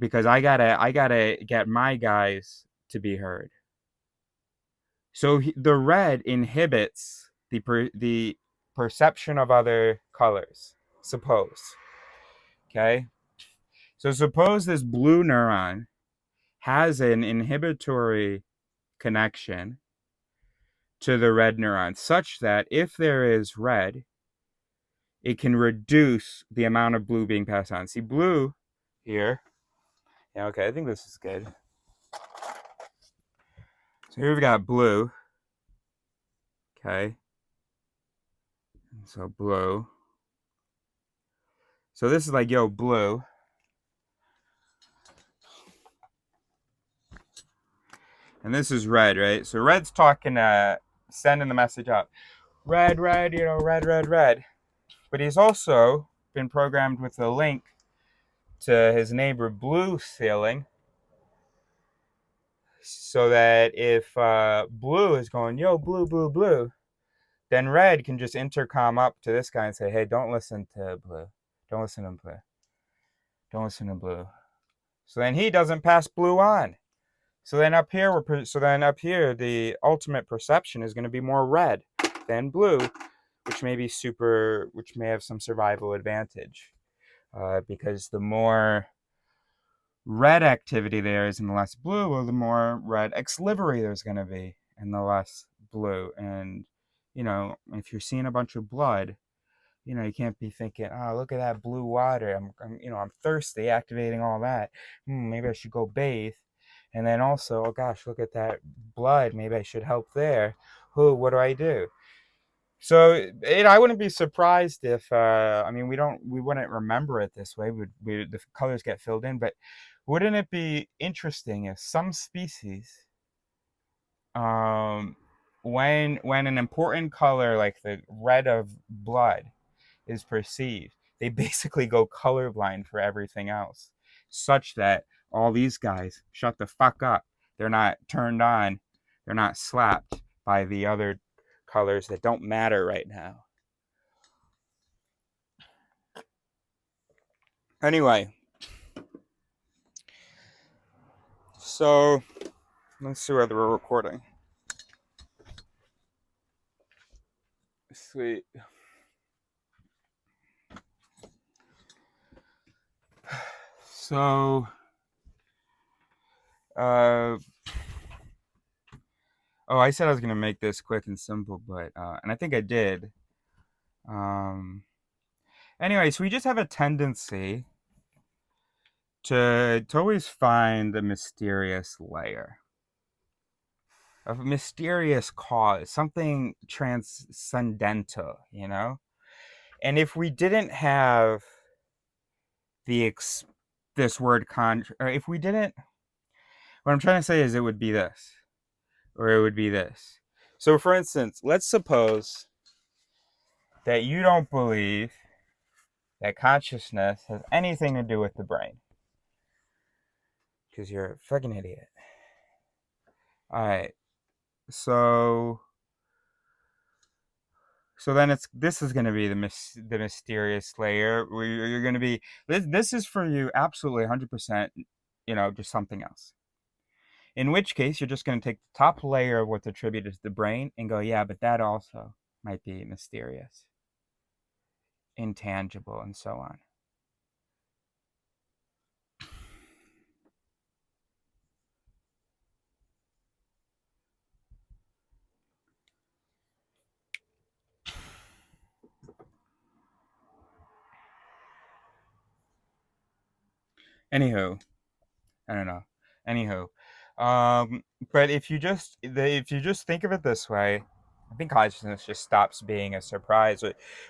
because I gotta get my guys to be heard. So the red inhibits the perception of other colors. Suppose, okay. So suppose this blue neuron has an inhibitory connection to the red neuron, such that if there is red, it can reduce the amount of blue being passed on. See blue here. Yeah, okay, I think this is good. So here we've got blue. Okay. So blue. So this is like, yo, blue. And this is red, right? So red's talking, sending the message up. Red, red, you know, red, red, red. But he's also been programmed with a link to his neighbor blue feeling, so that if blue is going, yo, blue, blue, blue, then red can just intercom up to this guy and say, hey, don't listen to blue. Don't listen to blue. Don't listen to blue. So then he doesn't pass blue on. So then up here, the ultimate perception is going to be more red than blue, which may have some survival advantage, because the more red activity there is and the less blue, or the more red exlivery there's going to be and the less blue. And if you're seeing a bunch of blood, you can't be thinking, oh, look at that blue water, I'm thirsty, activating all that, maybe I should go bathe. And then also, oh gosh, look at that blood, maybe I should help there. What do I do? So I wouldn't be surprised if we wouldn't remember it this way. The colors get filled in, but wouldn't it be interesting if some species, when an important color like the red of blood is perceived, they basically go colorblind for everything else, such that all these guys shut the fuck up. They're not turned on. They're not slapped by the other colors that don't matter right now. Anyway, so let's see whether we're recording. Sweet. So, I said I was gonna make this quick and simple, but and I think I did. Anyway, so we just have a tendency to always find a mysterious layer, a mysterious cause, something transcendental, And if we didn't have this word or if we didn't, what I'm trying to say is it would be this, or it would be this. So for instance, let's suppose that you don't believe that consciousness has anything to do with the brain, because you're a fucking idiot. All right. So then this is going to be the mysterious layer where you're going to be, this is for you absolutely 100%, just something else. In which case, you're just going to take the top layer of what's attributed to the brain and go, yeah, but that also might be mysterious, intangible, and so on. Anywho, I don't know. But if you just think of it this way, I think consciousness just stops being a surprise,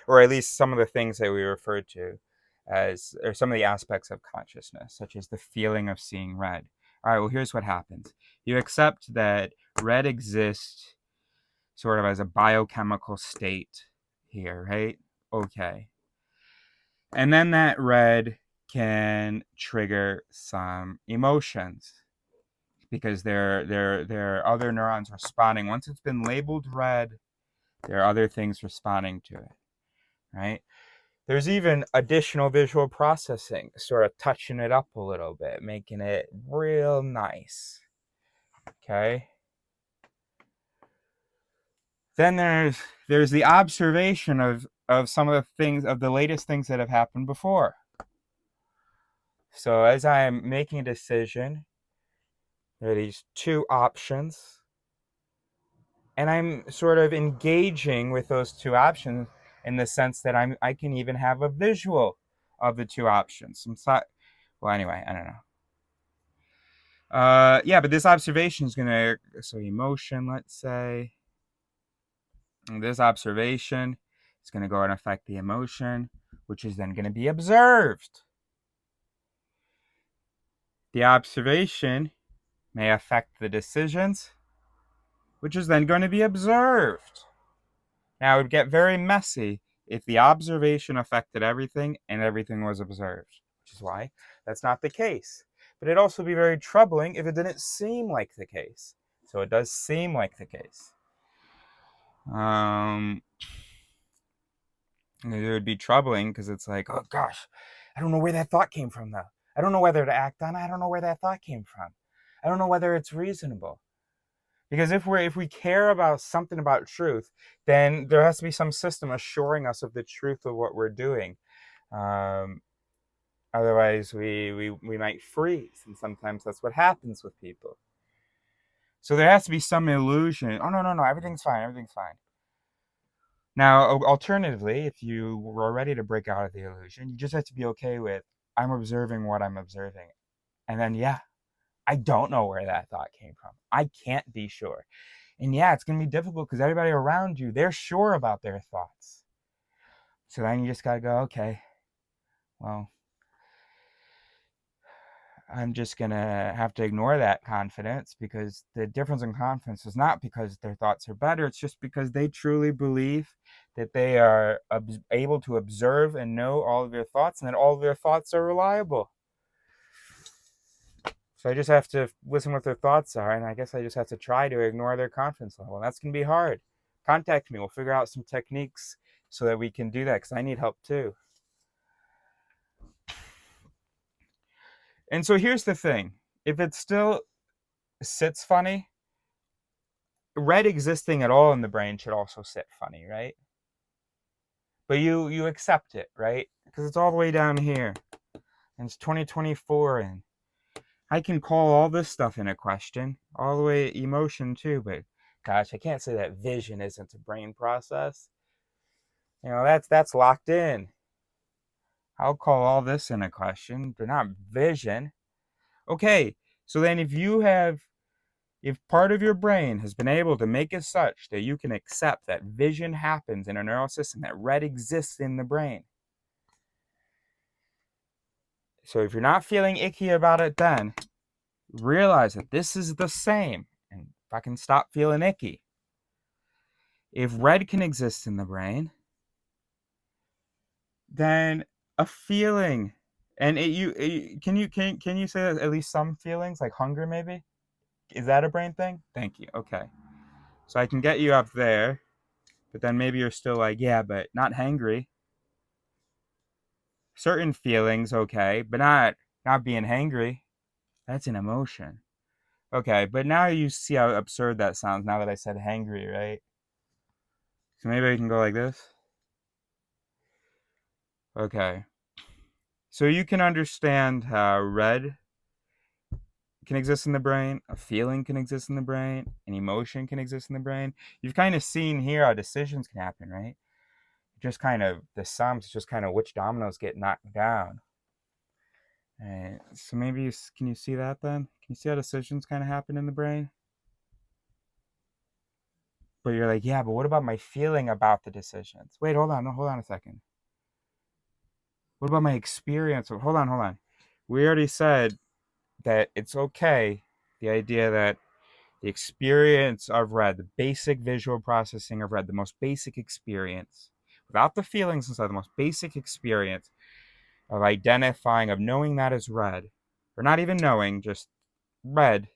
or at least some of the things that we refer to as, or some of the aspects of consciousness, such as the feeling of seeing red. All right, well, here's what happens. You accept that red exists sort of as a biochemical state here, right? Okay. And then that red can trigger some emotions, because there are other neurons responding. Once it's been labeled red, there are other things responding to it, right? There's even additional visual processing, sort of touching it up a little bit, making it real nice. Okay. Then there's the observation of some of the things, of the latest things that have happened before. So as I'm making a decision, there are these two options, and I'm sort of engaging with those two options in the sense that I can even have a visual of the two options. Well, anyway, I don't know. Yeah, but this observation is gonna, so emotion, let's say, and this observation is gonna go and affect the emotion, which is then gonna be observed. The observation may affect the decisions, which is then going to be observed. Now, it would get very messy if the observation affected everything and everything was observed, which is why that's not the case. But it'd also be very troubling if it didn't seem like the case. So it does seem like the case. It would be troubling because it's like, oh gosh, I don't know where that thought came from though. I don't know whether to act on it. I don't know where that thought came from. I don't know whether it's reasonable. Because if we care about something about truth, then there has to be some system assuring us of the truth of what we're doing. Otherwise, we might freeze, and sometimes that's what happens with people. So there has to be some illusion. Oh, no, everything's fine, everything's fine. Now, alternatively, if you were ready to break out of the illusion, you just have to be okay with, I'm observing what I'm observing. And then, yeah, I don't know where that thought came from. I can't be sure. And yeah, it's going to be difficult because everybody around you, they're sure about their thoughts. So then you just got to go, okay, well, I'm just going to have to ignore that confidence, because the difference in confidence is not because their thoughts are better. It's just because they truly believe that they are able to observe and know all of their thoughts, and that all of their thoughts are reliable. So I just have to listen what their thoughts are, and I guess I just have to try to ignore their confidence level. And that's going to be hard. Contact me. We'll figure out some techniques so that we can do that, because I need help too. And so here's the thing. If it still sits funny, red existing at all in the brain should also sit funny, right? But you accept it, right? Because it's all the way down here. And it's 2024, and I can call all this stuff into question, all the way emotion too, but gosh, I can't say that vision isn't a brain process. You know, that's locked in. I'll call all this into question, but not vision. Okay, so then if part of your brain has been able to make it such that you can accept that vision happens in a neural system, that red exists in the brain. So if you're not feeling icky about it, then realize that this is the same, and fucking stop feeling icky. If red can exist in the brain, then a feeling, and can you say that at least some feelings, like hunger maybe? Is that a brain thing? Thank you. Okay. So I can get you up there, but then maybe you're still like, yeah, but not hangry. Certain feelings, okay, but not being hangry. That's an emotion. Okay, but now you see how absurd that sounds now that I said hangry, right? So maybe I can go like this. Okay. So you can understand how red can exist in the brain, a feeling can exist in the brain, an emotion can exist in the brain. You've kind of seen here how decisions can happen, right? Just kind of the sums, just kind of which dominoes get knocked down. And so maybe can you see that then? Can you see how decisions kind of happen in the brain? But you're like, yeah, but what about my feeling about the decisions? Wait, hold on a second. What about my experience? Hold on. We already said that it's okay, the idea that the experience of red, the basic visual processing of red, the most basic experience, without the feelings inside, the most basic experience of identifying, of knowing that is red, or not even knowing, just red.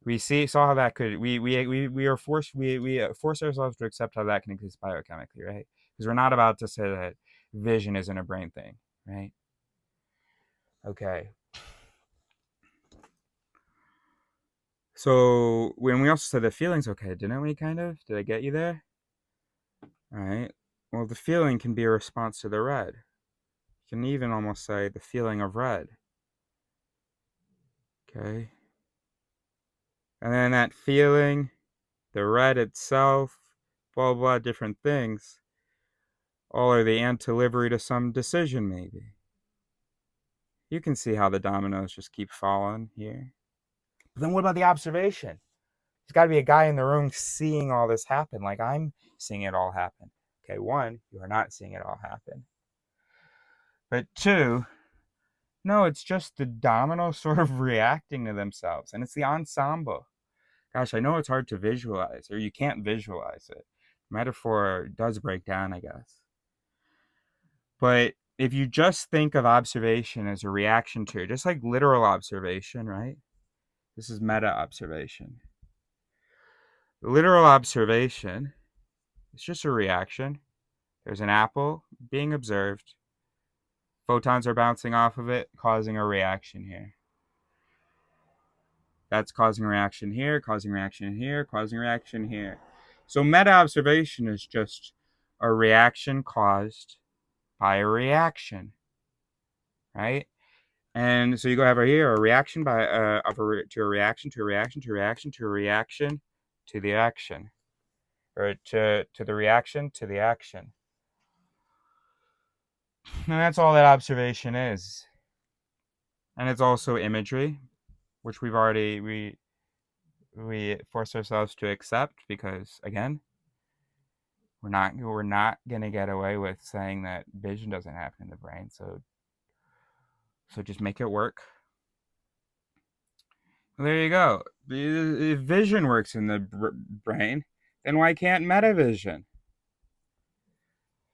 We saw how that could, we force ourselves to accept how that can exist biochemically, right? Because we're not about to say that vision isn't a brain thing, right? Okay. So when we also said the feeling's okay, didn't we, kind of? Did I get you there? All right. Well, the feeling can be a response to the red. You can even almost say the feeling of red. Okay. And then that feeling, the red itself, blah, blah, different things, all are the antelivery to some decision, maybe. You can see how the dominoes just keep falling here. But then what about the observation? There's got to be a guy in the room seeing all this happen, like I'm seeing it all happen. Okay, one, you are not seeing it all happen. But two, no, it's just the dominoes sort of reacting to themselves. And it's the ensemble. Gosh, I know it's hard to visualize, or you can't visualize it. Metaphor does break down, I guess. But if you just think of observation as a reaction to, just like literal observation, right? This is meta observation. Literal observation is just a reaction. There's an apple being observed. Photons are bouncing off of it, causing a reaction here. That's causing a reaction here, causing a reaction here, causing a reaction here. So meta observation is just a reaction caused by a reaction, right? And so you go over here, a reaction by to a reaction to a reaction to a reaction to a reaction to the action, or to the reaction to the action. And that's all that observation is. And it's also imagery, which we've already we force ourselves to accept, because again, we're not gonna get away with saying that vision doesn't happen in the brain. So just make it work. There you go. If vision works in the brain, then why can't metavision?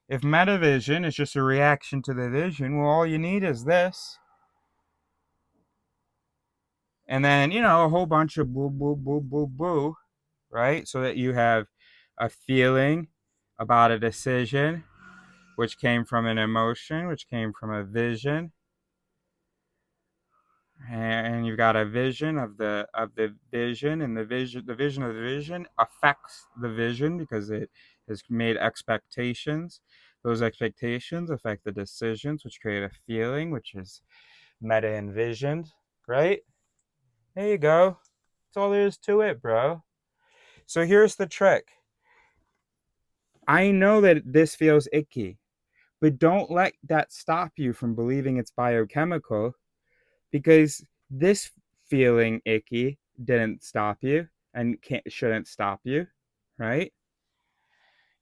If metavision is just a reaction to the vision, well, all you need is this. And then, a whole bunch of boo, boo, boo, boo, boo, right? So that you have a feeling about a decision, which came from an emotion, which came from a vision. And you've got a vision of the vision, and the vision of the vision affects the vision because it has made expectations. Those expectations affect the decisions, which create a feeling, which is meta envisioned, right? There you go. That's all there is to it, bro. So here's the trick. I know that this feels icky, but don't let that stop you from believing it's biochemical, because this feeling icky didn't stop you and shouldn't stop you, right?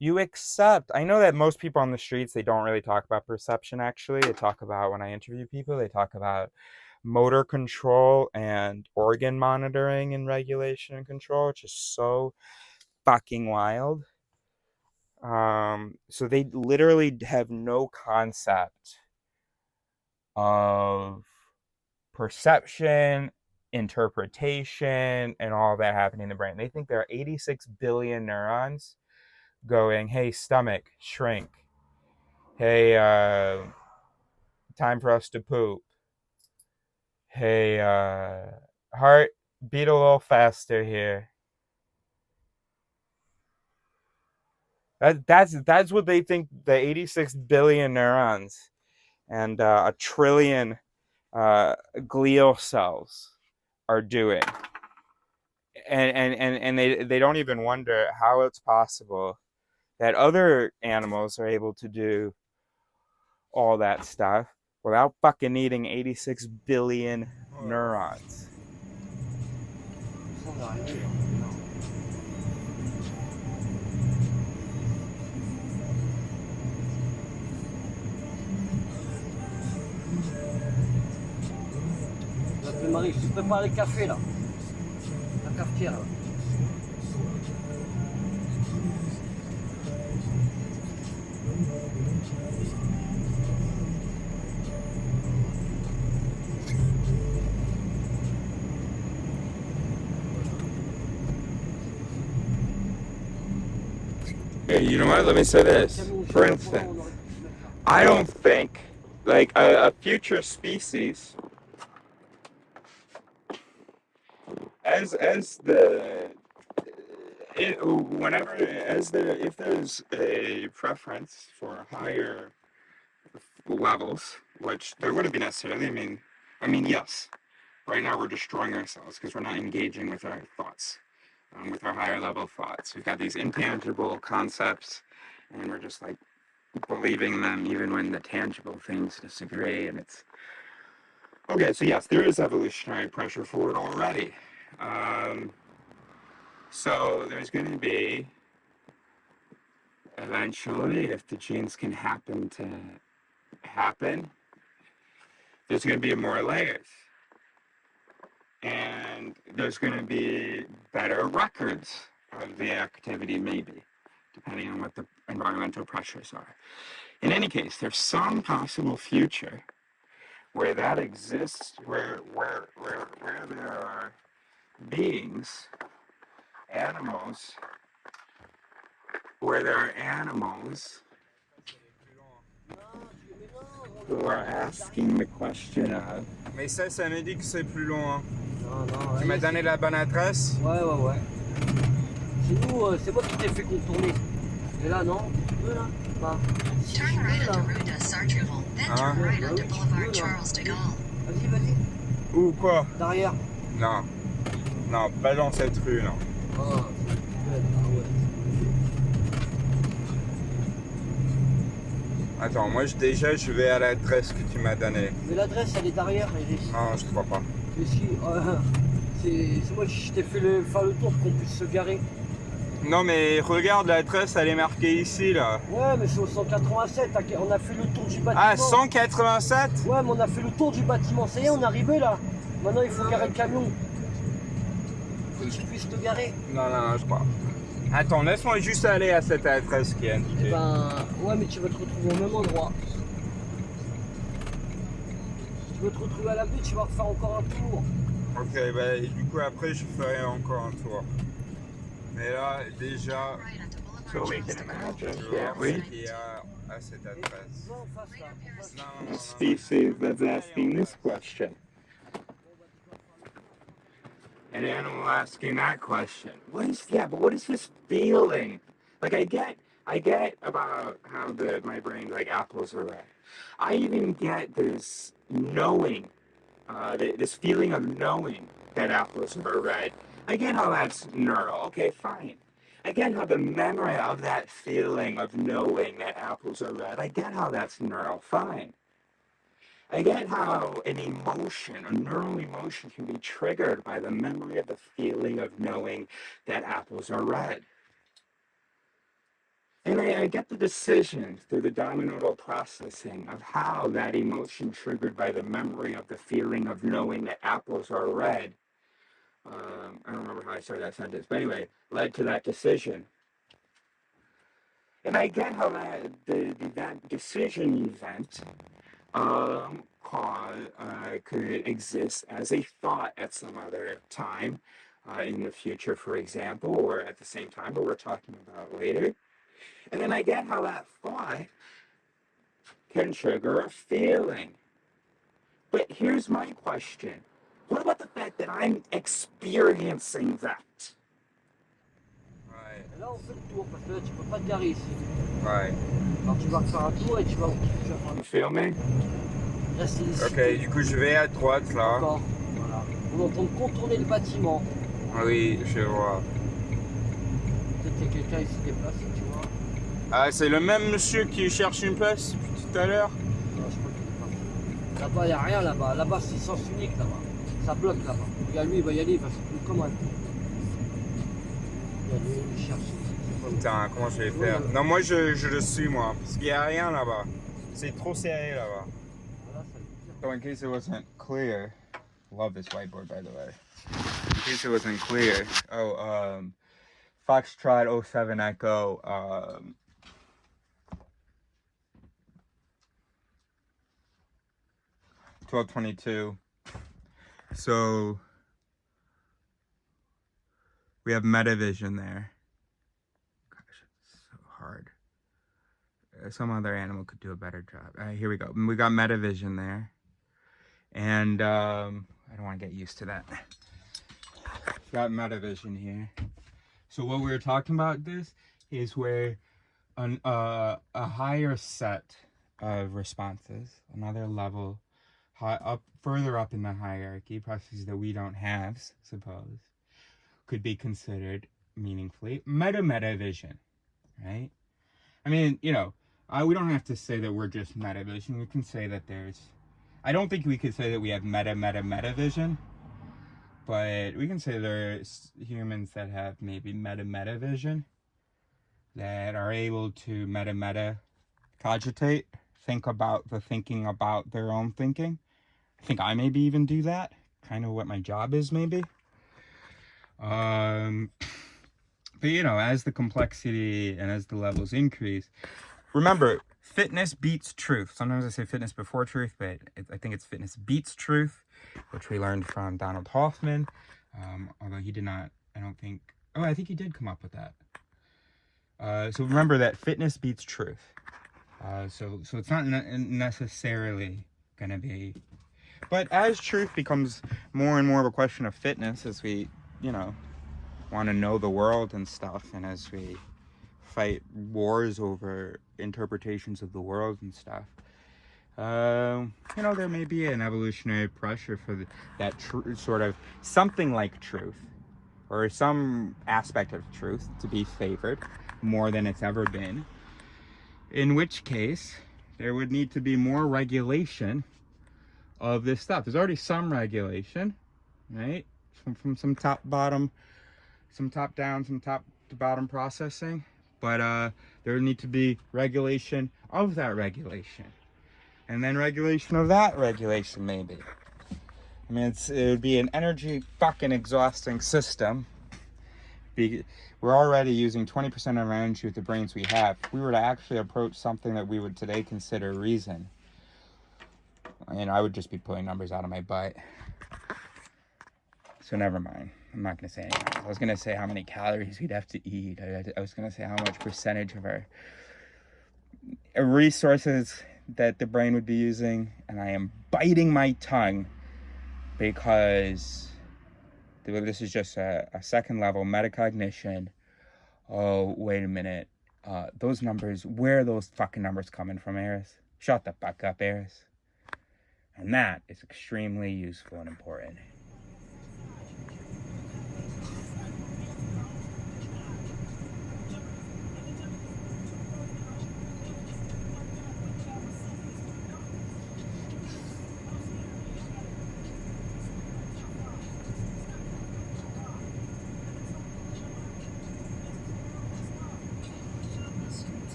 You accept. I know that most people on the streets, they don't really talk about perception, actually. They talk about, when I interview people, they talk about motor control and organ monitoring and regulation and control, which is so fucking wild. So they literally have no concept of perception, interpretation, and all that happening in the brain. They think there are 86 billion neurons going, hey, stomach, shrink. Hey, time for us to poop. Hey, heart, beat a little faster here. That's what they think the 86 billion neurons and a trillion glial cells are doing. And they don't even wonder how it's possible that other animals are able to do all that stuff without fucking needing 86 billion neurons. Marie, je prépare le café là. La cafetière là. Hey, you know what? Let me say this. For instance, I don't think, like, a future species, as the whenever as the if there's a preference for higher levels, which there wouldn't be necessarily. I mean, yes. Right now we're destroying ourselves because we're not engaging with our thoughts, with our higher level thoughts. We've got these intangible concepts, and we're just like believing them even when the tangible things disagree. And it's okay. So yes, there is evolutionary pressure for it already. Um, so there's going to be eventually, if the genes can happen to happen, there's going to be more layers. And there's going to be better records of the activity, maybe, depending on what the environmental pressures are. In any case, there's some possible future where that exists, where there are beings, animals, where there are animals who are asking the question of. Mais ça me dit que c'est plus loin. Non, non. Tu m'as donné la bonne adresse? Ouais. Chez nous, c'est moi qui t'ai fait contourner. Et là, non? Tu peux, là? Pas. Si, Turn tu right peux, là. onto Rue de Sartreville, then turn right onto Boulevard Charles de Gaulle. Vas-y. Ou quoi? Derrière. Non. Non, pas dans cette rue, non. Ah, ouais. Attends, moi déjà je vais à l'adresse que tu m'as donnée. Mais l'adresse, elle est derrière, Iris. Non, je te crois pas. Mais si, c'est moi qui t'ai fait faire le tour pour qu'on puisse se garer. Non mais regarde, l'adresse elle est marquée ici là. Ouais, mais c'est au 187, on a fait le tour du bâtiment. Ah, 187? Ouais, mais on a fait le tour du bâtiment. Ça y est, on est arrivé là. Maintenant, il faut garer le camion. Faut que tu puisses te garer. Non, je crois. Attends, laisse-moi juste aller à cette adresse qui est indiquée. Eh ben, ouais, mais tu vas te retrouver au même endroit. Tu vas te retrouver à la butte, tu vas refaire encore un tour. Ok, bah et du coup après je ferai encore un tour. Mais là, déjà, Right onto Boulevard so we Charles can de Gaulle. imagine, Then oui, straight. qu'il y a à cette adresse. Va en face là. En face. Non. Species that's asking this question. An animal asking that question. But what is this feeling? Like I get about how my brain like apples are red. I even get this knowing, this feeling of knowing that apples are red. I get how that's neural. Okay, fine. I get how the memory of that feeling of knowing that apples are red. I get how that's neural. Fine. I get how an emotion, a neural emotion, can be triggered by the memory of the feeling of knowing that apples are red. And I get the decision through the domino processing of how that emotion triggered by the memory of the feeling of knowing that apples are red, I don't remember how I started that sentence, but anyway, led to that decision. And I get how that decision event could exist as a thought at some other time in the future, for example, or at the same time, but we're talking about later. And then I get how that thought can trigger a feeling. But here's my question. What about the fact that I'm experiencing that? Right. Et là, on fait le tour parce que là, tu peux pas te garer ici. Right. Alors, tu vas refaire un tour et tu vas faire You feel me? rester ici. Ok, du coup, je vais à droite là. Encore. Voilà. On est en train de contourner le bâtiment. Oui, je vois. Peut-être qu'il y a quelqu'un ici déplacé, tu vois. Ah, c'est le même monsieur qui cherche une place depuis tout à l'heure? Non, je crois qu'il est parti. Là-bas, il n'y a rien là-bas. Là-bas, c'est sens unique là-bas. Ça bloque là-bas. Regarde, lui, il va y aller, il va se trouver comme un coup. Regarde, lui, il cherche. Putain, comment je vais faire? Non, moi je le suis, moi. Parce qu'il n'y a rien là-bas. C'est trop serré là-bas. Voilà, ça veut dire. So, in case it wasn't clear, love this whiteboard by the way. In case it wasn't clear, Foxtrot 07 Echo, 1222. So we have Metavision there. Gosh, it's so hard. some other animal could do a better job. Here we go. We got metavision there. And I don't want to get used to that. Got metavision here. So what we were talking about this is where a higher set of responses, another level further up in the hierarchy, processes that we don't have, suppose, could be considered meaningfully metavision, right? I mean, you know, we don't have to say that we're just metavision. We can say that there's, I don't think we could say that we have metavision, but we can say there's humans that have maybe metavision, that are able to meta cogitate, think about the thinking about their own thinking. I think I maybe even do that, kind of what my job is maybe. But you know, as the complexity and as the levels increase, remember, fitness beats truth. Sometimes I say fitness before truth, but I think it's fitness beats truth, which we learned from Donald Hoffman. Although he did not, I don't think, oh, I think he did come up with that. So remember that fitness beats truth. So it's not necessarily going to be, but as truth becomes more and more of a question of fitness, as we, you know, want to know the world and stuff, and as we fight wars over interpretations of the world and stuff, you know, there may be an evolutionary pressure for that sort of something like truth, or some aspect of truth to be favored more than it's ever been, in which case there would need to be more regulation of this stuff. There's already some regulation, right, from some top bottom, some top down, some top to bottom processing, but there would need to be regulation of that regulation, and then regulation of that regulation, maybe. I mean, it would be an energy fucking exhausting system. We're already using 20% of our energy with the brains we have. If we were to actually approach something that we would today consider reason, and I would just be pulling numbers out of my butt. So never mind. I'm not going to say anything. I was going to say how many calories we'd have to eat. I was going to say how much percentage of our resources that the brain would be using, and I am biting my tongue because this is just a second level metacognition. Oh, wait a minute. Those numbers, where are those fucking numbers coming from, Eris? Shut the fuck up, Eris. And that is extremely useful and important.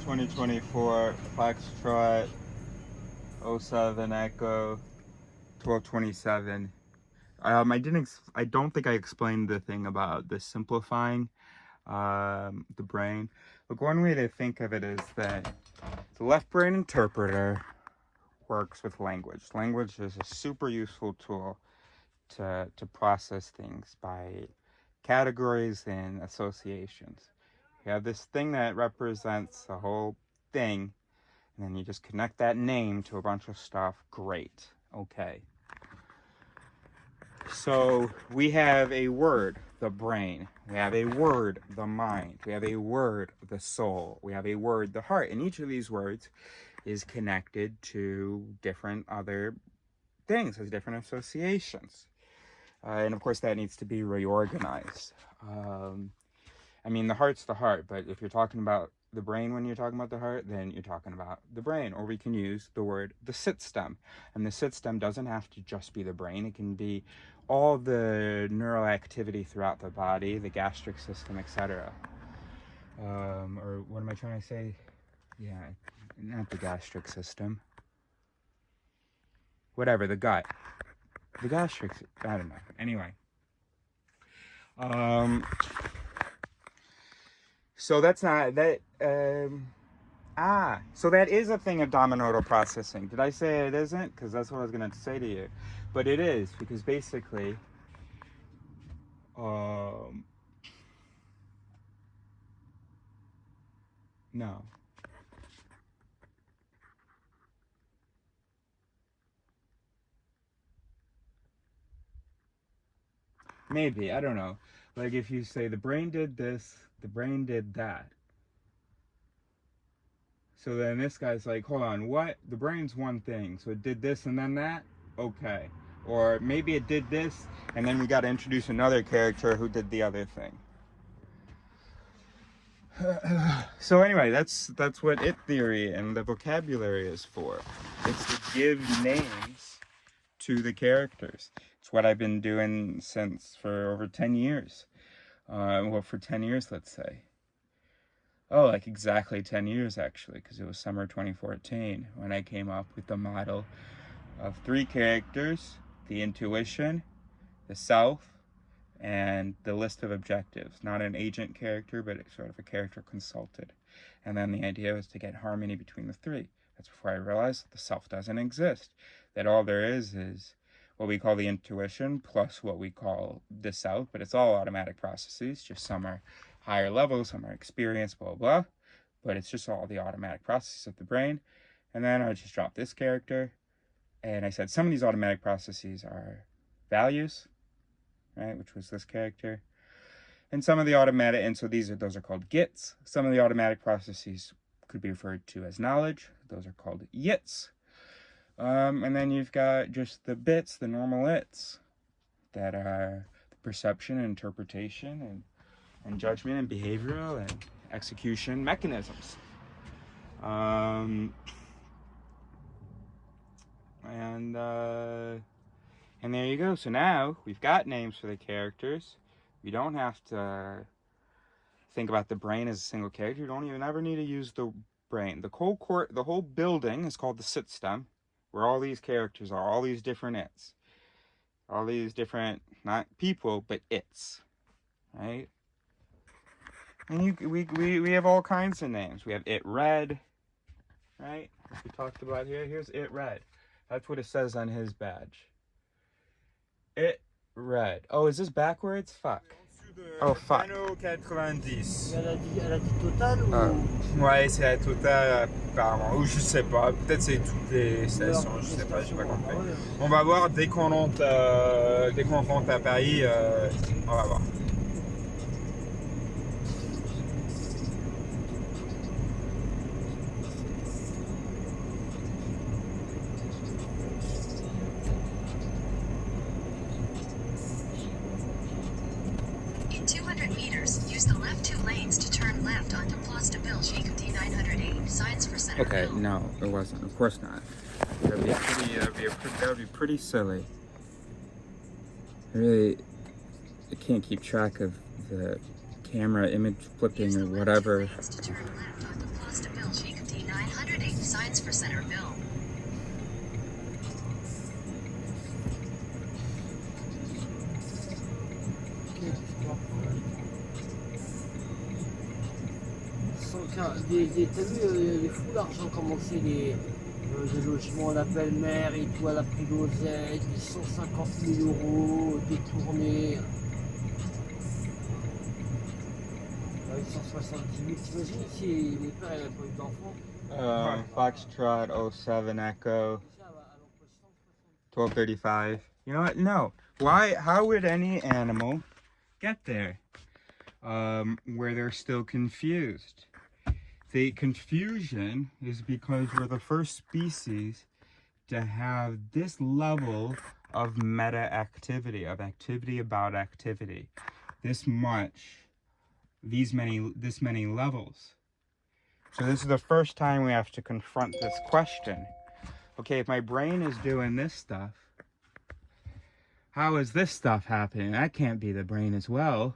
2024 Foxtrot 07 Echo 1227. I don't think I explained the thing about the simplifying the brain. Look, one way to think of it is that the left brain interpreter works with language. Language is a super useful tool to process things by categories and associations. You have this thing that represents a whole thing, and then you just connect that name to a bunch of stuff. Great. Okay. So we have a word, the brain. We have a word, the mind. We have a word, the soul. We have a word, the heart. And each of these words is connected to different other things, has different associations. And of course that needs to be reorganized. I mean, the heart's the heart, but if you're talking about the brain when you're talking about the heart, then you're talking about the brain. Or we can use the word the sit stem. And the sit stem doesn't have to just be the brain. It can be all the neural activity throughout the body, the gastric system, etc. Or what am I trying to say? Yeah, not the gastric system. Whatever, the gut. The gastric, I don't know. Anyway. So that's not, that, Ah, so that is a thing of bimodal processing. Did I say it isn't? Because that's what I was going to say to you. But it is, because basically, no. Maybe, I don't know. Like if you say the brain did this, the brain did that. So then this guy's like, hold on, what? The brain's one thing. So it did this and then that? Okay. Or maybe it did this, and then we got to introduce another character who did the other thing. So anyway, that's what it theory and the vocabulary is for. It's to give names to the characters. It's what I've been doing for over 10 years. Well, for 10 years, let's say. Oh, like exactly 10 years, actually, because it was summer 2014 when I came up with the model of 3 characters: the intuition, the self, and the list of objectives. Not an agent character, but sort of a character consulted. And then the idea was to get harmony between the 3. That's before I realized that the self doesn't exist. That all there is what we call the intuition plus what we call the self, but it's all automatic processes. Just some are higher levels, some are experienced, blah, blah. But it's just all the automatic processes of the brain. And then I just dropped this character, and I said some of these automatic processes are values, right, which was this character. And some of the automatic, and so those are called gits. Some of the automatic processes could be referred to as knowledge. Those are called yits. And then you've got just the bits, the normal its, that are perception and interpretation and judgment and behavioral and execution mechanisms. And there you go. So now we've got names for the characters. You don't have to think about the brain as a single character. You don't even ever need to use the brain. The whole building is called the sit stem, where all these characters are, all these different its. All these different, not people, but its. Right? And we have all kinds of names. We have it red, right? As we talked about here. Here's it red. That's what it says on his badge. It red. Oh, is this backwards? Fuck. Oh, fuck. Elle a dit total ou... Ouais, c'est la totale apparemment. Ou je sais pas. Peut-être c'est toutes les stations. Je sais pas. J'ai pas compris. On va voir dès qu'on rentre à Paris. On va voir. In 200 meters, use the left 2 lanes to turn left onto Place de Belgique D908, signs for center. Okay, no, it wasn't. Of course not. That would be pretty silly. I can't keep track of the camera image flipping or whatever. Use the left 2 lanes to turn left onto Place de Belgique D908, signs for Centerville. T'as vu les fous l'argent comment c'est les logements en appel mer et tout à la prix d'oseille, 150 000 € détournés. 170 000, t'imagines si mes pères n'avaient pas eu d'enfants? Foxtrot 07 Echo 1235. You know what? No. Why? How would any animal get there where they're still confused? The confusion is because we're the first species to have this level of meta activity, of activity about activity, this many levels. So this is the first time we have to confront this question. Okay, if my brain is doing this stuff, how is this stuff happening? That can't be the brain as well.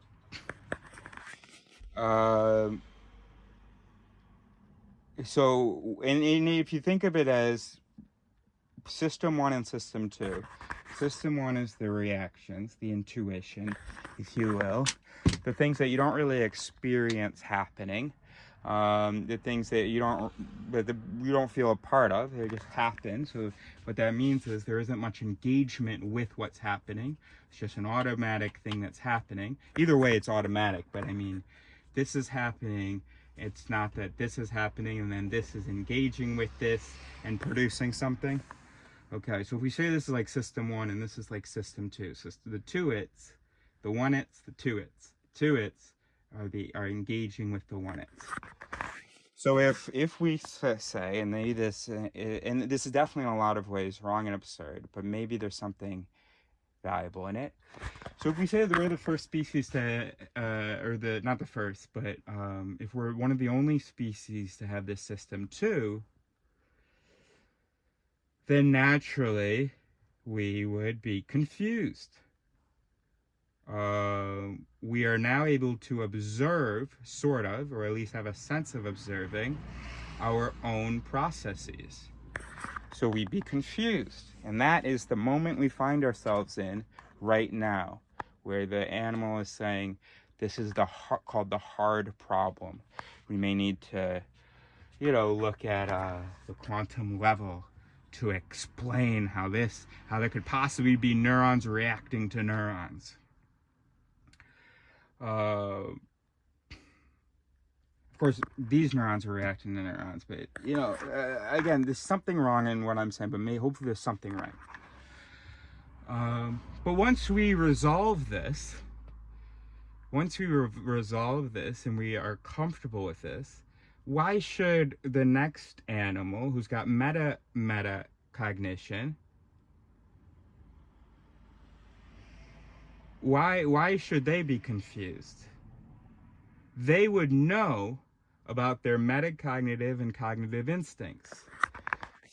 So, and if you think of it as System 1 and System 2, System 1 is the reactions, the intuition, if you will, the things that you don't really experience happening. The things that you don't feel a part of, they just happen. So what that means is there isn't much engagement with what's happening. It's just an automatic thing that's happening. Either way, it's automatic, but I mean, this is happening. It's not that this is happening and then this is engaging with this and producing something. Okay, so if we say this is like system 1 and this is like system 2, so the 2-its, the 1-its, the 2-its. 2-its are engaging with the 1-its. So if we say, and this is definitely in a lot of ways wrong and absurd, but maybe there's something valuable in it. So if we say that we're the first species to, not the first, but if we're one of the only species to have this system too, then naturally we would be confused. We are now able to observe, sort of, or at least have a sense of observing our own processes. So we'd be confused. And that is the moment we find ourselves in right now, where the animal is saying, this is called the hard problem. We may need to, look at the quantum level to explain how there could possibly be neurons reacting to neurons. Of course, these neurons are reacting to neurons, but again, there's something wrong in what I'm saying, but hopefully there's something right. But once we resolve this, and we are comfortable with this, why should the next animal who's got meta cognition, why should they be confused? They would know about their metacognitive and cognitive instincts.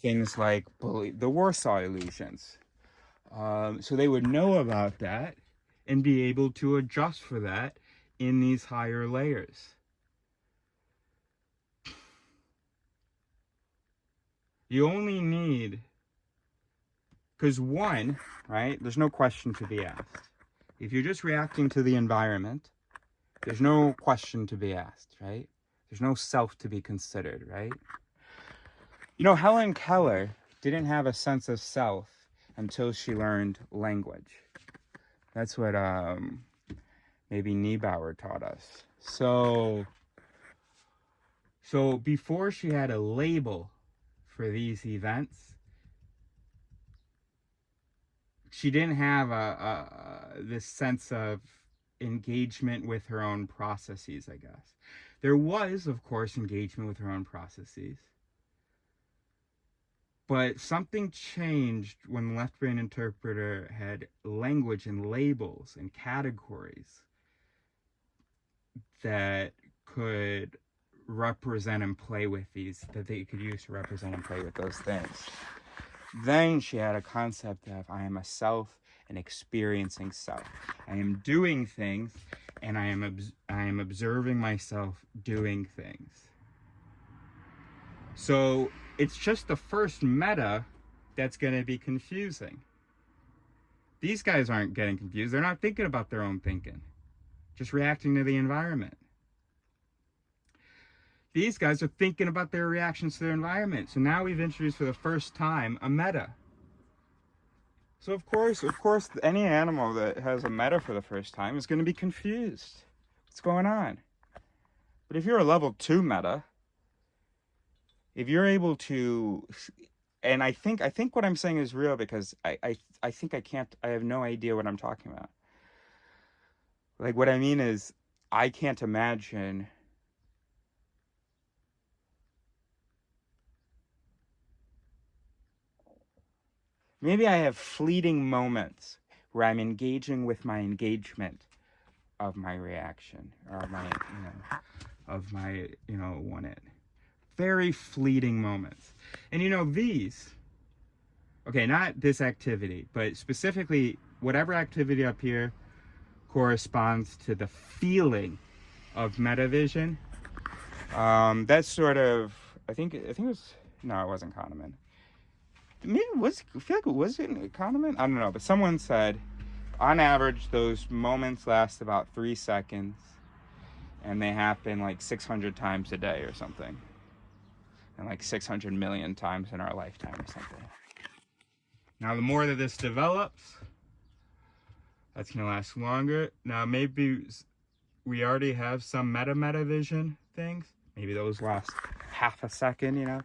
Things like the Warsaw illusions. So they would know about that and be able to adjust for that in these higher layers. You only need, because one, right, there's no question to be asked. If you're just reacting to the environment, there's no question to be asked, right? There's no self to be considered, right? Helen Keller didn't have a sense of self until she learned language. That's what maybe Niebauer taught us. So before she had a label for these events, she didn't have this sense of engagement with her own processes, I guess. There was, of course, engagement with her own processes. But something changed when the left brain interpreter had language and labels and categories that could represent and play with that they could use to represent and play with those things. Then she had a concept of, I am a self and experiencing self. I am doing things, and I am observing myself doing things. So it's just the first meta that's going to be confusing. These guys aren't getting confused. They're not thinking about their own thinking, just reacting to the environment. These guys are thinking about their reactions to their environment. So now we've introduced for the first time a meta. So of course, any animal that has a meta for the first time is going to be confused. What's going on? But if you're a level 2 meta, if you're able to, and I think what I'm saying is real, because I have no idea what I'm talking about. Like, what I mean is, I can't imagine maybe I have fleeting moments where I'm engaging with my engagement of my reaction, or of my 1-it. Very fleeting moments. And these, okay, not this activity, but specifically whatever activity up here corresponds to the feeling of metavision. That's sort of, I think it was, no, it wasn't Kahneman. Maybe I feel like it wasn't Kahneman? I don't know, but someone said, on average, those moments last about 3 seconds. and they happen like 600 times a day or something, and like 600 million times in our lifetime or something. Now, the more that this develops, that's gonna last longer. Now, maybe we already have some meta vision things. Maybe those last half a second, you know.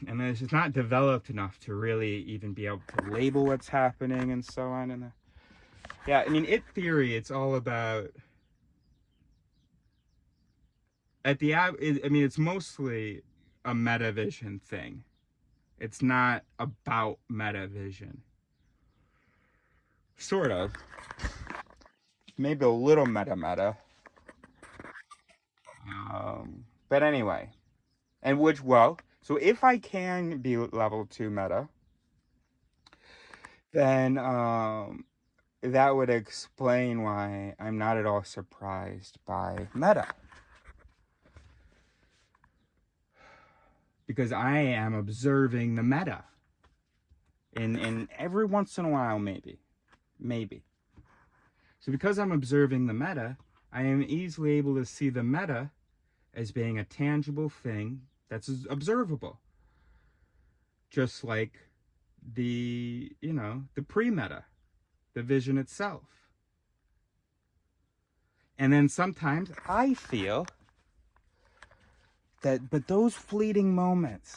And then it's just not developed enough to really even be able to label what's happening and so on. And yeah, I mean, it theory, it's all about, I mean, it's mostly a metavision thing. It's not about metavision. Sort of. Maybe a little meta. But anyway. And which, well, so if I can be level 2 meta, then that would explain why I'm not at all surprised by meta. Because I am observing the meta. In every once in a while, maybe. So because I'm observing the meta, I am easily able to see the meta as being a tangible thing that's observable. Just like the, you know, the pre-meta, the vision itself. And then sometimes I feel that, but those fleeting moments,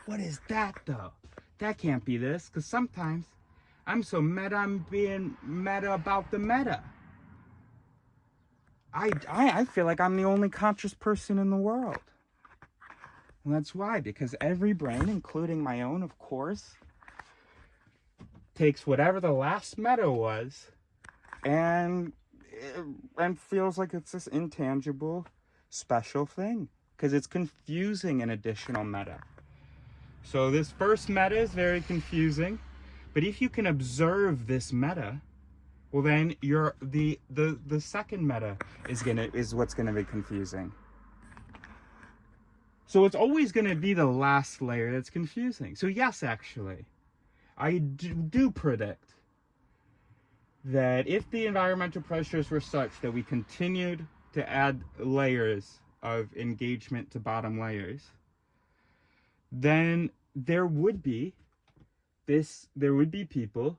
what is that though? That can't be this, because sometimes I'm so meta, I'm being meta about the meta. I feel like I'm the only conscious person in the world. And that's why, because every brain, including my own, of course, takes whatever the last meta was and feels like it's this intangible, special thing. Because it's confusing an additional meta. So this first meta is very confusing. But if you can observe this meta, well then the second meta is what's gonna be confusing. So it's always gonna be the last layer that's confusing. So yes, actually, I do predict that if the environmental pressures were such that we continued to add layers of engagement to bottom layers, then there would be people,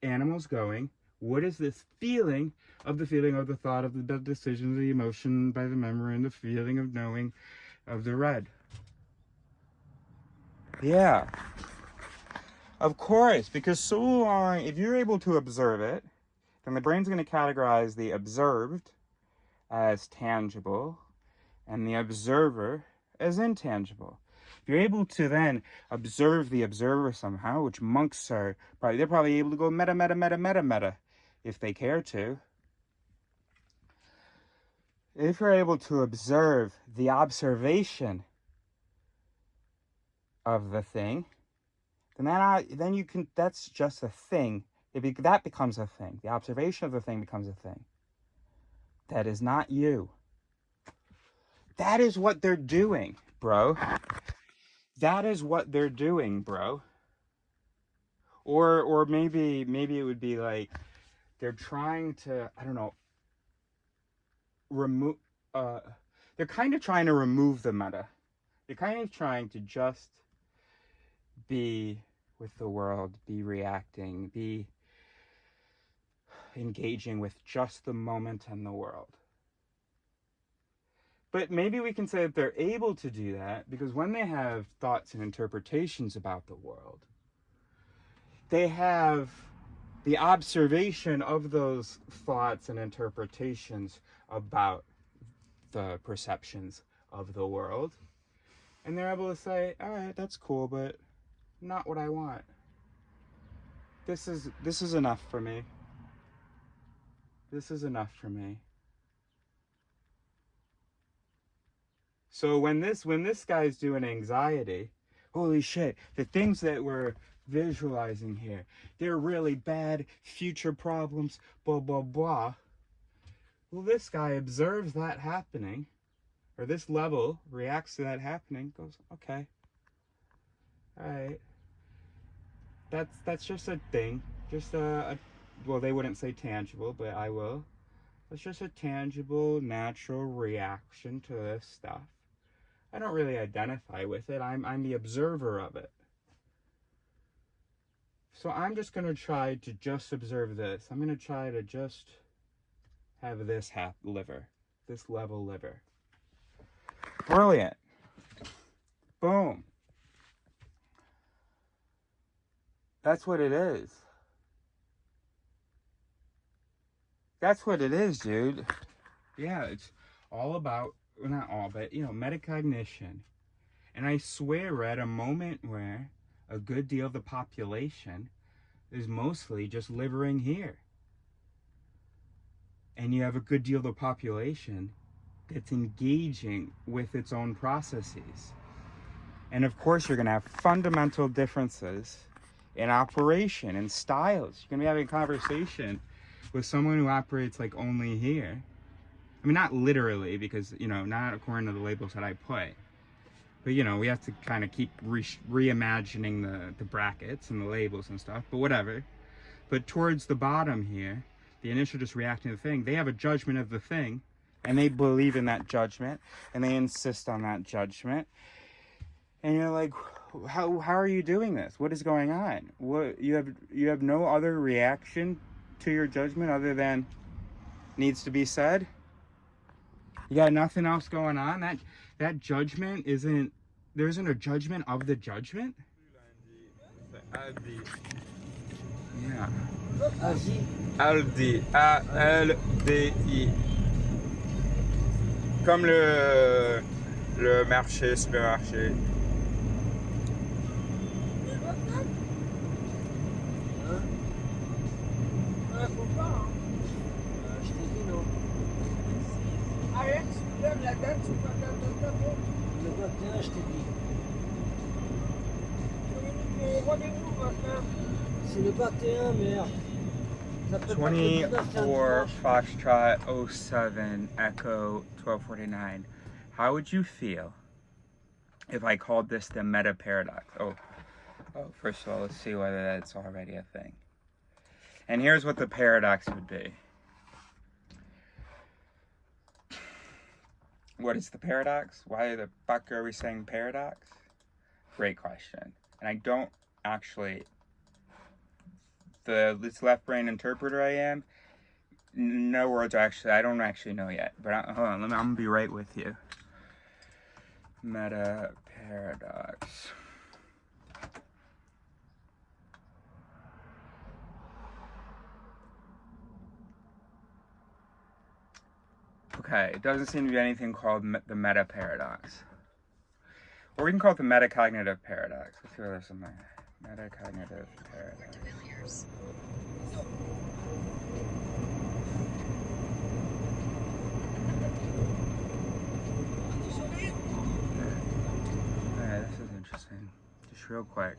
animals going, what is this feeling of the thought, of the decision, the emotion by the memory, and the feeling of knowing of the red? Yeah. Of course, because so long, if you're able to observe it, then the brain's going to categorize the observed as tangible and the observer as intangible. If you're able to then observe the observer somehow, which monks are they're probably able to go meta if they care to. If you're able to observe the observation of the thing, then you can, that's just a thing. That becomes a thing. The observation of the thing becomes a thing. That is not you. That is what they're doing, bro. That is what they're doing, bro. Or maybe it would be like they're trying to, I don't know, they're kind of trying to remove the meta. They're kind of trying to just be with the world, be reacting, be engaging with just the moment and the world. But maybe we can say that they're able to do that because when they have thoughts and interpretations about the world, they have the observation of those thoughts and interpretations about the perceptions of the world. And they're able to say, all right, that's cool, but not what I want. This is enough for me. This is enough for me. So when this guy's doing anxiety, holy shit, the things that we're visualizing here, they're really bad future problems, blah, blah, blah. Well, this guy observes that happening, or this level reacts to that happening, goes, okay, all right. That's just a thing, just well, they wouldn't say tangible, but I will. It's just a tangible, natural reaction to this stuff. I don't really identify with it. I'm the observer of it. So I'm just going to try to just observe this. I'm going to try to just have this this level liver. Brilliant. Boom. That's what it is. That's what it is, dude. Yeah, it's all about, well, not all, but, you know, metacognition. And I swear we're at a moment where a good deal of the population is mostly just living here. And you have a good deal of the population that's engaging with its own processes. And of course, you're going to have fundamental differences in operation and styles. You're going to be having a conversation with someone who operates like only here. I mean, not literally, because, you know, not according to the labels that I put. But, you know, we have to kind of keep reimagining the brackets and the labels and stuff, but whatever. But towards the bottom here, the initial just reacting to the thing, they have a judgment of the thing, and they believe in that judgment, and they insist on that judgment. And you're like, how are you doing this? What is going on? What you have no other reaction to your judgment other than needs to be said? You got nothing else going on? That judgment isn't, there isn't a judgment of the judgment? Yeah. Aldi. A-L-D-I. Comme le marché, supermarché. Je t'ai dit non. Alex, lève la date sur ta date de tableau. Le 21, je t'ai dit. Rendez-vous, 21. C'est le 21, merde. 24 Foxtrot 07 Echo 1249. How would you feel if I called this the meta paradox? Oh, first of all, let's see whether that's already a thing. And here's what the paradox would be. What is the paradox? Why the fuck are we saying paradox? Great question. And I don't actually, this left brain interpreter I am, no words actually, I don't actually know yet. But hold on, I'm gonna be right with you. Meta paradox. Okay, it doesn't seem to be anything called the meta paradox. Or we can call it the metacognitive paradox. Let's see whether there's something. Metacognitive paradox. Okay, this is interesting. Just real quick.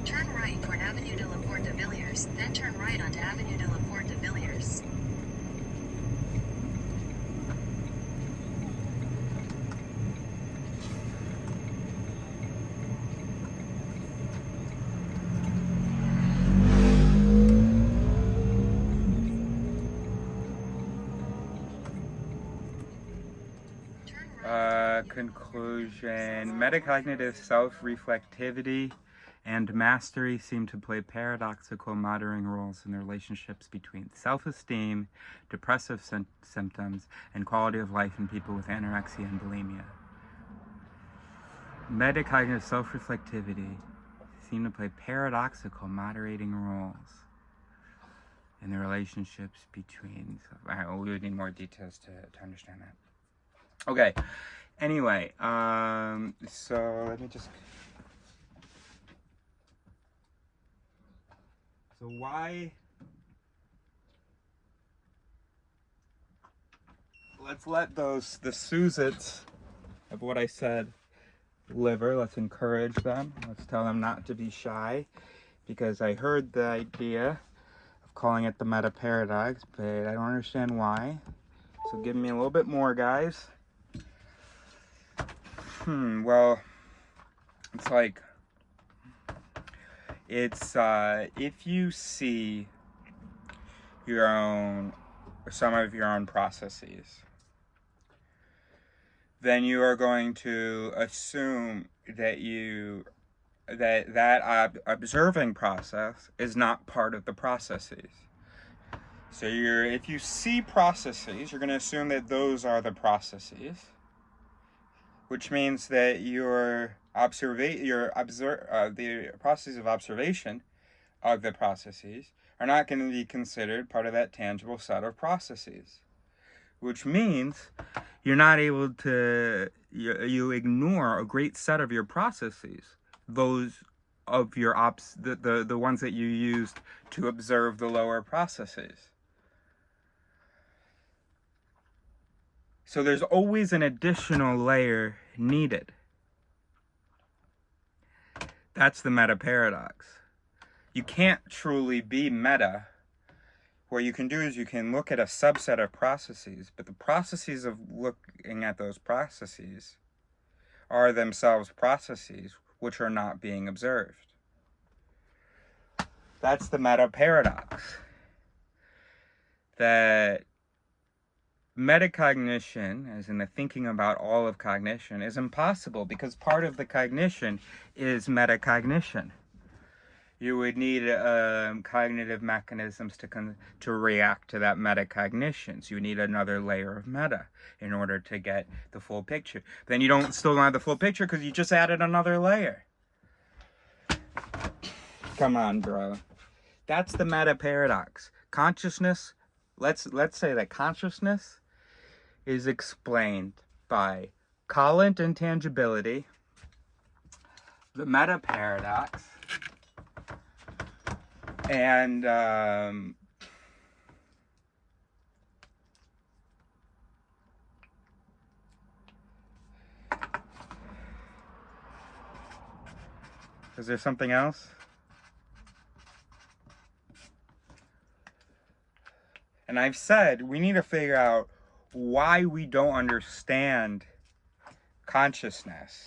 Turn right toward Avenue de la Porte de Villiers, then turn right onto Avenue de la Porte de Villiers. Conclusion. Metacognitive self-reflectivity and mastery seem to play paradoxical moderating roles in the relationships between self-esteem, depressive symptoms, and quality of life in people with anorexia and bulimia. Metacognitive self-reflectivity seem to play paradoxical moderating roles in the relationships between... we would need more details to understand that. Okay. Anyway, so let me just... So why... Let's let the Susits of what I said liver. Let's encourage them. Let's tell them not to be shy. Because I heard the idea of calling it the meta paradox, but I don't understand why. So give me a little bit more, guys. Well, it's like, It's if you see some of your own processes, then you are going to assume that that observing process is not part of the processes. So if you see processes, you're going to assume that those are the processes, which means that the processes of observation of the processes are not going to be considered part of that tangible set of processes, which means you're not able to, you ignore a great set of your processes, those of your the ones that you used to observe the lower processes. So there's always an additional layer needed. That's the meta paradox. You can't truly be meta. What you can do is you can look at a subset of processes, but the processes of looking at those processes are themselves processes which are not being observed. That's the meta paradox. That metacognition, as in the thinking about all of cognition, is impossible because part of the cognition is metacognition. You would need cognitive mechanisms to react to that metacognition. So you need another layer of meta in order to get the full picture. Then you still don't have the full picture because you just added another layer. Come on, bro. That's the meta paradox. Consciousness, let's say that consciousness is explained by Collin intangibility, the meta paradox, and is there something else? And I've said we need to figure out why we don't understand consciousness.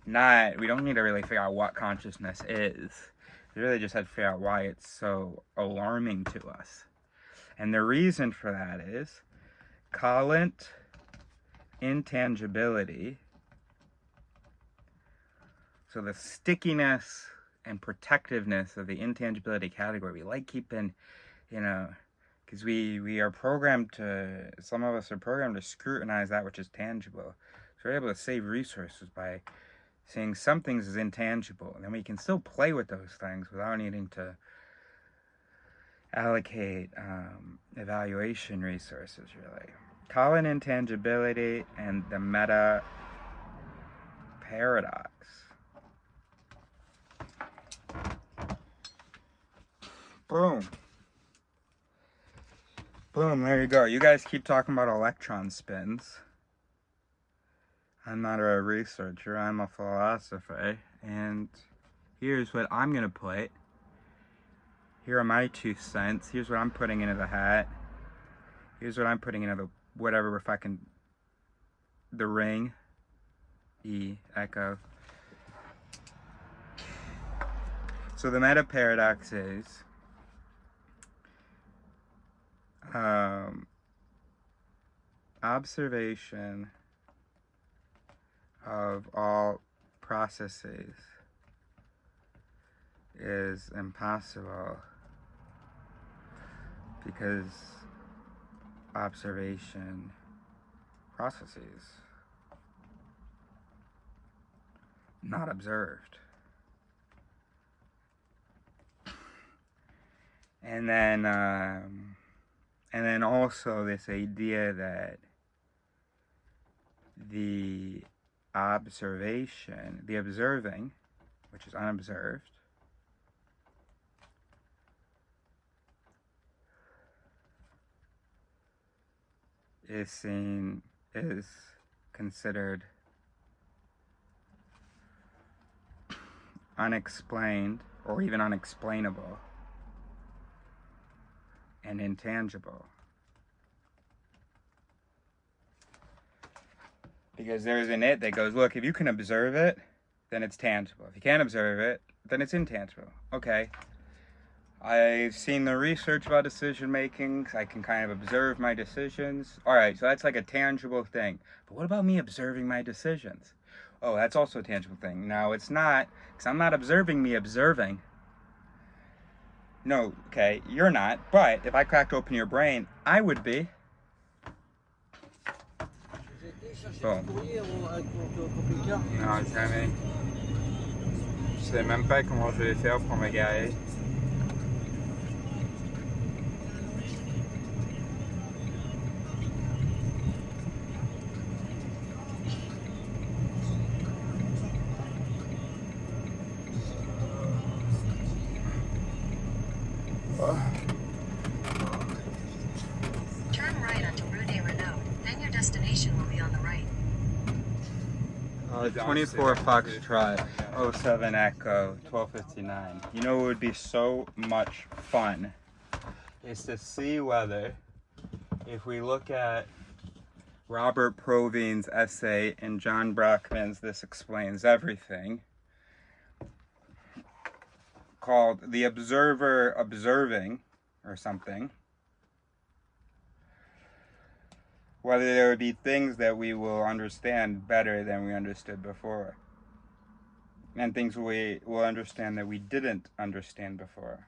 We don't need to really figure out what consciousness is. We really just have to figure out why it's so alarming to us. And the reason for that is Collin intangibility. So the stickiness and protectiveness of the intangibility category, we like keeping, because we are programmed some of us are programmed to scrutinize that which is tangible. So we're able to save resources by seeing some things as intangible. And then we can still play with those things without needing to allocate evaluation resources, really. Collin intangibility and the meta paradox. Boom. Boom, there you go. You guys keep talking about electron spins. I'm not a researcher, I'm a philosopher. And here's what I'm going to put. Here are my 2 cents. Here's what I'm putting into the hat. Here's what I'm putting into the whatever fucking the ring. Echo. So the meta paradox is observation of all processes is impossible because observation processes not observed. And then also this idea that the observing, which is unobserved, is considered unexplained or even unexplainable and intangible. Because there's an it that goes, look, if you can observe it, then it's tangible. If you can't observe it, then it's intangible. Okay. I've seen the research about decision making. I can kind of observe my decisions. All right, so that's like a tangible thing. But what about me observing my decisions? Oh, that's also a tangible thing. Now, it's not, because I'm not observing me observing. No, okay, you're not. But if I cracked open your brain, I would be. Bon. Non, jamais. Je sais même pas comment je vais faire pour me garer. Turn right onto Rue des Renault, then your destination will be on the right. 24 Foxtrot, 07 Echo, 1259. You know what would be so much fun is to see whether, if we look at Robert Provine's essay and John Brockman's This Explains Everything, called The Observer Observing, or something, whether there would be things that we will understand better than we understood before, and things we will understand that we didn't understand before.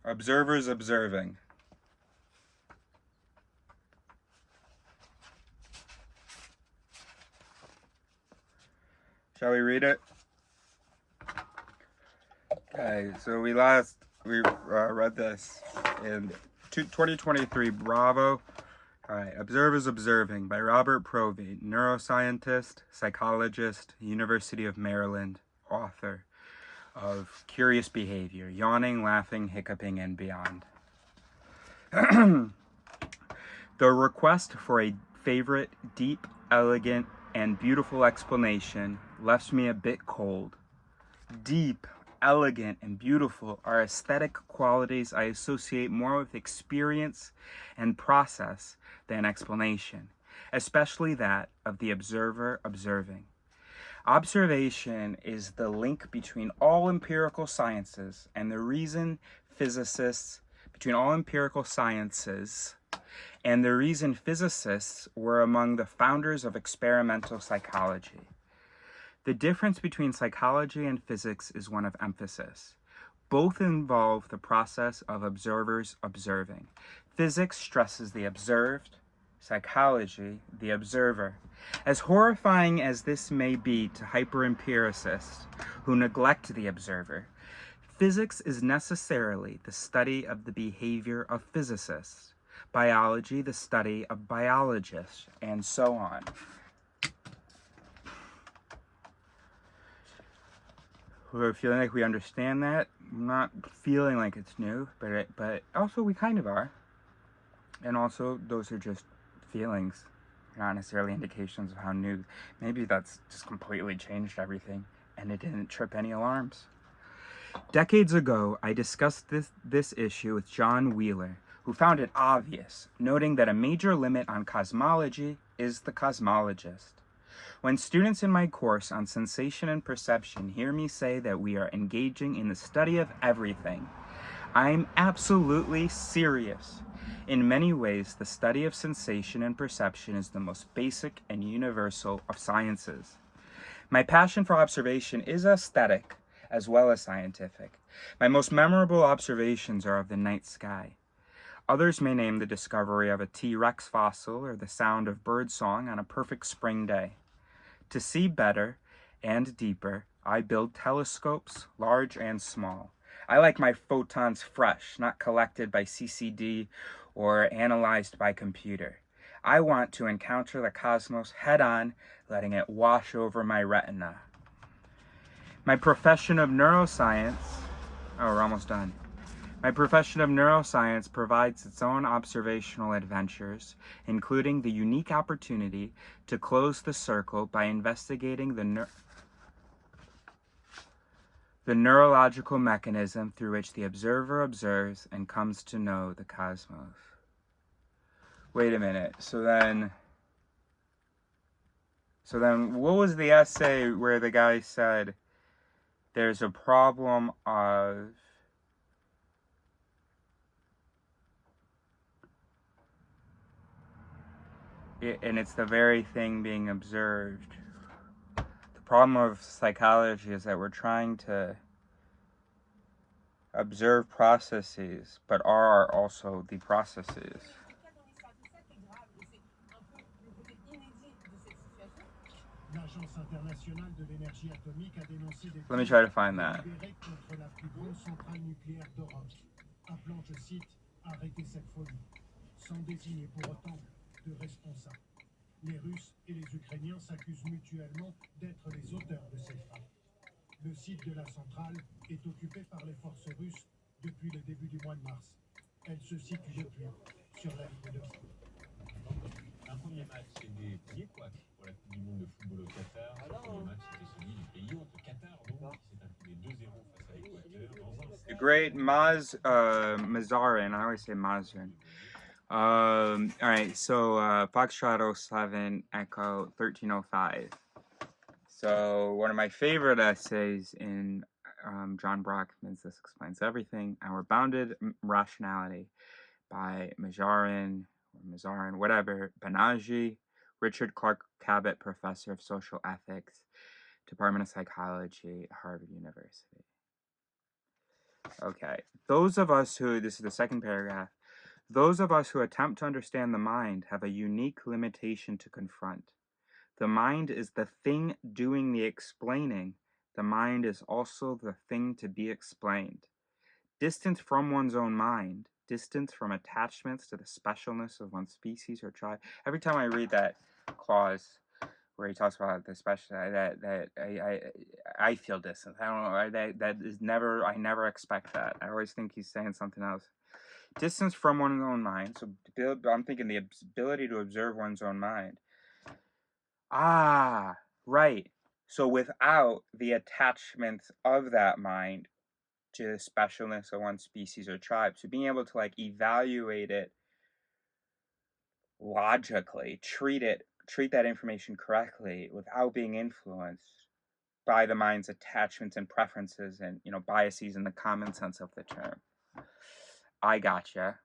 Observers observing. Shall we read it? Okay, so we read this in 2023 Bravo. All right, Observers Observing by Robert Provine, neuroscientist, psychologist, University of Maryland, author of Curious Behavior, Yawning, Laughing, Hiccuping, and Beyond. The request for a favorite, deep, elegant, and beautiful explanation left me a bit cold. Deep, elegant, and beautiful are aesthetic qualities I associate more with experience and process than explanation, especially that of the observer observing. Observation is the link between all empirical sciences and the reason physicists were among the founders of experimental psychology. The difference between psychology and physics is one of emphasis. Both involve the process of observers observing. Physics stresses the observed, psychology, the observer. As horrifying as this may be to hyper-empiricists who neglect the observer, physics is necessarily the study of the behavior of physicists, biology the study of biologists, and so on. We're feeling like we understand that. I'm not feeling like it's new, but also we kind of are. And also, those are just feelings, not necessarily indications of how new. Maybe that's just completely changed everything, and it didn't trip any alarms. Decades ago, I discussed this issue with John Wheeler, who found it obvious, noting that a major limit on cosmology is the cosmologist. When students in my course on sensation and perception hear me say that we are engaging in the study of everything, I'm absolutely serious. In many ways, the study of sensation and perception is the most basic and universal of sciences. My passion for observation is aesthetic as well as scientific. My most memorable observations are of the night sky. Others may name the discovery of a T-Rex fossil or the sound of birdsong on a perfect spring day. To see better and deeper, I build telescopes, large and small. I like my photons fresh, not collected by CCD or analyzed by computer. I want to encounter the cosmos head-on, letting it wash over my retina. My profession of neuroscience... Oh, we're almost done. My profession of neuroscience provides its own observational adventures, including the unique opportunity to close the circle by investigating the neurological mechanism through which the observer observes and comes to know the cosmos. Wait a minute, so then So then, what was the essay where the guy said there's a problem of and it's the very thing being observed. The problem of psychology is that we're trying to observe processes, but are also the processes. L'Agence internationale de l'énergie atomique a dénoncé des Let me try to find that. délibérés contre la plus grande centrale nucléaire d'Europe, appelant, je cite, arrêter cette folie, sans désigner pour autant de responsables. Les Russes et les Ukrainiens s'accusent mutuellement d'être les auteurs de ces frappes. Le site de la centrale est occupé par les forces russes depuis le début du mois de mars. Elle se situe depuis sur la ligne de front. Un premier match, c'est des billets quoi pour la Coupe du Monde de football au Qatar. Le premier match, c'était celui du pays hôte, le Qatar, donc, qui s'est incliné 2-0 face à l'Équateur dans un The great Mazarin, I always say Mazarin. All right, so Foxtrot 07 Echo 1305. So one of my favorite essays in John Brockman's This Explains Everything, Our Bounded Rationality by Mazarin, whatever, Banaji, Richard Clark Cabot, Professor of Social Ethics, Department of Psychology, Harvard University. Okay, those of us who, this is the second paragraph, those of us who attempt to understand the mind have a unique limitation to confront. The mind is the thing doing the explaining. The mind is also the thing to be explained. Distance from one's own mind, distance from attachments to the specialness of one's species or tribe. Every time I read that clause where he talks about the special, I feel distance. I don't know. That is never. I never expect that. I always think he's saying something else. Distance from one's own mind. So I'm thinking the ability to observe one's own mind. Ah, right. So without the attachments of that mind to the specialness of one species or tribe, so being able to like evaluate it logically, treat that information correctly without being influenced by the mind's attachments and preferences and biases in the common sense of the term. I gotcha.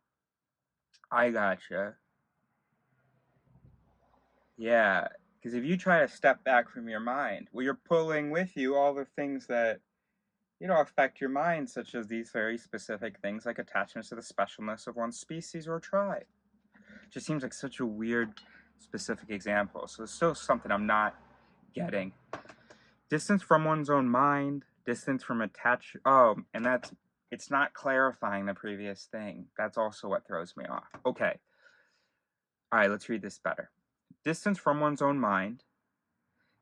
Yeah, because if you try to step back from your mind, well, you're pulling with you all the things that affect your mind, such as these very specific things like attachments to the specialness of one species or tribe. It just seems like such a weird, specific example. So it's still something I'm not getting. Distance from one's own mind, distance from and it's not clarifying the previous thing. That's also what throws me off. Okay. All right, let's read this better. Distance from one's own mind,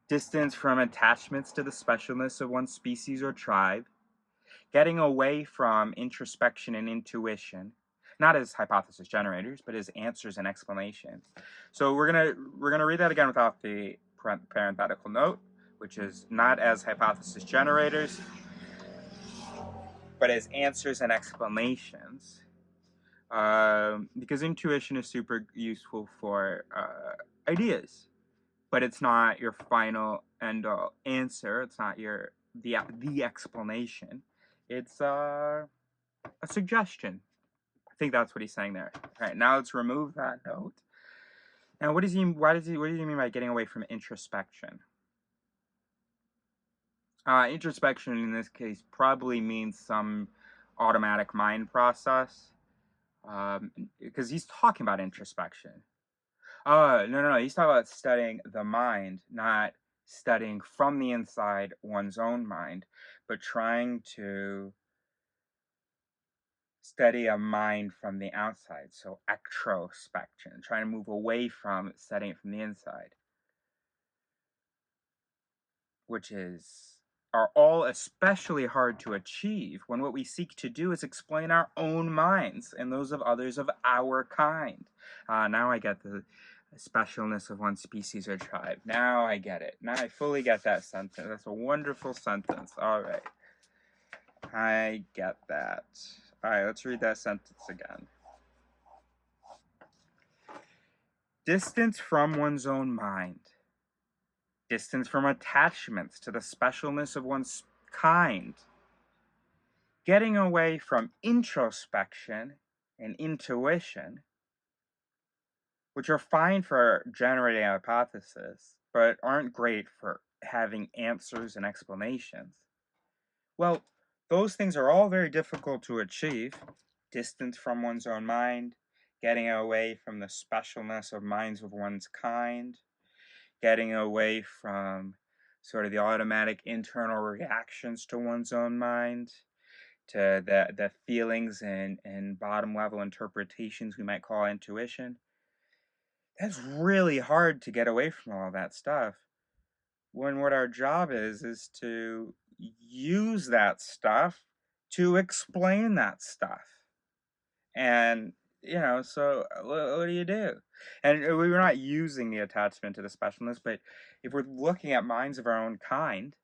distance from attachments to the specialness of one species or tribe, getting away from introspection and intuition, not as hypothesis generators, but as answers and explanations. So we're gonna read that again without the parenthetical note, which is not as hypothesis generators, but as answers and explanations. Because intuition is super useful for ideas, but it's not your final end-all answer. It's not the explanation. It's a suggestion. I think that's what he's saying there. All right, now let's remove that note. Now, what does he mean by getting away from introspection? Introspection in this case probably means some automatic mind process, because he's talking about introspection. No. He's talking about studying the mind, not studying from the inside one's own mind, but trying to study a mind from the outside. So extrospection, trying to move away from studying it from the inside, which are all especially hard to achieve when what we seek to do is explain our own minds and those of others of our kind. Now I get the specialness of one species or tribe. Now I get it. Now I fully get that sentence. That's a wonderful sentence. All right. I get that. All right, let's read that sentence again. Distance from one's own mind. distance from attachments to the specialness of one's kind, getting away from introspection and intuition, which are fine for generating hypotheses, but aren't great for having answers and explanations. Well, those things are all very difficult to achieve. Distance from one's own mind, getting away from the specialness of minds of one's kind, getting away from sort of the automatic internal reactions to one's own mind, to the feelings and bottom level interpretations we might call intuition. That's really hard to get away from all that stuff, when what our job is to use that stuff to explain that stuff. And so what do you do? And we're not using the attachment to the specialness, but if we're looking at minds of our own kind,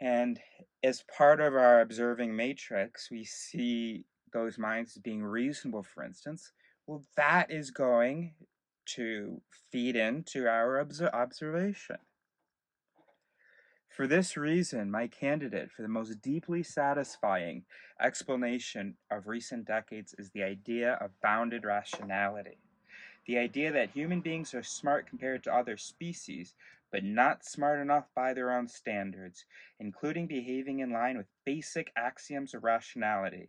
and as part of our observing matrix, we see those minds as being reasonable, for instance, well, that is going to feed into our observation. For this reason, my candidate for the most deeply satisfying explanation of recent decades is the idea of bounded rationality. The idea that human beings are smart compared to other species, but not smart enough by their own standards, including behaving in line with basic axioms of rationality.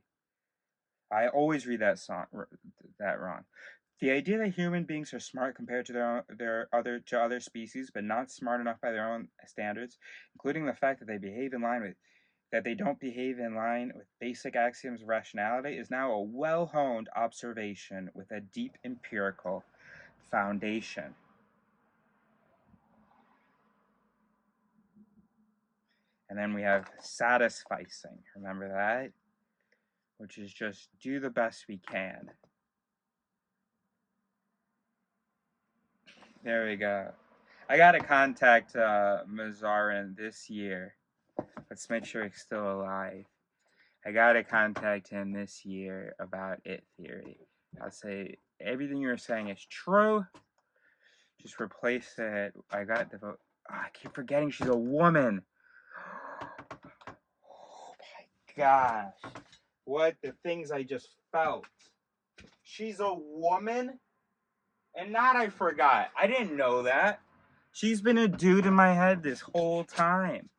I always read that wrong. The idea that human beings are smart compared to other species, but not smart enough by their own standards, including the fact that they don't behave in line with basic axioms of rationality, is now a well-honed observation with a deep empirical foundation. And then we have satisficing. Remember that? Which is just do the best we can. There we go. I gotta contact Mazarin this year. Let's make sure he's still alive. I gotta contact him this year about it theory. I'll say everything you're saying is true. Just replace it. I got the vote. Oh, I keep forgetting she's a woman. Oh my gosh. What the things I just felt. She's a woman? And that I forgot. I didn't know that. She's been a dude in my head this whole time.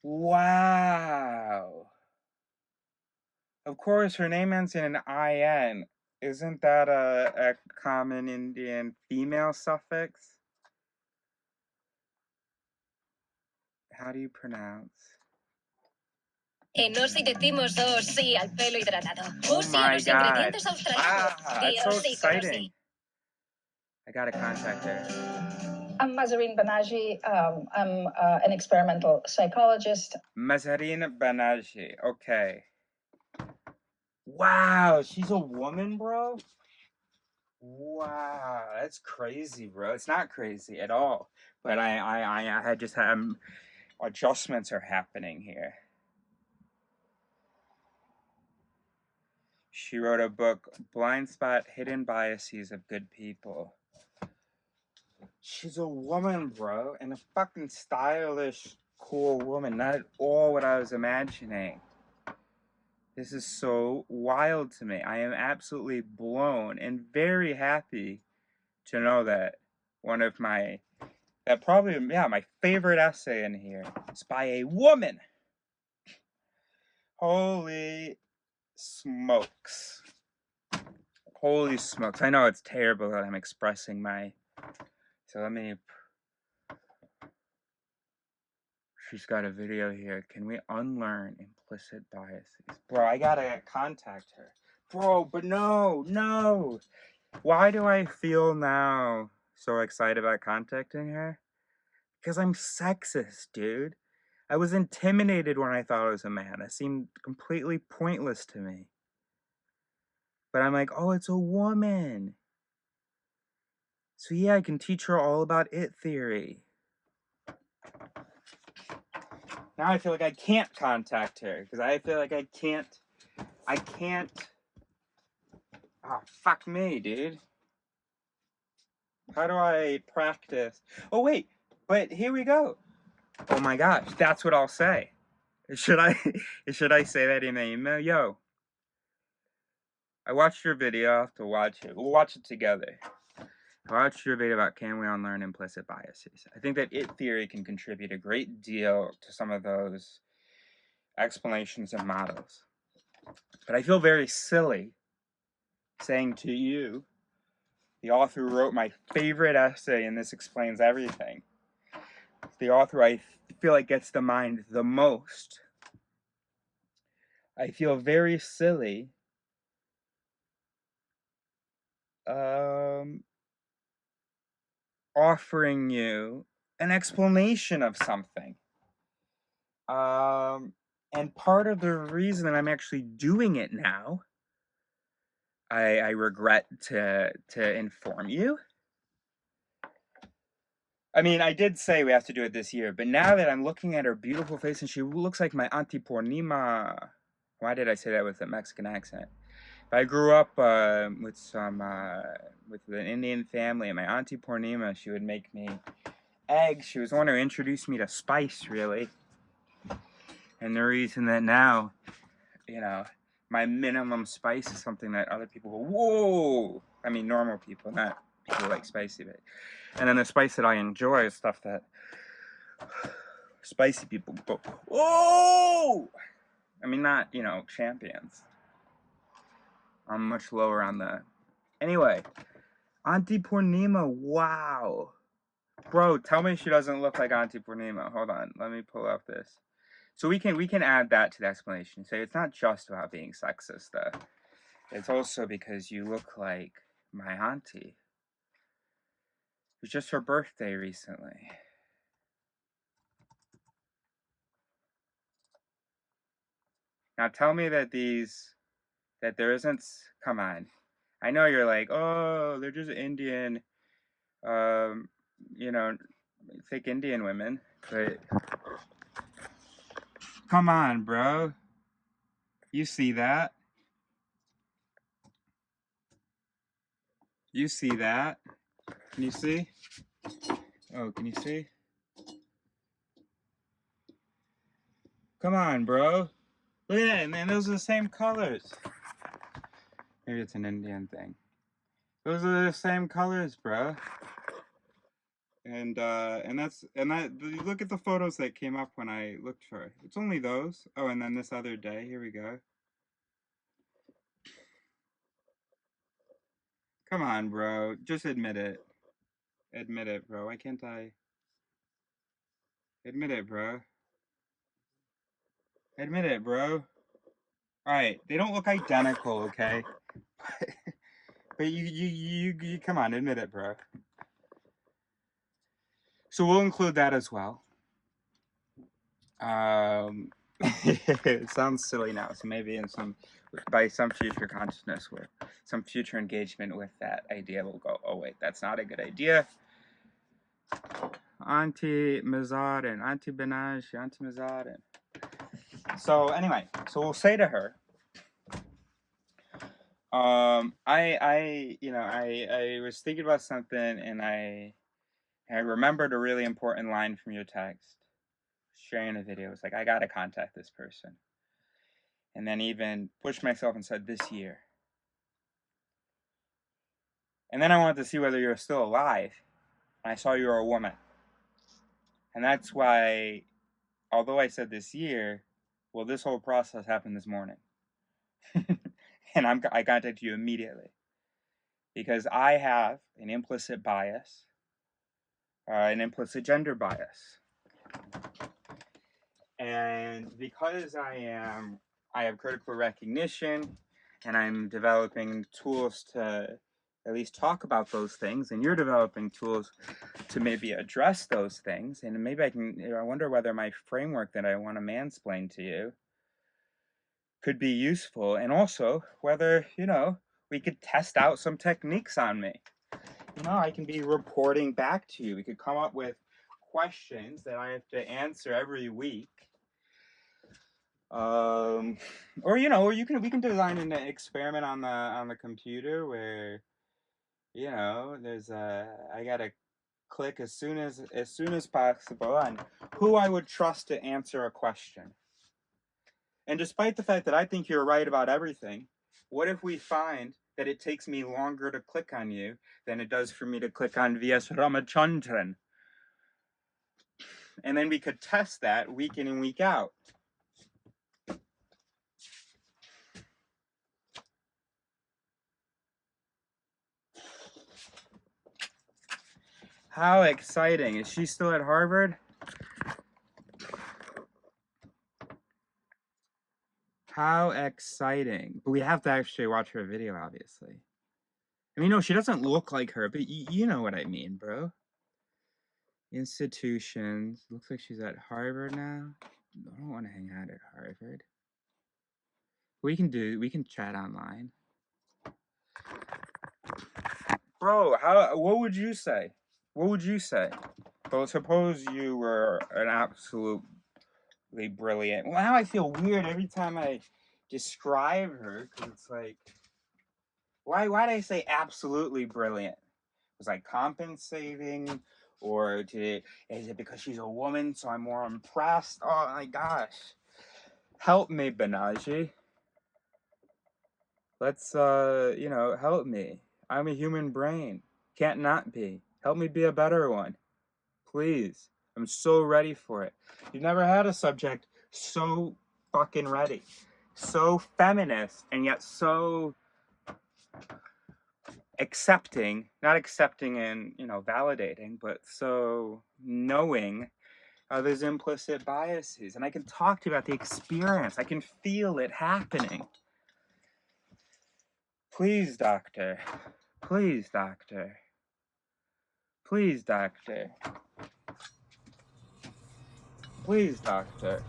Wow. Of course, her name ends in an IN. Isn't that a common Indian female suffix? How do you pronounce? En Osi decimos sí al pelo hidratado. Oh Sí a my los god. ingredientes australianos. That's so exciting. I gotta contact her. I'm Mazarine Banaji. I'm an experimental psychologist. Mazarine Banaji. Okay. Wow, she's a woman, bro? Wow, that's crazy, bro. It's not crazy at all. But I had just had adjustments are happening here. She wrote a book, Blind Spot, Hidden Biases of Good People. She's a woman, bro, and a fucking stylish, cool woman. Not at all what I was imagining. This is so wild to me. I am absolutely blown and very happy to know that my favorite essay in here is by a woman. Holy smokes. Holy smokes. I know it's terrible that I'm expressing my... So let me... She's got a video here. Can we unlearn implicit biases? Bro, I gotta contact her. Bro, but no. Why do I feel now so excited about contacting her? Because I'm sexist, dude. I was intimidated when I thought I was a man. It seemed completely pointless to me. But I'm like, oh, it's a woman. So yeah, I can teach her all about it theory. Now I feel like I can't contact her because I feel like I can't. Oh, fuck me, dude. How do I practice? Oh, wait, but here we go. Oh my gosh, that's what I'll say. Should I say that in the email? Yo, I watched your video. I'll have to watch it. We'll watch it together. I watched your video about can we unlearn implicit biases. I think that it theory can contribute a great deal to some of those explanations and models. But I feel very silly saying to you, the author who wrote my favorite essay, and this explains everything. The author I feel like gets the mind the most. I feel very silly offering you an explanation of something. And part of the reason that I'm actually doing it now, I regret to inform you. I mean, I did say we have to do it this year, but now that I'm looking at her beautiful face and she looks like my Auntie Pornima. Why did I say that with a Mexican accent? I grew up with an Indian family, and my Auntie Pornima, she would make me eggs. She was the one who introduced me to spice, really. And the reason that now, you know, my minimum spice is something that other people go, whoa! I mean, normal people, not people who like spicy. But, and then the spice that I enjoy is stuff that spicy people go, whoa! I mean, not, you know, champions. I'm much lower on the... Anyway, Auntie Pornima, wow. Bro, tell me she doesn't look like Auntie Pornima. Hold on, let me pull up this. So we can add that to the explanation. Say it's not just about being sexist, though. It's also because you look like my auntie. It was just her birthday recently. Now tell me that there isn't, come on. I know you're like, oh, they're just Indian, you know, thick Indian women, but come on, bro. You see that? You see that? Can you see? Oh, can you see? Come on, bro. Look at that, man. Those are the same colors. Maybe it's an Indian thing. Those are the same colors, bro. And look at the photos that came up when I looked for it. It's only those. Oh, and then this other day. Here we go. Come on, bro. Just admit it. Admit it, bro. Why can't I? Admit it, bro. Admit it, bro. Alright, they don't look identical, okay? But you come on, admit it, bro. So we'll include that as well. It sounds silly now, so maybe by some future consciousness, with some future engagement with that idea, we'll go, oh wait, that's not a good idea. Anti-Mazarin, anti-Benaj, anti-Mazarin. So anyway, so we'll say to her, I was thinking about something, and I remembered a really important line from your text. Sharing a video, it's like, I gotta contact this person. And then even pushed myself and said, this year. And then I wanted to see whether you're still alive. And I saw you were a woman. And that's why, although I said this year, well, this whole process happened this morning. And I contacted you immediately. Because I have an implicit bias, an implicit gender bias. And because I have critical recognition, and I'm developing tools to at least talk about those things, and you're developing tools to maybe address those things, and maybe I wonder whether my framework that I want to mansplain to you could be useful, and also whether, we could test out some techniques on me. I can be reporting back to you. We could come up with questions that I have to answer every week. Or we can design an experiment on the computer where you know, I gotta click as soon as possible on who I would trust to answer a question. And despite the fact that I think you're right about everything, what if we find that it takes me longer to click on you than it does for me to click on V.S. Ramachandran? And then we could test that week in and week out. How exciting. Is she still at Harvard? How exciting. But we have to actually watch her video, obviously. I mean, no, she doesn't look like her, but you know what I mean, bro. Institutions. Looks like she's at Harvard now. I don't want to hang out at Harvard. We can chat online. Bro, what would you say? What would you say? Well, suppose you were an absolutely brilliant. Well, now I feel weird every time I describe her, because it's like, why did I say absolutely brilliant? Was I compensating? Or is it because she's a woman, so I'm more impressed? Oh my gosh. Help me, Benaji. Let's, help me. I'm a human brain. Can't not be. Help me be a better one. Please. I'm so ready for it. You've never had a subject so fucking ready. So feminist, and yet so accepting. Not accepting and, validating, but so knowing there's implicit biases. And I can talk to you about the experience. I can feel it happening. Please, doctor. Please, doctor. Please, doctor. Please, doctor.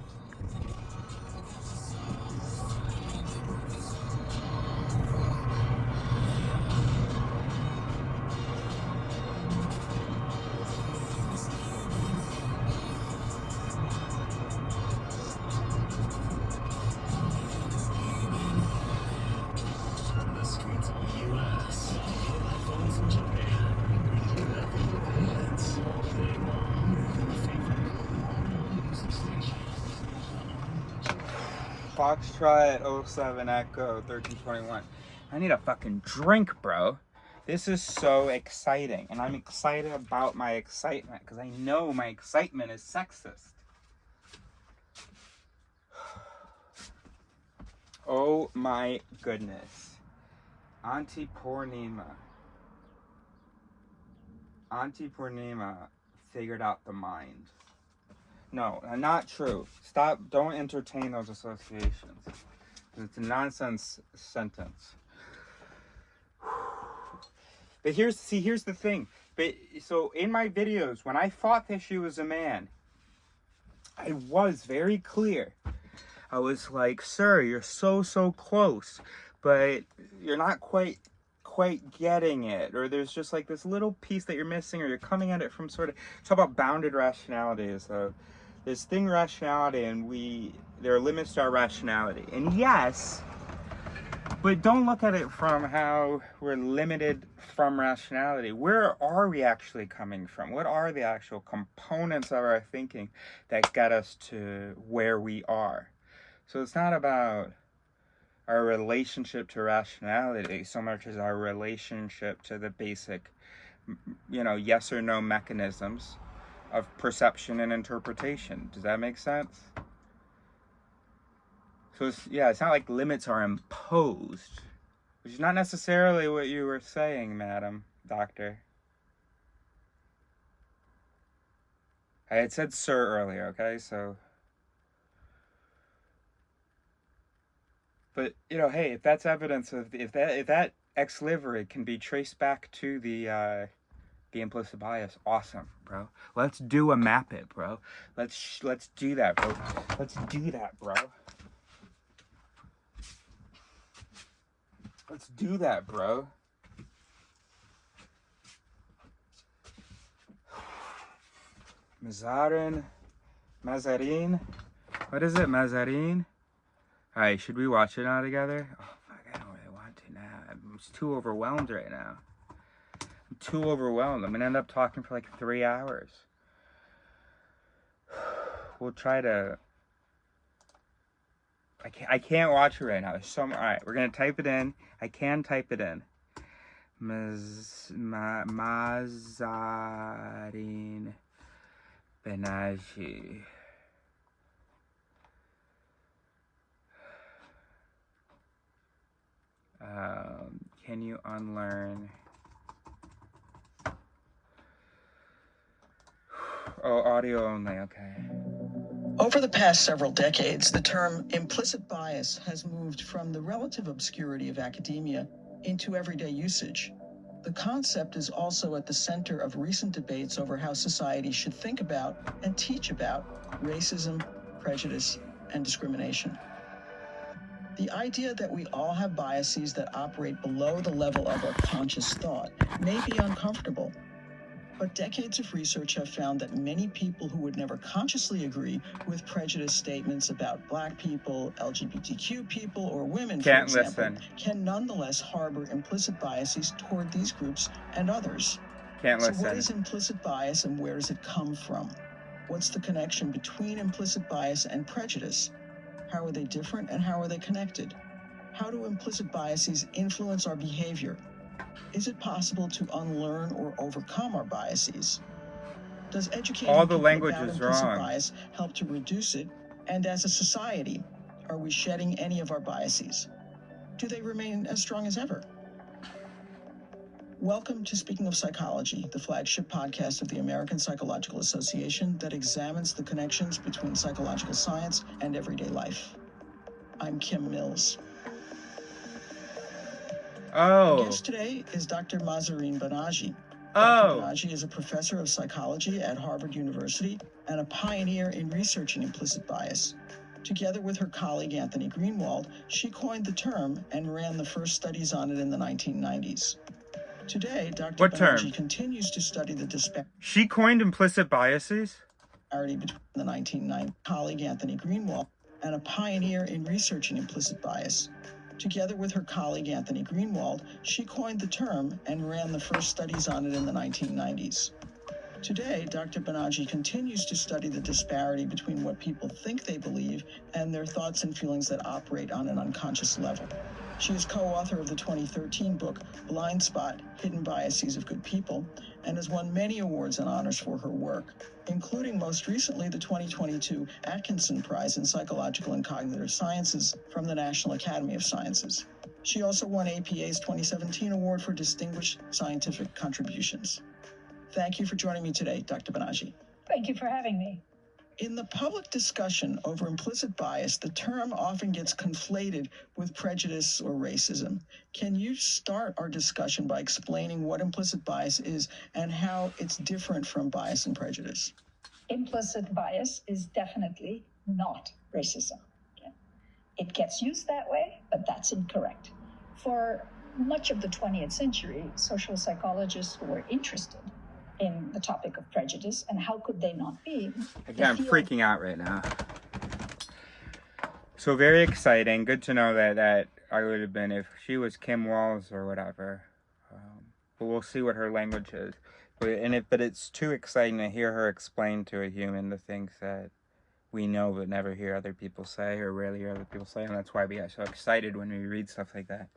Foxtrot 07 Echo 1321. I need a fucking drink, bro. This is so exciting. And I'm excited about my excitement because I know my excitement is sexist. Oh my goodness. Auntie Purnima figured out the mind. No, not true. Stop. Don't entertain those associations. It's a nonsense sentence. But here's the thing. So in my videos, when I thought that she was a man, I was very clear. I was like, sir, you're so close, but you're not quite getting it, or there's just like this little piece that you're missing, or you're coming at it from sort of, talk about bounded rationality. So this thing, rationality, and there are limits to our rationality. And yes, but don't look at it from how we're limited from rationality. Where are we actually coming from? What are the actual components of our thinking that get us to where we are? So it's not about our relationship to rationality so much as our relationship to the basic, yes or no mechanisms of perception and interpretation. Does that make sense? So it's not like limits are imposed, which is not necessarily what you were saying, madam, doctor. I had said sir earlier, okay? So, but hey, if that's evidence of if that ex livery can be traced back to the implicit bias, awesome, bro. Let's do a map it, bro. Let's do that, bro. Let's do that, bro. Let's do that, bro. Mazarin? What is it, Mazarin? Alright, should we watch it now together? Oh, fuck, I don't really want to now. I'm just too overwhelmed right now. I'm too overwhelmed. I'm gonna end up talking for like 3 hours. We'll try to. I can't watch it right now. There's so much. All right, we're gonna type it in. I can type it in. Mazarin Benaji. Can you unlearn? Oh, audio only, okay. Over the past several decades, the term implicit bias has moved from the relative obscurity of academia into everyday usage. The concept is also at the center of recent debates over how society should think about and teach about racism, prejudice, and discrimination. The idea that we all have biases that operate below the level of our conscious thought may be uncomfortable, but decades of research have found that many people who would never consciously agree with prejudice statements about Black people, LGBTQ people, or women, for example, can nonetheless harbor implicit biases toward these groups and others. So what is implicit bias and where does it come from? What's the connection between implicit bias and prejudice? How are they different and how are they connected? How do implicit biases influence our behavior? Is it possible to unlearn or overcome our biases? Does educating people about implicit bias help to reduce it? And as a society, are we shedding any of our biases? Do they remain as strong as ever? Welcome to Speaking of Psychology, the flagship podcast of the American Psychological Association that examines the connections between psychological science and everyday life. I'm Kim Mills. Our guest today is Dr. Mazarin Banaji. Dr. Banaji is a professor of psychology at Harvard University and a pioneer in researching implicit bias. Together with her colleague Anthony Greenwald, she coined the term and ran the first studies on it in the 1990s. Today, Dr. Banaji continues to study the disparity. She coined implicit biases? Between the 1990s, colleague Anthony Greenwald, and a pioneer in researching implicit bias. Together with her colleague Anthony Greenwald, she coined the term and ran the first studies on it in the 1990s. Today, Dr. Banaji continues to study the disparity between what people think they believe and their thoughts and feelings that operate on an unconscious level. She is co-author of the 2013 book, Blind Spot: Hidden Biases of Good People, and has won many awards and honors for her work, including most recently the 2022 Atkinson Prize in Psychological and Cognitive Sciences from the National Academy of Sciences. She also won APA's 2017 Award for Distinguished Scientific Contributions. Thank you for joining me today, Dr. Banaji. Thank you for having me. In the public discussion over implicit bias, the term often gets conflated with prejudice or racism. Can you start our discussion by explaining what implicit bias is and how it's different from bias and prejudice? Implicit bias is definitely not racism. Okay? It gets used that way, but that's incorrect. For much of the 20th century, social psychologists who were interested in the topic of prejudice, and how could they not be? Again, I'm freaking out right now. So very exciting. Good to know that I would have been if she was Kim Walls or whatever. But we'll see what her language is. But it's too exciting to hear her explain to a human the things that we know but never hear other people say or rarely hear other people say, and that's why we get so excited when we read stuff like that.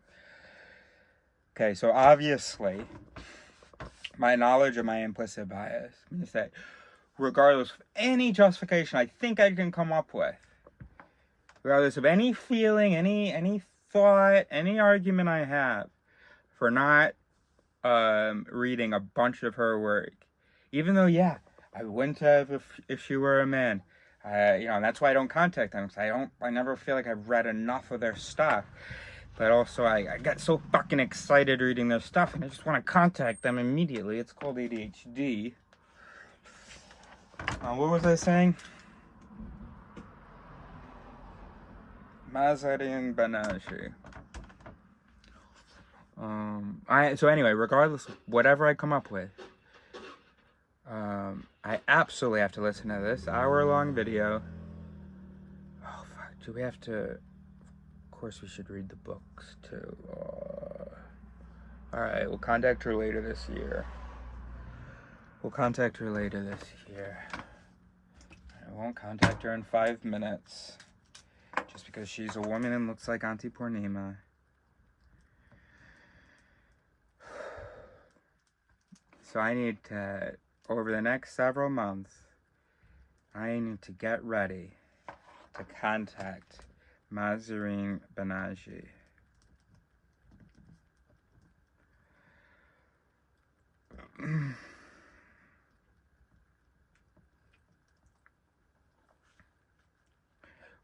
Okay, so obviously, my knowledge of my implicit bias means that regardless of any justification I think I can come up with, regardless of any feeling, any thought, any argument I have for not reading a bunch of her work, even though, yeah, I wouldn't have if she were a man. And that's why I don't contact them, because I never feel like I've read enough of their stuff. But also, I got so fucking excited reading their stuff, and I just want to contact them immediately. It's called ADHD. What was I saying? Mazarin Banaji. So anyway, regardless of whatever I come up with, I absolutely have to listen to this hour-long video. Oh, fuck. Do we have to... Of course we should read the books too. Alright, we'll contact her later this year. We'll contact her later this year. I won't contact her in 5 minutes. Just because she's a woman and looks like Auntie Purnima. So I need to, over the next several months, I need to get ready to contact Mahzareen Banaji.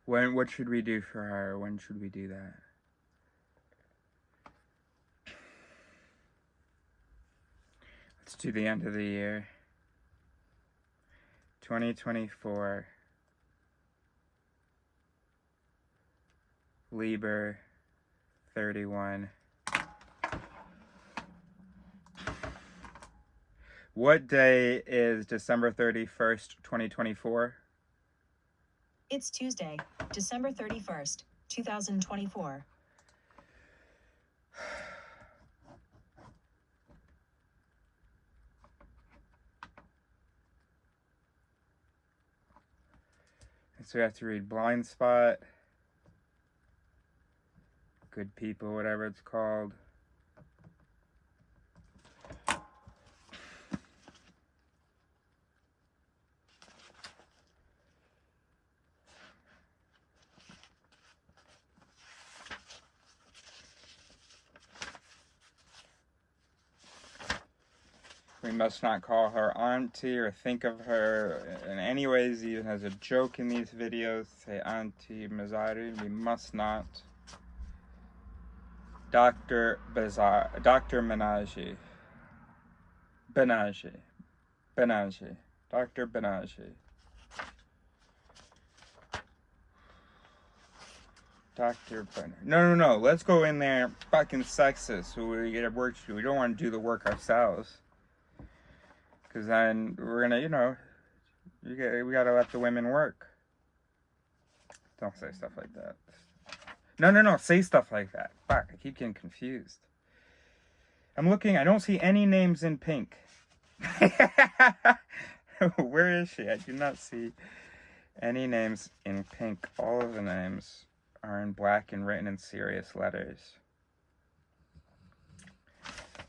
What should we do for her? When should we do that? Let's do the end of the year. 2024. Lieber 31. What day is December 31st, 2024? It's Tuesday, December 31st, 2024. So we have to read Blind Spot, Good People, whatever it's called. We must not call her auntie or think of her in any ways, even as a joke in these videos. Say Auntie Mazari. We must not. Dr. Menaji. Benaji. Dr. Benaji. Dr. Benaji. No. Let's go in there fucking sexist. So we get work to do. We don't want to do the work ourselves. Because then we're gonna, we gotta let the women work. Don't say stuff like that. No, say stuff like that. Fuck, I keep getting confused. I'm looking, I don't see any names in pink. Where is she? I do not see any names in pink. All of the names are in black and written in serious letters.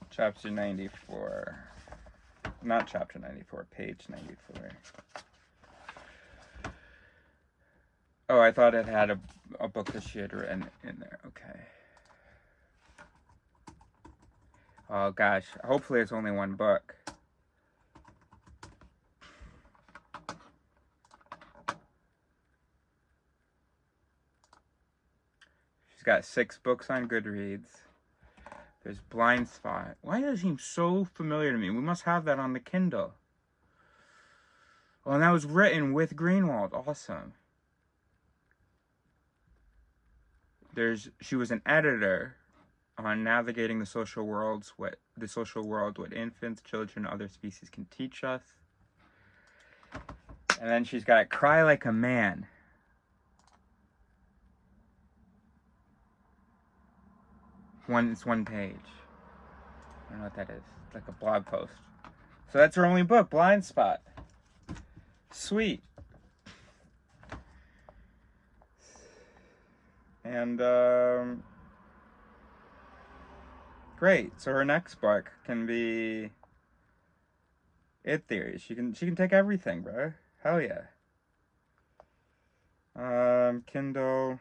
Chapter 94. Not chapter 94, page 94. Oh, I thought it had a book that she had written in there. Okay. Oh, gosh. Hopefully it's only one book. She's got 6 books on Goodreads. There's Blind Spot. Why does it seem so familiar to me? We must have that on the Kindle. Oh, and that was written with Greenwald. Awesome. She was an editor on Navigating the Social World, what infants, children, and other species can teach us. And then she's got Cry Like a Man. It's one page. I don't know what that is. It's like a blog post. So that's her only book, Blind Spot. Sweet. And great. So her next book can be It Theory. She can take everything, bro. Hell yeah. Kindle.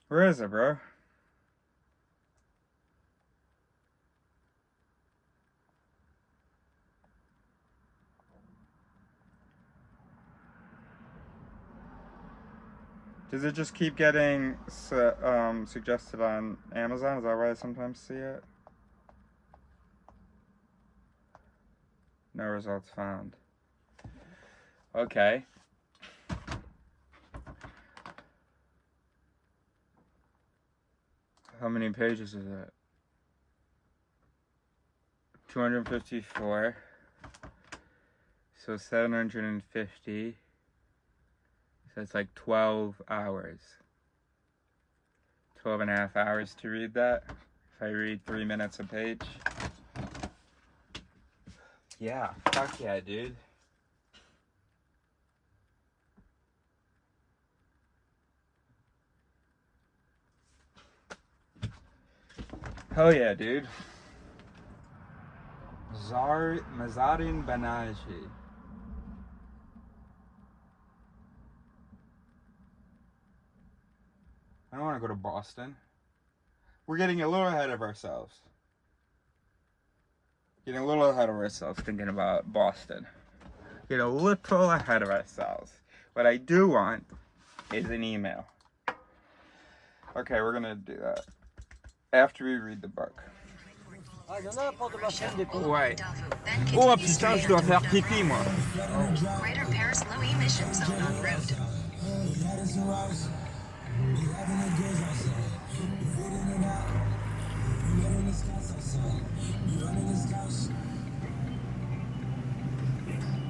Where is it, bro? Does it just keep getting suggested on Amazon? Is that why I sometimes see it? No results found. Okay. How many pages is it? 254. So 750. So it's like 12 hours. 12 and a half hours to read that. If I read 3 minutes a page. Yeah, fuck yeah, dude. Hell yeah, dude. Mazarin Banaji. I don't want to go to Boston. We're getting a little ahead of ourselves. Getting a little ahead of ourselves thinking about Boston. Get a little ahead of ourselves. What I do want is an email. Okay, we're gonna do that after we read the book. Ah, il y en a un porte de ma chaîne des cons. Ouais. Then Oh continue putain, straight je dois onto faire Route pipi moi. Greater Paris low emission zone en route.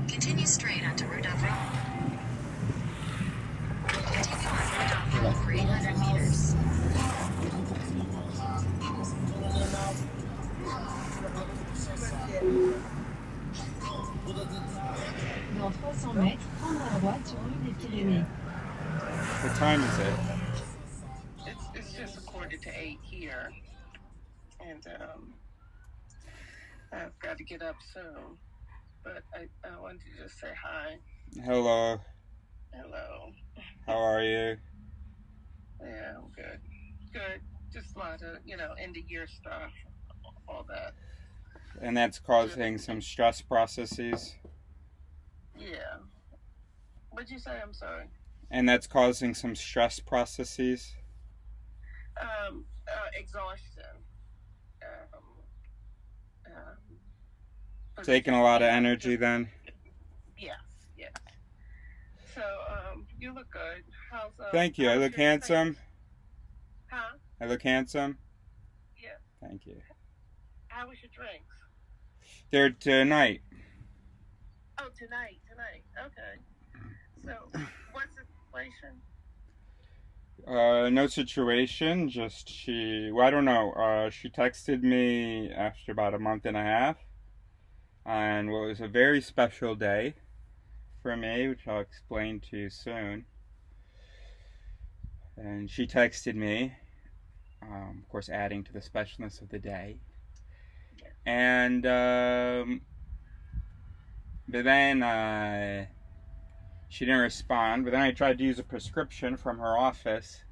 Continue straight onto Rue d'Avron. Continue on Rue d'Avron for 800 meters. Dans 300 mètres, prendre à droite sur rue des Pyrénées. What time is it? It's just a quarter to 8 here, and I've got to get up soon. But I wanted to just say hi. Hello. Hello. How are you? Yeah, I'm good. Good. Just a lot of, end of year stuff, all that. And that's causing some stress processes. Yeah. What'd you say? I'm sorry. And that's causing some stress processes. Exhaustion. Taking a lot of energy then. Yes. So, you look good. How's Thank you. I look handsome. Huh? I look handsome. Yeah. Thank you. How was your drinks? They're tonight. Oh, tonight. Okay. So, what's the situation? No situation. Just I don't know. She texted me after about a month and a half on what was a very special day for me, which I'll explain to you soon. And she texted me, of course, adding to the specialness of the day. And but then she didn't respond. But then I tried to use a prescription from her office,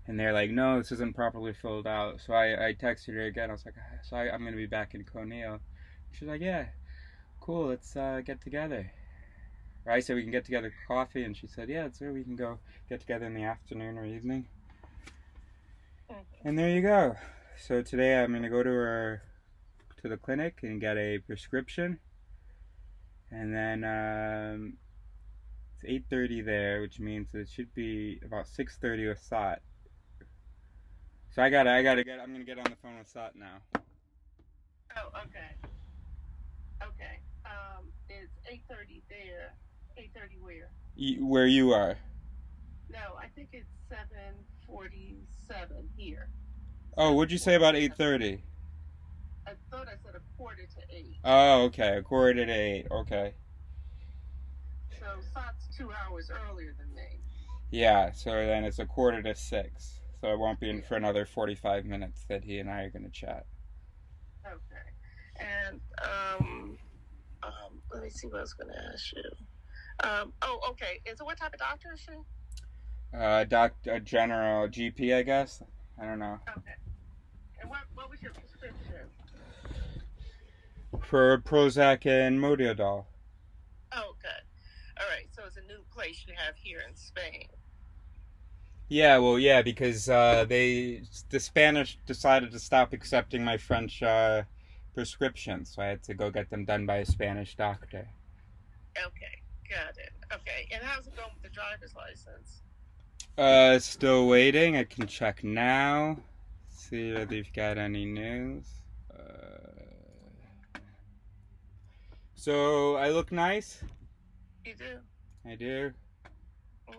and they're like, "No, this isn't properly filled out." So I texted her again. I was like, "So I'm gonna be back in Conneaut." She's like, "Yeah, cool. Let's get together." I said we can get together for coffee, and she said, "Yeah, it's we can go get together in the afternoon or evening." And there you go. So today I'm gonna go to the clinic and get a prescription, and then it's 8:30 there, which means it should be about 6:30 with Sat. So I'm gonna get on the phone with Sat now. Oh, okay. It's 8:30 there. 8:30 where? Where you are? No, I think it's 7:47 here. Oh, what'd you say about 8:30? I thought I said a quarter to 8. Oh, okay, a quarter to 8. Okay. So Sat's 2 hours earlier than me. Yeah, so then it's a quarter to 6. So it won't be in for another 45 minutes that he and I are gonna chat. Okay. And let me see what I was gonna ask you. Okay. And so what type of doctor is she? A general GP, I guess. I don't know. Okay. And what was your prescription? For Prozac and Modiodol. Oh, okay. All right. So it's a new place you have here in Spain. Yeah, well, yeah, because the Spanish decided to stop accepting my French prescriptions, so I had to go get them done by a Spanish doctor. Okay, got it. Okay, and how's it going with the driver's license? Still waiting. I can check now. See if they've got any news. So I look nice. You do? I do. Mm.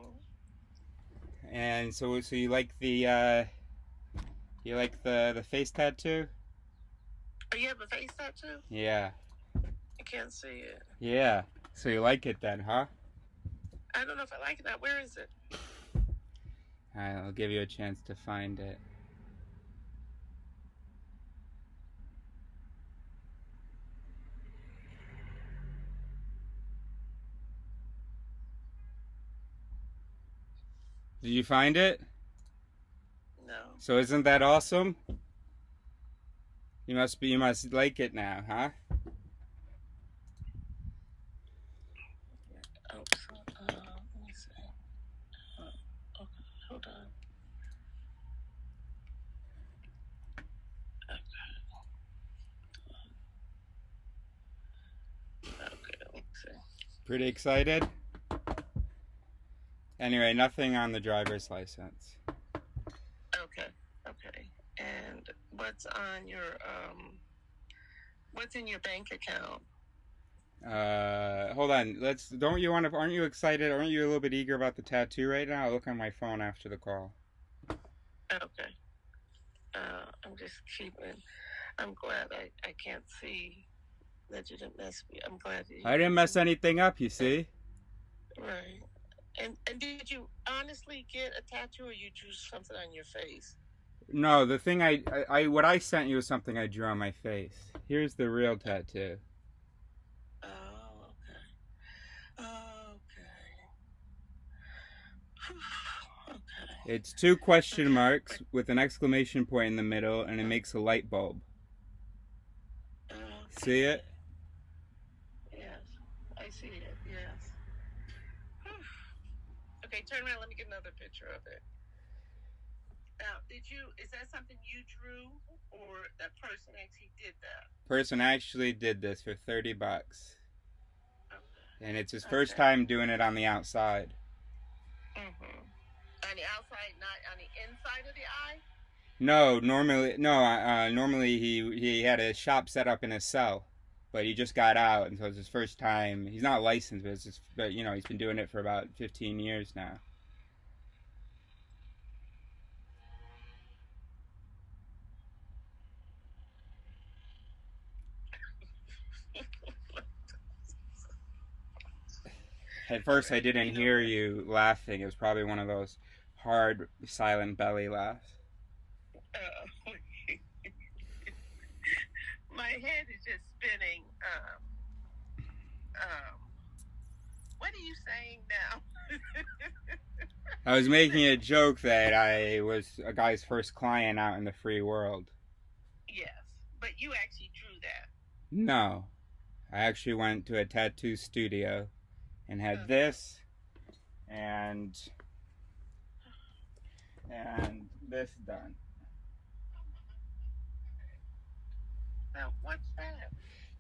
And so you like the face tattoo? Oh, you have a face tattoo? Yeah. I can't see it. Yeah. So you like it then, huh? I don't know if I like it now. Where is it? Alright, I'll give you a chance to find it. Did you find it? No. So isn't that awesome? You must like it now, huh? Oh, so, let me see. Okay, hold on. Okay, let me see. Pretty excited? Anyway, nothing on the driver's license. Okay, okay. And what's on your what's in your bank account? Hold on. Aren't you excited? Aren't you a little bit eager about the tattoo right now? I'll look on my phone after the call. Okay. I'm just keeping. I'm glad I can't see that you didn't mess me. I'm glad that you I didn't mess anything up, you see? Right. And did you honestly get a tattoo, or you drew something on your face? No, the thing what I sent you was something I drew on my face. Here's the real tattoo. Oh, okay. Okay. It's 2 question marks with an exclamation point in the middle, and it makes a light bulb. Okay. See it? Yes, I see it. Yes. Okay, turn around. Let me get another picture of it. Now, is that something you drew, or that person actually did that? Person actually did this for $30. Okay. And it's his first time doing it on the outside. Mm-hmm. On the outside, not on the inside of the eye? No, normally he had a shop set up in his cell, but he just got out, and so it's his first time. He's not licensed, but you know, he's been doing it for about 15 years now. At first, I didn't hear you laughing. It was probably one of those hard, silent belly laughs. My head is just spinning. What are you saying now? I was making a joke that I was a guy's first client out in the free world. Yes, but you actually drew that. No, I actually went to a tattoo studio and had this and this done. Now, what's that?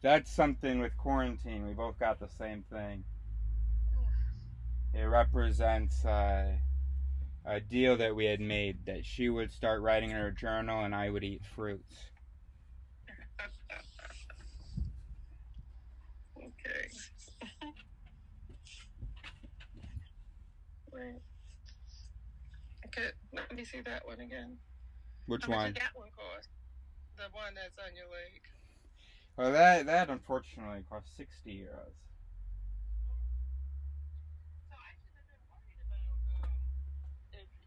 That's something with quarantine. We both got the same thing. It represents a deal that we had made, that she would start writing in her journal and I would eat fruits. Okay. Wait. Okay, let me see that one again. Which How much one? did that one cost? The one that's on your leg. Well, that unfortunately cost 60 euros. So I should have been worried about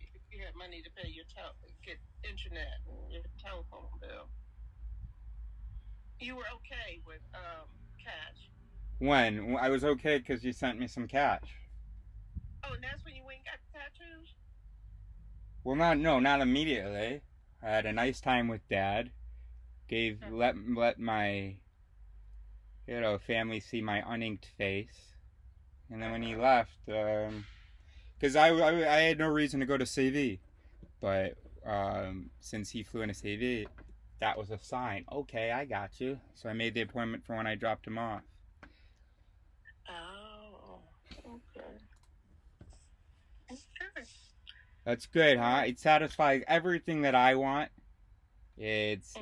if you had money to pay your get internet and your telephone bill. You were okay with cash. When? I was okay because you sent me some cash. Oh, and that's when you went and got the tattoos? Well, not immediately. I had a nice time with Dad. Let my family see my uninked face, and then when he left, because I had no reason to go to CV, but since he flew into CV, that was a sign. Okay, I got you. So I made the appointment for when I dropped him off. Oh, okay. Okay. That's good, huh? It satisfies everything that I want. It's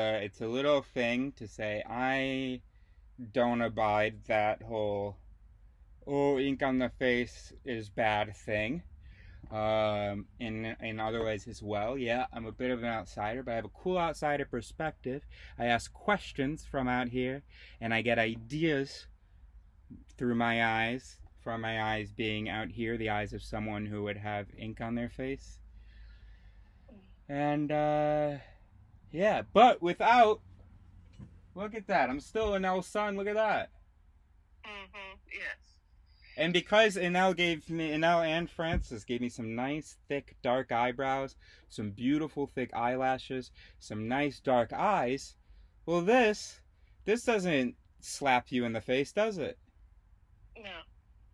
a little thing to say I don't abide that whole oh, ink on the face is bad thing. In other ways as well. Yeah, I'm a bit of an outsider, but I have a cool outsider perspective. I ask questions from out here, and I get ideas through my eyes, from my eyes being out here, the eyes of someone who would have ink on their face. And, yeah, but without, look at that, I'm still Enel's son, look at that. Yes. And because Enel and Francis gave me some nice, thick, dark eyebrows, some beautiful, thick eyelashes, some nice, dark eyes, well, this doesn't slap you in the face, does it? No.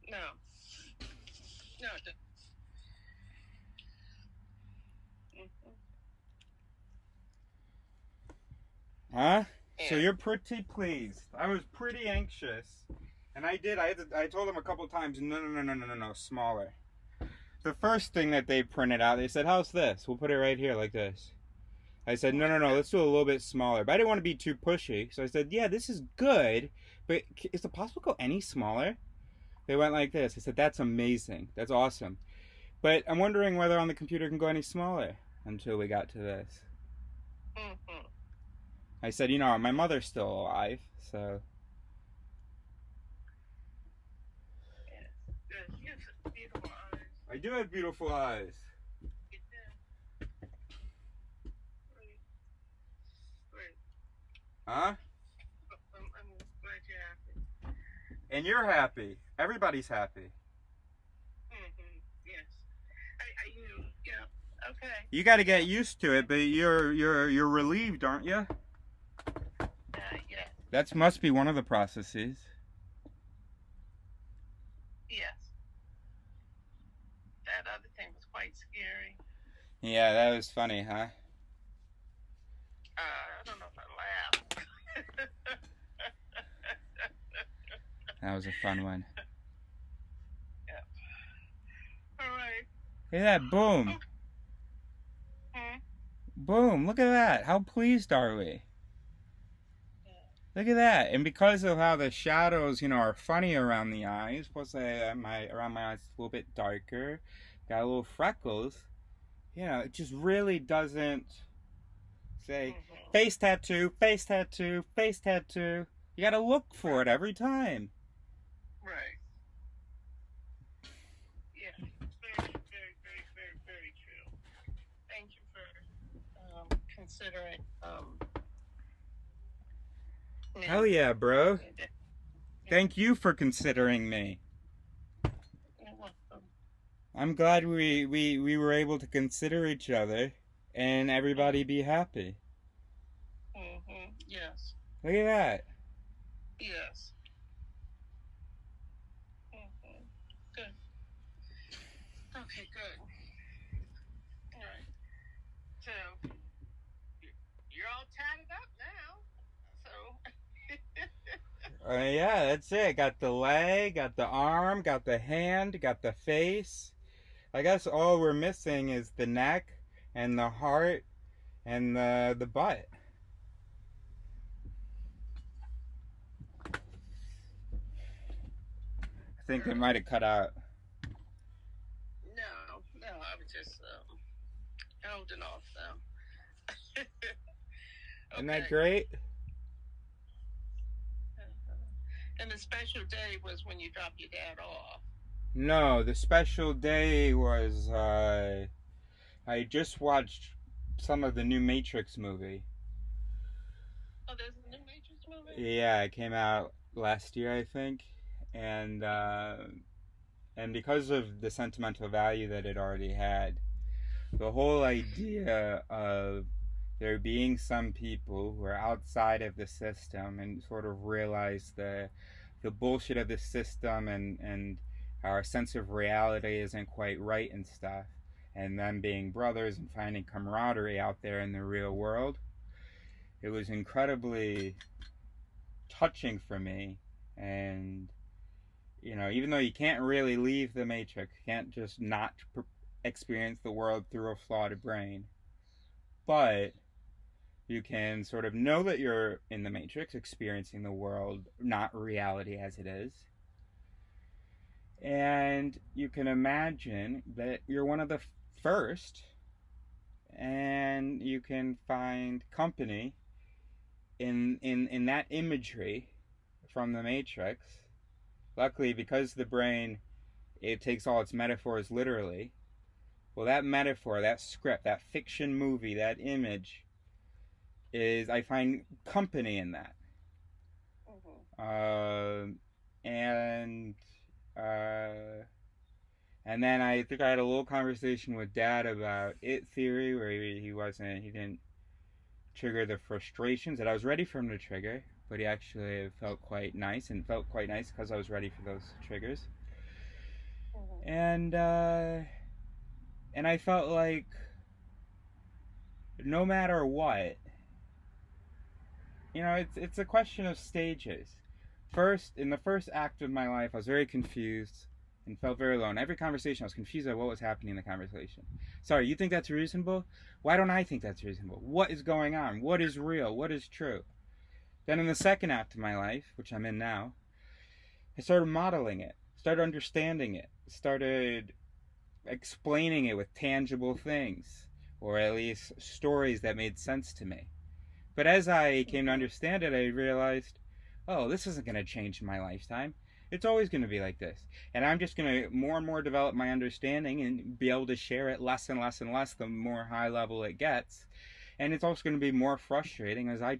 No. No, it doesn't. Huh? Yeah. So you're pretty pleased. I was pretty anxious. And I told them a couple times, no, smaller. The first thing that they printed out, they said, how's this? We'll put it right here like this. I said, no, let's do it a little bit smaller. But I didn't want to be too pushy. So I said, yeah, this is good, but is it possible to go any smaller? They went like this. I said, that's amazing. That's awesome. But I'm wondering whether on the computer can go any smaller until we got to this. I said, you know, my mother's still alive, so... I do have beautiful eyes. Huh? I'm glad you're happy. And you're happy. Everybody's happy. Yes. Yeah. Okay. You got to get used to it, but you're relieved, aren't you? Yes. That must be one of the processes. Yes. That other thing was quite scary. Yeah, that was funny, huh? I don't know if I laughed. That was a fun one. Yep. All right. Look at that, boom. Boom, look at that. How pleased are we? Look at that. And because of how the shadows, you know, are funny around the eyes, plus around my eyes it's a little bit darker, got a little freckles, you know, it just really doesn't say face tattoo, face tattoo, face tattoo. You gotta look for it every time. Right. Yeah. Very, very, very, very, very true. Thank you for considering. Hell yeah, bro. Thank you for considering me. You're welcome. I'm glad we were able to consider each other and everybody be happy. Yes. Look at that. Yes. Good. Okay, good. All right. So, you're all tatted up now. So. Yeah, that's it. Got the leg, got the arm, got the hand, got the face. I guess all we're missing is the neck and the heart and the butt. I think it might have cut out. No, I was just holding off them. Isn't that great? And the special day was when you dropped your dad off. No, the special day was I just watched some of the new Matrix movie. Oh, there's a new Matrix movie? Yeah, it came out last year, I think. And because of the sentimental value that it already had, the whole idea of there being some people who are outside of the system and sort of realize the bullshit of the system and our sense of reality isn't quite right and stuff, and them being brothers and finding camaraderie out there in the real world, it was incredibly touching for me. And you know, even though you can't really leave the Matrix, you can't just not experience the world through a flawed brain, but you can sort of know that you're in the Matrix, experiencing the world, not reality as it is. And you can imagine that you're one of the first, and you can find company in that imagery from the Matrix. Luckily, because the brain, it takes all its metaphors literally. Well, that metaphor, that script, that fiction movie, that image is, I find company in that. And then I think I had a little conversation with Dad about it theory, where he didn't trigger the frustrations that I was ready for him to trigger, but he actually felt quite nice, and felt quite nice because I was ready for those triggers. And I felt like no matter what, it's a question of stages. First, in the first act of my life, I was very confused and felt very alone. Every conversation, I was confused at what was happening in the conversation. Sorry, you think that's reasonable? Why don't I think that's reasonable? What is going on? What is real? What is true? Then in the second act of my life, which I'm in now, I started modeling it, started understanding it, started explaining it with tangible things, or at least stories that made sense to me. But as I came to understand it, I realized, oh, this isn't going to change in my lifetime. It's always going to be like this. And I'm just going to more and more develop my understanding and be able to share it less and less and less the more high level it gets. And it's also going to be more frustrating as I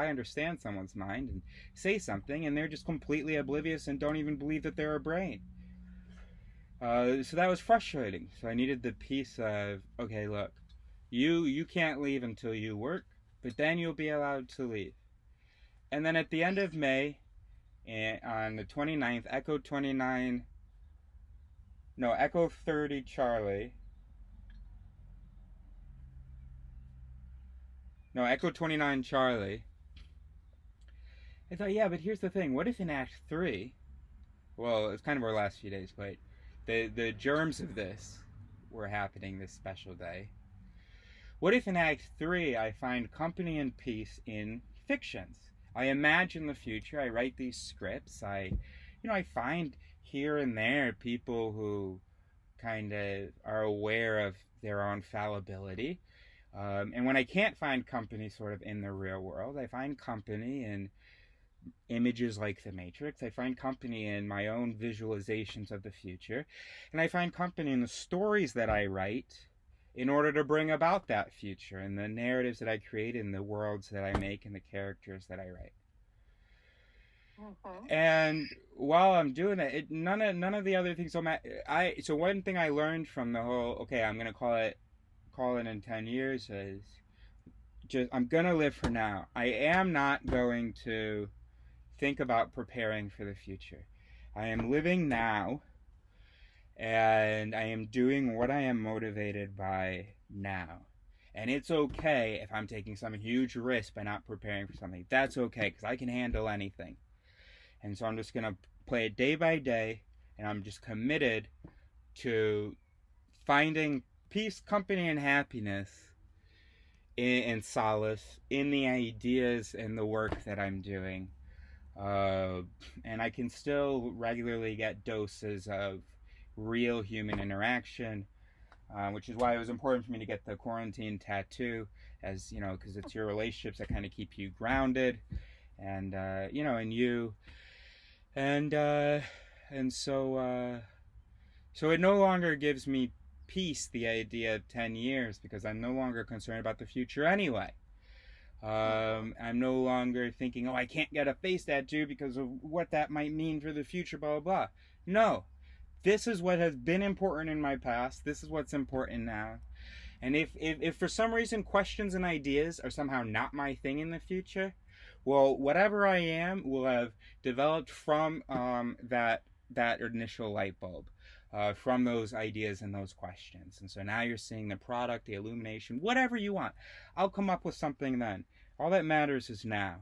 understand someone's mind and say something and they're just completely oblivious and don't even believe that they're a brain. So that was frustrating. So I needed the piece of, okay, look, you can't leave until you work, but then you'll be allowed to leave. And then at the end of May, on the 29th, Echo 30 Charlie. No, Echo 29 Charlie. I thought, yeah, but here's the thing. What if in Act 3, well, it's kind of our last few days, but the germs of this were happening this special day. What if in Act 3 I find company and peace in fictions? I imagine the future. I write these scripts. I find here and there people who kind of are aware of their own fallibility. And when I can't find company sort of in the real world, I find company in images like the Matrix. I find company in my own visualizations of the future. And I find company in the stories that I write in order to bring about that future, and the narratives that I create, and the worlds that I make, and the characters that I write. And while I'm doing that, none of the other things don't matter. So one thing I learned from the whole, okay, I'm gonna call it in 10 years, is just I'm gonna live for now. I am not going to think about preparing for the future. I am living now. And I am doing what I am motivated by now. And it's okay if I'm taking some huge risk by not preparing for something. That's okay, because I can handle anything. And so I'm just going to play it day by day. And I'm just committed to finding peace, company, and happiness and solace in the ideas and the work that I'm doing. And I can still regularly get doses of real human interaction, which is why it was important for me to get the quarantine tattoo, as because it's your relationships that kind of keep you grounded, and and you, and so it no longer gives me peace, the idea of 10 years, because I'm no longer concerned about the future anyway. I'm no longer thinking, oh, I can't get a face tattoo because of what that might mean for the future, blah, blah, blah. No. This is what has been important in my past. This is what's important now. And if for some reason questions and ideas are somehow not my thing in the future, well, whatever I am will have developed from that initial light bulb, from those ideas and those questions. And so now you're seeing the product, the illumination, whatever you want. I'll come up with something then. All that matters is now.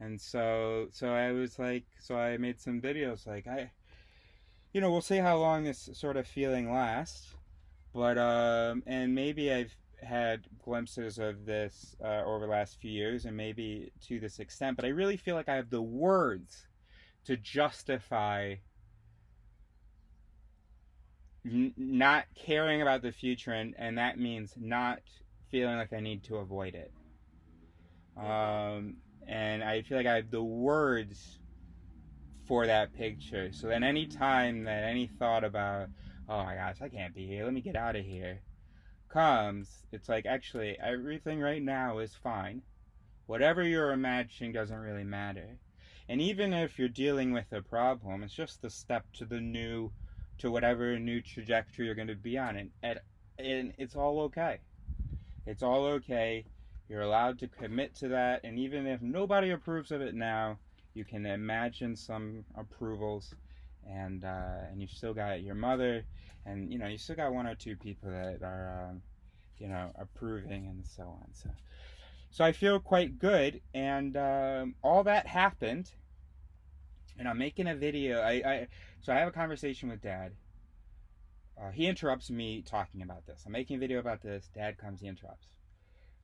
And so I was like, so I made some videos like, we'll see how long this sort of feeling lasts, but and maybe I've had glimpses of this over the last few years, and maybe to this extent, but I really feel like I have the words to justify not caring about the future, and that means not feeling like I need to avoid it. And I feel like I have the words for that picture. So then any time that any thought about, oh my gosh, I can't be here, let me get out of here, comes, it's like, actually, everything right now is fine. Whatever you're imagining doesn't really matter. And even if you're dealing with a problem, it's just the step to whatever new trajectory you're going to be on. And it's all okay. It's all okay. You're allowed to commit to that. And even if nobody approves of it now, you can imagine some approvals. And you still got your mother, and you still got one or two people that are approving and so on. So I feel quite good, and all that happened, and I'm making a video. So I have a conversation with Dad. He interrupts me talking about this. I'm making a video about this. Dad comes, he interrupts.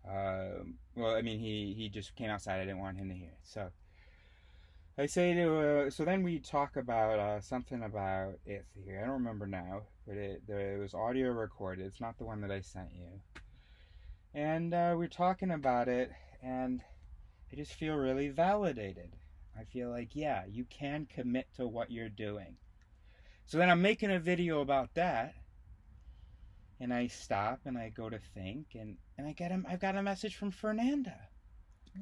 Well, I mean, he just came outside. I didn't want him to hear it. So I say to, so then we talk about something about it here. I don't remember now, but it was audio recorded. It's not the one that I sent you. And we're talking about it, and I just feel really validated. I feel like, yeah, you can commit to what you're doing. So then I'm making a video about that, and I stop and I go to think, and I've got a message from Fernanda.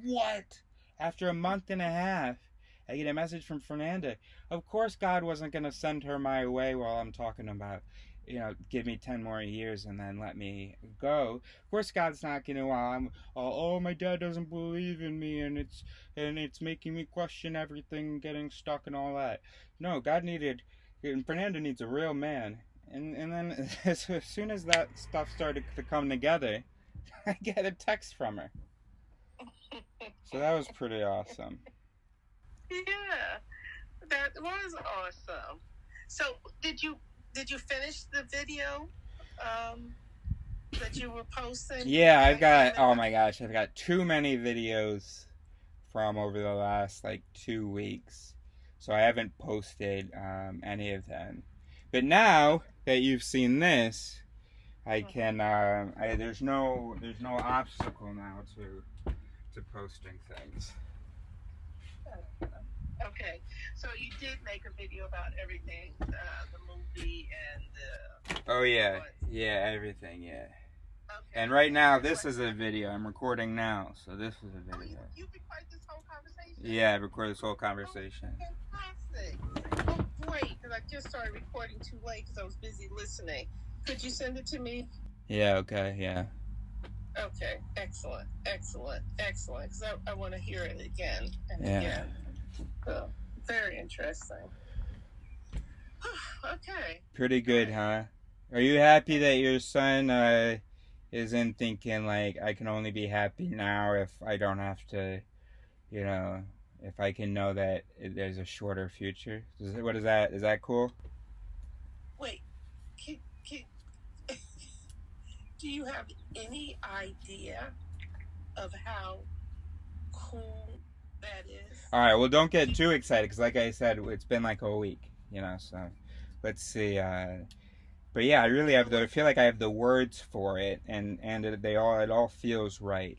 What? After a month and a half, I get a message from Fernanda. Of course God wasn't going to send her my way while I'm talking about, give me 10 more years and then let me go. Of course God's not going to, oh, my dad doesn't believe in me, and it's making me question everything, getting stuck and all that. No, Fernanda needs a real man. And then as soon as that stuff started to come together, I get a text from her. So that was pretty awesome. Yeah, that was awesome. So did you finish the video that you were posting? Yeah, oh my gosh, I've got too many videos from over the last 2 weeks, so I haven't posted any of them. But now that you've seen this, I can there's no obstacle now to posting things. Okay, so you did make a video about everything, the movie and oh yeah, everything, yeah. Okay. And right now, this is a video. I'm recording now, so this is a video. Oh, you recorded this whole conversation? Yeah, I recorded this whole conversation. Oh, fantastic. Oh, great, because I just started recording too late because I was busy listening. Could you send it to me? Yeah, okay, yeah. Okay, excellent. Because I want to hear it again and again. So, very interesting. Okay. Pretty good, huh? Are you happy that your son isn't thinking I can only be happy now if I don't have to, if I can know that there's a shorter future? What is that? Is that cool? Wait, do you have any idea of how cool that is? All right, well, don't get too excited, because like I said, it's been a week, so let's see. But yeah, I feel like I have the words for it, and it all feels right.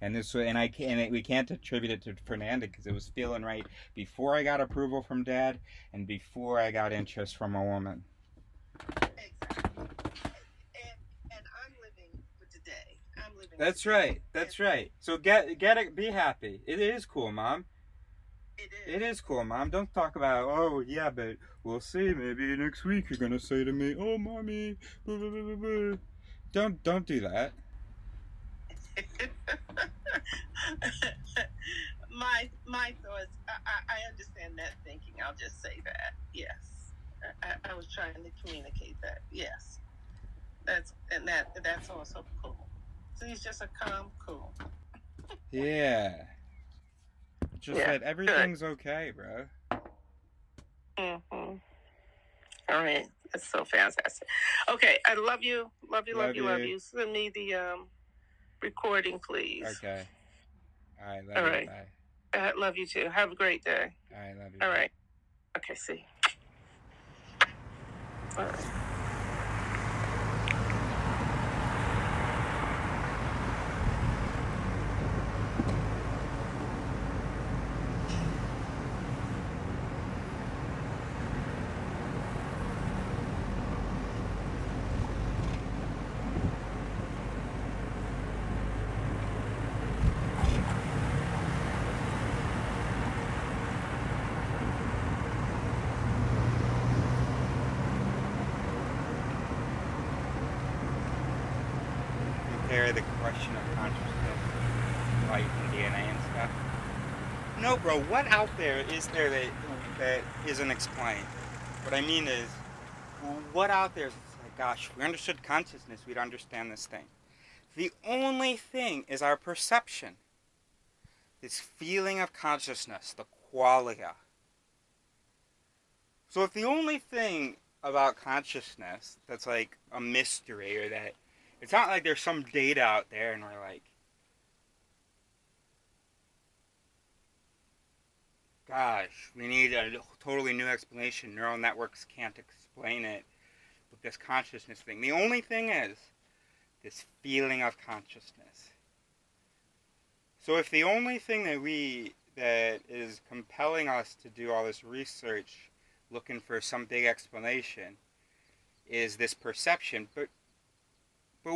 And we can't attribute it to Fernanda, because it was feeling right before I got approval from Dad and before I got interest from a woman. Exactly. And I'm living for today. That's right. That's right. So get it. Be happy. It is cool, Mom. It is cool, Mom. Don't talk about, oh yeah, but we'll see. Maybe next week you're gonna say to me, oh, Mommy, blah, blah, blah, blah. Don't do that. My thoughts. I understand that thinking. I'll just say that. Yes, I was trying to communicate that. Yes, that's also cool. So he's just a calm, cool. Yeah. Just that everything's okay, bro. Mm-hmm. All right. That's so fantastic. Okay. I love you. Love you. Send me the recording, please. Okay. All right. Love you. Bye. I love you too. Have a great day. All right. Love you. All right. Okay. See. All right. question of consciousness, life, and DNA and stuff. No, bro, what out there is there that isn't explained? What I mean is, what out there is like, gosh, if we understood consciousness, we'd understand this thing. The only thing is our perception. This feeling of consciousness, the qualia. So if the only thing about consciousness that's like a mystery, or that it's not like there's some data out there and we're like, gosh, we need a totally new explanation. Neural networks can't explain it with this consciousness thing. The only thing is this feeling of consciousness. So if the only thing that is compelling us to do all this research, looking for some big explanation, is this perception, but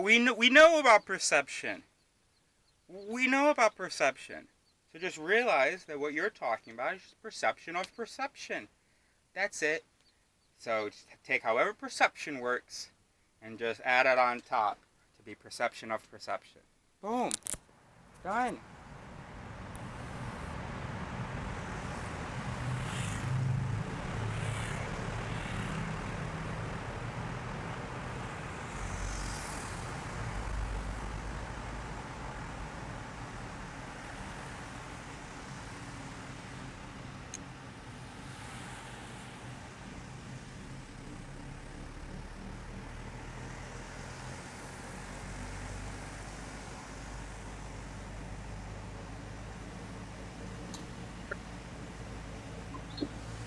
we know about perception. We know about perception. So just realize that what you're talking about is just perception of perception. That's it. So just take however perception works and just add it on top to be perception of perception. Boom. Done.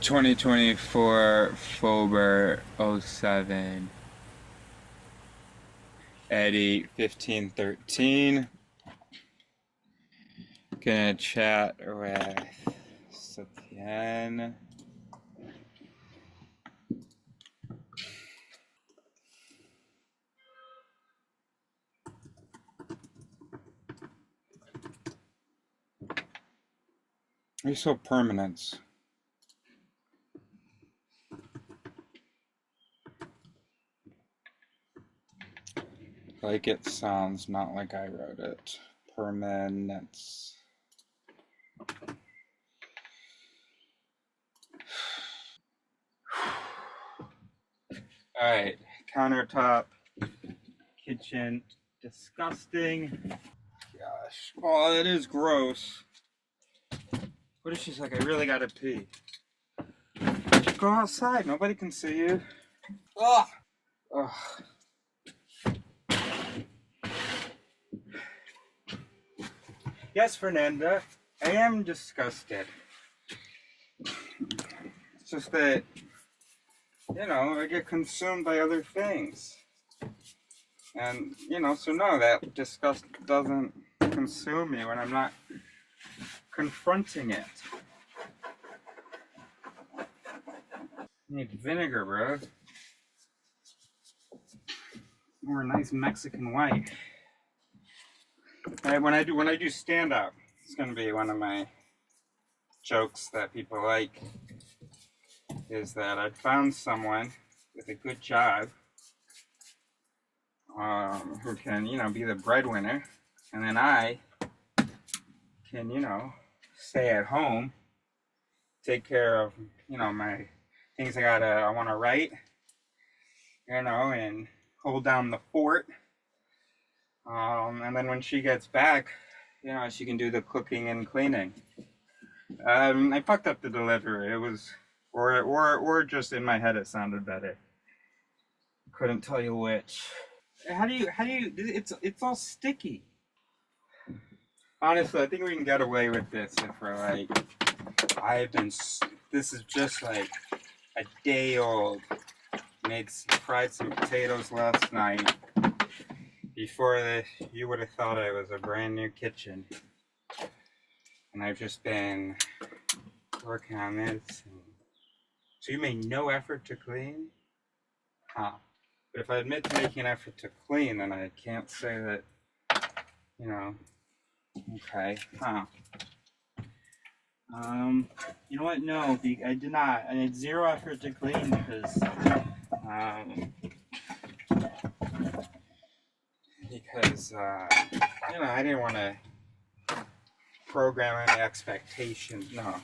(2024) Fober 07 Eddie 1513. Gonna chat with Satyen. You're so permanent. Like it sounds, not like I wrote it. Permanence. Alright, countertop, kitchen, disgusting. Gosh, oh, it is gross. What if she's like, I really gotta pee? Just go outside, nobody can see you. Ugh. Ugh. Yes, Fernanda, I am disgusted. It's just that, you know, I get consumed by other things. And, you know, so no, that disgust doesn't consume me when I'm not confronting it. I need vinegar, bro. Or a nice Mexican white. When I do stand up, it's gonna be one of my jokes that people like, is that I'd found someone with a good job, who can, you know, be the breadwinner, and then I can, you know, stay at home, take care of, you know, my things I want to write, you know, and hold down the fort. And then when she gets back, you know, she can do the cooking and cleaning. I fucked up the delivery. It was, or just in my head it sounded better. Couldn't tell you which. How do you, it's all sticky. Honestly, I think we can get away with this if we're like, this is just like a day old. Fried some potatoes last night. Before this, you would have thought I was a brand new kitchen. And I've just been working on this. So you made no effort to clean? Huh. But if I admit to making an effort to clean, then I can't say that, you know, okay, huh. You know what? No, I did not. I had zero effort to clean because I didn't want to program any expectations. No,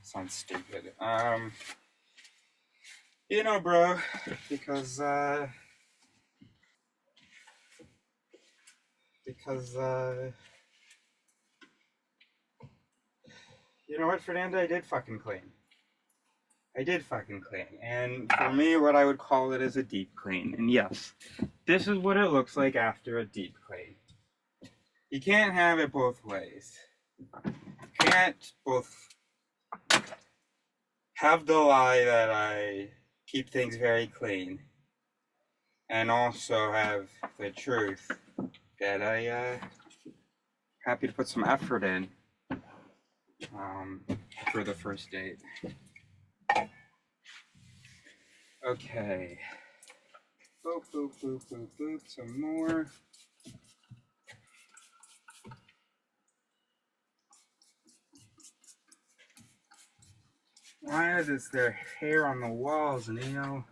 sounds stupid. Bro, because you know what, Fernanda, I did fucking clean. And for me, what I would call it is a deep clean. And yes, this is what it looks like after a deep clean. You can't have it both ways. You can't both have the lie that I keep things very clean and also have the truth that I happy to put some effort in for the first date. Okay. Boop, boop, boop, boop, boop. Some more. Why is there hair on the walls, Neo?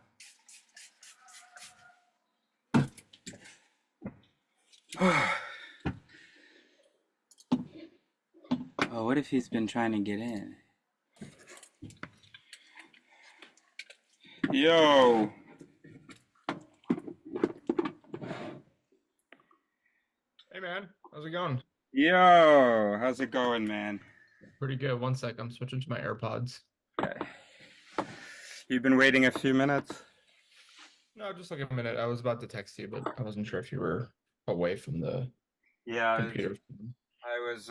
Oh, what if he's been trying to get in? Yo! Hey man, how's it going? Yo! How's it going, man? Pretty good. One sec, I'm switching to my AirPods. Okay. You've been waiting a few minutes? No, just like a minute. I was about to text you, but I wasn't sure if you were away from the computer. I was,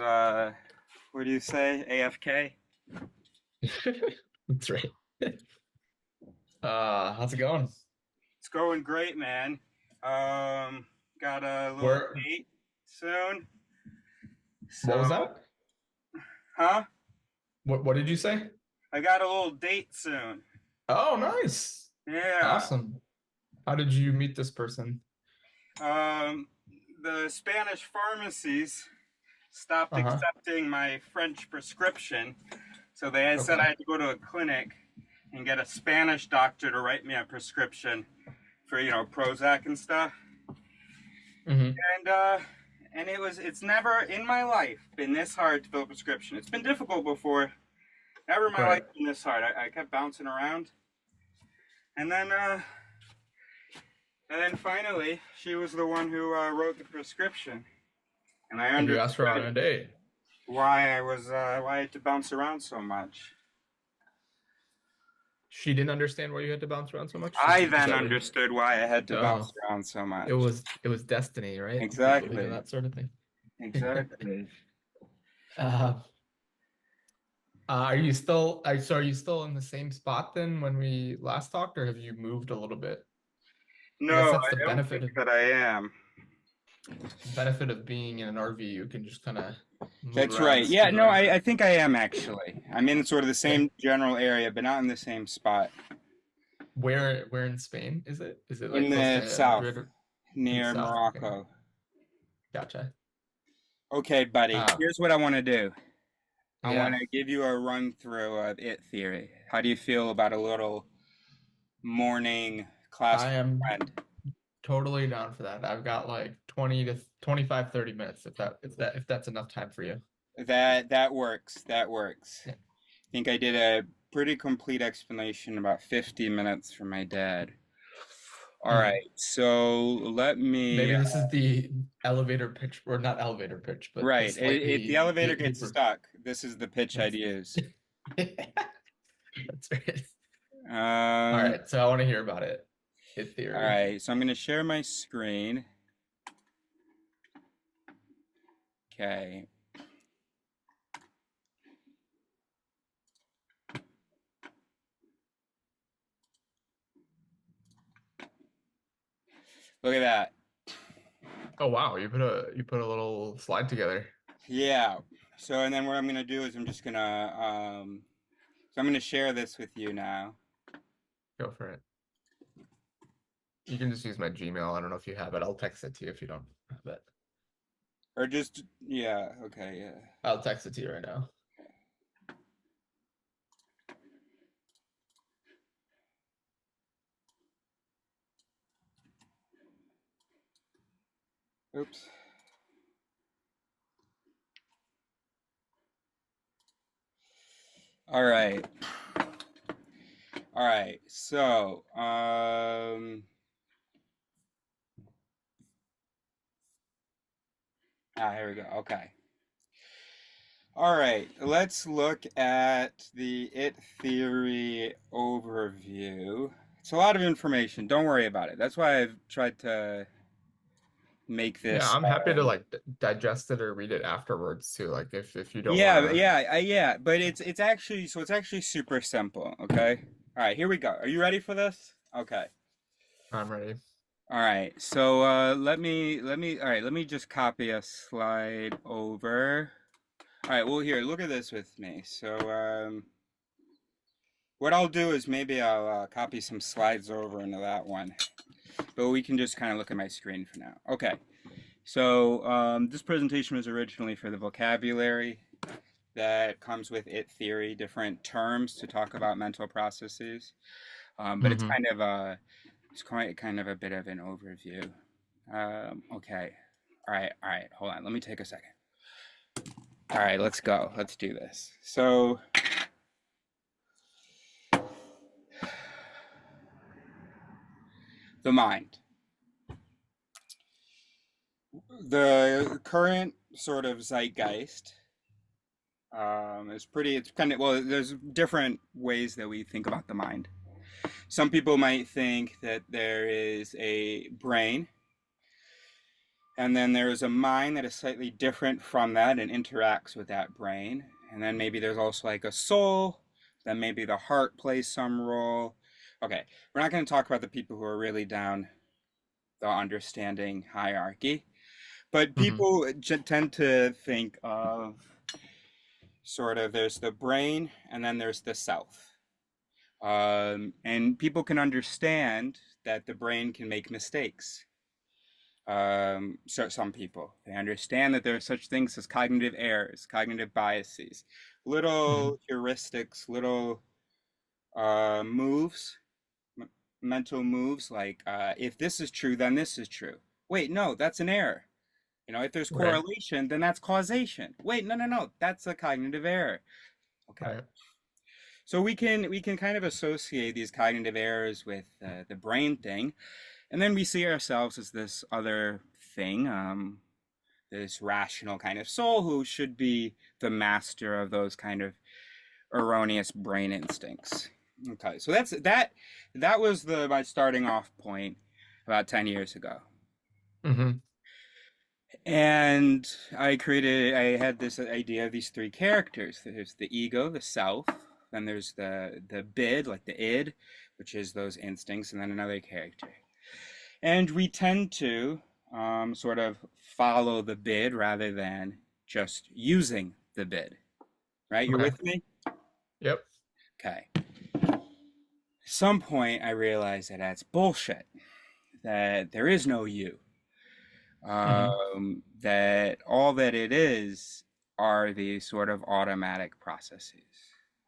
what do you say? AFK? That's right. How's it going? It's going great, man. Got a little date soon. What was that? Huh? What did you say? I got a little date soon. Oh, nice. Yeah. Awesome. How did you meet this person? The Spanish pharmacies stopped accepting my French prescription, so they said I had to go to a clinic and get a Spanish doctor to write me a prescription for, Prozac and stuff. Mm-hmm. And it's never in my life been this hard to fill a prescription. It's been difficult before. Never in my life been this hard. I kept bouncing around. And then finally, she was the one who wrote the prescription. And I understood. You asked her on a date. Why I had to bounce around so much. She didn't understand why you had to bounce around so much? I then understood why I had to bounce around so much. It was destiny, right? Exactly. That sort of thing. Exactly. Are you still in the same spot then when we last talked, or have you moved a little bit? No, I don't think that I am. The benefit of being in an RV, you can just kind of. That's right. Yeah, no, I think I am actually. I'm in sort of the same general area, but not in the same spot. Where in Spain is it? Is it like in the south, near south? Morocco? Okay. Gotcha. Okay, buddy. Here's what I want to do. I Yeah. want to give you a run through of It Theory. How do you feel about a little morning class? I am totally down for that. I've got like 20 to 25, 30 minutes if that's enough time for you. That works. That works. Yeah. I think I did a pretty complete explanation in about 50 minutes for my dad. All right, so let me. Maybe this is the elevator pitch, or not elevator pitch, but right. If the elevator gets stuck, this is the pitch I'd use. That's right. All right, so I want to hear about it. It Theory. All right, so I'm going to share my screen. Okay. Look at that. Oh wow, you put a little slide together. Yeah. So and then what I'm gonna do is I'm just gonna so I'm gonna share this with you now. Go for it. You can just use my Gmail. I don't know if you have it. I'll text it to you if you don't have it. Or just okay, yeah. I'll text it to you right now. Oops. All right. All right. So, here we go. Okay. All right. Let's look at the IT theory overview. It's a lot of information. Don't worry about it. That's why I've tried to make Yeah, this. I'm happy to like digest it or read it afterwards too. Like if you don't Yeah, want to. yeah. But it's actually so it's actually super simple. Okay. All right. Here we go. Are you ready for this? Okay. I'm ready. All right. So let me just copy a slide over. All right. Well, here, look at this with me. So what I'll do is maybe I'll copy some slides over into that one, but we can just kind of look at my screen for now. Okay. So this presentation was originally for the vocabulary that comes with IT theory, different terms to talk about mental processes. But it's Mm-hmm. quite kind of a bit of an overview. Okay. All right. Hold on. Let me take a second. All right, let's go. Let's do this. So, the mind. The current sort of zeitgeist it's kind of, well, there's different ways that we think about the mind. Some people might think that there is a brain, and then there is a mind that is slightly different from that and interacts with that brain. And then maybe there's also like a soul, then maybe the heart plays some role. Okay, we're not going to talk about the people who are really down the understanding hierarchy, but Mm-hmm. people tend to think of sort of there's the brain and then there's the self. And people can understand that the brain can make mistakes. So some people, they understand that there are such things as cognitive errors, cognitive biases, Mm-hmm. little heuristics, little moves, mental moves like if this is true, then this is true. Wait, no, that's an error. You know, if there's Right. correlation, then that's causation. Wait, no, that's a cognitive error. Okay. Right. So we can kind of associate these cognitive errors with the brain thing, and then we see ourselves as this other thing, this rational kind of soul who should be the master of those kind of erroneous brain instincts. Okay, so that was my starting off point about 10 years ago. Mm-hmm. And I had this idea of these three characters. There's the ego, the self, then there's the bid, like the id, which is those instincts, and then another character. And we tend to sort of follow the bid rather than just using the bid. Right? You're Okay. with me? Yep. Okay. Some point I realized that that's bullshit. That there is no you. That all that it is are these sort of automatic processes.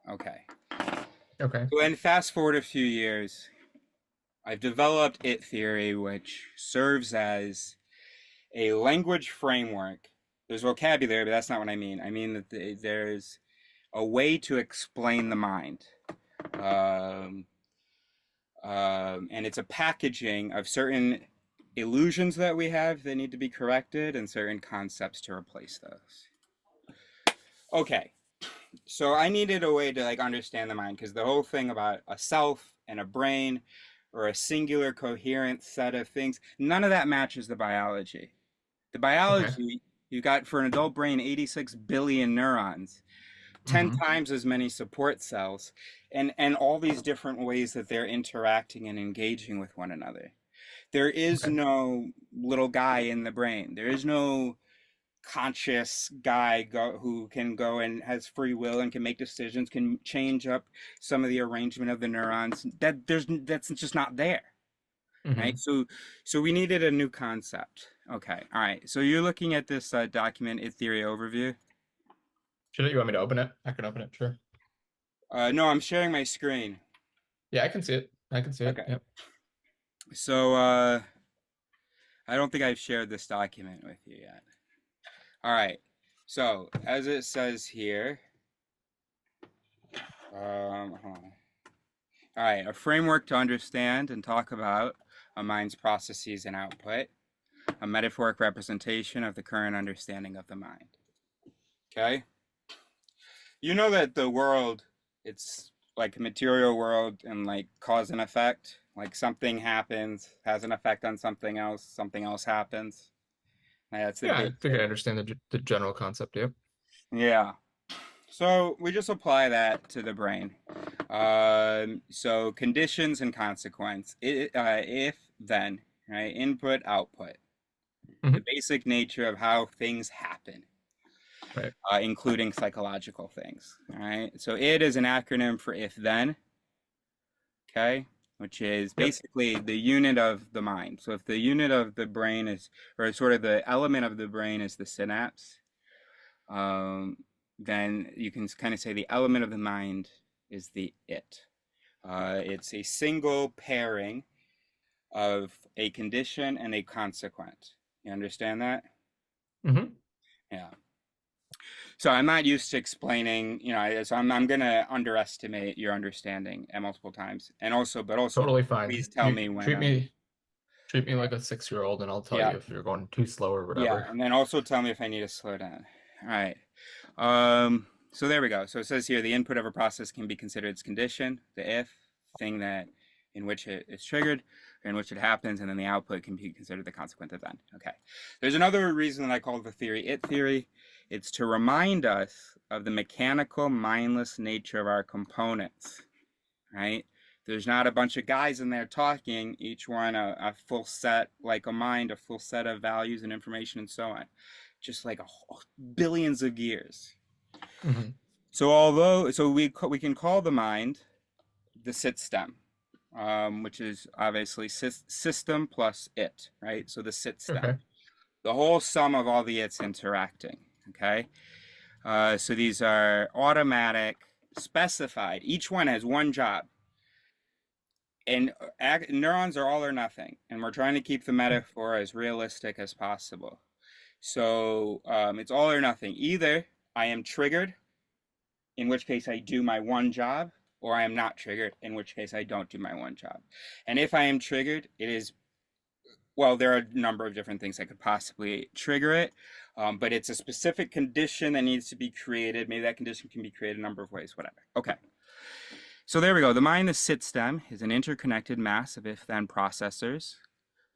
Okay. Okay. So then fast forward a few years, I've developed IT theory, which serves as a language framework. There's vocabulary, but that's not what I mean. I mean that there's a way to explain the mind. And it's a packaging of certain illusions that we have that need to be corrected and certain concepts to replace those. Okay, so I needed a way to like understand the mind because the whole thing about a self and a brain or a singular coherent set of things, none of that matches the biology. The Okay. biology, you got for an adult brain 86 billion neurons, 10 Mm-hmm. times as many support cells, and all these different ways that they're interacting and engaging with one another. There is Okay. no little guy in the brain. There is no conscious guy who can go and has free will and can make decisions, can change up some of the arrangement of the neurons. That's just not there. Mm-hmm. Right? So we needed a new concept. Okay. All right. So you're looking at this document, IT theory overview. Should you want me to open it? I can open it. Sure. No, I'm sharing my screen. Yeah, I can see it. I can see it. Okay. Yep. So I don't think I've shared this document with you yet. All right. So as it says here, Hold on. All right, a framework to understand and talk about a mind's processes and output, a metaphoric representation of the current understanding of the mind. Okay? You know that the world, it's like a material world and like cause and effect. Like something happens, has an effect on something else happens. That's the Yeah, I big think I understand the general concept. Yep. Yeah. So we just apply that to the brain. So conditions and consequence. If then, right? Input, output. The basic nature of how things happen, Right. Including psychological things. All right. So it is an acronym for if then. Okay. Which is basically the unit of the mind. So if the unit of the brain is, or sort of the element of the brain is the synapse, then you can kind of say the element of the mind is the it. It's a single pairing of a condition and a consequent. You understand that? Mm-hmm. Yeah. So I'm not used to explaining, so I'm going to underestimate your understanding at multiple times. And also, Totally fine. please tell me when treat me like a 6-year-old, and I'll tell you if you're going too slow or whatever. Yeah, and then also tell me if I need to slow down. All right. So there we go. So it says here the input of a process can be considered its condition, the if, thing that in which it is triggered, or in which it happens, and then the output can be considered the consequent event. Okay. There's another reason that I call the theory it theory. It's to remind us of the mechanical, mindless nature of our components, right? There's not a bunch of guys in there talking, each one a full set, like a mind, a full set of values and information and so on. Just like billions of years. Mm-hmm. So we can call the mind the sit stem, which is obviously system plus it, right? So the sit stem, Okay. the whole sum of all the its interacting. Okay, so these are automatic, specified. Each one has one job, and neurons are all or nothing, and we're trying to keep the metaphor as realistic as possible. So it's all or nothing. Either I am triggered, in which case I do my one job, or I am not triggered, in which case I don't do my one job. And if I am triggered, it is, well, there are a number of different things that could possibly trigger it, but it's a specific condition that needs to be created. Maybe that condition can be created a number of ways, whatever. Okay. So there we go. The mind, the sit stem, is an interconnected mass of if-then processors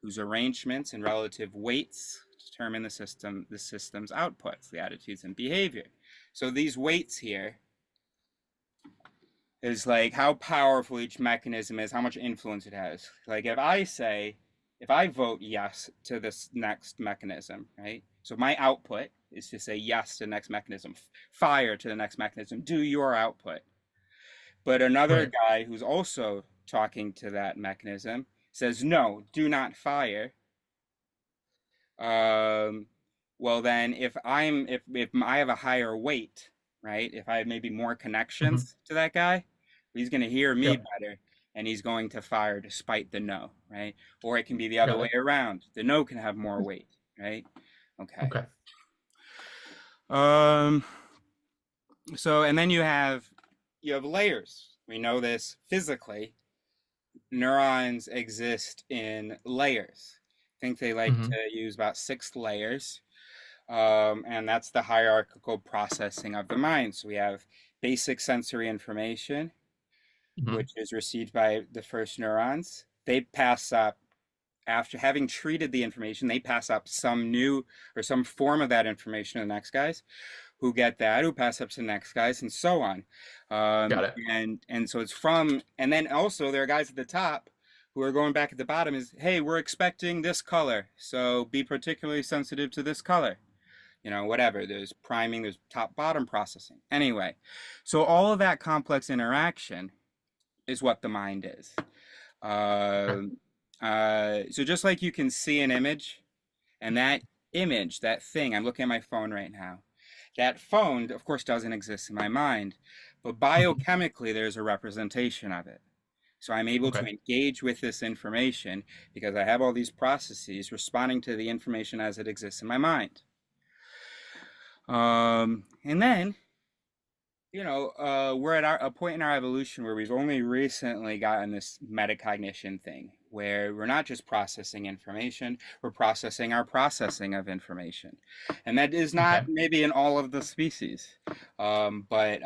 whose arrangements and relative weights determine the system's outputs, the attitudes and behavior. So these weights here is like how powerful each mechanism is, how much influence it has. Like if I vote yes to this next mechanism, right? So my output is to say yes to the next mechanism, fire to the next mechanism, do your output. But another guy who's also talking to that mechanism says, no, do not fire. Well, then if I have a higher weight, right? If I have maybe more connections to that guy, he's going to hear me better, and he's going to fire despite the no, right? Or it can be the other way around. The no can have more weight, right? Okay. So, and then you have layers. We know this physically. Neurons exist in layers. I think they like to use about 6 layers. And that's the hierarchical processing of the mind. So we have basic sensory information, which is received by the first neurons. They pass up, after having treated the information, they pass up some new or some form of that information to the next guys, who get that, who pass up to the next guys, and so on. Got it. And so it's from, and then also there are guys at the top who are going back at the bottom is, hey, we're expecting this color, so be particularly sensitive to this color. Whatever. There's priming, there's top-bottom processing. Anyway, so all of that complex interaction is what the mind is. So just like you can see an image, and that image, that thing, I'm looking at my phone right now, that phone, of course, doesn't exist in my mind, but biochemically, there's a representation of it. So I'm able to engage with this information because I have all these processes responding to the information as it exists in my mind. And then we're at a point in our evolution where we've only recently gotten this metacognition thing, where we're not just processing information, we're processing our processing of information. And that is not Okay. maybe in all of the species, but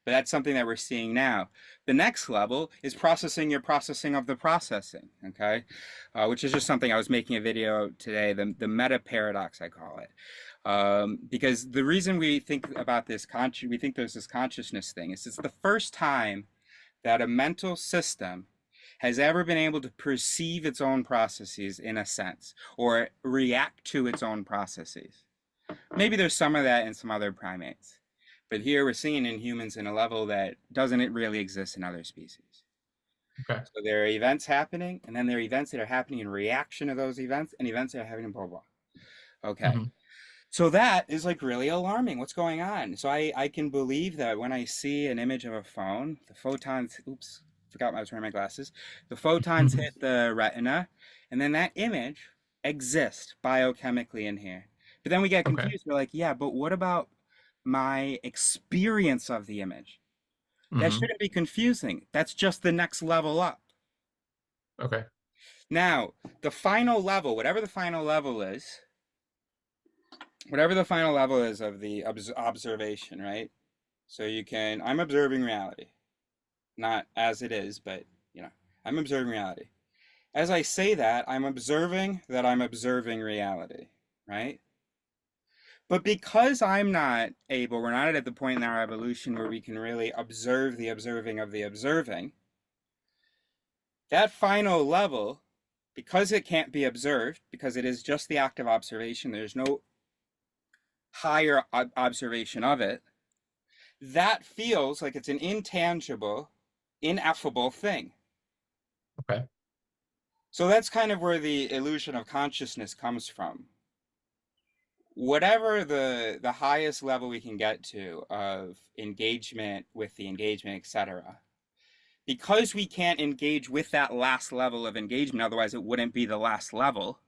that's something that we're seeing now. The next level is processing your processing of the processing, okay? Which is just something I was making a video today, the meta paradox, I call it. Because the reason we think about this, we think there's this consciousness thing, is it's the first time that a mental system has ever been able to perceive its own processes in a sense, or react to its own processes. Maybe there's some of that in some other primates, but here we're seeing in humans in a level that doesn't really exist in other species. Okay. So there are events happening, and then there are events that are happening in reaction to those events, and events that are happening blah blah. Okay. Mm-hmm. So that is like really alarming. What's going on? So I can believe that when I see an image of a phone, the photons, oops, forgot I was wearing my glasses. The photons hit the retina, and then that image exists biochemically in here. But then we get Okay. confused. We're like, yeah, but what about my experience of the image? That Mm-hmm. shouldn't be confusing. That's just the next level up. Okay. Now, the final level, whatever the final level is of the observation, right? So I'm observing reality, not as it is, but I'm observing reality. As I say that, I'm observing reality, right? But because we're not at the point in our evolution where we can really observe the observing of the observing, that final level, because it can't be observed, because it is just the act of observation, there's no higher observation of it, that feels like it's an intangible, ineffable thing. Okay. So that's kind of where the illusion of consciousness comes from. Whatever the highest level we can get to of engagement with the engagement, etc., because we can't engage with that last level of engagement, otherwise it wouldn't be the last level.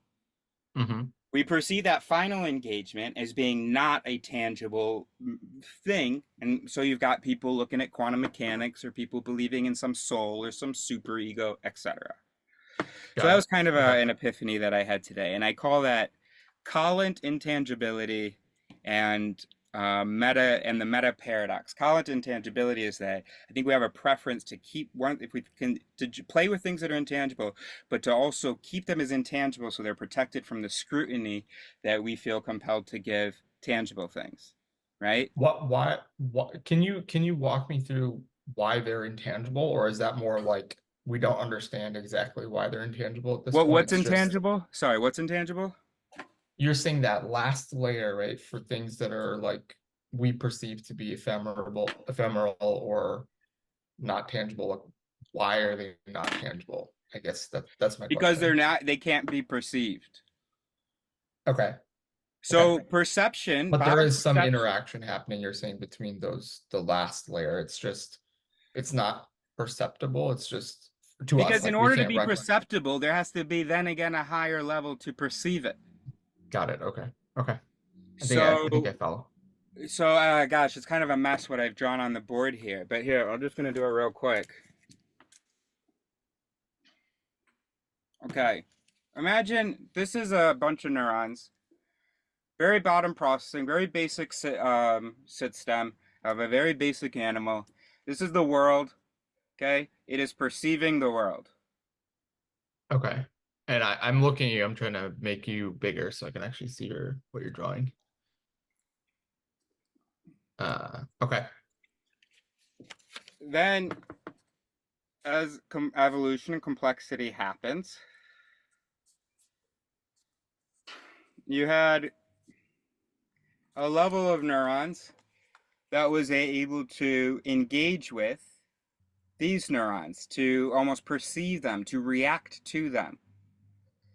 Mm-hmm. We perceive that final engagement as being not a tangible thing. And so you've got people looking at quantum mechanics, or people believing in some soul or some superego, etc. So that was kind of an epiphany that I had today. And I call that collant intangibility and the meta paradox. Collant intangibility is that I think we have a preference to play with things that are intangible, but to also keep them as intangible so they're protected from the scrutiny that we feel compelled to give tangible things, right? Why can you walk me through why they're intangible, or is that more like we don't understand exactly why they're intangible at this point? What's intangible? Sorry, what's intangible? You're saying that last layer, right, for things that are like we perceive to be ephemeral or not tangible. Like, why are they not tangible? I guess that's my Because question. they can't be perceived. Okay. So perception, but there is some perception, interaction happening, you're saying, between the last layer. It's not perceptible. It's just to us. Because in Like, we order to can't be perceptible, there has to be then again a higher level to perceive it. Got it. Okay. Okay. I think I follow. So, gosh, it's kind of a mess what I've drawn on the board here. But here, I'm just going to do it real quick. Okay. Imagine this is a bunch of neurons. Very bottom processing, very basic sit stem of a very basic animal. This is the world. Okay. It is perceiving the world. Okay. And I'm looking at you. I'm trying to make you bigger so I can actually see what you're drawing. Okay. Then, as evolution and complexity happens, you had a level of neurons that was able to engage with these neurons, to almost perceive them, to react to them.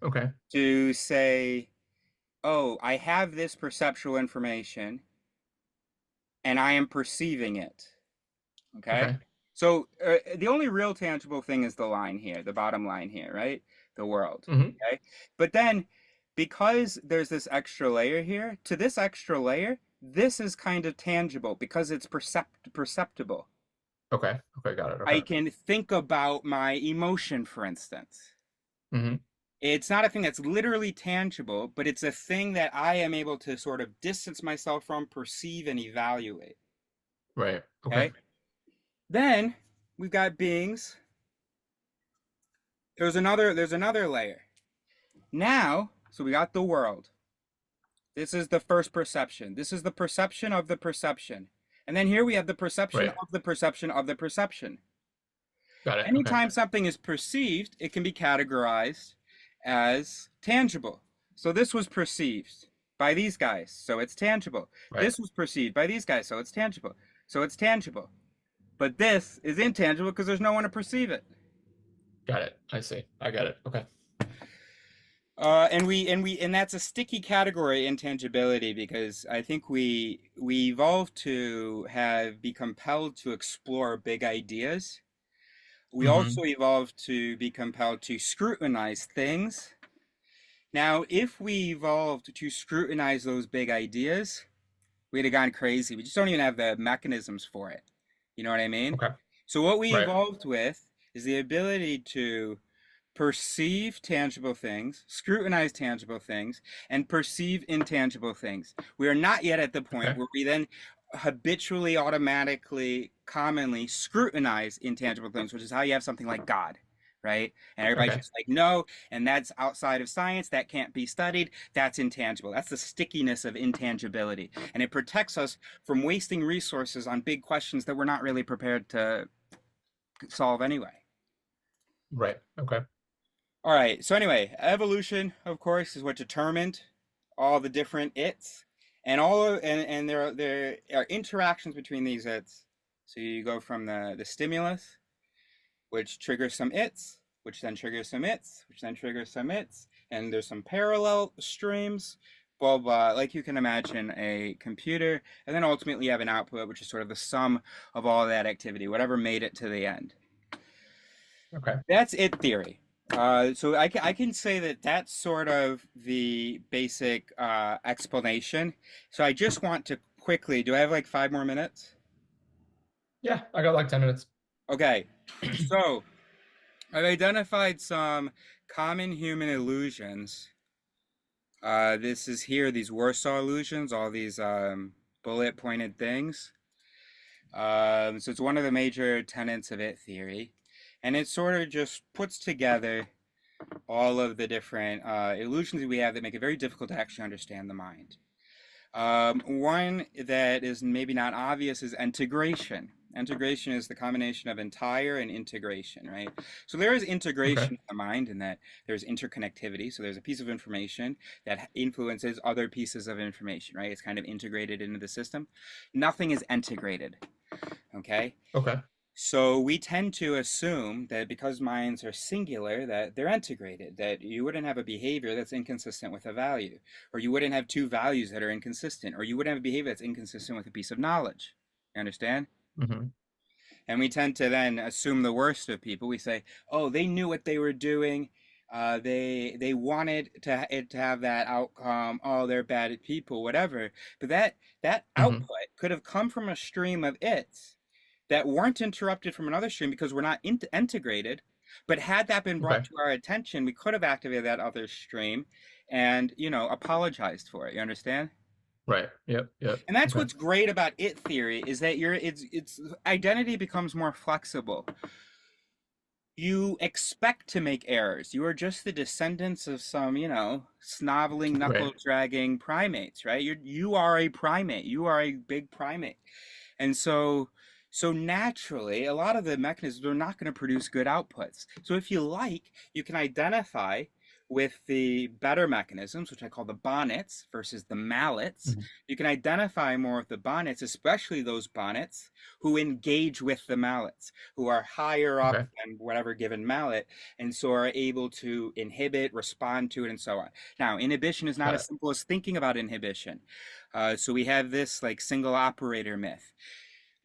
Okay. To say, oh, I have this perceptual information and I am perceiving it. Okay. So the only real tangible thing is the line here, the bottom line here, right? The world. Okay. But then, because there's this extra layer here, to this extra layer, This is kind of tangible because it's perceptible. Okay. Okay. Got it. I Okay. can think about my emotion, for instance. Mm-hmm. It's not a thing that's literally tangible, but it's a thing that I am able to sort of distance myself from, perceive, and evaluate. Right. Okay. Okay? Then we've got beings. There's another layer. Now, so we got the world. This is the first perception. This is the perception of the perception. And then here we have the perception Right. of the perception of the perception. Got it. Okay. Anytime something is perceived, it can be categorized as tangible. So this was perceived by these guys, so it's tangible. Right. This was perceived by these guys, so it's tangible. So it's tangible. But this is intangible because there's no one to perceive it. Got it. I see. I got it. Okay. And that's a sticky category, intangibility, because I think we evolved to be compelled to explore big ideas. We also evolved to be compelled to scrutinize things. Now, if we evolved to scrutinize those big ideas, we'd have gone crazy. We just don't even have the mechanisms for it. You know what I mean? Okay. So what we Right. evolved with is the ability to perceive tangible things, scrutinize tangible things, and perceive intangible things. We are not yet at the point Okay. where we then habitually, automatically, commonly scrutinize intangible things, which is how you have something like God, right? And everybody's Okay. just like, no, and that's outside of science, that can't be studied, that's intangible. That's the stickiness of intangibility. And it protects us from wasting resources on big questions that we're not really prepared to solve anyway. Right. Okay. All right, so anyway, evolution, of course, is what determined all the different its, and there are interactions between these its. So you go from the stimulus, which triggers some its, which then triggers some its, which then triggers some its, and there's some parallel streams, blah blah. Like you can imagine a computer, and then ultimately you have an output, which is sort of the sum of all that activity, whatever made it to the end. Okay. That's it theory. So I can say that that's sort of the basic explanation. So I just want to quickly, do I have like 5 more minutes? Yeah, I got like 10 minutes. Okay, so I've identified some common human illusions. This is here, these Warsaw illusions, all these bullet pointed things. So it's one of the major tenets of it theory. And it sort of just puts together all of the different illusions that we have that make it very difficult to actually understand the mind. One that is maybe not obvious is integration. Integration is the combination of entire and integration, right? So there is integration in the mind in that there's interconnectivity. So there's a piece of information that influences other pieces of information, right? It's kind of integrated into the system. Nothing is integrated, okay? Okay. So we tend to assume that because minds are singular, that they're integrated, that you wouldn't have a behavior that's inconsistent with a value, or you wouldn't have two values that are inconsistent, or you wouldn't have a behavior that's inconsistent with a piece of knowledge. You understand? Mm-hmm. And we tend to then assume the worst of people. We say, oh, they knew what they were doing. They wanted it to have that outcome. Oh, they're bad at people, whatever. But that output could have come from a stream of its that weren't interrupted from another stream because we're not integrated. But had that been brought to our attention, we could have activated that other stream and, apologized for it. You understand? Right. Yep. And that's what's great about it theory is that it's identity becomes more flexible. You expect to make errors. You are just the descendants of some, snoveling, knuckle-dragging primates, right? You are a primate. You are a big primate. And so naturally, a lot of the mechanisms are not going to produce good outputs. So if you like, you can identify with the better mechanisms, which I call the bonnets versus the mallets. You can identify more with the bonnets, especially those bonnets who engage with the mallets, who are higher up than whatever given mallet, and so are able to inhibit, respond to it, and so on. Now, inhibition is not as simple as thinking about inhibition. So we have this like single operator myth.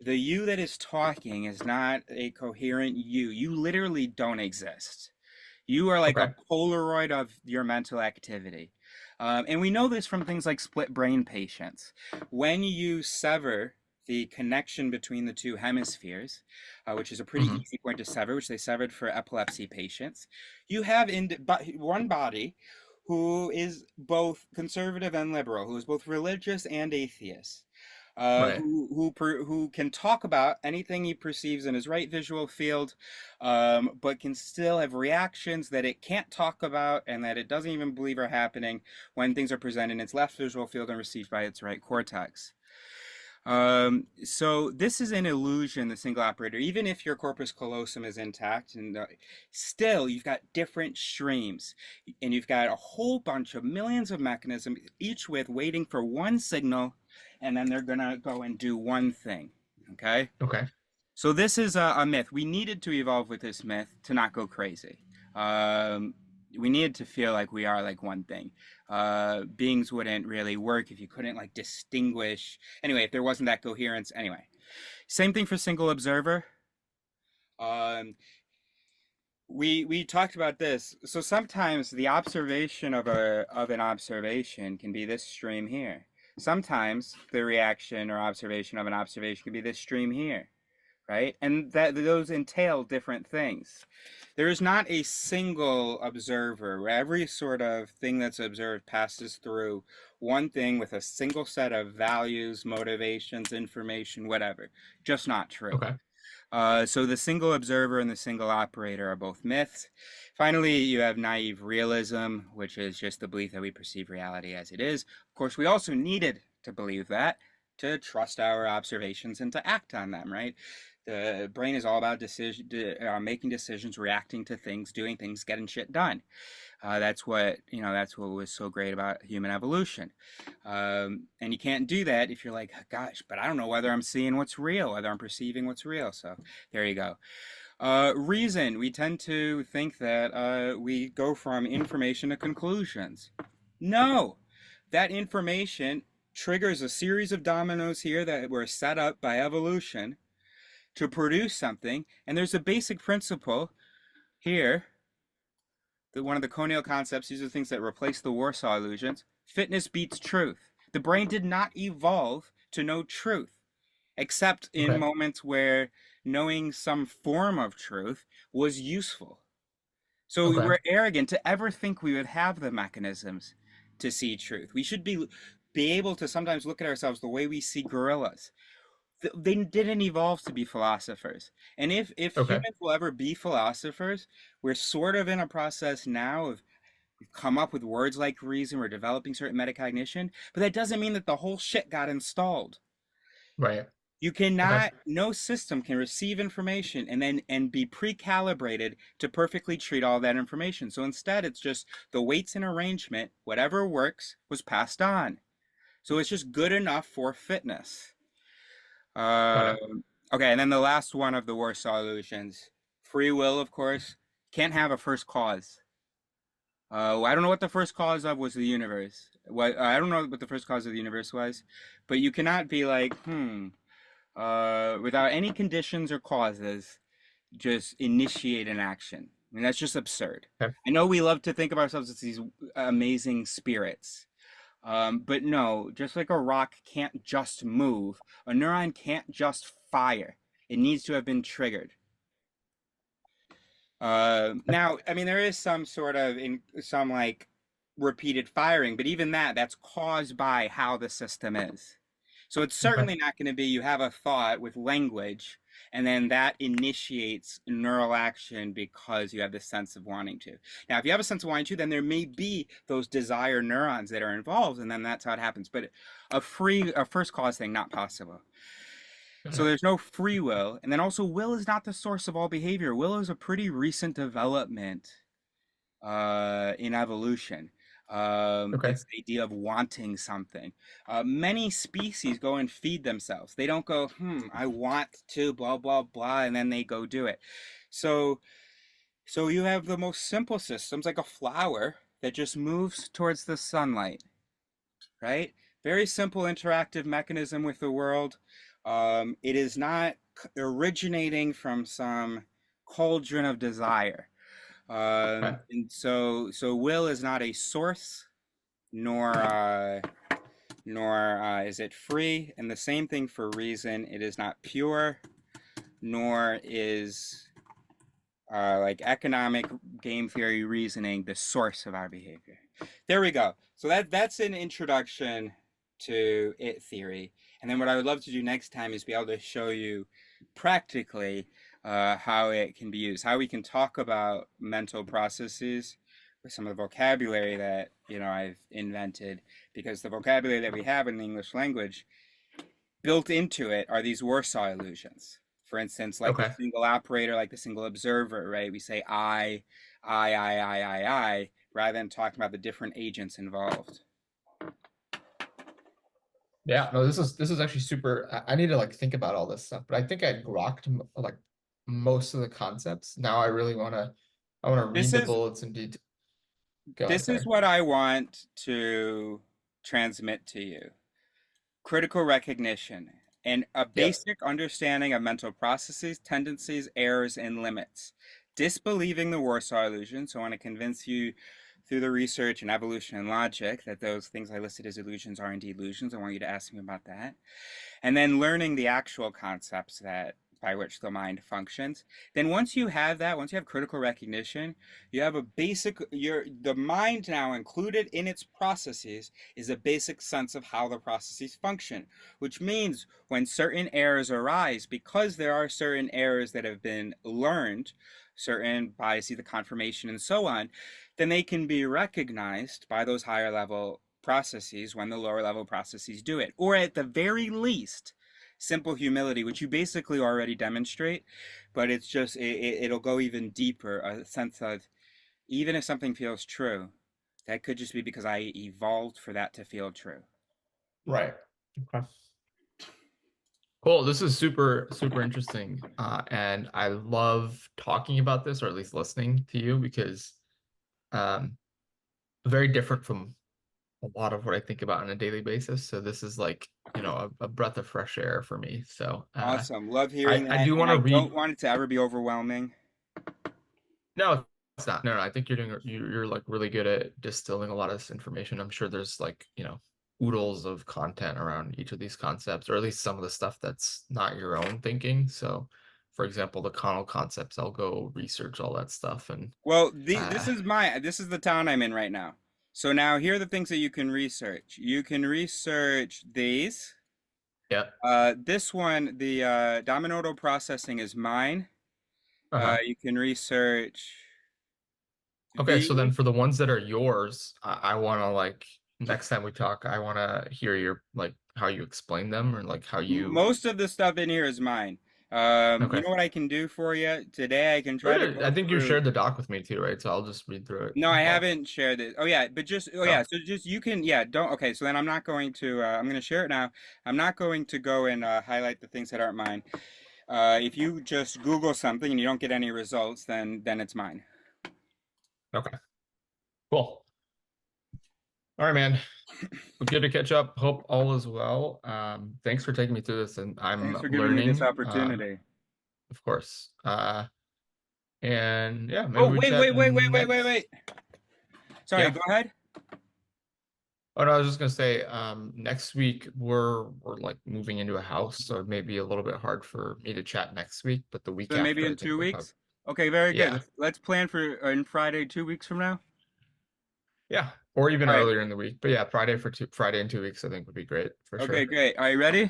The you that is talking is not a coherent you. You literally don't exist. You are like a Polaroid of your mental activity. And we know this from things like split brain patients. When you sever the connection between the two hemispheres, which is a pretty Mhm. easy point to sever, which they severed for epilepsy patients, you have one body who is both conservative and liberal, who is both religious and atheist. Right. Who can talk about anything he perceives in his right visual field, but can still have reactions that it can't talk about and that it doesn't even believe are happening when things are presented in its left visual field and received by its right cortex. So this is an illusion, the single operator. Even if your corpus callosum is intact, and still you've got different streams, and you've got a whole bunch of millions of mechanisms, each with waiting for one signal, and then they're gonna go and do one thing. Okay. Okay. So this is a myth. We needed to evolve with this myth to not go crazy. Um, we needed to feel like we are like one thing. Beings wouldn't really work if you couldn't like distinguish. Anyway, if there wasn't that coherence. Anyway, same thing for single observer. Um, we talked about this. So sometimes the observation of an observation can be this stream here. Sometimes the reaction or observation of an observation can be this stream here, right? And that those entail different things. There is not a single observer where every sort of thing that's observed passes through one thing with a single set of values, motivations, information, whatever. Just not true. Okay. So the single observer and the single operator are both myths. Finally, you have naive realism, which is just the belief that we perceive reality as it is. Of course, we also needed to believe that to trust our observations and to act on them, right? The brain is all about making decisions, reacting to things, doing things, getting shit done. That's what was so great about human evolution. And you can't do that if you're like, gosh, but I don't know whether I'm seeing what's real, whether I'm perceiving what's real. So there you go. Reason, we tend to think that we go from information to conclusions. No, that information triggers a series of dominoes here that were set up by evolution to produce something. And there's a basic principle here. One of the Corneal concepts, these are things that replace the Warsaw illusions. Fitness beats truth. The brain did not evolve to know truth, except in Okay. moments where knowing some form of truth was useful. So we Okay. were arrogant to ever think we would have the mechanisms to see truth. We should be able to sometimes look at ourselves the way we see gorillas. They didn't evolve to be philosophers. And if Okay. humans will ever be philosophers, we're sort of in a process now of we've come up with words like reason, we're developing certain metacognition, but that doesn't mean that the whole shit got installed. Right. You cannot, no system can receive information and be pre-calibrated to perfectly treat all that information. So instead, it's just the weights and arrangement, whatever works, was passed on. So it's just good enough for fitness. Okay, and then the last one of the Warsaw illusions, free will, of course, can't have a first cause. I don't know what the first cause of was the universe. I don't know what the first cause of the universe was, but you cannot be like, without any conditions or causes, just initiate an action. I mean, that's just absurd. Okay. I know we love to think of ourselves as these amazing spirits. But no, just like a rock can't just move, a neuron can't just fire. It needs to have been triggered. Now, I mean, there is some sort of some like repeated firing, but even that's caused by how the system is. So it's certainly not going to be you have a thought with language and then that initiates neural action because you have this sense of wanting to. Now, if you have a sense of wanting to, then there may be those desire neurons that are involved, and then that's how it happens. But a first cause thing, not possible. So there's no free will. And then also will is not the source of all behavior. Will is a pretty recent development in evolution. It's the idea of wanting something. Many species go and feed themselves. They don't go, I want to, blah, blah, blah, and then they go do it. So you have the most simple systems, like a flower that just moves towards the sunlight, right? Very simple interactive mechanism with the world. It is not originating from some cauldron of desire. And so will is not a source nor is it free. And the same thing for reason. It is not pure, nor is like economic game theory reasoning the source of our behavior. There we go. So that's an introduction to it theory. And then what I would love to do next time is be able to show you practically how it can be used, how we can talk about mental processes with some of the vocabulary that I've invented, because the vocabulary that we have in the English language, built into it are these Warsaw illusions. For instance, like the single operator, like the single observer, right? We say I, rather than talking about the different agents involved. Yeah, no, this is actually super. I need to like think about all this stuff, but I think I grokked like most of the concepts. Now I really want to read the bullets in detail. This is what I want to transmit to you. Critical recognition and a basic understanding of mental processes, tendencies, errors, and limits. Disbelieving the Warsaw illusion. So I want to convince you through the research and evolution and logic that those things I listed as illusions are indeed illusions. I want you to ask me about that. And then learning the actual concepts by which the mind functions. Then once you have that, once you have critical recognition, you have a basic, the mind now included in its processes is a basic sense of how the processes function, which means when certain errors arise, because there are certain errors that have been learned, certain biases, the confirmation and so on, then they can be recognized by those higher level processes when the lower level processes do it. Or at the very least, simple humility, which you basically already demonstrate, but it's just, it'll go even deeper, a sense of, even if something feels true, that could just be because I evolved for that to feel true. Right. Okay. Cool. This is super, super interesting. And I love talking about this, or at least listening to you, because very different from a lot of what I think about on a daily basis. So this is like, a breath of fresh air for me. So awesome. Love hearing that. I do want to read. Don't want it to ever be overwhelming. No, it's not. No, I think you're like really good at distilling a lot of this information. I'm sure there's like, oodles of content around each of these concepts, or at least some of the stuff that's not your own thinking. So for example, the Connell concepts, I'll go research all that stuff. And well, this is the town I'm in right now. So now here are the things that you can research. You can research these. Yeah. This one, the dominodal processing is mine. You can research. Okay, so then for the ones that are yours, I want to like next time we talk, I want to hear your like how you explain them, or like how you. Most of the stuff in here is mine. You know what I can do for you today? I can try to. I think you shared the doc with me too, right? So I'll just read through it. No, I haven't shared it. Oh yeah, but just yeah. So just you can don't. Okay, so then I'm not going to. I'm going to share it now. I'm not going to go and highlight the things that aren't mine. If you just Google something and you don't get any results, then it's mine. Okay. Cool. All right, man. Good to catch up. Hope all is well. Thanks for taking me through this, and thanks for giving me this opportunity. Of course. And yeah. Oh wait. Sorry, go ahead. Oh no, I was just gonna say, next week we're like moving into a house, so it may be a little bit hard for me to chat next week, but the week after, maybe in 2 weeks. Okay, very good. Let's plan for on Friday 2 weeks from now. Yeah, or even earlier in the week. But yeah, Friday in 2 weeks, I think would be great for sure. Okay, great. Are you ready?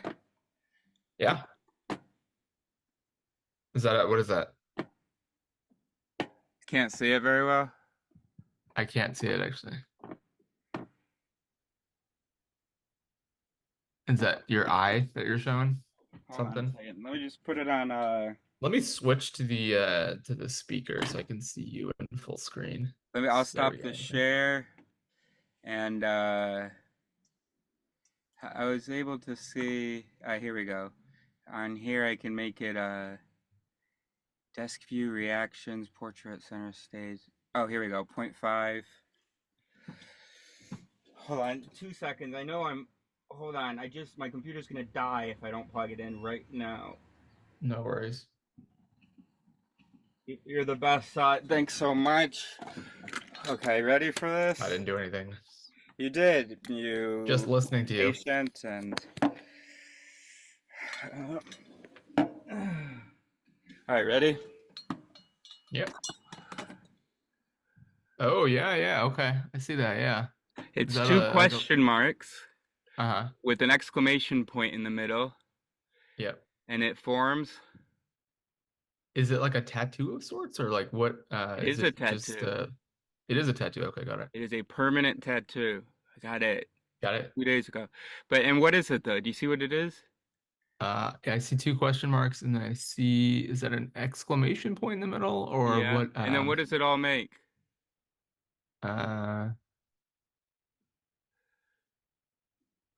Yeah. Is that what is that? Can't see it very well. I can't see it actually. Is that your eye that you're showing? Something? Let me just put it on. Let me switch to the speaker so I can see you in full screen. I'll stop the share, and I was able to see. Here we go. On here, I can make it desk view reactions, portrait center stage. Oh, here we go. 0.5. Hold on, 2 seconds. I know I'm. Hold on. My computer's gonna die if I don't plug it in right now. No worries. You're the best. Thanks so much. Okay, ready for this? I didn't do anything. You did. You Just listening to you. patient and. All right, ready? Yep. Oh yeah. Okay, I see that. Yeah. It's Is that two like question marks Uh-huh. with an exclamation point in the middle, Yep. and it forms. Is it like a tattoo of sorts, or like what? It is a just tattoo. it is a tattoo. Okay, got it. It is a permanent tattoo. I got it Got it. 2 days ago. And what is it though? Do you see what it is? I see two question marks, and then I see, is that an exclamation point in the middle, or Yeah. what? And then what does it all make? I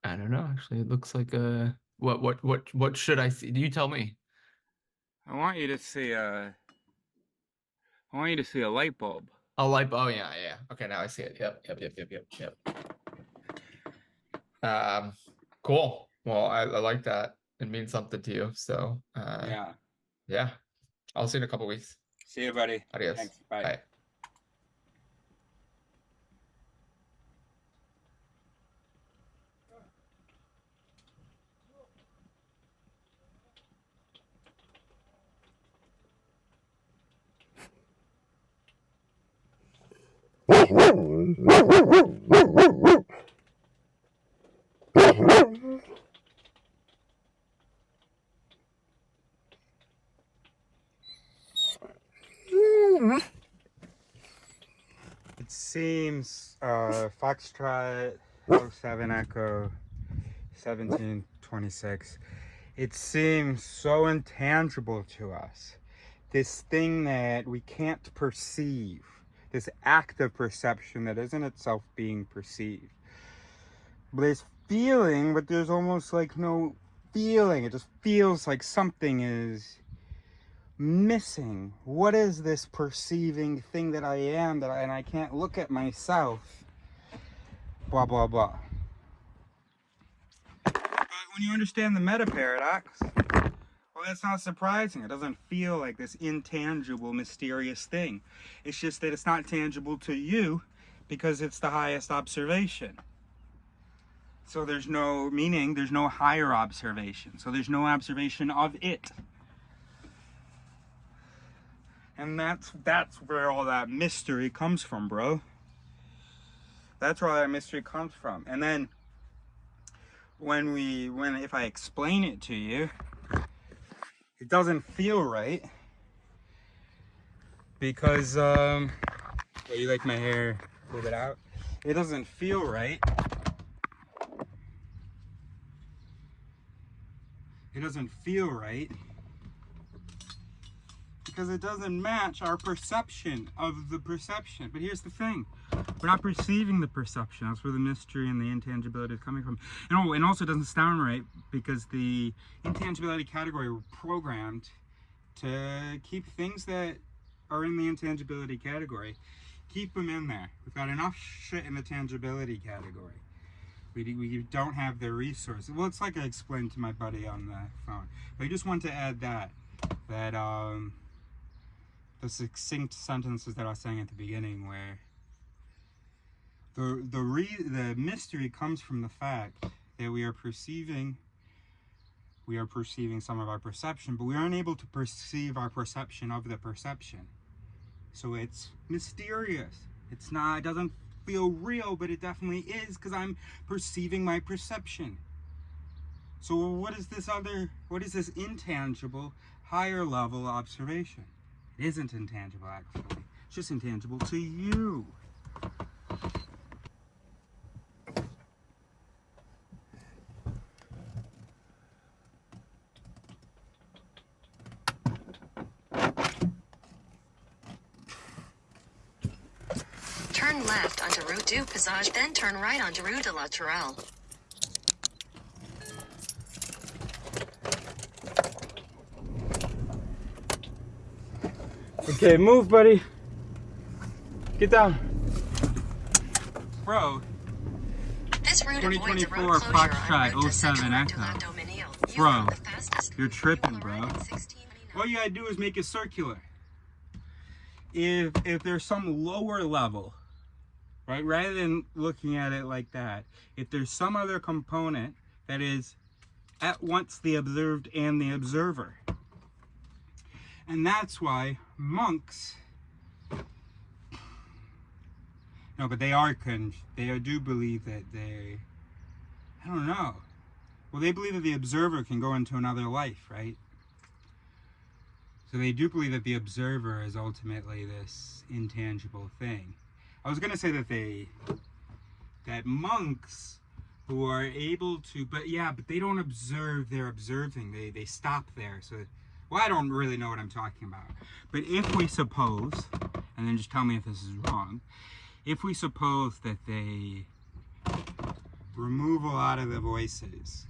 don't know. Actually, it looks like a what should I see? Do you tell me? I want you to see a light bulb. A light. Oh yeah. Okay, now I see it. Yep. Cool. Well, I like that. It means something to you. So yeah. I'll see you in a couple weeks. See you, buddy. Adios. Thanks. Bye. Bye. It seems Foxtrot 07 Echo 1726. It seems so intangible to us. This thing that we can't perceive. This act of perception that isn't itself being perceived. There's feeling, but there's almost like no feeling. It just feels like something is missing. What is this perceiving thing that I am and I can't look at myself? Blah, blah, blah. But when you understand the meta paradox, well, that's not surprising. It doesn't feel like this intangible, mysterious thing. It's just that it's not tangible to you because it's the highest observation. So there's no meaning, there's no higher observation. So there's no observation of it. And that's where all that mystery comes from, bro. That's where all that mystery comes from. And then if I explain it to you, it doesn't feel right because you like my hair a little bit out? It doesn't feel right. It doesn't feel right because it doesn't match our perception of the perception. But here's the thing. We're not perceiving the perception. That's where the mystery and the intangibility is coming from. And also it doesn't sound right because the intangibility category were programmed to keep things that are in the intangibility category. Keep them in there. We've got enough shit in the tangibility category. We don't have the resources. Well, it's like I explained to my buddy on the phone. But I just want to add that the succinct sentences that I was saying at the beginning, where the mystery comes from the fact that we are perceiving some of our perception, but we aren't able to perceive our perception of the perception. So it's mysterious. It doesn't feel real, but it definitely is because I'm perceiving my perception. So what is this intangible, higher level observation? It isn't intangible, actually. It's just intangible to you. Turn left onto Rue du Passage, then turn right onto Rue de la Tourelle. Okay, move, buddy. Get down. Bro. This route avoids a 2024 road closure on Foxtrot Route de 07 Saint-Ouen to Echo. La Dominiale. Bro, you're tripping, bro. All you gotta do is make it circular. If there's some lower level right? Rather than looking at it like that, if there's some other component that is at once the observed and the observer. And that's why monks, no, but they do believe that I don't know. Well, they believe that the observer can go into another life, right? So they do believe that the observer is ultimately this intangible thing. I was going to say that monks who are able to, but they don't observe, they're observing. They stop there. So, well, I don't really know what I'm talking about. But if we suppose, and then just tell me if this is wrong, if we suppose that they remove a lot of the voices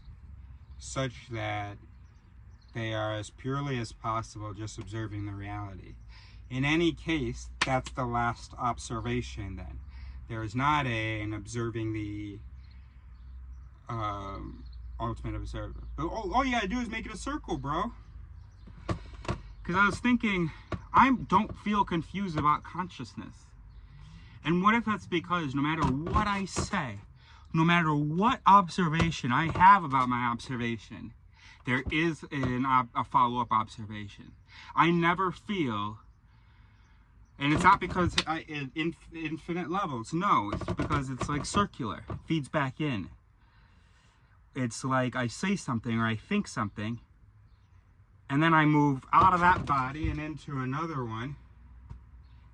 such that they are as purely as possible just observing the reality. In any case, that's the last observation then. There is not an observing the ultimate observer. But all you gotta do is make it a circle, bro. Because I was thinking, I don't feel confused about consciousness. And what if that's because no matter what I say, no matter what observation I have about my observation, there is a follow-up observation. I never feel, and it's not because infinite levels. No, it's because it's like circular. It feeds back in. It's like I say something or I think something, and then I move out of that body and into another one.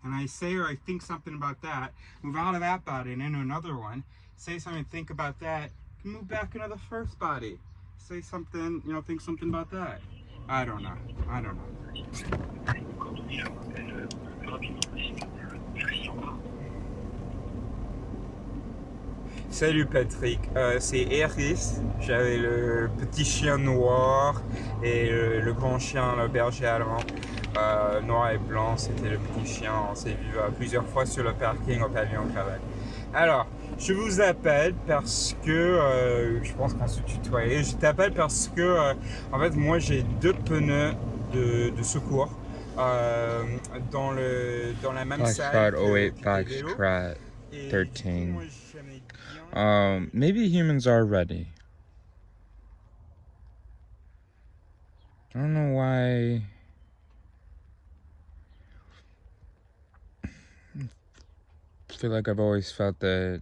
And I say or I think something about that, move out of that body and into another one, say something, think about that, move back into the first body. Say something, think something about that. I don't know. Salut Patrick, c'est Eris. J'avais le petit chien noir et le grand chien, le berger allemand. Noir et blanc, c'était le petit chien. On s'est vu plusieurs fois sur le parking au pavillon Cravate. Alors, je vous appelle parce que, je pense qu'on se tutoyait, je t'appelle parce que, en fait, moi j'ai 2 pneus de secours dans la même salle. Foxtrot 08, Foxtrot 13. Maybe humans are ready. I don't know why. I feel like I've always felt that,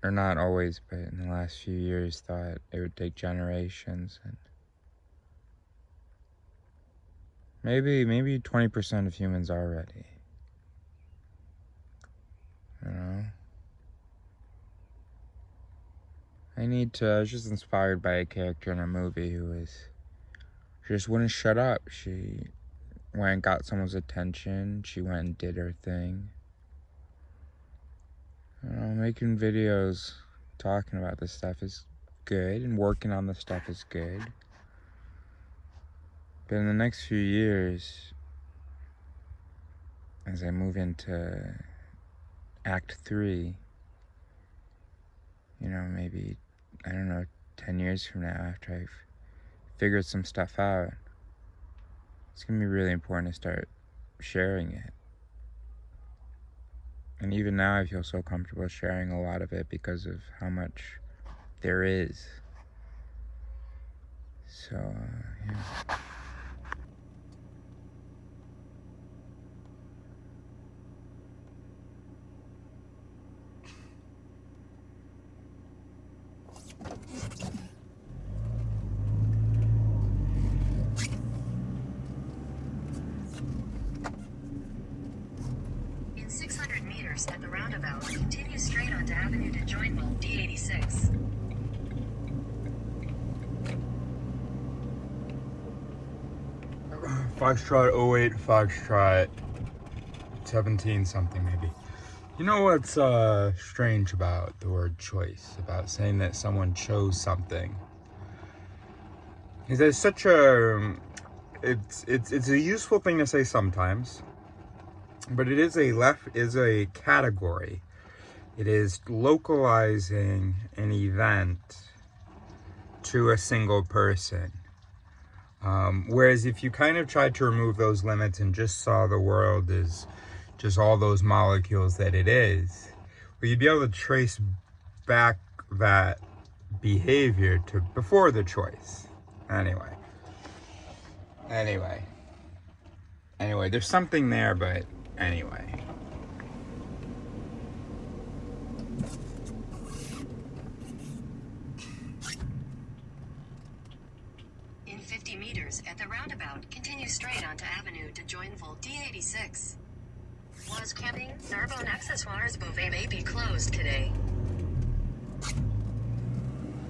or not always, but in the last few years thought it would take generations, and maybe 20% of humans are ready. You know? I was just inspired by a character in a movie she just wouldn't shut up. She went and got someone's attention. She went and did her thing. Making videos talking about this stuff is good, and working on this stuff is good. But in the next few years, as I move into Act 3, maybe, 10 years from now, after I've figured some stuff out, it's going to be really important to start sharing it. And even now I feel so comfortable sharing a lot of it because of how much there is. So, yeah. In 600 meters at the roundabout, continue straight onto Avenue de Joinville, D86. Foxtrot 08, Foxtrot 17 something maybe. You know what's strange about the word choice, about saying that someone chose something, is that it's such a, it's a useful thing to say sometimes, but it is a category. It is localizing an event to a single person. Whereas if you kind of tried to remove those limits and just saw the world as just all those molecules that it is, well, you'd be able to trace back that behavior to before the choice. Anyway, there's something there, but anyway. In 50 meters at the roundabout, continue straight onto Avenue to join Volt D86. Was camping, Narbonne accessoires Beauvais may be closed today.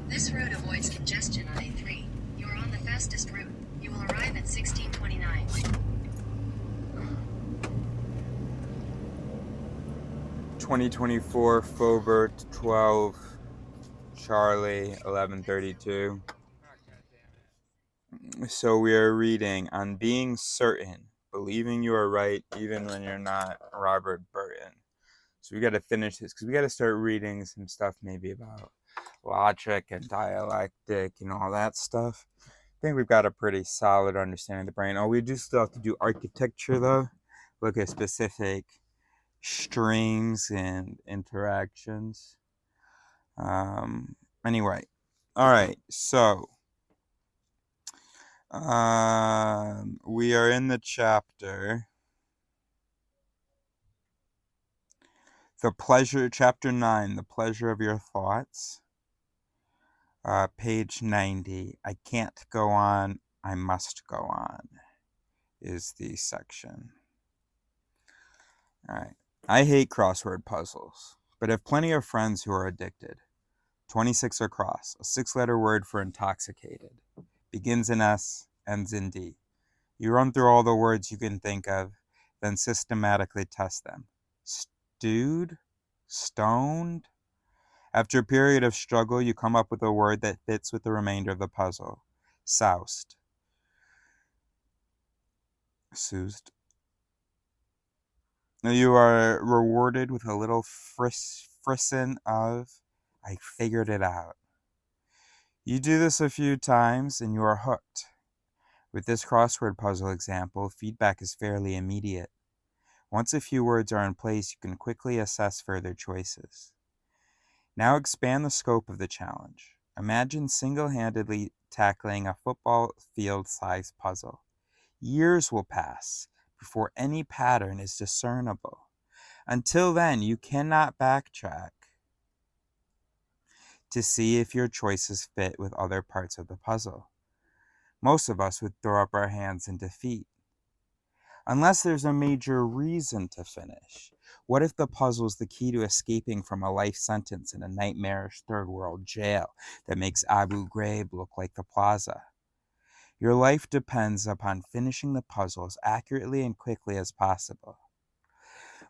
This route avoids congestion on A3. You are on the fastest route. You will arrive at 1629. 2024 Faubert 12 Charlie 1132. So we are reading on being certain, believing you are right even when you're not, Robert Burton. So we got to finish this because we got to start reading some stuff maybe about logic and dialectic and all that stuff. I think we've got a pretty solid understanding of the brain. Oh, we do still have to do architecture though. Look at specific strings and interactions. Anyway, all right, so we are in the chapter chapter 9, the pleasure of your thoughts, page 90. I can't go on, I must go on is the section. All right. I hate crossword puzzles, but have plenty of friends who are addicted. 26 across, a 6-letter word for intoxicated. Begins in S, ends in D. You run through all the words you can think of, then systematically test them. Stewed? Stoned? After a period of struggle, you come up with a word that fits with the remainder of the puzzle. Soused. Soused. You are rewarded with a little frisson of, I figured it out. You do this a few times and you are hooked. With this crossword puzzle example, feedback is fairly immediate. Once a few words are in place, you can quickly assess further choices. Now expand the scope of the challenge. Imagine single-handedly tackling a football field-sized puzzle. Years will pass before any pattern is discernible. Until then, you cannot backtrack to see if your choices fit with other parts of the puzzle. Most of us would throw up our hands in defeat. Unless there's a major reason to finish. What if the puzzle is the key to escaping from a life sentence in a nightmarish third world jail that makes Abu Ghraib look like the plaza? Your life depends upon finishing the puzzle as accurately and quickly as possible.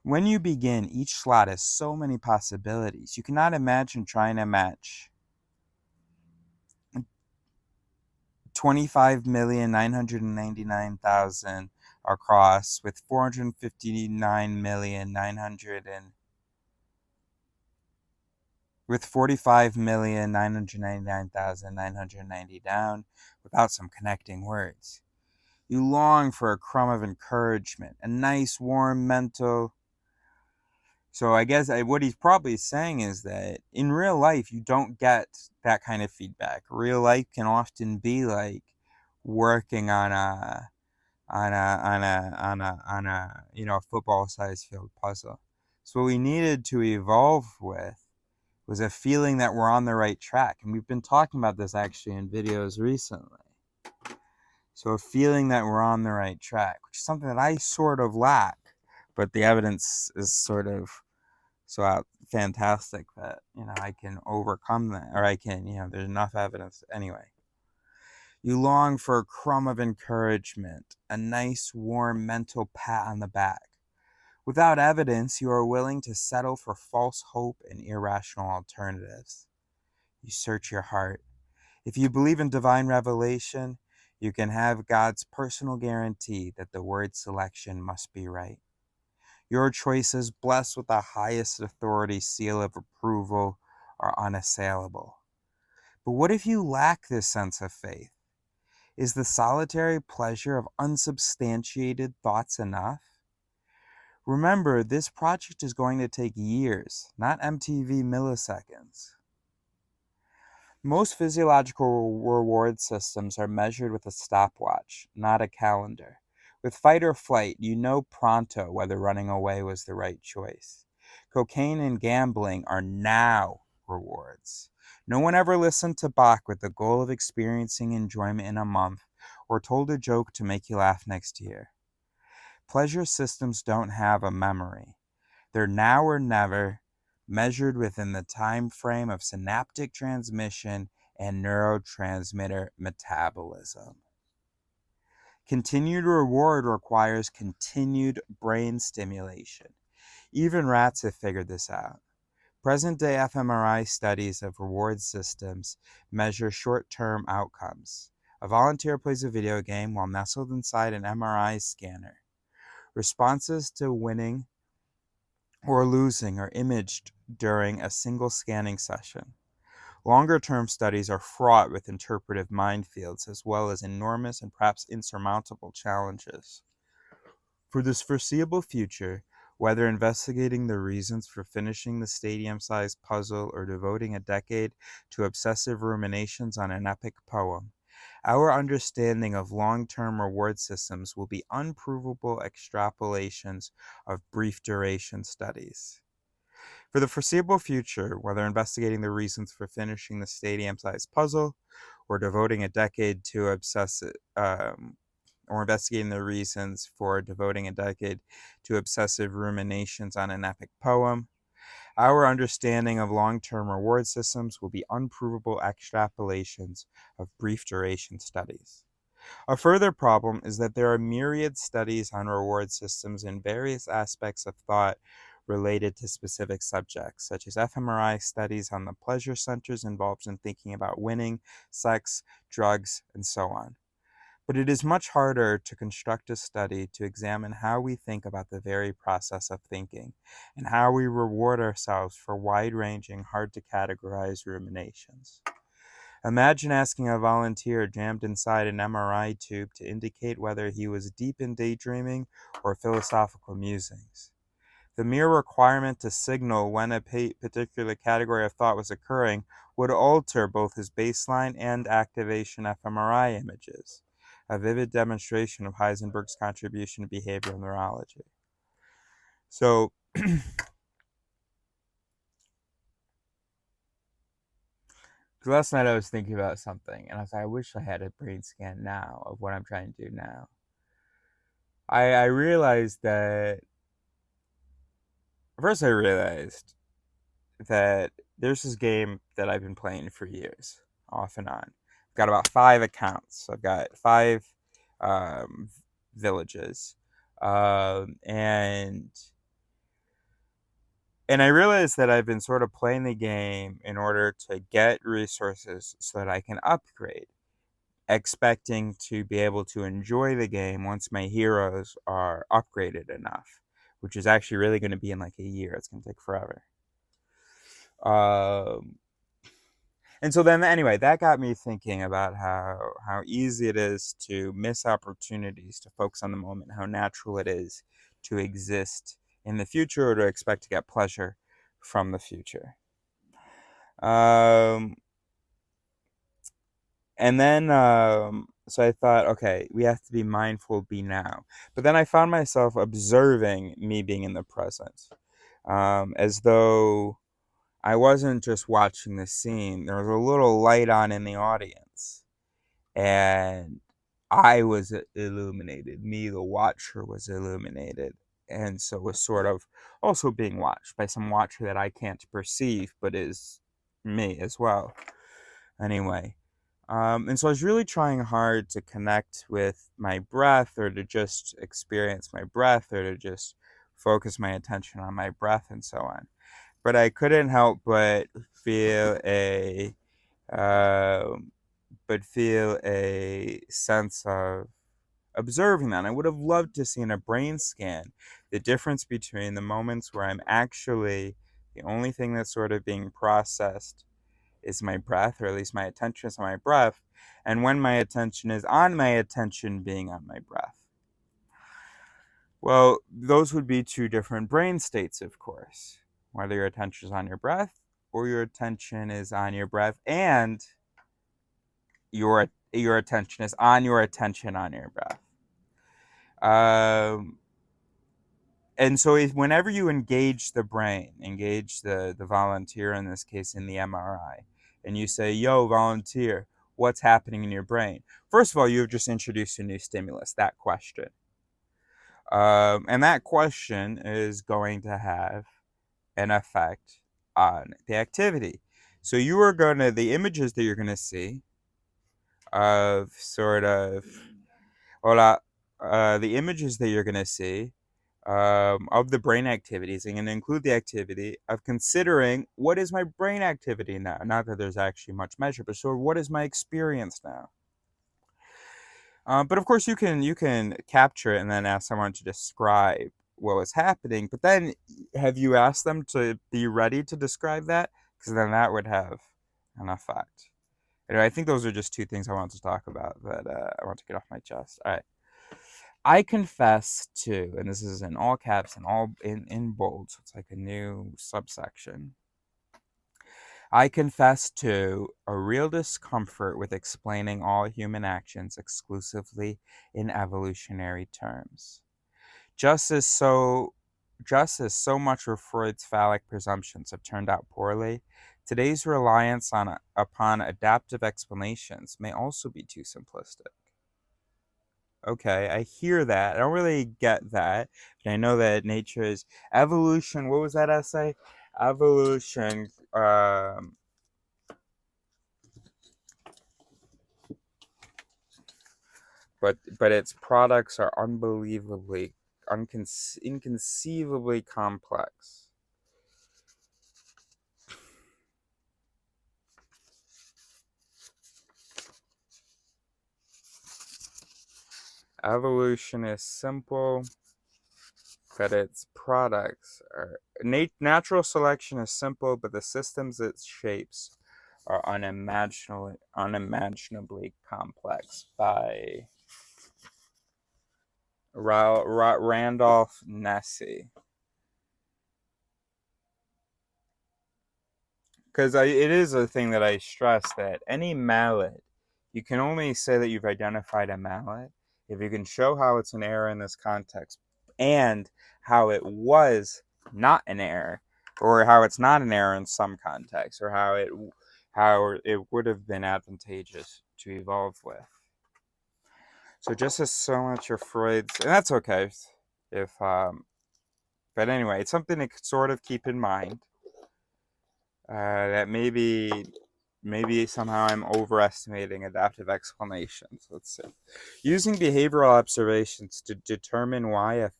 When you begin, each slot has so many possibilities. You cannot imagine trying to match 25,999,000 across with 459,900 with 45,999,990 down without some connecting words. You long for a crumb of encouragement, a nice warm mental. So I guess what he's probably saying is that in real life you don't get that kind of feedback. Real life can often be like working on a football-sized field puzzle. So what we needed to evolve with was a feeling that we're on the right track. And we've been talking about this actually in videos recently. So a feeling that we're on the right track, which is something that I sort of lack, but the evidence is sort of so fantastic that, I can overcome that, or I can, there's enough evidence. Anyway, you long for a crumb of encouragement, a nice warm mental pat on the back. Without evidence, you are willing to settle for false hope and irrational alternatives. You search your heart. If you believe in divine revelation, you can have God's personal guarantee that the word selection must be right. Your choices, blessed with the highest authority seal of approval, are unassailable. But what if you lack this sense of faith? Is the solitary pleasure of unsubstantiated thoughts enough? Remember, this project is going to take years, not MTV milliseconds. Most physiological reward systems are measured with a stopwatch, not a calendar. With fight or flight, you know pronto whether running away was the right choice. Cocaine and gambling are now rewards. No one ever listened to Bach with the goal of experiencing enjoyment in a month or told a joke to make you laugh next year. Pleasure systems don't have a memory. They're now or never, measured within the time frame of synaptic transmission and neurotransmitter metabolism. Continued reward requires continued brain stimulation. Even rats have figured this out. Present-day fMRI studies of reward systems measure short-term outcomes. A volunteer plays a video game while nestled inside an MRI scanner. Responses to winning or losing are imaged during a single scanning session. Longer-term studies are fraught with interpretive minefields as well as enormous and perhaps insurmountable challenges. For this foreseeable future, whether investigating the reasons for finishing the stadium-sized puzzle or devoting a decade to obsessive ruminations on an epic poem, our understanding of long-term reward systems will be unprovable extrapolations of brief-duration studies. For the foreseeable future, whether investigating the reasons for finishing the stadium-sized puzzle or devoting a decade to investigating the reasons for devoting a decade to obsessive ruminations on an epic poem, our understanding of long-term reward systems will be unprovable extrapolations of brief-duration studies. A further problem is that there are myriad studies on reward systems in various aspects of thought related to specific subjects, such as fMRI studies on the pleasure centers involved in thinking about winning, sex, drugs, and so on. But it is much harder to construct a study to examine how we think about the very process of thinking, and how we reward ourselves for wide-ranging, hard-to-categorize ruminations. Imagine asking a volunteer jammed inside an MRI tube to indicate whether he was deep in daydreaming or philosophical musings. The mere requirement to signal when a particular category of thought was occurring would alter both his baseline and activation fMRI images, a vivid demonstration of Heisenberg's contribution to behavioral neurology. So, last night I was thinking about something, and I was like, I wish I had a brain scan now of what I'm trying to do now. I realized that, first I realized that there's this game that I've been playing for years, off and on. I've got about 5 accounts. I've got 5 villages. And I realized that I've been sort of playing the game in order to get resources so that I can upgrade, expecting to be able to enjoy the game once my heroes are upgraded enough, which is actually really going to be in like a year. It's going to take forever. And so then, anyway, that got me thinking about how easy it is to miss opportunities, to focus on the moment, how natural it is to exist in the future or to expect to get pleasure from the future. And then, so I thought, okay, we have to be mindful, be now. But then I found myself observing me being in the present, as though I wasn't just watching the scene. There was a little light on in the audience, and I was illuminated. Me, the watcher, was illuminated, and so was sort of also being watched by some watcher that I can't perceive, but is me as well. Anyway, and so I was really trying hard to connect with my breath, or to just experience my breath, or to just focus my attention on my breath and so on. But I couldn't help but feel a sense of observing that. I would have loved to see in a brain scan the difference between the moments where I'm actually, the only thing that's sort of being processed is my breath, or at least my attention is on my breath, and when my attention is on my attention being on my breath. Well, those would be two different brain states, of course. Whether your attention is on your breath or your attention is on your breath and your attention is on your attention on your breath. And so whenever you engage the brain, engage the volunteer in this case in the MRI, and you say, yo, volunteer, what's happening in your brain? First of all, you've just introduced a new stimulus, that question. And that question is going to have an effect on the activity. So you are going to, the images that you're going to see of sort of, the images that you're going to see of the brain activities and include the activity of considering what is my brain activity now. Not that there's actually much measure, but so what is my experience now? But of course you can capture it and then ask someone to describe what was happening. But then have you asked them to be ready to describe that? Because then that would have an effect. Anyway, I think those are just two things I wanted to talk about that I want to get off my chest. All right. I confess to, and this is in all caps and all in bold, so it's like a new subsection. I confess to a real discomfort with explaining all human actions exclusively in evolutionary terms. Just as so much of Freud's phallic presumptions have turned out poorly, today's reliance upon adaptive explanations may also be too simplistic. Okay, I hear that. I don't really get that. But I know that nature is evolution. What was that essay? Evolution. But its products are unbelievably, inconceivably complex. Evolution is simple, but its products are... Natural selection is simple, but the systems it shapes are unimaginably complex. By Randolph Nessy. Because it is a thing that I stress, that any mallet, you can only say that you've identified a mallet if you can show how it's an error in this context and how it was not an error, or how it's not an error in some context, or how it would have been advantageous to evolve with. So just as so much of Freud's, and that's okay but anyway, it's something to sort of keep in mind. That maybe somehow I'm overestimating adaptive explanations. Let's see. Using behavioral observations to determine why a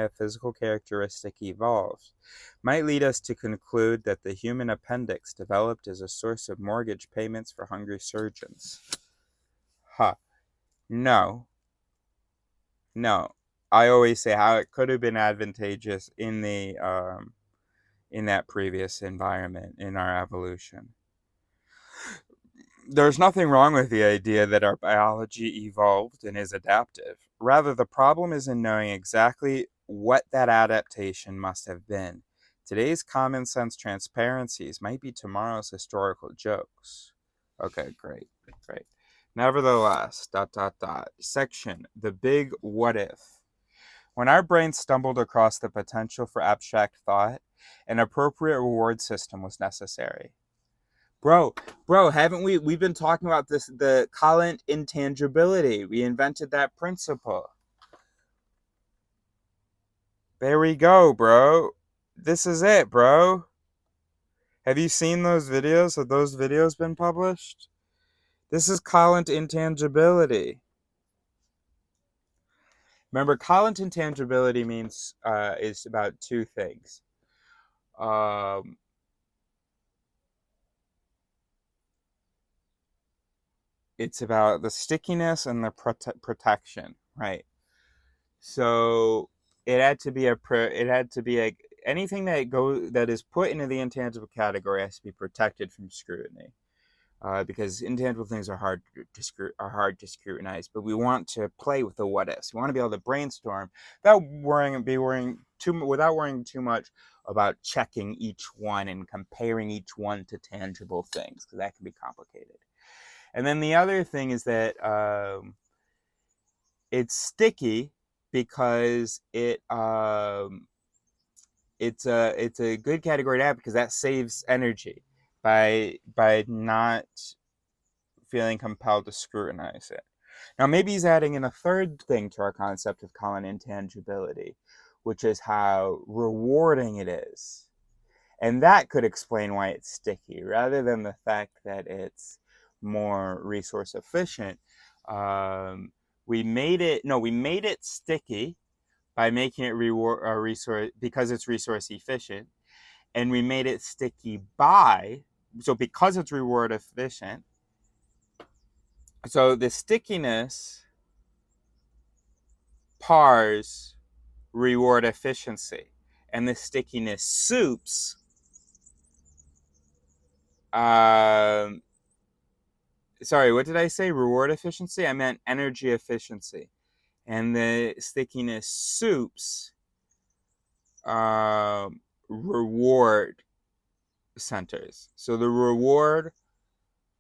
physical characteristic evolved might lead us to conclude that the human appendix developed as a source of mortgage payments for hungry surgeons. No. I always say how it could have been advantageous in that previous environment in our evolution. There's nothing wrong with the idea that our biology evolved and is adaptive. Rather, the problem is in knowing exactly what that adaptation must have been. Today's common sense transparencies might be tomorrow's historical jokes. Okay, great. Nevertheless, ... Section, the big what if. When our brain stumbled across the potential for abstract thought, an appropriate reward system was necessary. Bro, haven't we've been talking about this, the Collin intangibility. We invented that principle. There we go, bro. This is it, bro. Have you seen those videos? Have those videos been published? This is Collin intangibility. Remember, Collin intangibility means is about two things. It's about the stickiness and the protection, right? So it had to be anything that is put into the intangible category has to be protected from scrutiny. because intangible things are hard to scrutinize. But we want to play with the what ifs. We want to be able to brainstorm without worrying too much about checking each one and comparing each one to tangible things, because that can be complicated. And then the other thing is that it's sticky because it's a good category to have, because that saves energy by not feeling compelled to scrutinize it. Now, maybe he's adding in a third thing to our concept of common intangibility, which is how rewarding it is. And that could explain why it's sticky, rather than the fact that it's more resource efficient. We made it sticky by making it because it's resource efficient, and we made it sticky because it's reward efficient. So the stickiness pars reward efficiency, and the stickiness soups sorry, what did I say? Reward efficiency? I meant energy efficiency. And the stickiness soups reward centers. So the reward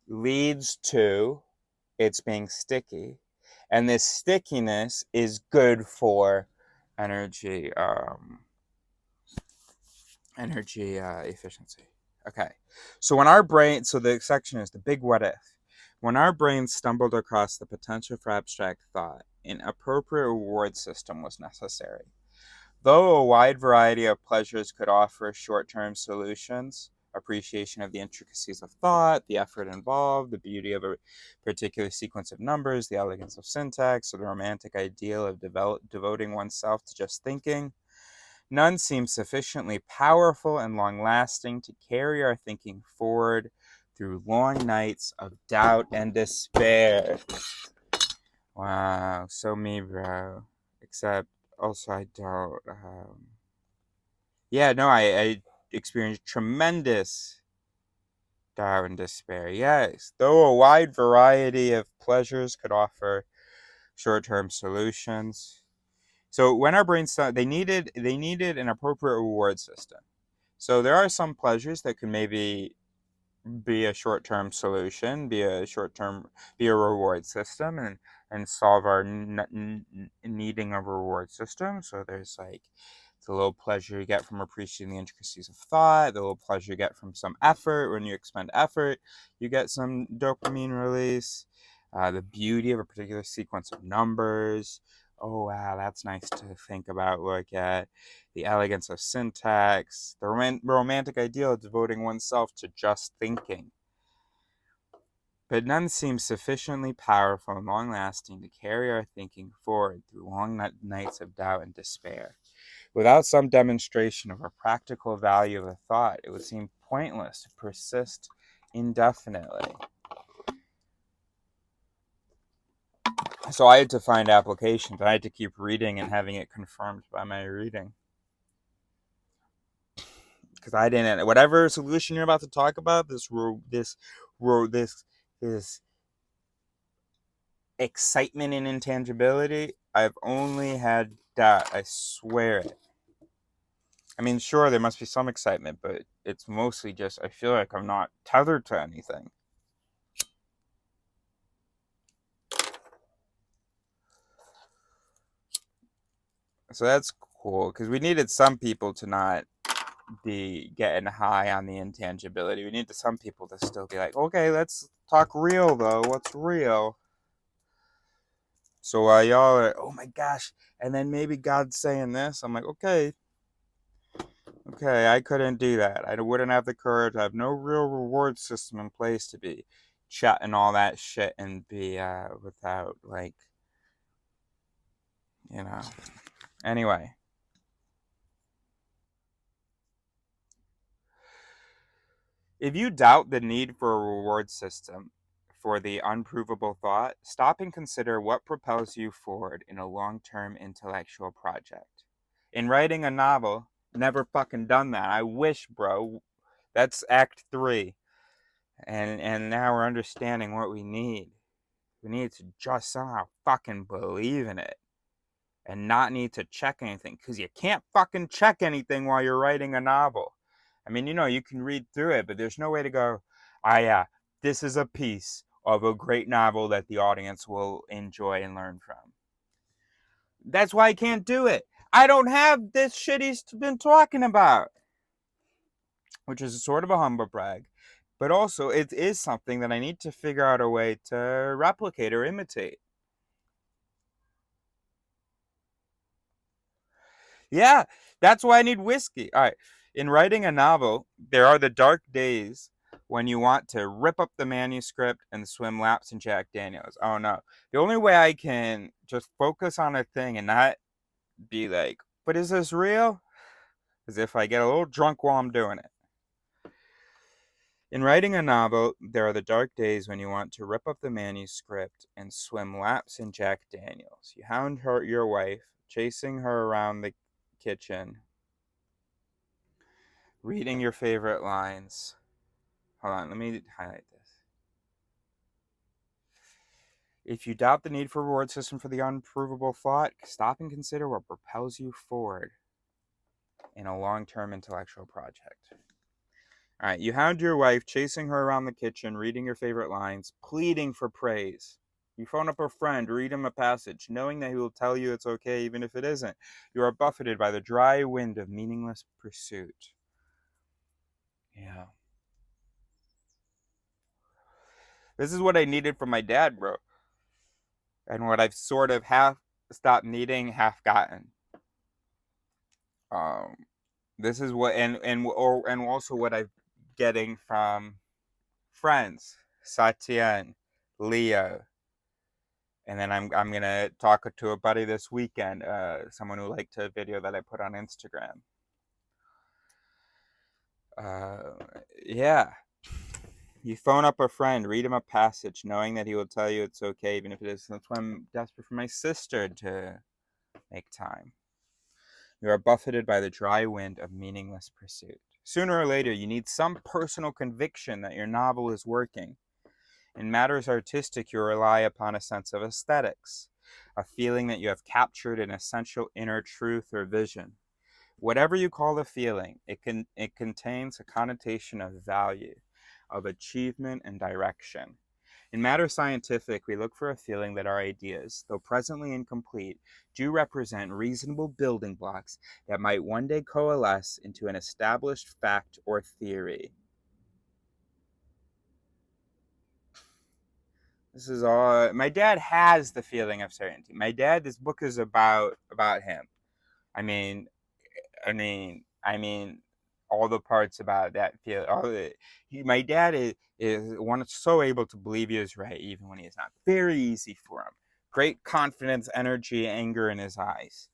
leads to it's being sticky, and this stickiness is good for energy efficiency. Okay, so the section is the big what if. When our brains stumbled across the potential for abstract thought, an appropriate reward system was necessary. Though a wide variety of pleasures could offer short-term solutions, appreciation of the intricacies of thought, the effort involved, the beauty of a particular sequence of numbers, the elegance of syntax, or the romantic ideal of devoting oneself to just thinking, none seemed sufficiently powerful and long-lasting to carry our thinking forward through long nights of doubt and despair. Wow, so me, bro. Except, also, I don't. I experienced tremendous doubt and despair. Yes, though a wide variety of pleasures could offer short-term solutions. So when our brains they needed an appropriate reward system. So there are some pleasures that can maybe be a short-term solution, be a reward system, and solve our needing of a reward system. So there's like the little pleasure you get from appreciating the intricacies of thought, the little pleasure you get from some effort. When you expend effort, you get some dopamine release. The beauty of a particular sequence of numbers. Oh, wow, that's nice to think about, look at. The elegance of syntax, the romantic ideal of devoting oneself to just thinking. But none seems sufficiently powerful and long-lasting to carry our thinking forward through long nights of doubt and despair. Without some demonstration of a practical value of a thought, it would seem pointless to persist indefinitely. So I had to find applications. I had to keep reading and having it confirmed by my reading. Because I didn't, whatever solution you're about to talk about, this excitement and intangibility, I've only had doubt. I swear it. I mean, sure, there must be some excitement, but it's mostly just I feel like I'm not tethered to anything. So that's cool, because we needed some people to not be getting high on the intangibility. We needed some people to still be like, okay, let's talk real though. What's real? So while y'all are, oh my gosh, and then maybe God's saying this, I'm like, okay, I couldn't do that. I wouldn't have the courage. I have no real reward system in place to be chatting all that shit and be without, like, Anyway. If you doubt the need for a reward system for the unprovable thought, stop and consider what propels you forward in a long-term intellectual project. In writing a novel, never fucking done that. I wish, bro. That's Act 3. And now we're understanding what we need. We need to just somehow fucking believe in it and not need to check anything, because you can't fucking check anything while you're writing a novel. I mean, you can read through it, but there's no way to go, yeah, this is a piece of a great novel that the audience will enjoy and learn from. That's why I can't do it. I don't have this shit he's been talking about, which is sort of a humble brag, but also it is something that I need to figure out a way to replicate or imitate. Yeah, that's why I need whiskey. All right. In writing a novel, there are the dark days when you want to rip up the manuscript and swim laps in Jack Daniels. Oh no. The only way I can just focus on a thing and not be like, but is this real? Is if I get a little drunk while I'm doing it. In writing a novel, there are the dark days when you want to rip up the manuscript and swim laps in Jack Daniels. You hound your wife, chasing her around the kitchen, reading your favorite lines. Hold on, let me highlight this. If you doubt the need for a reward system for the unprovable thought, stop and consider what propels you forward in a long-term intellectual project. All right, you hound your wife, chasing her around the kitchen, reading your favorite lines, pleading for praise. You phone up a friend, read him a passage, knowing that he will tell you it's okay even if it isn't. You are buffeted by the dry wind of meaningless pursuit. Yeah. This is what I needed from my dad, bro. And what I've sort of half stopped needing, half gotten. This is what, and also what I'm getting from friends, Satyen, Leo, and then I'm gonna talk to a buddy this weekend, someone who liked a video that I put on Instagram. Yeah. You phone up a friend, read him a passage, knowing that he will tell you it's okay, even if it is. That's why I'm desperate for my sister to make time. You are buffeted by the dry wind of meaningless pursuit. Sooner or later, you need some personal conviction that your novel is working. In matters artistic, you rely upon a sense of aesthetics, a feeling that you have captured an essential inner truth or vision. Whatever you call the feeling, it contains a connotation of value, of achievement and direction. In matter scientific, we look for a feeling that our ideas, though presently incomplete, do represent reasonable building blocks that might one day coalesce into an established fact or theory. This is all. My dad has the feeling of certainty. My dad, this book is about him. I mean, all the parts about that feel. My dad is one so able to believe he is right, even when he is not. Very easy for him. Great confidence, energy, anger in his eyes.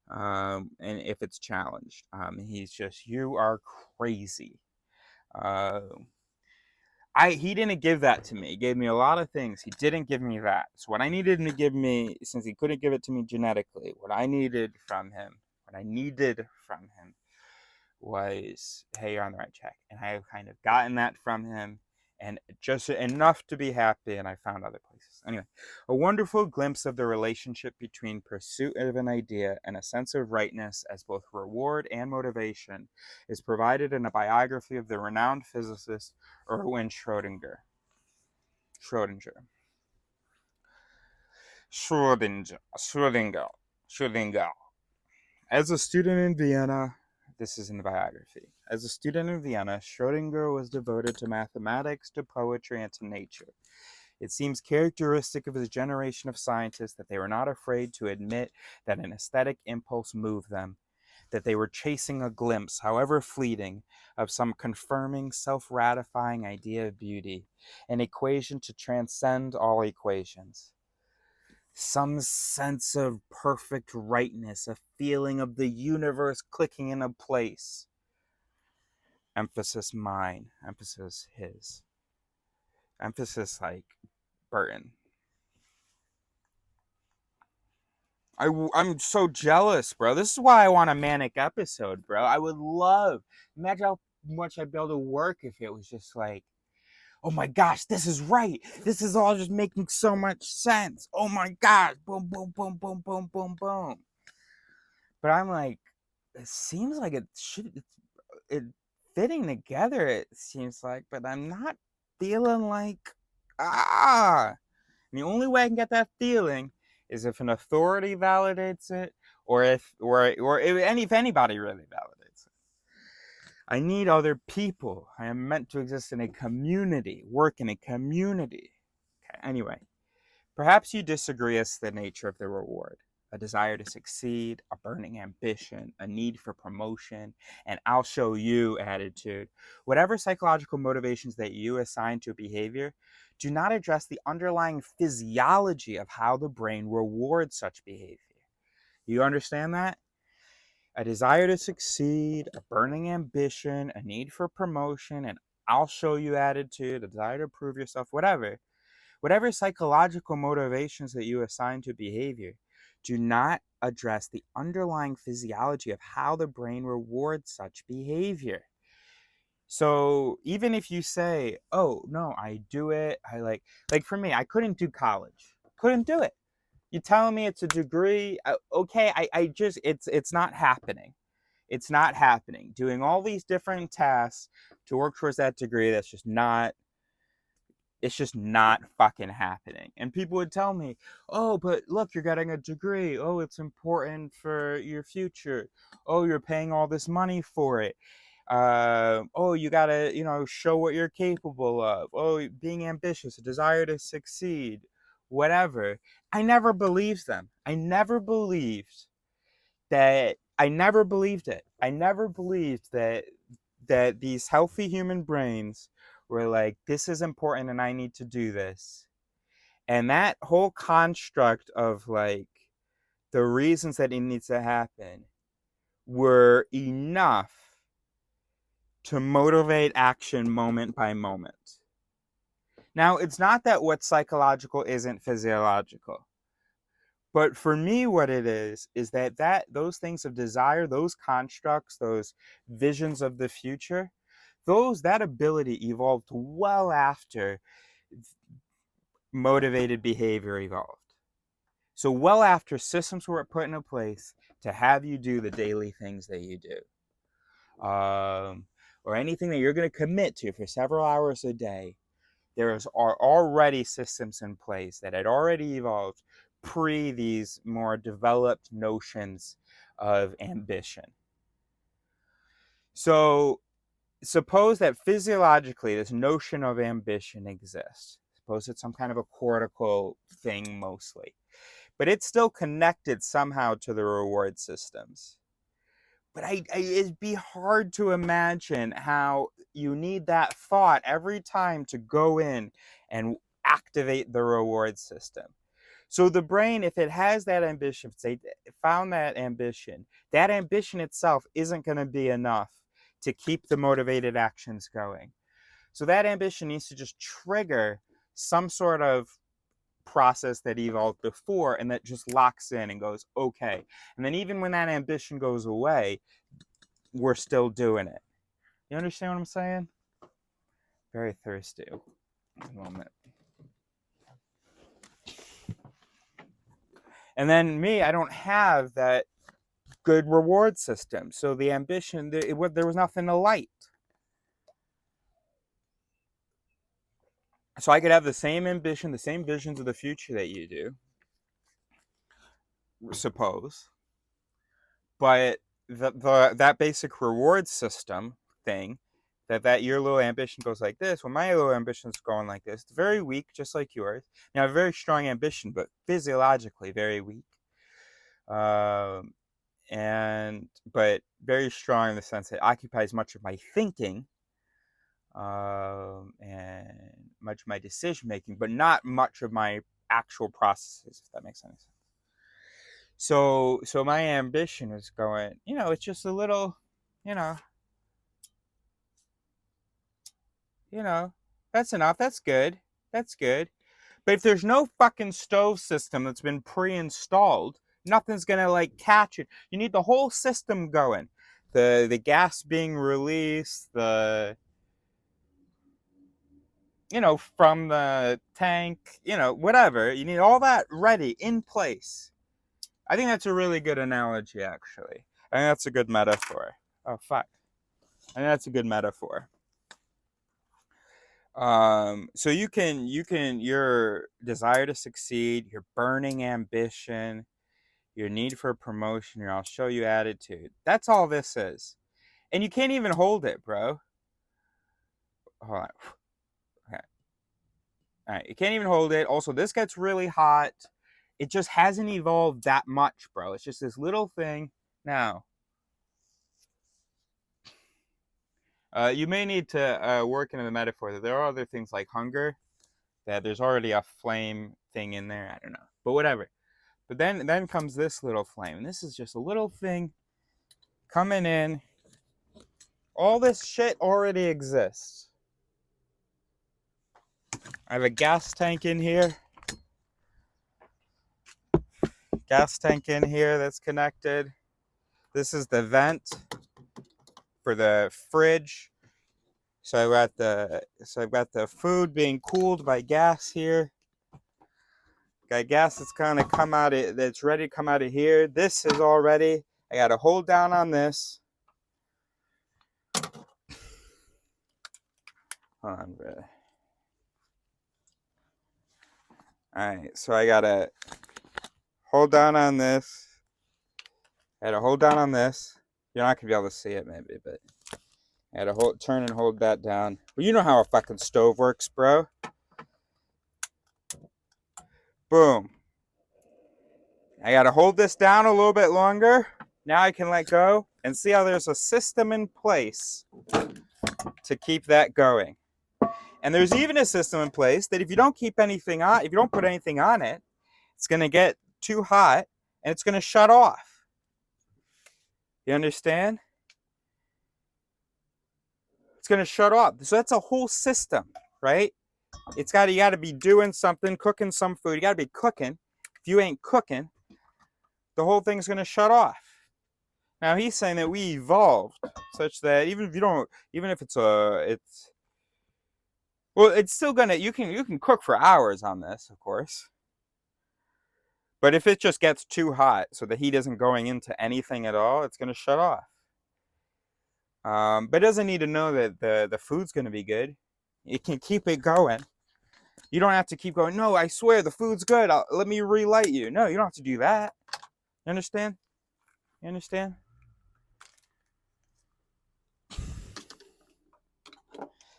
And if it's challenged, he's just, you are crazy. He didn't give that to me. He gave me a lot of things. He didn't give me that. So what I needed him to give me, since he couldn't give it to me genetically, what I needed from him was, hey, you're on the right track. And I have kind of gotten that from him, and just enough to be happy, and I found other places. Anyway, a wonderful glimpse of the relationship between pursuit of an idea and a sense of rightness as both reward and motivation is provided in a biography of the renowned physicist Erwin Schrödinger. As a student in Vienna, this is in the biography. As a student in Vienna, Schrödinger was devoted to mathematics, to poetry, and to nature. It seems characteristic of his generation of scientists that they were not afraid to admit that an aesthetic impulse moved them, that they were chasing a glimpse, however fleeting, of some confirming, self-ratifying idea of beauty, an equation to transcend all equations. Some sense of perfect rightness, a feeling of the universe clicking into place. Emphasis mine, emphasis his. Emphasis like Burton. I'm so jealous, bro. This is why I want a manic episode, bro. I would love, imagine how much I'd be able to work if it was just like, oh my gosh, this is right. This is all just making so much sense. Oh my gosh, boom, boom, boom, boom, boom, boom, boom. But I'm like, it seems like it fitting together, it seems like, but I'm not feeling like, And the only way I can get that feeling is if an authority validates it, or if anybody really validates it. I need other people. I am meant to exist in a community, work in a community. Okay, anyway, perhaps you disagree as to the nature of the reward. A desire to succeed, a burning ambition, a need for promotion, an I'll show you attitude. Whatever psychological motivations that you assign to a behavior, do not address the underlying physiology of how the brain rewards such behavior. You understand that? A desire to succeed, a burning ambition, a need for promotion, an I'll show you attitude, a desire to prove yourself, whatever psychological motivations that you assign to behavior, do not address the underlying physiology of how the brain rewards such behavior. So even if you say, oh, no, I do it, I like for me, I couldn't do college. Couldn't do it. You're telling me it's a degree? Okay, I just, it's not happening. It's not happening. Doing all these different tasks to work towards that degree, that's just not, it's just not fucking happening. And people would tell me, oh, but look, you're getting a degree. Oh, it's important for your future. Oh, you're paying all this money for it. Oh, you gotta, show what you're capable of. Oh, being ambitious, a desire to succeed, whatever. I never believed them. I never believed it. I never believed that these healthy human brains were like, this is important and I need to do this. And that whole construct of like the reasons that it needs to happen were enough to motivate action moment by moment. Now, it's not that what's psychological isn't physiological. But for me, what it is that those things of desire, those constructs, those visions of the future, that ability evolved well after motivated behavior evolved. So well after systems were put into place to have you do the daily things that you do. Or anything that you're going to commit to for several hours a day, there are already systems in place that had already evolved pre these more developed notions of ambition. So suppose that physiologically this notion of ambition exists. Suppose it's some kind of a cortical thing mostly. But it's still connected somehow to the reward systems. But it'd be hard to imagine how you need that thought every time to go in and activate the reward system. So the brain, if it has that ambition, if they found that ambition itself isn't going to be enough to keep the motivated actions going. So that ambition needs to just trigger some sort of process that evolved before and that just locks in and goes, okay. And then even when that ambition goes away, we're still doing it. You understand what I'm saying? Very thirsty. A moment. And then me, I don't have that good reward system. So the ambition, there was nothing to light. So I could have the same ambition, the same visions of the future that you do, suppose. But that basic reward system thing, that your little ambition goes like this, well, my little ambition is going like this. It's very weak, just like yours. Now, I have a very strong ambition, but physiologically very weak. But very strong in the sense that it occupies much of my thinking and much of my decision making, but not much of my actual processes, if that makes any sense. So my ambition is going, it's just a little, that's enough. That's good. That's good. But if there's no fucking stove system that's been pre-installed, nothing's gonna like catch it. You need the whole system going. The gas being released, the you know, from the tank, you know, whatever. You need all that ready, in place. I think that's a really good analogy, actually. I think that's a good metaphor. Oh, fuck. I think that's a good metaphor. So you can, your desire to succeed, your burning ambition, your need for promotion, your I'll show you attitude. That's all this is. And you can't even hold it, bro. Hold on. Okay. All right, you can't even hold it. Also, this gets really hot. It just hasn't evolved that much, bro. It's just this little thing. Now, you may need to work into the metaphor that there are other things like hunger, that there's already a flame thing in there. I don't know, but whatever. But then comes this little flame, and this is just a little thing coming in. All this shit already exists. I have a gas tank in here. Gas tank in here that's connected. This is the vent for the fridge. So I've got the food being cooled by gas here. Got gas that's gonna come out of, that's ready to come out of here. This is all ready. I gotta hold down on this. Hold on, bro. Alright, so I gotta hold down on this. I gotta hold down on this. You're not gonna be able to see it maybe, but I gotta turn and hold that down. Well, you know how a fucking stove works, bro. Boom. I gotta hold this down a little bit longer. Now I can let go and see how there's a system in place to keep that going. And there's even a system in place that if you don't keep anything on, if you don't put anything on it, it's gonna get too hot and it's gonna shut off. You understand? It's gonna shut off. So that's a whole system, right? You gotta be doing something, cooking some food. You gotta be cooking. If you ain't cooking, the whole thing's gonna shut off. Now he's saying that we evolved such that even if it's well, it's still gonna, you can cook for hours on this, of course. But if it just gets too hot, so the heat isn't going into anything at all, it's gonna shut off. But it doesn't need to know that the food's gonna be good. It can keep it going. You don't have to keep going, no, I swear the food's good. Let me relight you. No, you don't have to do that. You understand? You understand?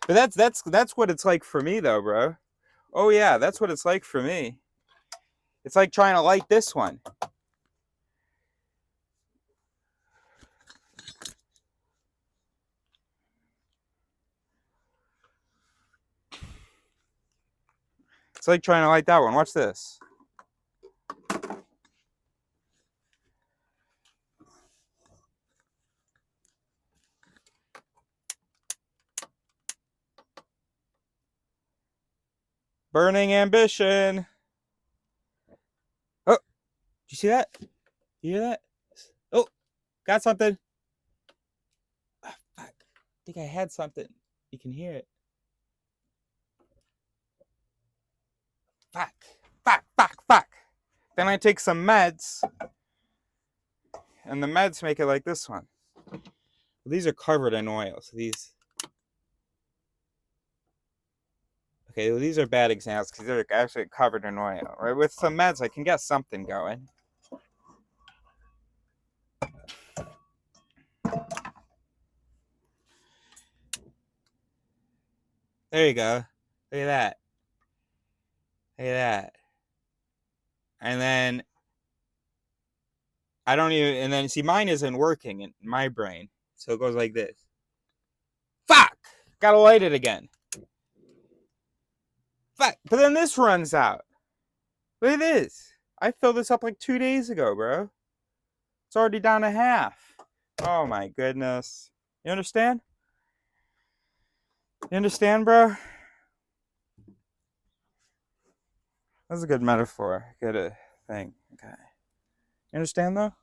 But that's what it's like for me though, bro. Oh yeah, that's what it's like for me. It's like trying to light this one. It's like trying to light that one. Watch this. Burning ambition. Oh, did you see that? You hear that? Oh, got something. Oh, fuck. I think I had something. You can hear it. Fuck. Fuck, fuck, fuck. Then I take some meds. And the meds make it like this one. These are covered in oil. So these... Okay, well, these are bad examples because they're actually covered in oil. Right? With some meds, I can get something going. There you go. Look at that. Look at that. And then I don't even, and then see, mine isn't working in my brain. So it goes like this. Fuck! Gotta light it again. Fuck! But then this runs out. Look at this. I filled this up like 2 days ago, bro. It's already down to half. Oh my goodness. You understand? You understand, bro? That's a good metaphor. Good thing. Okay. You understand, though?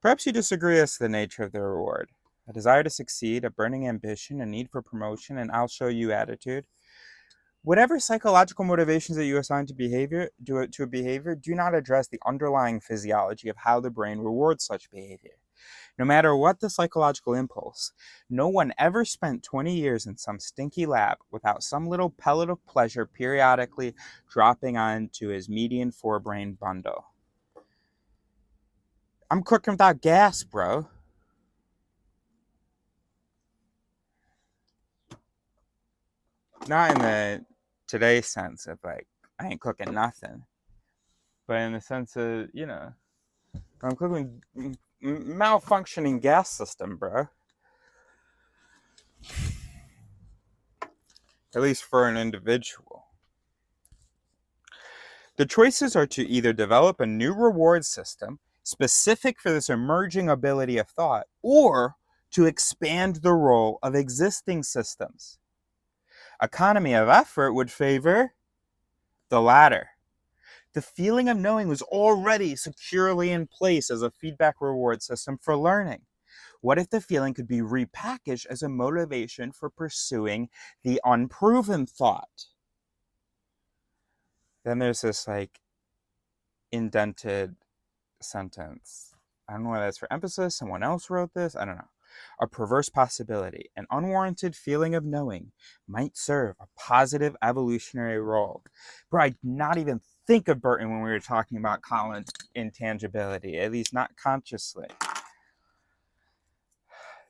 Perhaps you disagree as to the nature of the reward. a desire to succeed, a burning ambition, a need for promotion, an I'll show you attitude. Whatever psychological motivations that you assign to a behavior do not address the underlying physiology of how the brain rewards such behavior. No matter what the psychological impulse, no one ever spent 20 years in some stinky lab without some little pellet of pleasure periodically dropping onto his median forebrain bundle. I'm cooking without gas, bro. Not in the today's sense of like, I ain't cooking nothing. But in the sense of, I'm cooking malfunctioning gas system, bro. At least for an individual. The choices are to either develop a new reward system specific for this emerging ability of thought, or to expand the role of existing systems. Economy of effort would favor the latter. The feeling of knowing was already securely in place as a feedback reward system for learning. What if the feeling could be repackaged as a motivation for pursuing the unproven thought? Then there's this like indented sentence. I don't know whether that's for emphasis. Someone else wrote this. I don't know. A perverse possibility, an unwarranted feeling of knowing might serve a positive evolutionary role. Bro, I did not even think of Burton when we were talking about Colin's intangibility, at least not consciously.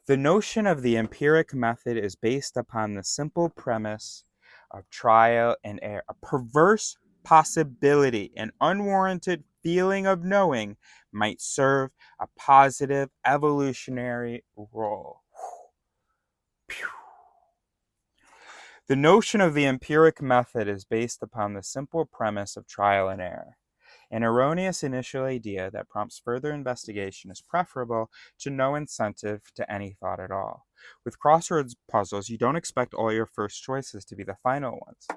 The notion of the empiric method is based upon the simple premise of trial and error. A perverse possibility, an unwarranted feeling of knowing might serve a positive evolutionary role. The notion of the empiric method is based upon the simple premise of trial and error. An erroneous initial idea that prompts further investigation is preferable to no incentive to any thought at all. With crossroads puzzles, you don't expect all your first choices to be the final ones.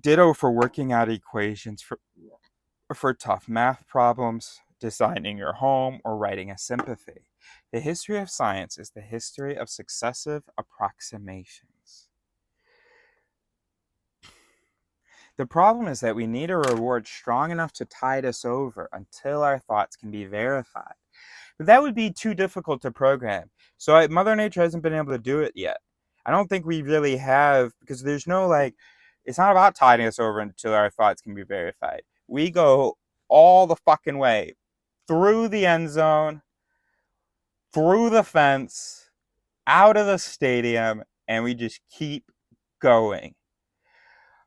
Ditto for working out equations for tough math problems, designing your home, or writing a sympathy. The history of science is the history of successive approximations. The problem is that we need a reward strong enough to tide us over until our thoughts can be verified. But that would be too difficult to program. So Mother Nature hasn't been able to do it yet. I don't think we really have, because there's no it's not about tiding us over until our thoughts can be verified. We go all the fucking way through the end zone, through the fence, out of the stadium, and we just keep going.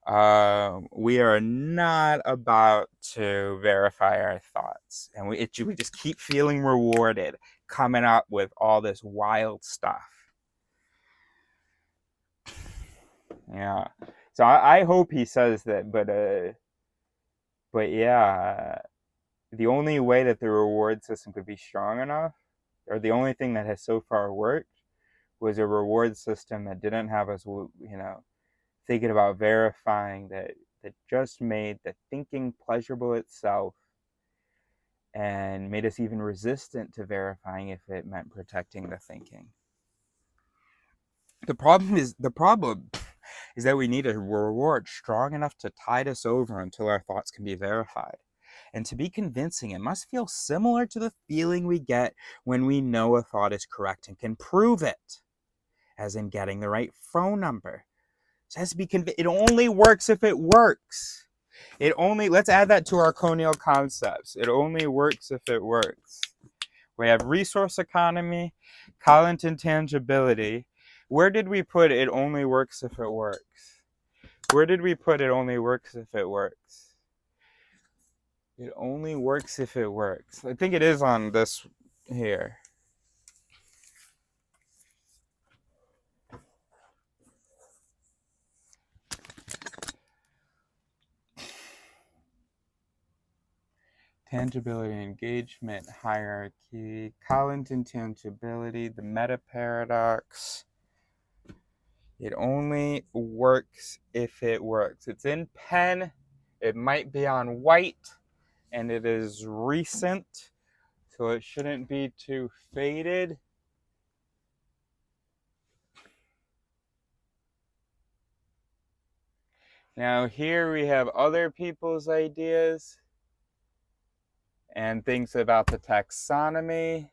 We are not about to verify our thoughts, and we just keep feeling rewarded, coming up with all this wild stuff. Yeah, so I hope he says that, but yeah, the only way that the reward system could be strong enough, or the only thing that has so far worked, was a reward system that didn't have us, thinking about verifying that just made the thinking pleasurable itself and made us even resistant to verifying if it meant protecting the thinking. The problem is that we need a reward strong enough to tide us over until our thoughts can be verified. And to be convincing, it must feel similar to the feeling we get when we know a thought is correct and can prove it, as in getting the right phone number. It has to be it only works if it works. Let's add that to our Cornell concepts. It only works if it works. We have resource economy, Colin's intangibility. Where did we put it only works if it works? Where did we put it only works if it works? It only works if it works. I think it is on this here. Tangibility, engagement, hierarchy, Colin's intangibility, the meta paradox. It only works if it works. It's in pen, it might be on white, and it is recent, so it shouldn't be too faded. Now here we have other people's ideas and things about the taxonomy.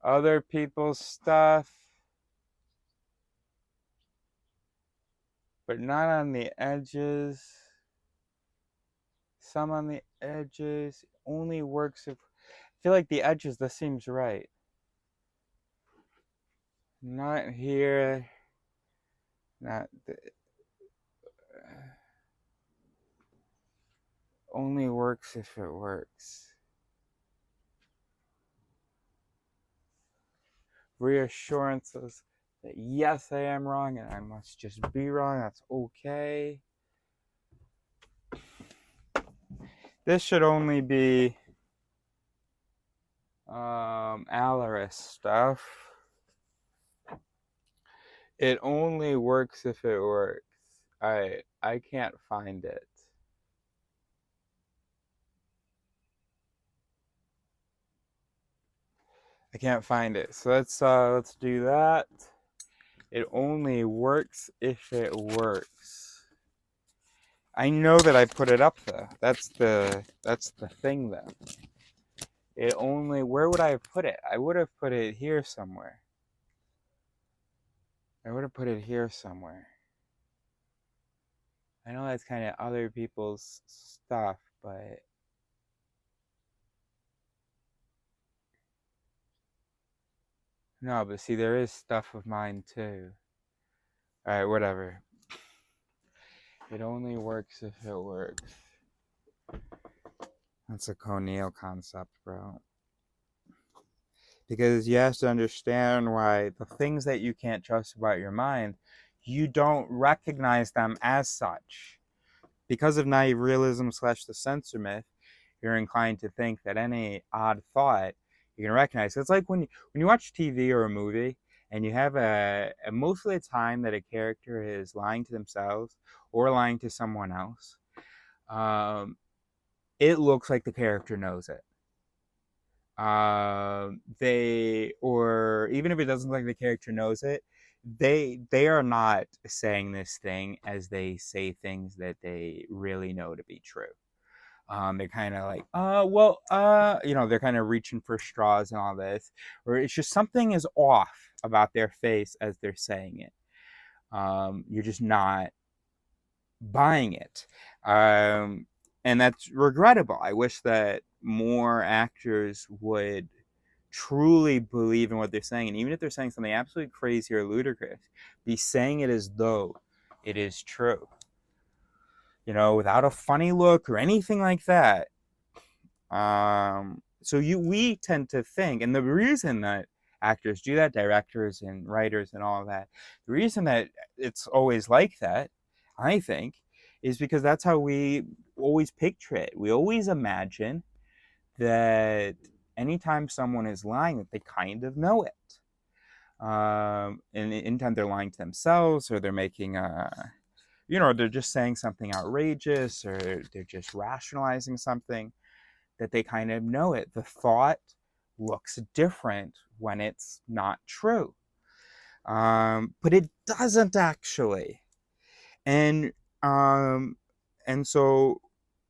Other people's stuff. But not on the edges. Some on the edges. Only works if... I feel like the edges, this seems right. Not here. Not the... Only works if it works. Reassurances that yes, I am wrong and I must just be wrong. That's okay. This should only be Alaris stuff. It only works if it works. I can't find it. I can't find it. So let's do that. It only works if it works. I know that I put it up though. That's the thing though. It only, where would I have put it? I would have put it here somewhere. I would have put it here somewhere. I know that's kind of other people's stuff, but no, but see, there is stuff of mine too. Alright, whatever. It only works if it works. That's a O'Neill concept, bro. Because you have to understand why the things that you can't trust about your mind, you don't recognize them as such. Because of naive realism / the censor myth, you're inclined to think that any odd thought you can recognize. It's like when you watch TV or a movie and you have most of the time that a character is lying to themselves or lying to someone else, it looks like the character knows it. Or even if it doesn't look like the character knows it, they are not saying this thing as they say things that they really know to be true. They're kind of like, they're kind of reaching for straws and all this, or it's just something is off about their face as they're saying it. You're just not buying it. And that's regrettable. I wish that more actors would truly believe in what they're saying. And even if they're saying something absolutely crazy or ludicrous, be saying it as though it is true. Without a funny look or anything like that. We tend to think, and the reason that actors do that, directors and writers and all of that, the reason that it's always like that, I think, is because that's how we always picture it. We always imagine that anytime someone is lying, that they kind of know it. And anytime they're lying to themselves, or they're making they're just saying something outrageous, or they're just rationalizing something, that they kind of know it. The thought looks different when it's not true. But it doesn't actually. And so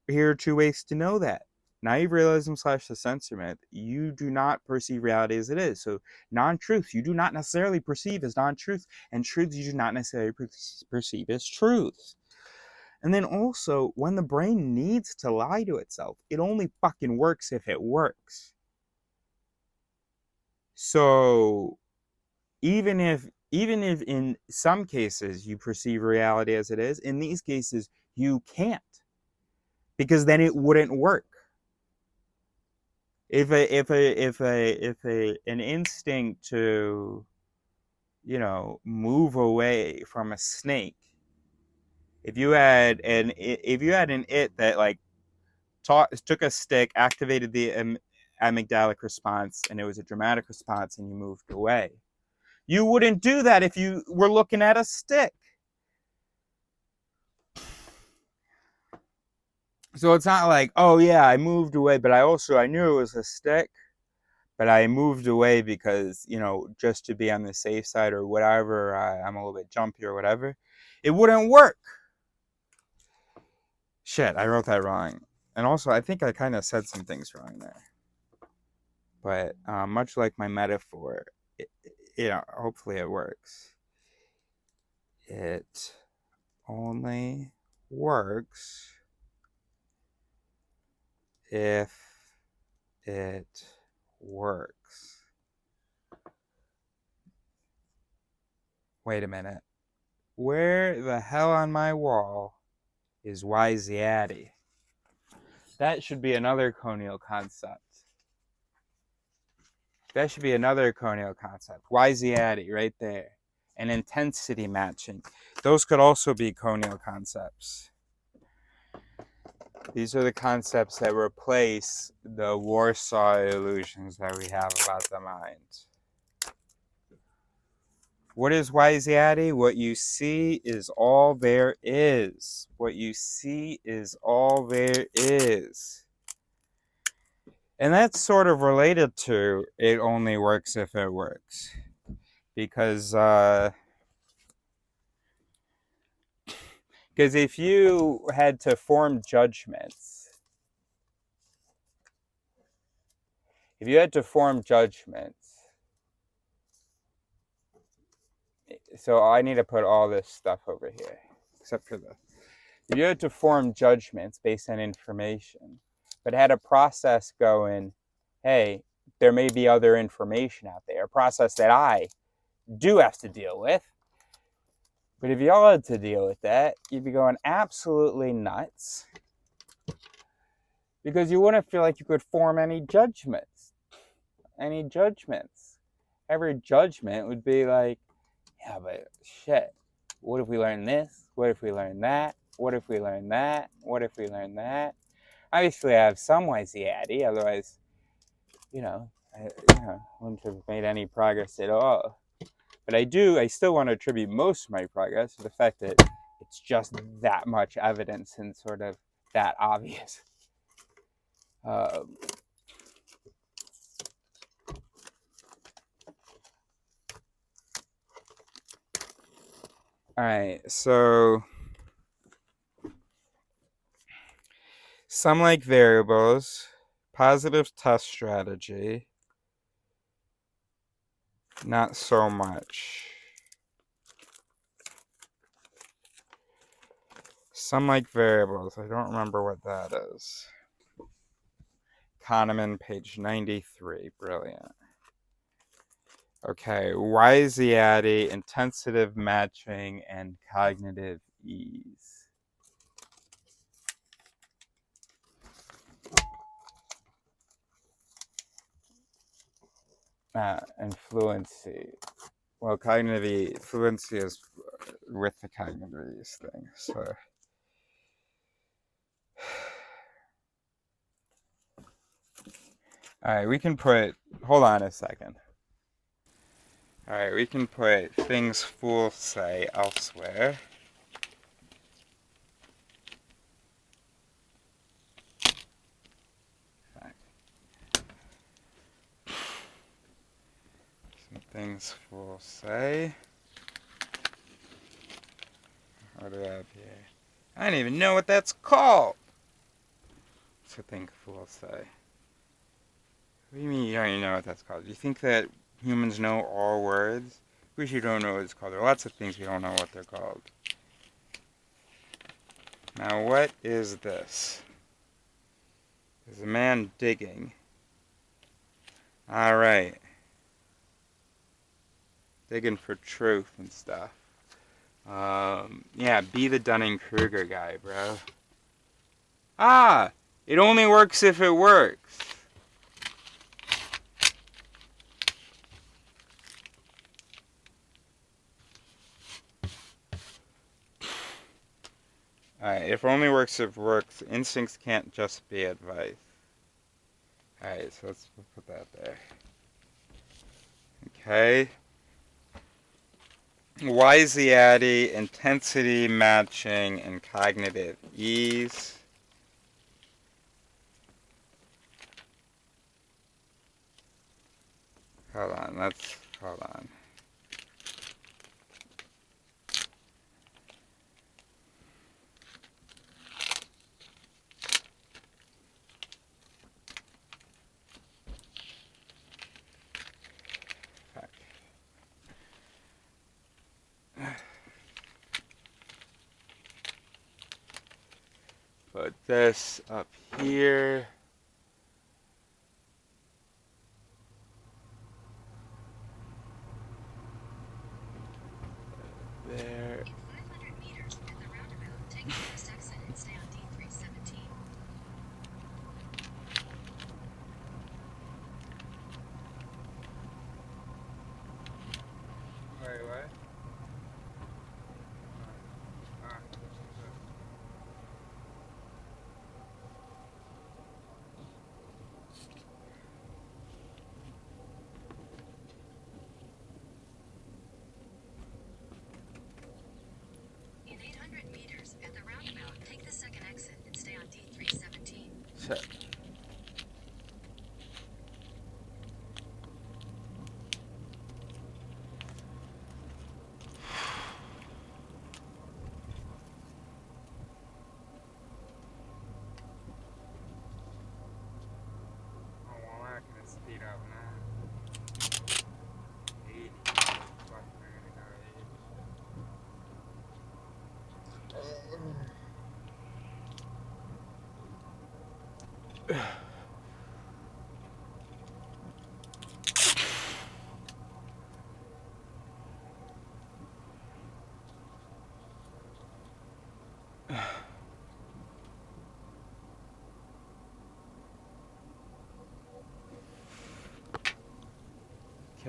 here are two ways to know that. Naive realism / the censor myth, you do not perceive reality as it is. So non-truth, you do not necessarily perceive as non-truth, and truths you do not necessarily perceive as truths. And then also, when the brain needs to lie to itself, it only fucking works if it works. So even if in some cases you perceive reality as it is, in these cases you can't, because then it wouldn't work. If an instinct to move away from a snake, if you had an it that like took a stick, activated the amygdalic response, and it was a dramatic response, and you moved away, you wouldn't do that if you were looking at a stick. So it's not like, oh yeah, I moved away, but I knew it was a stick. but I moved away because, you know, just to be on the safe side or whatever, I'm a little bit jumpy or whatever. It wouldn't work. Shit, I wrote that wrong. And also, I think I kind of said some things wrong there. But much like my metaphor, you know, hopefully it works. It only works if it works. Wait a minute. Where the hell on my wall is Wysiati? That should be another conial concept. That should be another conial concept. Wysiati, right there. And intensity matching. Those could also be conial concepts. These are the concepts that replace the Warsaw illusions that we have about the mind. What is Wysiati? What you see is all there is. What you see is all there is. And that's sort of related to it only works if it works. Because if you had to form judgments, so I need to put all this stuff over here, except for if you had to form judgments based on information, but had a process going, hey, there may be other information out there, a process that I do have to deal with. But if y'all had to deal with that, you'd be going absolutely nuts. Because you wouldn't feel like you could form any judgments. Every judgment would be like, yeah, but shit, what if we learn this? What if we learn that? What if we learn that? What if we learn that? Obviously, I have some Wysiati, otherwise, I wouldn't have made any progress at all. But I still want to attribute most of my progress to the fact that it's just that much evidence and sort of that obvious. Alright, so some like variables, positive test strategy, not so much. Some like variables, I don't remember what that is. Kahneman, page 93, brilliant. Okay, Wysiati, intensive matching, and cognitive ease. And fluency. Well, cognitive fluency is with the cognitive ease thing, so. Alright, we can put, hold on a second. Alright, we can put things fools say elsewhere. Some things fools say. What do we have here? I don't even know what that's called. What's a thing fools say? What do you mean you don't even know what that's called? Do you think that humans know all words? I wish you don't know what it's called. There are lots of things we don't know what they're called. Now, what is this? There's a man digging. Alright. Digging for truth and stuff. Yeah, be the Dunning-Kruger guy, bro. Ah! It only works if it works. Alright, if only works if it works, instincts can't just be advice. Alright, so let's put that there. Okay. Wysiati, intensity matching, and cognitive ease. Hold on, hold on. Put this up here. There. In 500 meters at the roundabout, take the next exit and stay on D317. Wait, what? In 800 meters at the roundabout, take the second exit and stay on D317. Shit. Oh, well, I'm not gonna speed up now. 80. Fuck, we're gonna go 80.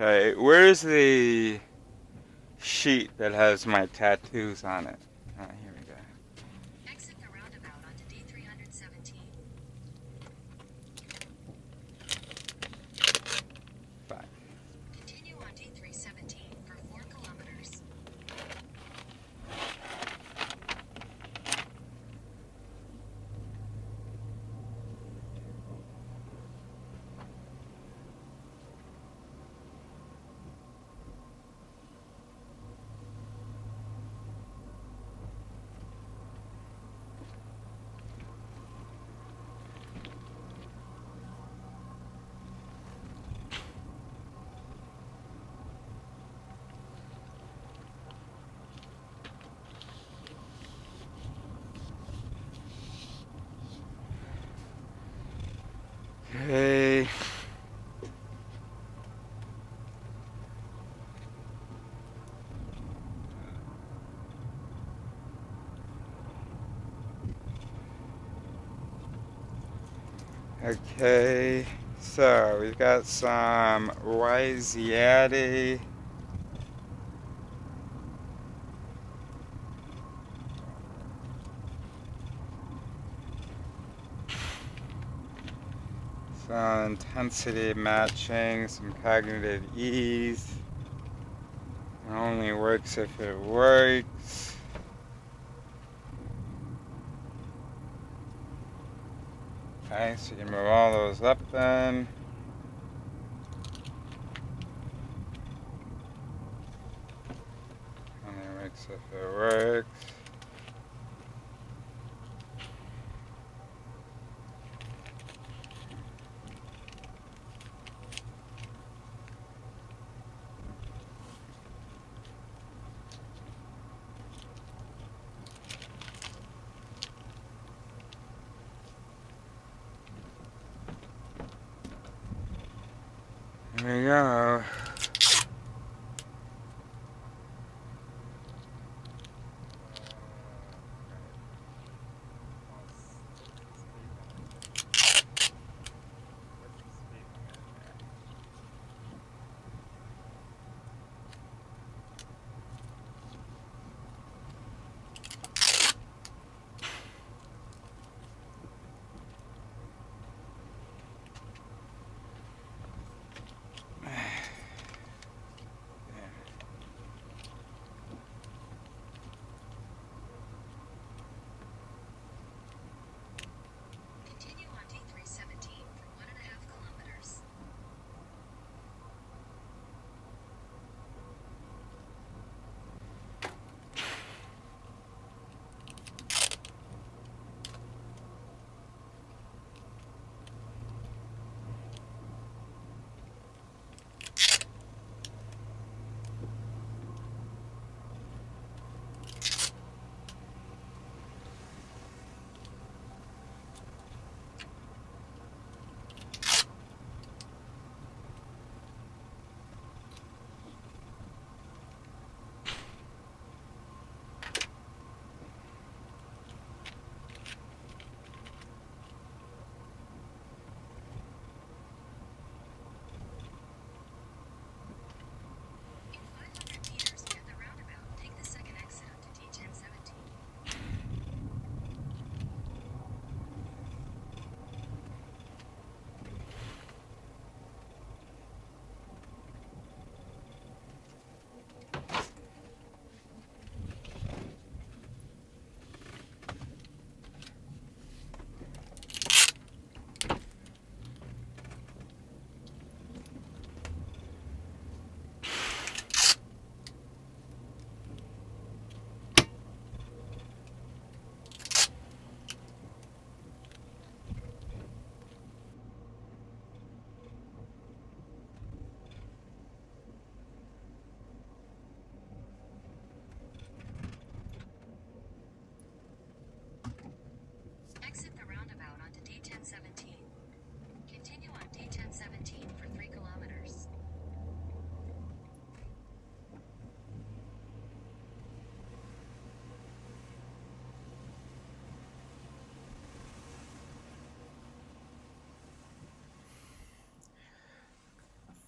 Okay, where's the sheet that has my tattoos on it? Ah, here we go. Exit the roundabout onto D317. Fine. Continue on D317 for 4 kilometers. Okay. Okay, so we've got some Ryziati. Some intensity matching, some cognitive ease. It only works if it works. Okay, so you can move all those up then. Only works if it works. There we go.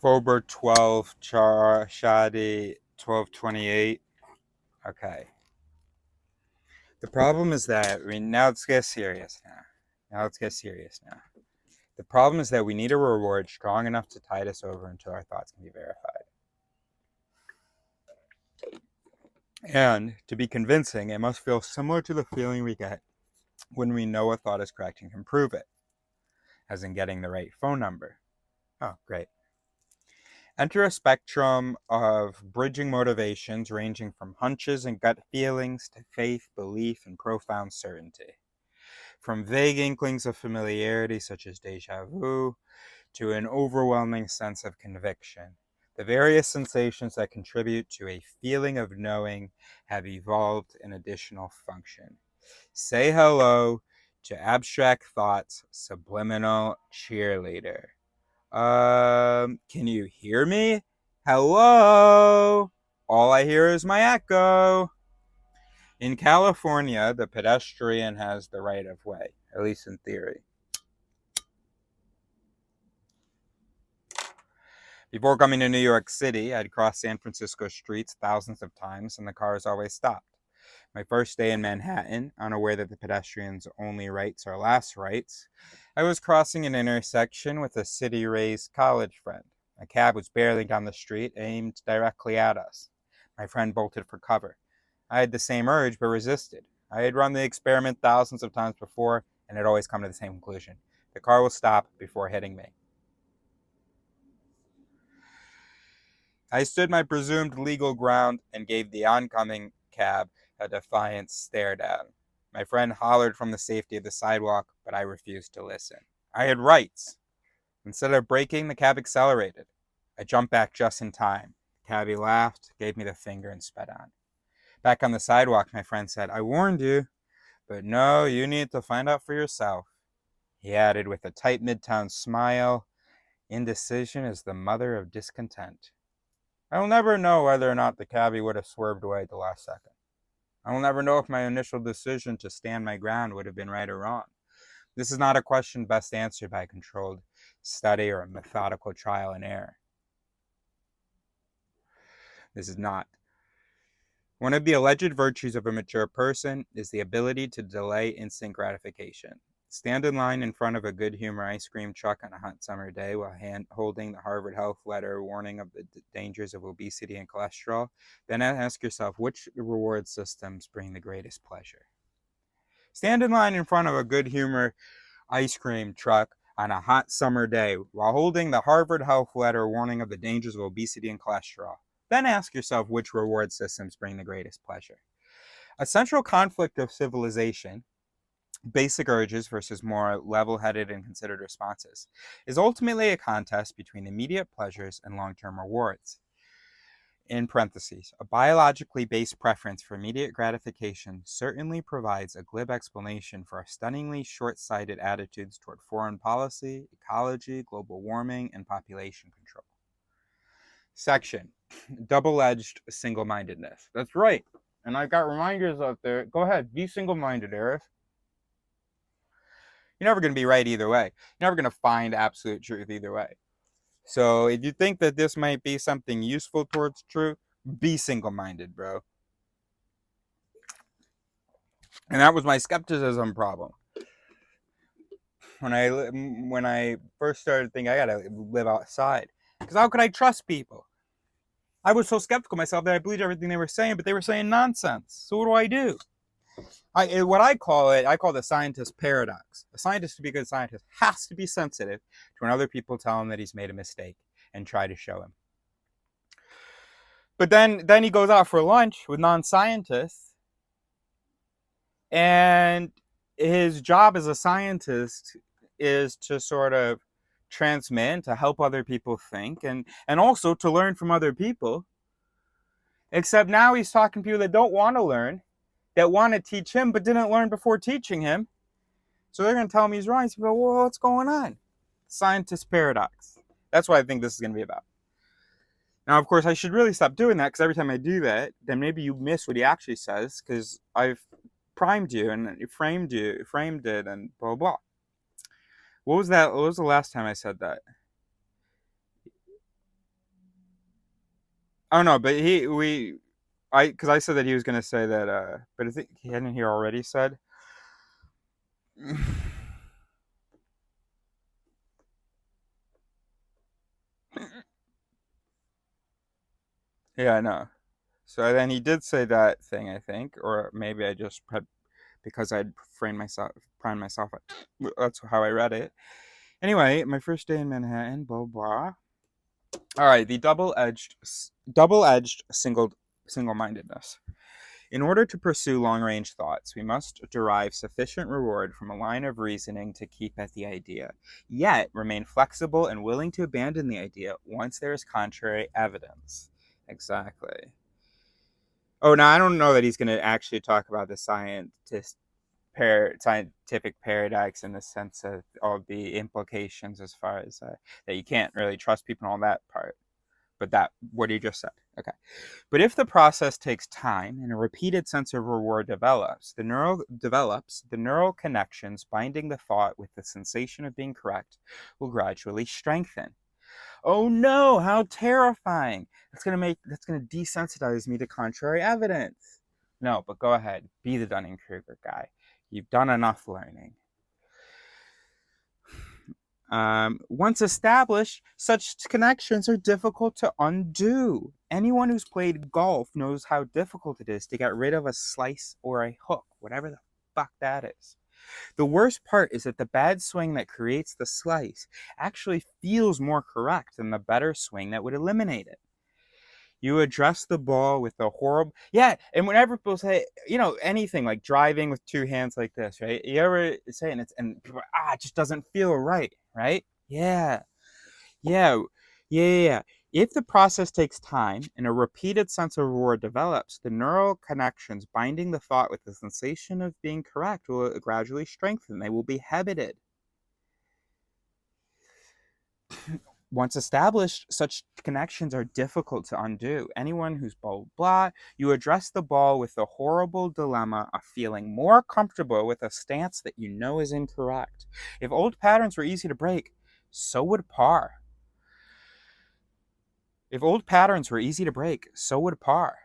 Fober 12, Shadi 1228. Okay. The problem is that, now let's get serious The problem is that we need a reward strong enough to tide us over until our thoughts can be verified. And to be convincing, it must feel similar to the feeling we get when we know a thought is correct and can prove it, as in getting the right phone number. Oh, great. Enter a spectrum of bridging motivations ranging from hunches and gut feelings to faith, belief, and profound certainty. From vague inklings of familiarity, such as déjà vu, to an overwhelming sense of conviction. The various sensations that contribute to a feeling of knowing have evolved an additional function. Say hello to abstract thoughts, subliminal cheerleader. Can you hear me? Hello? All I hear is my echo. In California, the pedestrian has the right of way, at least in theory. Before coming to New York City, I'd crossed San Francisco streets thousands of times, and the cars always stopped. My first day in Manhattan, unaware that the pedestrian's only rights are last rights, I was crossing an intersection with a city-raised college friend. A cab was barreling down the street, aimed directly at us. My friend bolted for cover. I had the same urge, but resisted. I had run the experiment thousands of times before, and had always come to the same conclusion. The car will stop before hitting me. I stood my presumed legal ground and gave the oncoming cab a defiant stare down. My friend hollered from the safety of the sidewalk, but I refused to listen. I had rights. Instead of braking, the cab accelerated. I jumped back just in time. The cabbie laughed, gave me the finger, and sped on. Back on the sidewalk, my friend said, I warned you, but no, you need to find out for yourself. He added with a tight midtown smile, indecision is the mother of discontent. I will never know whether or not the cabbie would have swerved away at the last second. I will never know if my initial decision to stand my ground would have been right or wrong. This is not a question best answered by a controlled study or a methodical trial and error. This is not. One of the alleged virtues of a mature person is the ability to delay instant gratification. Stand in line in front of a good humor ice cream truck on a hot summer day while holding the Harvard Health letter warning of the dangers of obesity and cholesterol. Then ask yourself which reward systems bring the greatest pleasure. Stand in line in front of a good humor ice cream truck on a hot summer day while holding the Harvard Health letter warning of the dangers of obesity and cholesterol. Then ask yourself which reward systems bring the greatest pleasure. A central conflict of civilization, basic urges versus more level-headed and considered responses, is ultimately a contest between immediate pleasures and long-term rewards. In parentheses, a biologically based preference for immediate gratification certainly provides a glib explanation for our stunningly short-sighted attitudes toward foreign policy, ecology, global warming, and population control. Section, double-edged single-mindedness. That's right. And I've got reminders out there. Go ahead, be single-minded, Eris. You're never going to be right either way. You're never going to find absolute truth either way. So if you think that this might be something useful towards truth, be single-minded, bro. And that was my skepticism problem. When I first started thinking I gotta live outside, because how could I trust people? I was so skeptical myself that I believed everything they were saying, but they were saying nonsense. So what do? I call the scientist paradox. A scientist, to be a good scientist, has to be sensitive to when other people tell him that he's made a mistake and try to show him. But then he goes out for lunch with non-scientists, and his job as a scientist is to sort of transmit, to help other people think, and also to learn from other people. Except now he's talking to people that don't want to learn, that want to teach him but didn't learn before teaching him. So they're going to tell him he's wrong. He's going to go, well, what's going on? Scientist paradox. That's what I think this is going to be about. Now, of course, I should really stop doing that, because every time I do that, then maybe you miss what he actually says, because I've primed you and framed it, and blah, blah. What was the last time I said that? Oh no, but because I said that he was gonna say that, but I think he hadn't he already said. Yeah, I know. So then he did say that thing, I think, or maybe I just had because I'd primed myself. That's how I read it. Anyway, my first day in Manhattan, blah blah. All right, the double-edged single-mindedness. In order to pursue long-range thoughts, we must derive sufficient reward from a line of reasoning to keep at the idea, yet remain flexible and willing to abandon the idea once there is contrary evidence. Exactly. Oh, now I don't know that he's going to actually talk about the scientific paradox in the sense of all the implications as far as that you can't really trust people and all that part. But that, what he just said. Okay. But if the process takes time and a repeated sense of reward develops, the neural connections binding the thought with the sensation of being correct will gradually strengthen. Oh no, how terrifying. That's going to desensitize me to contrary evidence. No, but go ahead. Be the Dunning-Kruger guy. You've done enough learning. Once established, such connections are difficult to undo. Anyone who's played golf knows how difficult it is to get rid of a slice or a hook, whatever the fuck that is. The worst part is that the bad swing that creates the slice actually feels more correct than the better swing that would eliminate it. You address the ball with a horrible... Yeah, and whenever people say, anything like driving with two hands like this, right? You ever say it and people are, it just doesn't feel right, right? Yeah. If the process takes time and a repeated sense of reward develops, the neural connections binding the thought with the sensation of being correct will gradually strengthen. They will be habited. Once established, such connections are difficult to undo. Anyone who's blah, blah, you address the ball with the horrible dilemma of feeling more comfortable with a stance that you know is incorrect. If old patterns were easy to break, so would par. If old patterns were easy to break, so would par.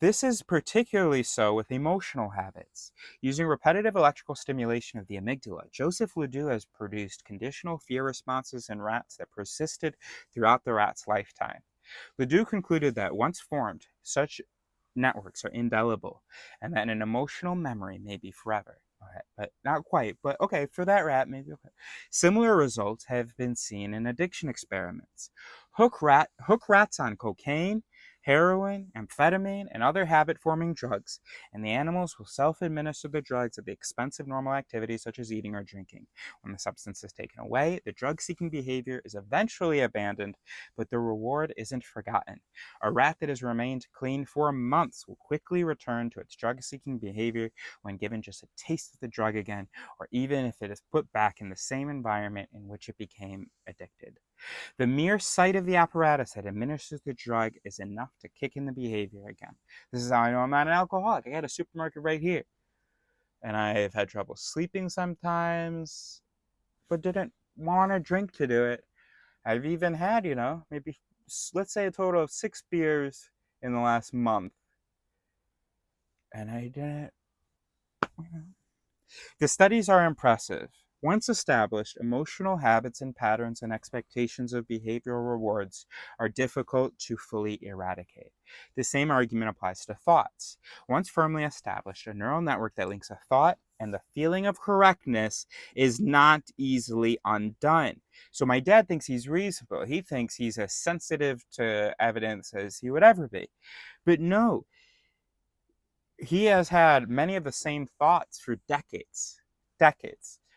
This is particularly so with emotional habits. Using repetitive electrical stimulation of the amygdala, Joseph Ledoux has produced conditional fear responses in rats that persisted throughout the rat's lifetime. Ledoux concluded that once formed, such networks are indelible, and that an emotional memory may be forever. Okay, but not quite, but okay, for that rat, maybe okay. Similar results have been seen in addiction experiments. Hook rats on cocaine, heroin, amphetamine, and other habit-forming drugs, and the animals will self-administer the drugs at the expense of normal activities such as eating or drinking. When the substance is taken away, the drug-seeking behavior is eventually abandoned, but the reward isn't forgotten. A rat that has remained clean for months will quickly return to its drug-seeking behavior when given just a taste of the drug again, or even if it is put back in the same environment in which it became addicted. The mere sight of the apparatus that administers the drug is enough to kick in the behavior again. This is how I know I'm not an alcoholic. I got a supermarket right here. And I've had trouble sleeping sometimes, but didn't want to drink to do it. I've even had, maybe, let's say a total of 6 beers in the last month. And I didn't, The studies are impressive. Once established, emotional habits and patterns and expectations of behavioral rewards are difficult to fully eradicate. The same argument applies to thoughts. Once firmly established, a neural network that links a thought and the feeling of correctness is not easily undone. So my dad thinks he's reasonable. He thinks he's as sensitive to evidence as he would ever be. But no, he has had many of the same thoughts for decades.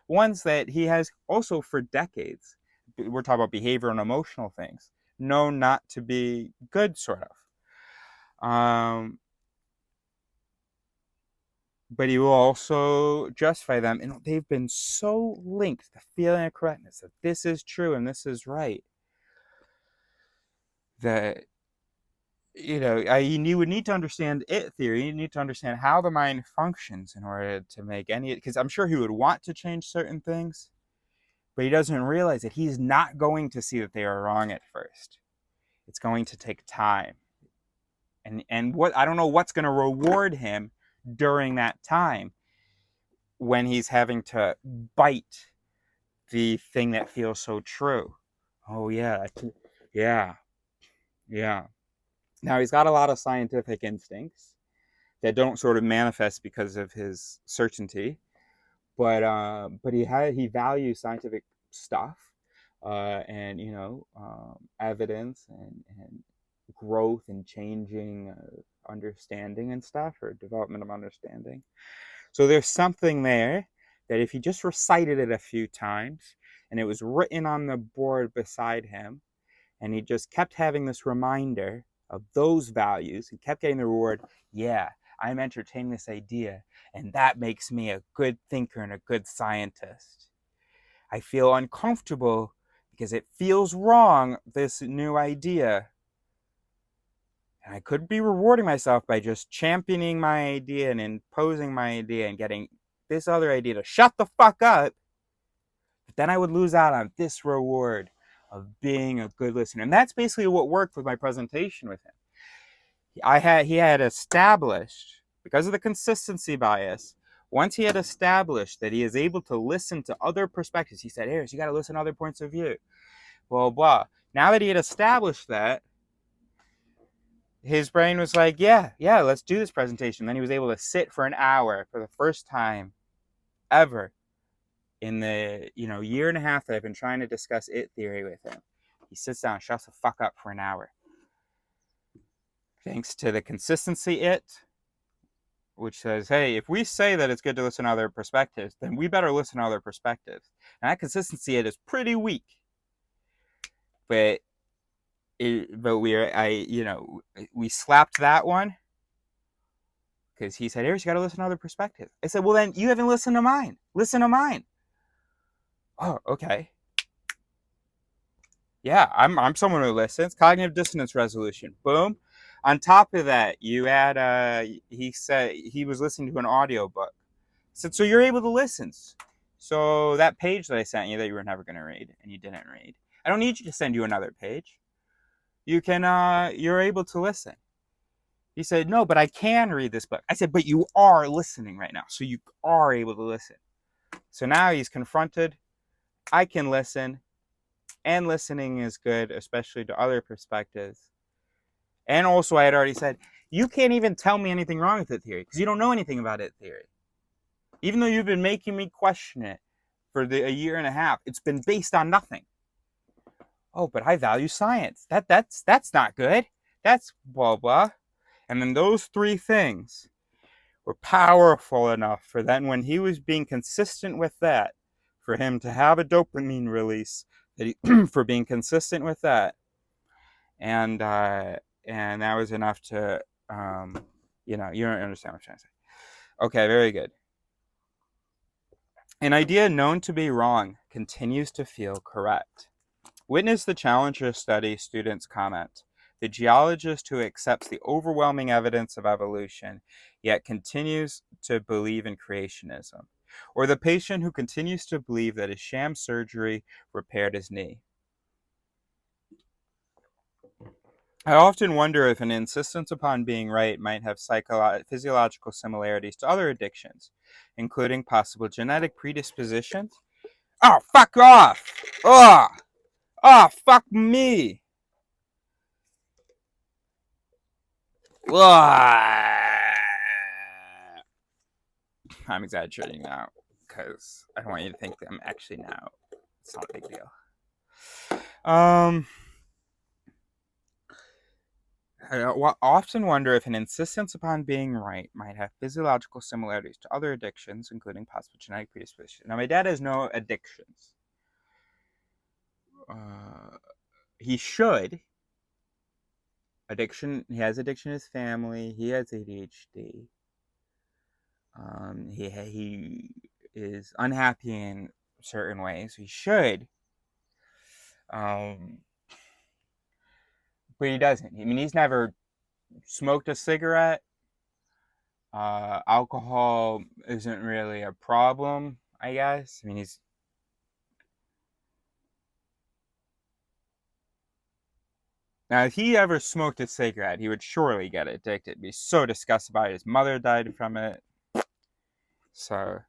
Ones that he has also for decades, we're talking about behavior and emotional things, known not to be good, sort of. But he will also justify them. And they've been so linked, the feeling of correctness, that this is true and this is right, that you would need to understand it theory. You need to understand how the mind functions in order to make any, because I'm sure he would want to change certain things, but he doesn't realize that he's not going to see that they are wrong at first. It's going to take time. And what, I don't know what's going to reward him during that time when he's having to bite the thing that feels so true. Oh yeah, yeah, yeah. Now he's got a lot of scientific instincts that don't sort of manifest because of his certainty, but he values scientific stuff, and evidence and growth and changing understanding and stuff, or development of understanding. So there's something there that if he just recited it a few times and it was written on the board beside him, and he just kept having this reminder of those values and kept getting the reward, yeah, I'm entertaining this idea, and that makes me a good thinker and a good scientist. I feel uncomfortable because it feels wrong, this new idea. And I could be rewarding myself by just championing my idea and imposing my idea and getting this other idea to shut the fuck up. But then I would lose out on this reward of being a good listener. And that's basically what worked with my presentation with him. He had established, because of the consistency bias, once he had established that he is able to listen to other perspectives, he said, Harris, you got to listen to other points of view, blah, blah. Now that he had established that, his brain was like, yeah, let's do this presentation. Then he was able to sit for an hour for the first time ever in the year and a half that I've been trying to discuss it theory with him. He sits down and shuts the fuck up for an hour. Thanks to the consistency which says, hey, if we say that it's good to listen to other perspectives, then we better listen to other perspectives. And that consistency is pretty weak. But we slapped that one because he said, Harris, you got to listen to other perspectives. I said, well, then you haven't listened to mine. Listen to mine. Oh, okay. Yeah, I'm someone who listens. Cognitive dissonance resolution. Boom. On top of that, you add, he said he was listening to an audiobook. I said, so you're able to listen. So that page that I sent you that you were never going to read and you didn't read, I don't need you to send you another page. You can, you're able to listen. He said, no, but I can read this book. I said, but you are listening right now. So you are able to listen. So now he's confronted. I can listen. And listening is good, especially to other perspectives. And also, I had already said, you can't even tell me anything wrong with it theory because you don't know anything about it theory. Even though you've been making me question it for a year and a half, it's been based on nothing. Oh, but I value science. That's not good. That's blah, blah. And then those three things were powerful enough for then when he was being consistent with that, for him to have a dopamine release for being consistent with that. And that was enough to, you don't understand what I'm trying to say. Okay, very good. An idea known to be wrong continues to feel correct. Witness the Challenger study students' comment. The geologist who accepts the overwhelming evidence of evolution, yet continues to believe in creationism. Or the patient who continues to believe that a sham surgery repaired his knee. I often wonder if an insistence upon being right might have physiological similarities to other addictions, including possible genetic predispositions. Oh, fuck off! Oh, fuck me! I'm exaggerating now because I don't want you to think that I'm actually now. It's not a big deal. I often wonder if an insistence upon being right might have physiological similarities to other addictions, including possible genetic predisposition. Now, my dad has no addictions. He should. He has addiction in his family. He has ADHD. He is unhappy in certain ways. He should. But he doesn't. I mean, he's never smoked a cigarette. Alcohol isn't really a problem, I guess. I mean, he's... Now, if he ever smoked a cigarette, he would surely get addicted. Be so disgusted by it. His mother died from it. So,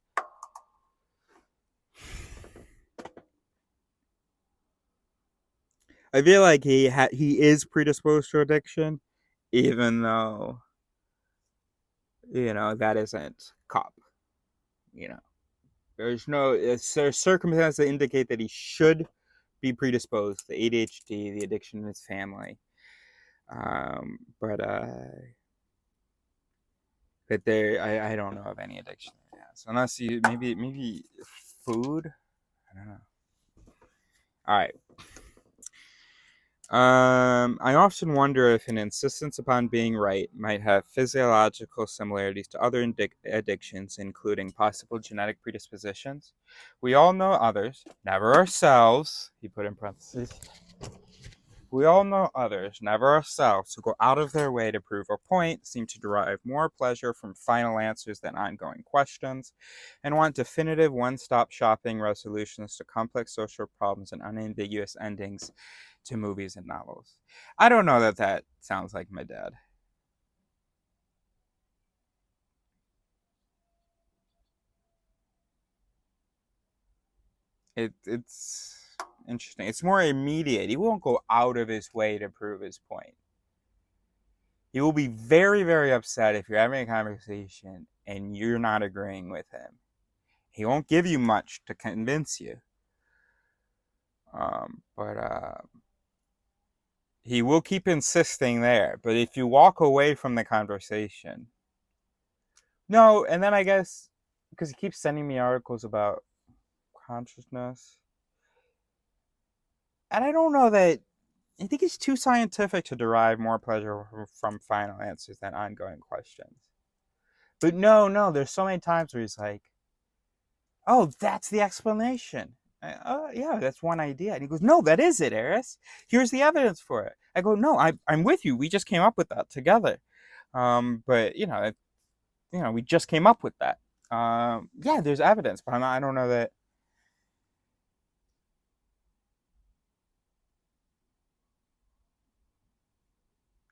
I feel like he is predisposed to addiction, even though that isn't cop. There's circumstances that indicate that he should be predisposed. The ADHD, the addiction in his family, but I don't know of any addiction he has, unless you maybe food. I don't know. All right. I often wonder if an insistence upon being right might have physiological similarities to other addictions, including possible genetic predispositions. We all know others, never ourselves, he put in parentheses. We all know others, never ourselves, who go out of their way to prove a point, seem to derive more pleasure from final answers than ongoing questions, and want definitive one-stop shopping resolutions to complex social problems and unambiguous endings to movies and novels. I don't know that sounds like my dad. It's interesting. It's more immediate. He won't go out of his way to prove his point. He will be very, very upset if you're having a conversation and you're not agreeing with him. He won't give you much to convince you. But he will keep insisting there. But if you walk away from the conversation, no, and then I guess, because he keeps sending me articles about consciousness, and I don't know that, I think it's too scientific to derive more pleasure from final answers than ongoing questions. But no, there's so many times where he's like, oh, that's the explanation. Yeah, that's one idea. And he goes, no, that is it, Eris. Here's the evidence for it. I go, no, I'm with you. We just came up with that together. But we just came up with that. Yeah, there's evidence, but I don't know that.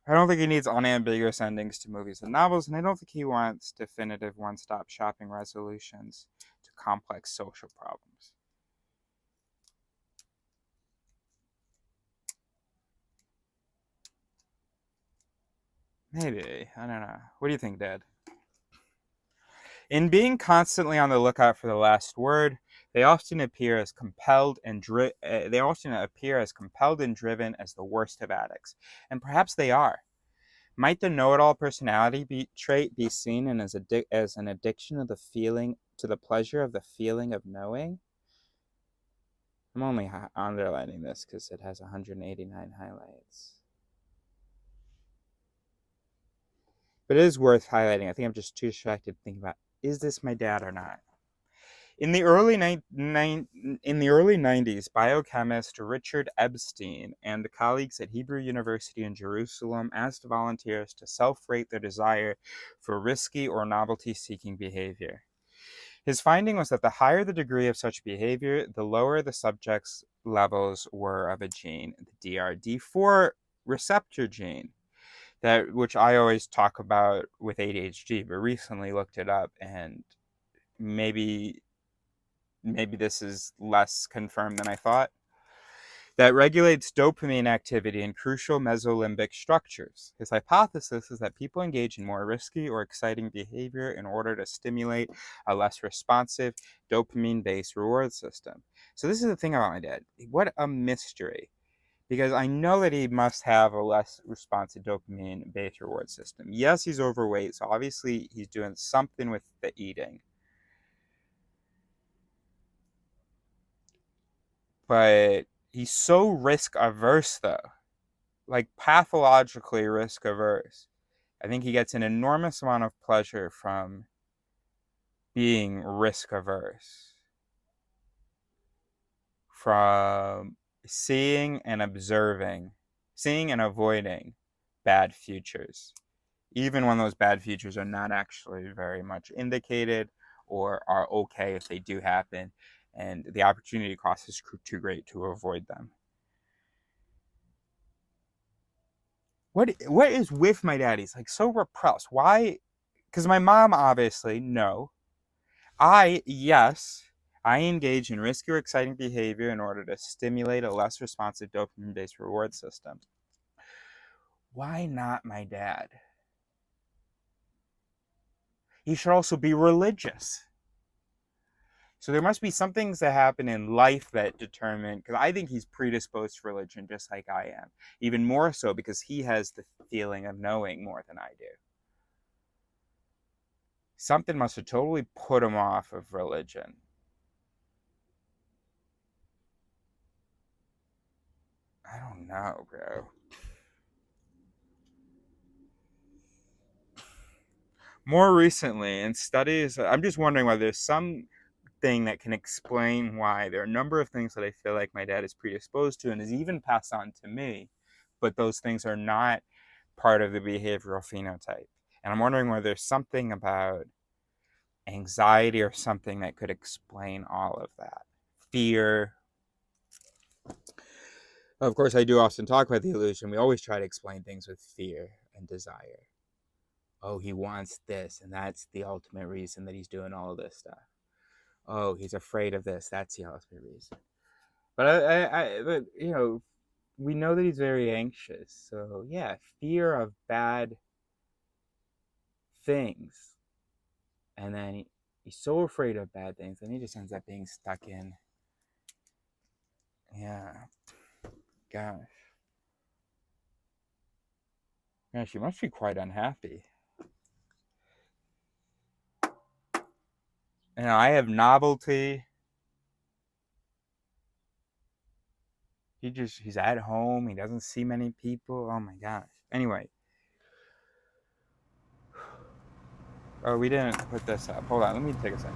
I don't think he needs unambiguous endings to movies and novels, and I don't think he wants definitive one-stop shopping resolutions to complex social problems. Maybe. I don't know. What do you think, Dad? In being constantly on the lookout for the last word, they often appear as compelled and driven as the worst of addicts, and perhaps they are. Might the know-it-all personality trait be seen as an addiction of to the pleasure of the feeling of knowing? I'm only underlining this because it has 189 highlights. But it is worth highlighting. I think I'm just too distracted to think about, is this my dad or not? In the early 90s, biochemist Richard Epstein and the colleagues at Hebrew University in Jerusalem asked volunteers to self-rate their desire for risky or novelty-seeking behavior. His finding was that the higher the degree of such behavior, the lower the subject's levels were of a gene, the DRD4 receptor gene, which I always talk about with ADHD, but recently looked it up, and maybe this is less confirmed than I thought, that regulates dopamine activity in crucial mesolimbic structures. His hypothesis is that people engage in more risky or exciting behavior in order to stimulate a less responsive dopamine-based reward system. So this is the thing about my dad. What a mystery. Because I know that he must have a less responsive dopamine-based reward system. Yes, he's overweight, so obviously he's doing something with the eating. But he's so risk averse, though, like pathologically risk averse. I think he gets an enormous amount of pleasure from being risk averse, from seeing and avoiding bad futures, even when those bad futures are not actually very much indicated or are okay if they do happen, and the opportunity cost is too great to avoid them. what is with my dad? He's like so repressed. Why? Because my mom, obviously, no. Yes, I engage in risky or exciting behavior in order to stimulate a less responsive dopamine-based reward system. Why not my dad? He should also be religious. So there must be some things that happen in life that determine, because I think he's predisposed to religion just like I am. Even more so because he has the feeling of knowing more than I do. Something must have totally put him off of religion. I don't know, bro. More recently, in studies, I'm just wondering whether there's some thing that can explain why there are a number of things that I feel like my dad is predisposed to and is even passed on to me, but those things are not part of the behavioral phenotype. And I'm wondering whether there's something about anxiety or something that could explain all of that. Fear. Of course, I do often talk about the illusion. We always try to explain things with fear and desire. Oh, he wants this, and that's the ultimate reason that he's doing all of this stuff. Oh, he's afraid of this. That's the ultimate reason. But you know, we know that he's very anxious. So yeah, fear of bad things, and then he's so afraid of bad things, and he just ends up being stuck in. Yeah, gosh, she must be quite unhappy. You know, I have novelty. He's at home. He doesn't see many people. Oh my gosh. Anyway. Oh, we didn't put this up. Hold on, let me take a second.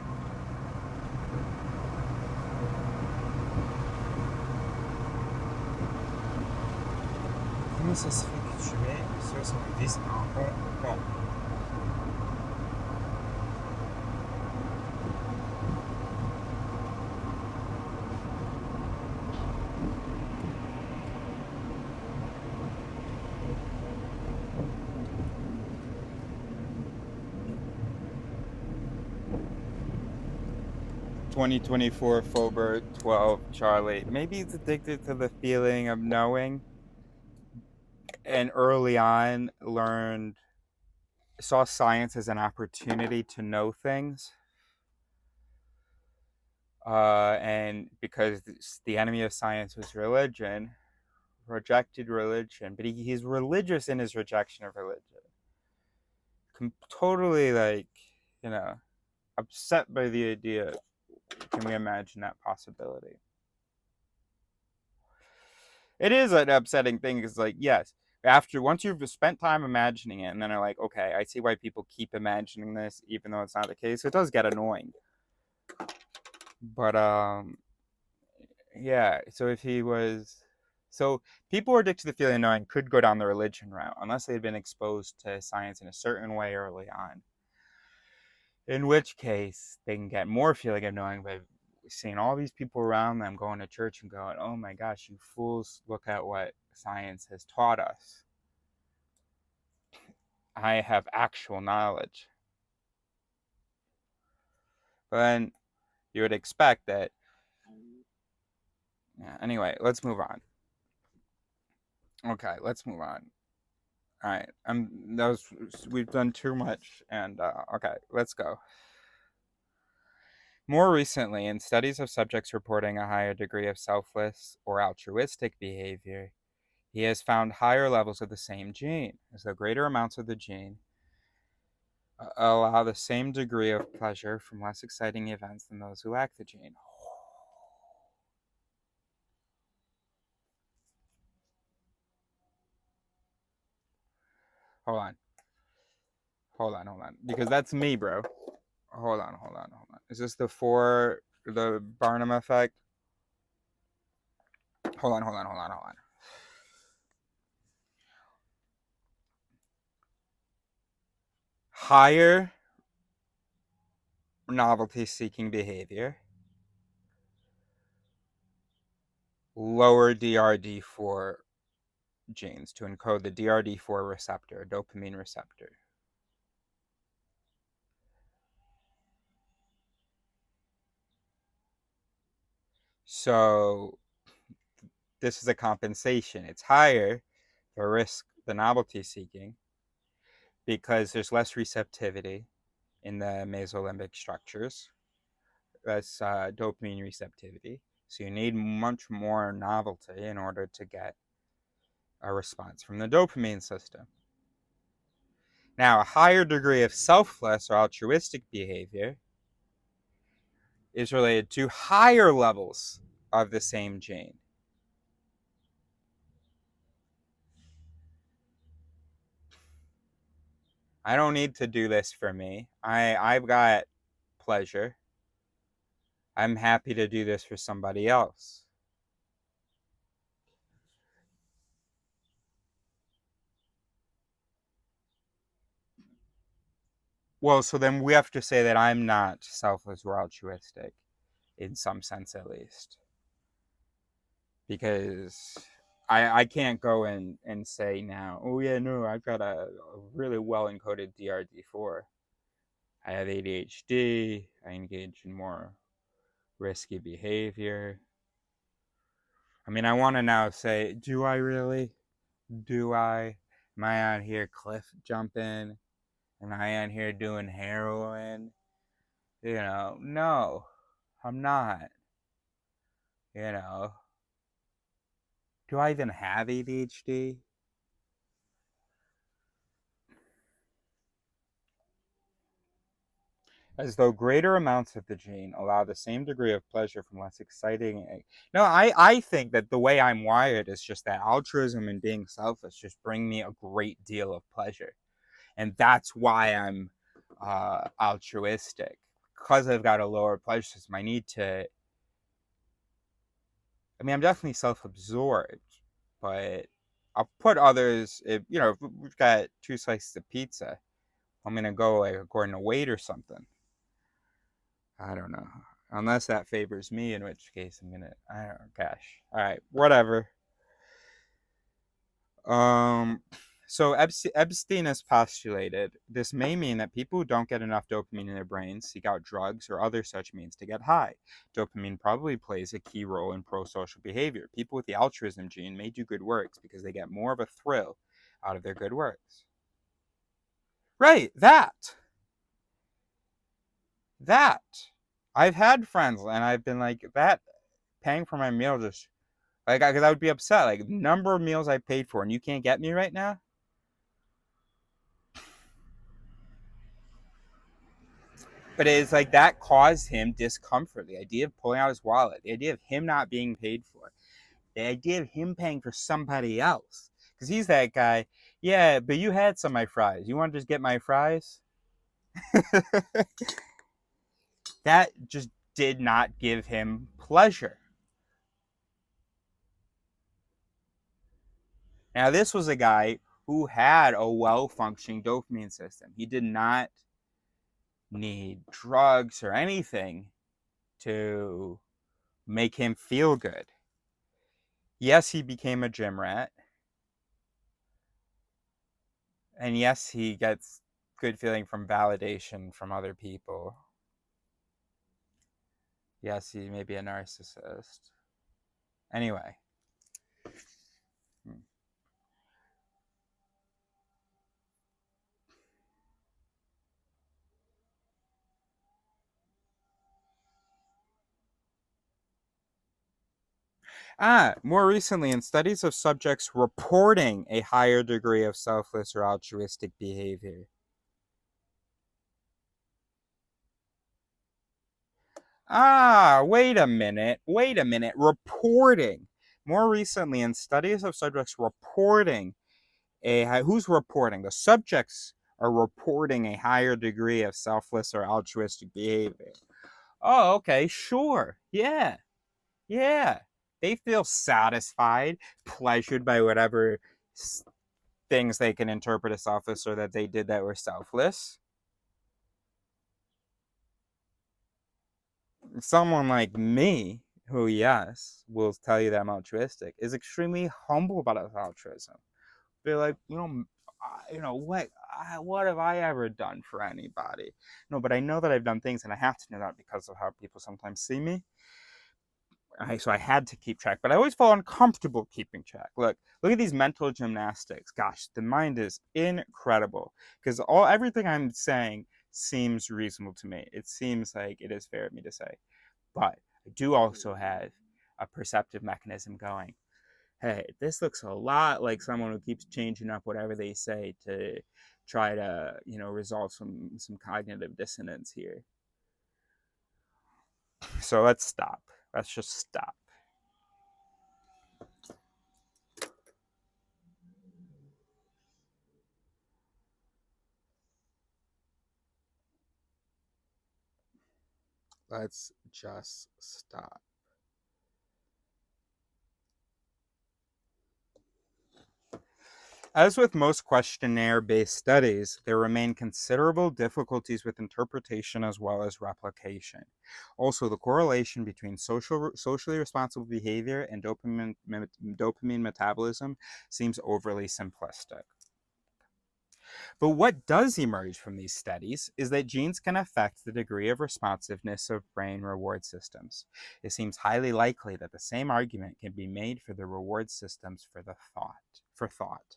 Comment ça se fait que tu mets 70 en rond? "2024 Fober 12 Charlie." Maybe he's addicted to the feeling of knowing, and early on saw science as an opportunity to know things. And because the enemy of science was religion, rejected religion, but he's religious in his rejection of religion. Totally, like, you know, upset by the idea. Can we imagine that possibility? It is an upsetting thing because, like, yes, once you've spent time imagining it, and then are like, okay, I see why people keep imagining this, even though it's not the case. It does get annoying. But yeah. So people who are addicted to the feeling of knowing could go down the religion route unless they've been exposed to science in a certain way early on. In which case, they can get more feeling of knowing by seeing all these people around them going to church and going, oh my gosh, you fools, look at what science has taught us. I have actual knowledge. But then you would expect that. Yeah, anyway, let's move on. Okay, let's move on. All right, we've done too much, and okay, let's go. More recently, in studies of subjects reporting a higher degree of selfless or altruistic behavior, he has found higher levels of the same gene, as though greater amounts of the gene allow the same degree of pleasure from less exciting events than those who lack the gene. Hold on. Because that's me, bro. Hold on. Is this the Barnum effect? Hold on. Higher novelty-seeking behavior, lower DRD4 genes to encode the DRD4 receptor, dopamine receptor. So this is a compensation. It's higher for risk, the novelty seeking, because there's less receptivity in the mesolimbic structures. That's dopamine receptivity. So you need much more novelty in order to get a response from the dopamine system. Now, a higher degree of selfless or altruistic behavior is related to higher levels of the same gene. I don't need to do this for me. I've got pleasure. I'm happy to do this for somebody else. Well, so then we have to say that I'm not selfless or altruistic, in some sense at least. Because I can't go and say now, oh yeah, no, I've got a really well encoded DRD4. I have ADHD, I engage in more risky behavior. I mean, I want to now say, do I really? Do I? Am I out here cliff jumping? Am I out here doing heroin? You know, no, I'm not. You know, do I even have ADHD? As though greater amounts of the gene allow the same degree of pleasure from less exciting. No, I think that the way I'm wired is just that altruism and being selfish just bring me a great deal of pleasure. And that's why I'm altruistic. Because I've got a lower pleasure system, I need to... I mean, I'm definitely self-absorbed, but I'll put others... If we've got 2 slices of pizza, I'm going to go like according to weight or something. I don't know. Unless that favors me, in which case I'm gonna... I don't know. Gosh. Alright, whatever. So Epstein has postulated this may mean that people who don't get enough dopamine in their brains seek out drugs or other such means to get high. Dopamine probably plays a key role in pro-social behavior. People with the altruism gene may do good works because they get more of a thrill out of their good works. Right, that. I've had friends and I've been like, that paying for my meal just... Like, because I would be upset. Like, number of meals I paid for and you can't get me right now? But it's like that caused him discomfort. The idea of pulling out his wallet, the idea of him not being paid for, the idea of him paying for somebody else. Because he's that guy, yeah, but you had some of my fries. You want to just get my fries? That just did not give him pleasure. Now, this was a guy who had a well-functioning dopamine system. He did not need drugs or anything to make him feel good. Yes, he became a gym rat. And yes, he gets good feeling from validation from other people. Yes, he may be a narcissist. Anyway. More recently, in studies of subjects reporting a higher degree of selfless or altruistic behavior. Wait a minute. Reporting. More recently, in studies of subjects reporting who's reporting? The subjects are reporting a higher degree of selfless or altruistic behavior. Oh, okay, sure. Yeah. They feel satisfied, pleasured by whatever things they can interpret as selfless or that they did that were selfless. Someone like me, who, yes, will tell you that I'm altruistic, is extremely humble about his altruism. Be like, what have I ever done for anybody? No, but I know that I've done things, and I have to know that because of how people sometimes see me. So I had to keep track, but I always felt uncomfortable keeping track. Look at these mental gymnastics. Gosh, the mind is incredible because everything I'm saying seems reasonable to me. It seems like it is fair of me to say, but I do also have a perceptive mechanism going. Hey, this looks a lot like someone who keeps changing up whatever they say to try to, resolve some cognitive dissonance here. So let's stop. Let's just stop. Let's just stop. As with most questionnaire-based studies, there remain considerable difficulties with interpretation as well as replication. Also, the correlation between socially responsible behavior and dopamine metabolism seems overly simplistic. But what does emerge from these studies is that genes can affect the degree of responsiveness of brain reward systems. It seems highly likely that the same argument can be made for the reward systems for thought.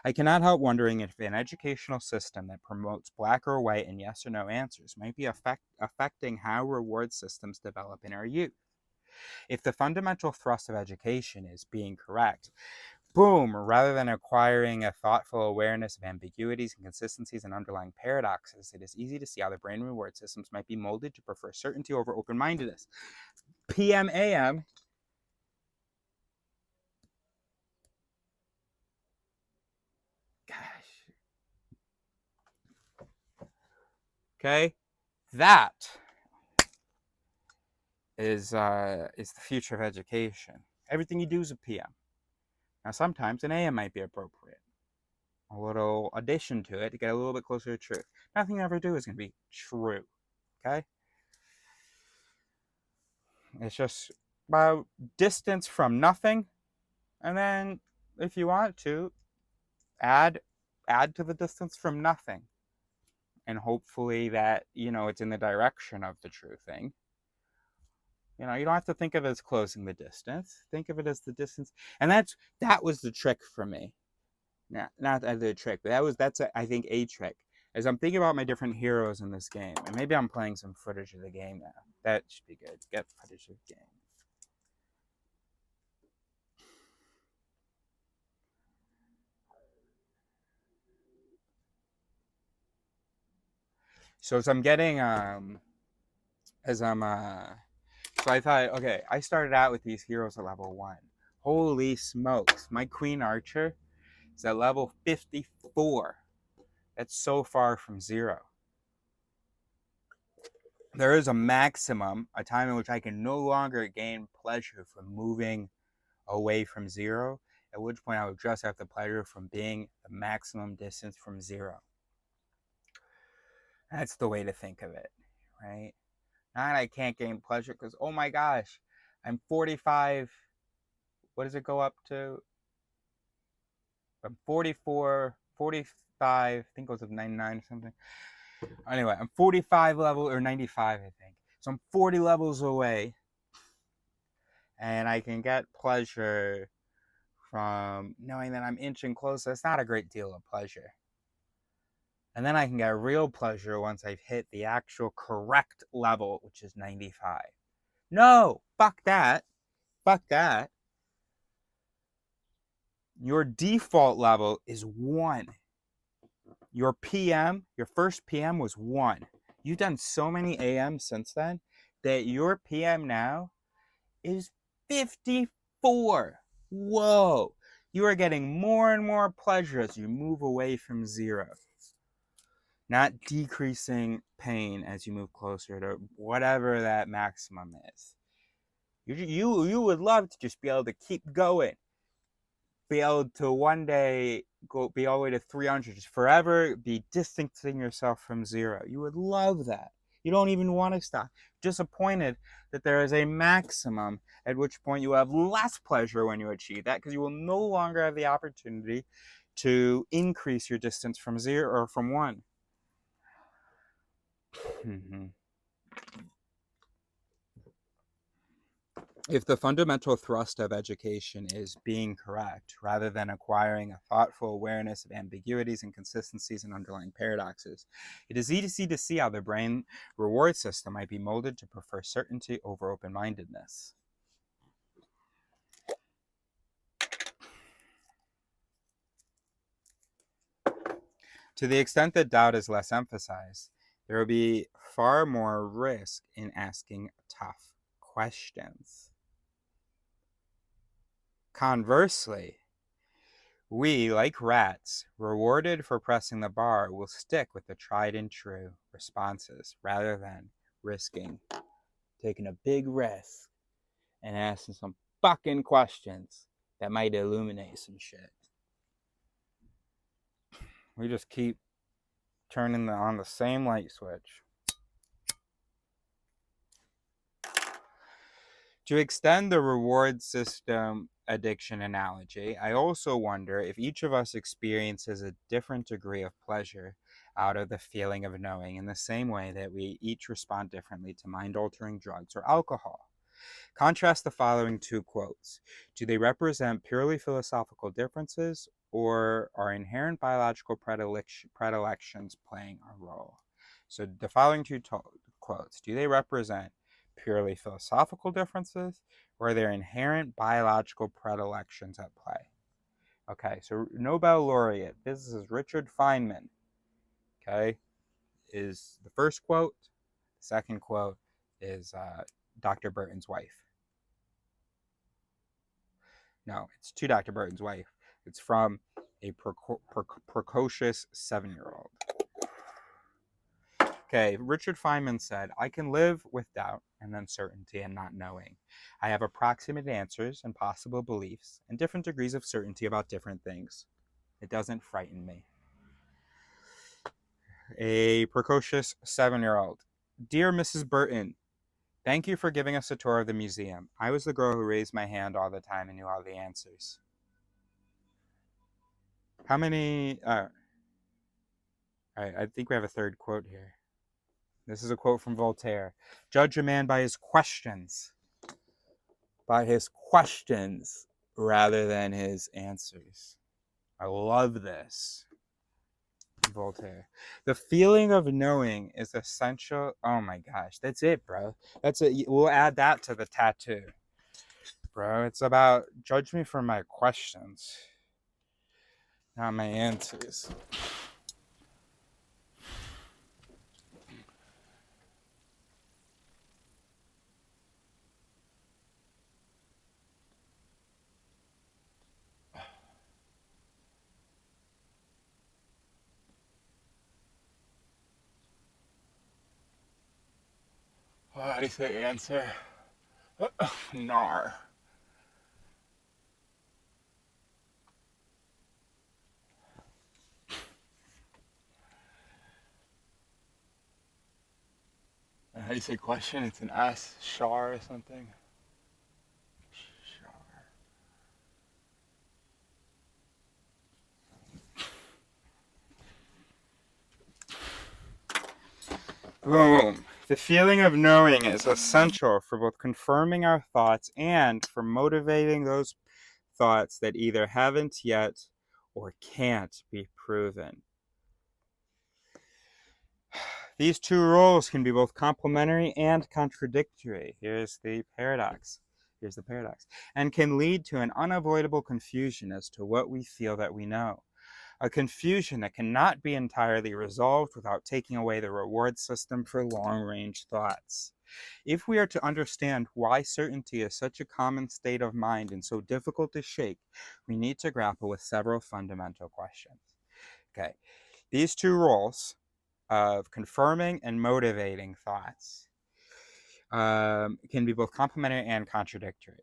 I cannot help wondering if an educational system that promotes black or white and yes or no answers might be affecting how reward systems develop in our youth. If the fundamental thrust of education is being correct, boom, rather than acquiring a thoughtful awareness of ambiguities, inconsistencies, and underlying paradoxes, it is easy to see how the brain reward systems might be molded to prefer certainty over open-mindedness. PM AM. Gosh. Okay, that is the future of education. Everything you do is a PM. Now, sometimes an AM might be appropriate. A little addition to it to get a little bit closer to truth. Nothing you ever do is going to be true. Okay? It's just about distance from nothing. And then, if you want to, add to the distance from nothing. And hopefully that, it's in the direction of the true thing. You don't have to think of it as closing the distance. Think of it as the distance. And that was the trick for me. Not the trick, but that's I think a trick. As I'm thinking about my different heroes in this game, and maybe I'm playing some footage of the game now. That should be good. Get footage of the game. So as I'm getting so I thought, okay, I started out with these heroes at level 1. Holy smokes, my Queen Archer is at level 54. That's so far from 0. There is a maximum, a time in which I can no longer gain pleasure from moving away from 0, at which point I would just have the pleasure from being the maximum distance from 0. That's the way to think of it, right? Not I can't gain pleasure because, oh my gosh, I'm 45. What does it go up to? I'm 44, 45, I think it goes up 99 or something. Anyway, I'm 45 level, or 95, I think. So I'm 40 levels away. And I can get pleasure from knowing that I'm inching closer. It's not a great deal of pleasure. And then I can get real pleasure once I've hit the actual correct level, which is 95. No, fuck that. Fuck that. Your default level is 1. Your PM, your first PM was 1. You've done so many AMs since then that your PM now is 54. Whoa. You are getting more and more pleasure as you move away from 0. Not decreasing pain as you move closer to whatever that maximum is. You would love to just be able to keep going. Be able to one day be all the way to 300, just forever be distancing yourself from 0. You would love that. You don't even want to stop. Disappointed that there is a maximum at which point you have less pleasure when you achieve that, because you will no longer have the opportunity to increase your distance from 0 or from 1. If the fundamental thrust of education is being correct, rather than acquiring a thoughtful awareness of ambiguities, inconsistencies, and underlying paradoxes, it is easy to see how the brain reward system might be molded to prefer certainty over open-mindedness. To the extent that doubt is less emphasized, there will be far more risk in asking tough questions. Conversely, we, like rats, rewarded for pressing the bar, will stick with the tried and true responses rather than risking taking a big risk and asking some fucking questions that might illuminate some shit. We just keep turning on the same light switch. To extend the reward system addiction analogy, I also wonder if each of us experiences a different degree of pleasure out of the feeling of knowing, in the same way that we each respond differently to mind-altering drugs or alcohol. Contrast the following two quotes. Do they represent purely philosophical differences, or are inherent biological predilections playing a role? So the following two quotes, do they represent purely philosophical differences, or are there inherent biological predilections at play? Okay, so Nobel laureate physicist Richard Feynman, okay, is the first quote. The second quote is Dr. Burton's wife. No, it's to Dr. Burton's wife. It's from a precocious 7-year-old. Okay, Richard Feynman said, I can live with doubt and uncertainty and not knowing. I have approximate answers and possible beliefs and different degrees of certainty about different things. It doesn't frighten me. A precocious 7-year-old. Dear Mrs. Burton, thank you for giving us a tour of the museum. I was the girl who raised my hand all the time and knew all the answers. How many... all right, I think we have a third quote here. This is a quote from Voltaire. Judge a man by his questions. By his questions rather than his answers. I love this. Voltaire. The feeling of knowing is essential. Oh my gosh, that's it, bro. That's it. We'll add that to the tattoo. Bro, it's about judge me for my questions, not my answers. How do you say answer? Nar. How do you say question? It's an S, char or something. Boom. The feeling of knowing is essential for both confirming our thoughts and for motivating those thoughts that either haven't yet or can't be proven. These two roles can be both complementary and contradictory. Here's the paradox. And can lead to an unavoidable confusion as to what we feel that we know. A confusion that cannot be entirely resolved without taking away the reward system for long-range thoughts. If we are to understand why certainty is such a common state of mind and so difficult to shake, we need to grapple with several fundamental questions. Okay, these two roles of confirming and motivating thoughts can be both complementary and contradictory.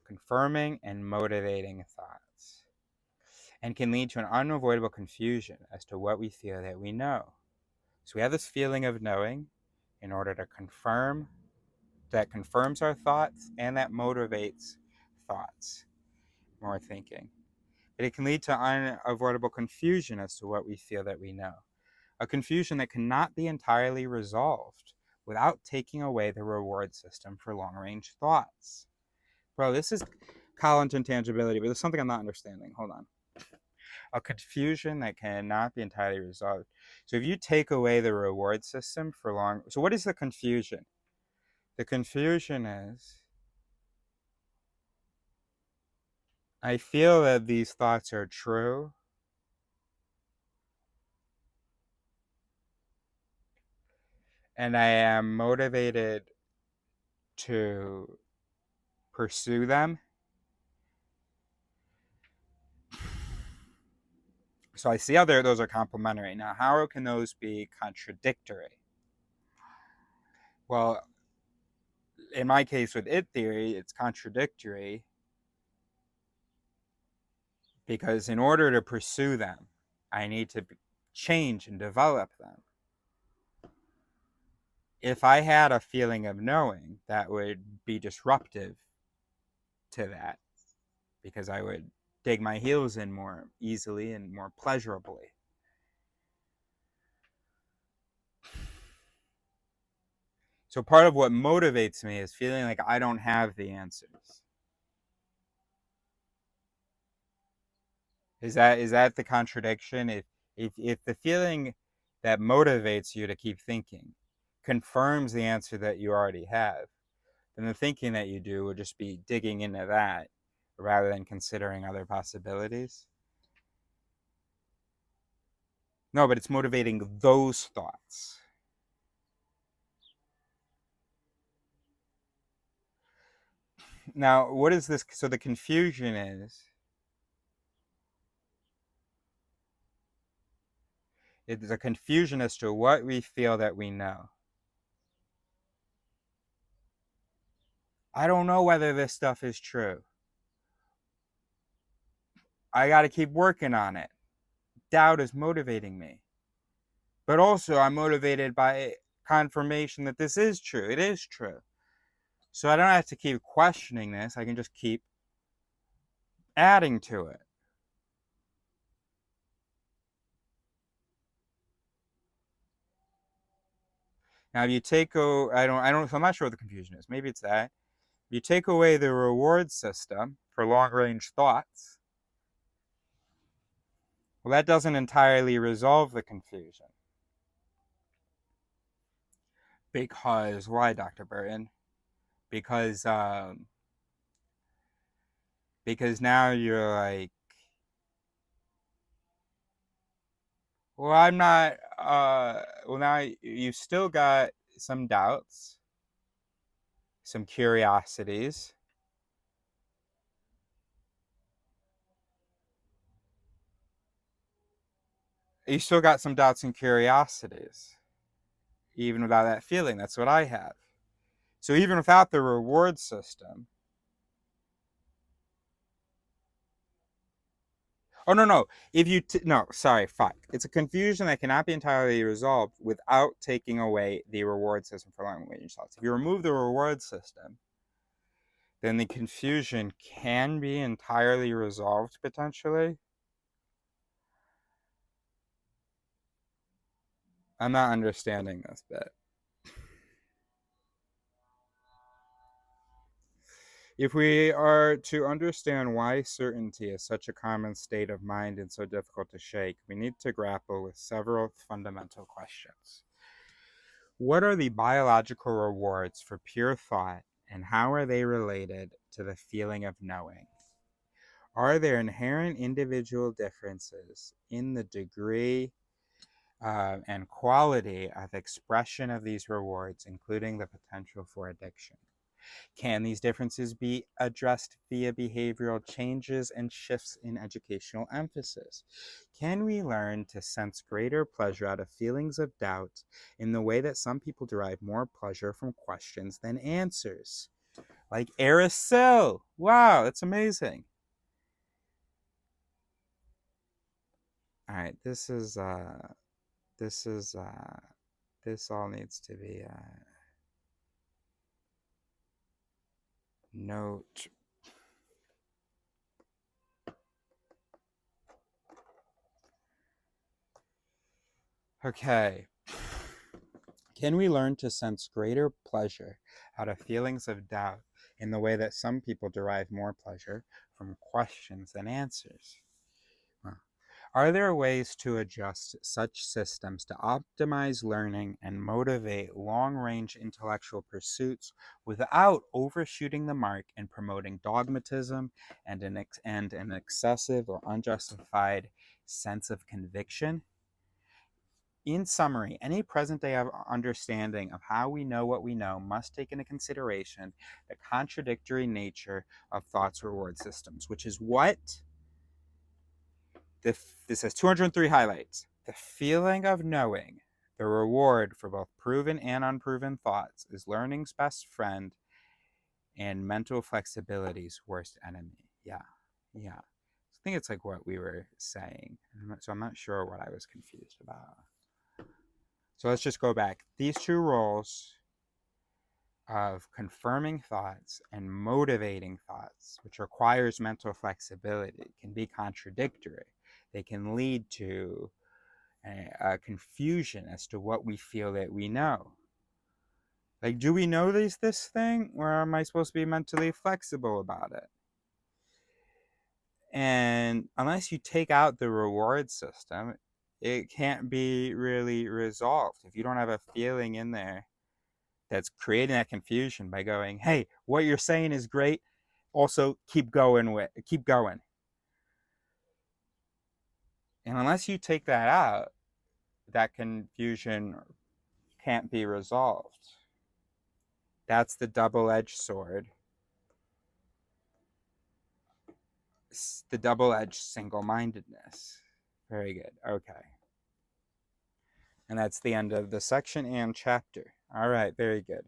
Confirming and motivating thoughts. And can lead to an unavoidable confusion as to what we feel that we know. So we have this feeling of knowing, in order to confirm, that confirms our thoughts and that motivates thoughts, more thinking. But it can lead to unavoidable confusion as to what we feel that we know. A confusion that cannot be entirely resolved without taking away the reward system for long-range thoughts. Bro, this is college intangibility, but there's something I'm not understanding. Hold on. A confusion that cannot be entirely resolved. So if you take away the reward system for long... So what is the confusion? The confusion is, I feel that these thoughts are true, and I am motivated to pursue them. So I see how those are complementary. Now, how can those be contradictory? Well, in my case with it theory, it's contradictory because in order to pursue them, I need to change and develop them. If I had a feeling of knowing, that would be disruptive to that because I would dig my heels in more easily and more pleasurably. So part of what motivates me is feeling like I don't have the answers. Is that the contradiction? If the feeling that motivates you to keep thinking confirms the answer that you already have, then the thinking that you do would just be digging into that rather than considering other possibilities. No, but it's motivating those thoughts. Now, what is this? So the confusion is, it's a confusion as to what we feel that we know. I don't know whether this stuff is true. I got to keep working on it. Doubt is motivating me. But also, I'm motivated by confirmation that this is true. It is true. So I don't have to keep questioning this. I can just keep adding to it. Now, if you take I'm not sure what the confusion is. Maybe it's that. If you take away the reward system for long-range thoughts, well, that doesn't entirely resolve the confusion. Because, why, Dr. Burton? Because now you're like, well, I'm not, well, now you've still got some doubts, some curiosities. You still got some doubts and curiosities, even without that feeling. That's what I have. So even without the reward system, oh, no. If you, no, sorry, fuck. It's a confusion that cannot be entirely resolved without taking away the reward system for long-range thoughts. If you remove the reward system, then the confusion can be entirely resolved, potentially. I'm not understanding this bit. If we are to understand why certainty is such a common state of mind and so difficult to shake, we need to grapple with several fundamental questions. What are the biological rewards for pure thought, and how are they related to the feeling of knowing? Are there inherent individual differences in the degree and quality of expression of these rewards, including the potential for addiction? Can these differences be addressed via behavioral changes and shifts in educational emphasis? Can we learn to sense greater pleasure out of feelings of doubt in the way that some people derive more pleasure from questions than answers? Like Aracil. Wow, that's amazing. All right, this is This all needs to be note. Okay. Can we learn to sense greater pleasure out of feelings of doubt in the way that some people derive more pleasure from questions than answers? Well, are there ways to adjust such systems to optimize learning and motivate long-range intellectual pursuits without overshooting the mark and promoting dogmatism and an excessive or unjustified sense of conviction? In summary, any present-day understanding of how we know what we know must take into consideration the contradictory nature of thoughht's reward systems, which is what this has 203 highlights. The feeling of knowing the reward for both proven and unproven thoughts is learning's best friend and mental flexibility's worst enemy. Yeah. I think it's like what we were saying. So I'm not sure what I was confused about. So let's just go back. These two roles of confirming thoughts and motivating thoughts, which requires mental flexibility, can be contradictory. They can lead to a confusion as to what we feel that we know. Like, do we know this thing, or am I supposed to be mentally flexible about it? And unless you take out the reward system, it can't be really resolved. If you don't have a feeling in there that's creating that confusion by going, hey, what you're saying is great, also keep going. And unless you take that out, that confusion can't be resolved. That's the double-edged sword. The double-edged single-mindedness. Very good. Okay. And that's the end of the section and chapter. All right, very good.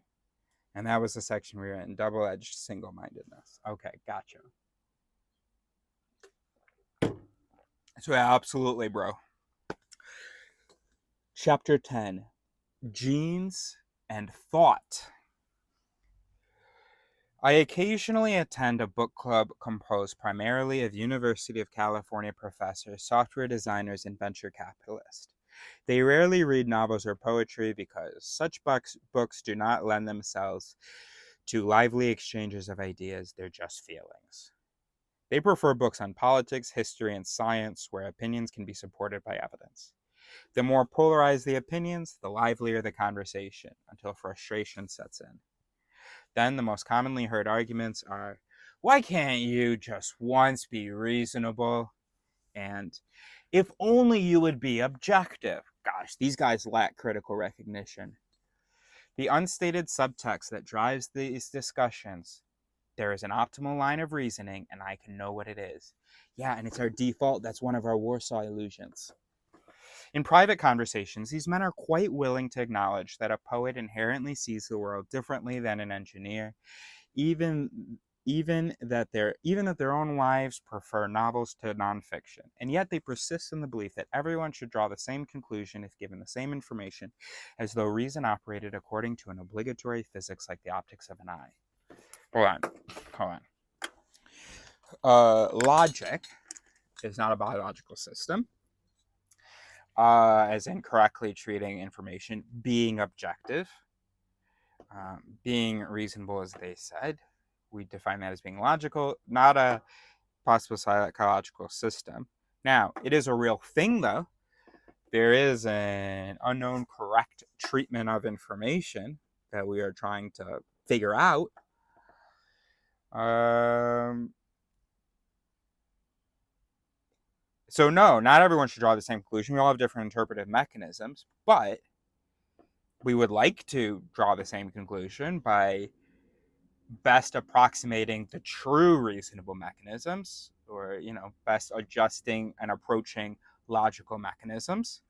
And that was the section we were in, double-edged single-mindedness. Okay, gotcha. So yeah, absolutely, bro. Chapter 10, Genes and Thought. I occasionally attend a book club composed primarily of University of California professors, software designers, and venture capitalists. They rarely read novels or poetry because such books do not lend themselves to lively exchanges of ideas. They're just feelings. They prefer books on politics, history, and science where opinions can be supported by evidence. The more polarized the opinions, the livelier the conversation, until frustration sets in. Then the most commonly heard arguments are, why can't you just once be reasonable? And if only you would be objective. Gosh, these guys lack critical recognition. The unstated subtext that drives these discussions, there is an optimal line of reasoning and I can know what it is. Yeah, and it's our default. That's one of our Warsaw illusions. In private conversations, these men are quite willing to acknowledge that a poet inherently sees the world differently than an engineer, even that their own wives prefer novels to nonfiction, and yet they persist in the belief that everyone should draw the same conclusion if given the same information, as though reason operated according to an obligatory physics like the optics of an eye. Hold on. Logic is not a biological system. As in correctly treating information, being objective, being reasonable, as they said. We define that as being logical, not a possible psychological system. Now, it is a real thing, though. There is an unknown correct treatment of information that we are trying to figure out. So no, not everyone should draw the same conclusion. We all have different interpretive mechanisms, but we would like to draw the same conclusion by best approximating the true reasonable mechanisms, or best adjusting and approaching logical mechanisms.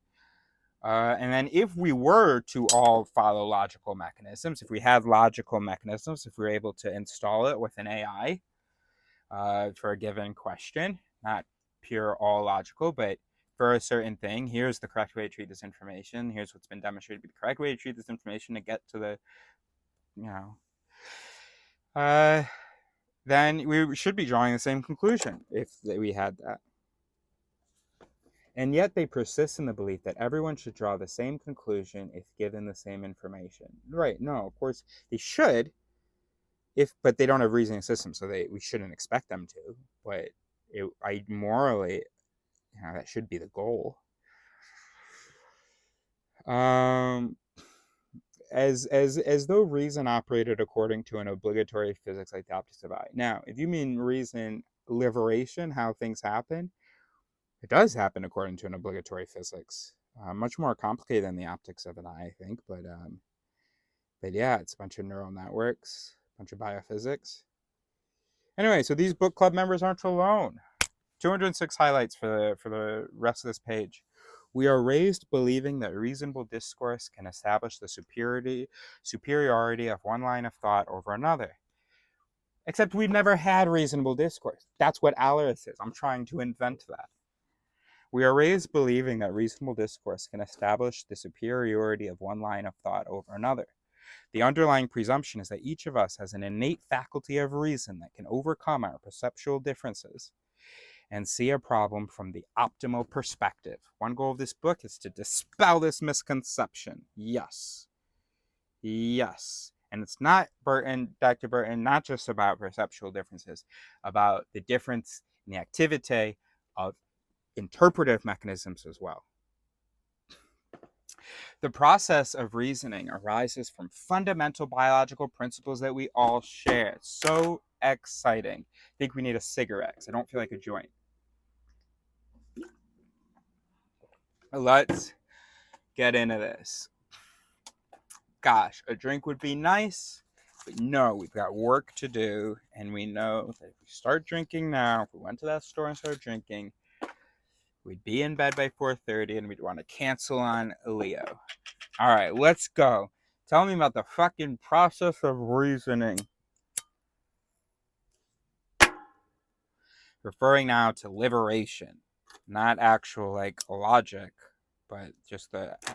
And then if we were to all follow logical mechanisms, if we had logical mechanisms, if we were able to install it with an AI for a given question, not pure all logical, but for a certain thing. Here's the correct way to treat this information. Here's what's been demonstrated to be the correct way to treat this information to get to the, then we should be drawing the same conclusion if we had that. And yet they persist in the belief that everyone should draw the same conclusion if given the same information. Right, no, of course they should, but they don't have reasoning systems, so we shouldn't expect them to. But morally, that should be the goal. As though reason operated according to an obligatory physics like the optics of eye. Now, if you mean reason liberation, how things happen, it does happen according to an obligatory physics. Much more complicated than the optics of an eye, I think, but yeah, it's a bunch of neural networks, a bunch of biophysics. Anyway, so these book club members aren't alone. 206 highlights for the rest of this page. We are raised believing that reasonable discourse can establish the superiority of one line of thought over another. Except we've never had reasonable discourse. That's what Alaris is. I'm trying to invent that. We are raised believing that reasonable discourse can establish the superiority of one line of thought over another. The underlying presumption is that each of us has an innate faculty of reason that can overcome our perceptual differences and see a problem from the optimal perspective. One goal of this book is to dispel this misconception. Yes. And it's not, Dr. Burton, not just about perceptual differences, about the difference in the activity of interpretive mechanisms as well. The process of reasoning arises from fundamental biological principles that we all share. It's so exciting. I think we need a cigarette because I don't feel like a joint. Let's get into this. Gosh, a drink would be nice, but no, we've got work to do, and we know that if we start drinking now, if we went to that store and started drinking, we'd be in bed by 4:30, and we'd want to cancel on Leo. All right, let's go. Tell me about the fucking process of reasoning. Referring now to liberation, not actual logic, but just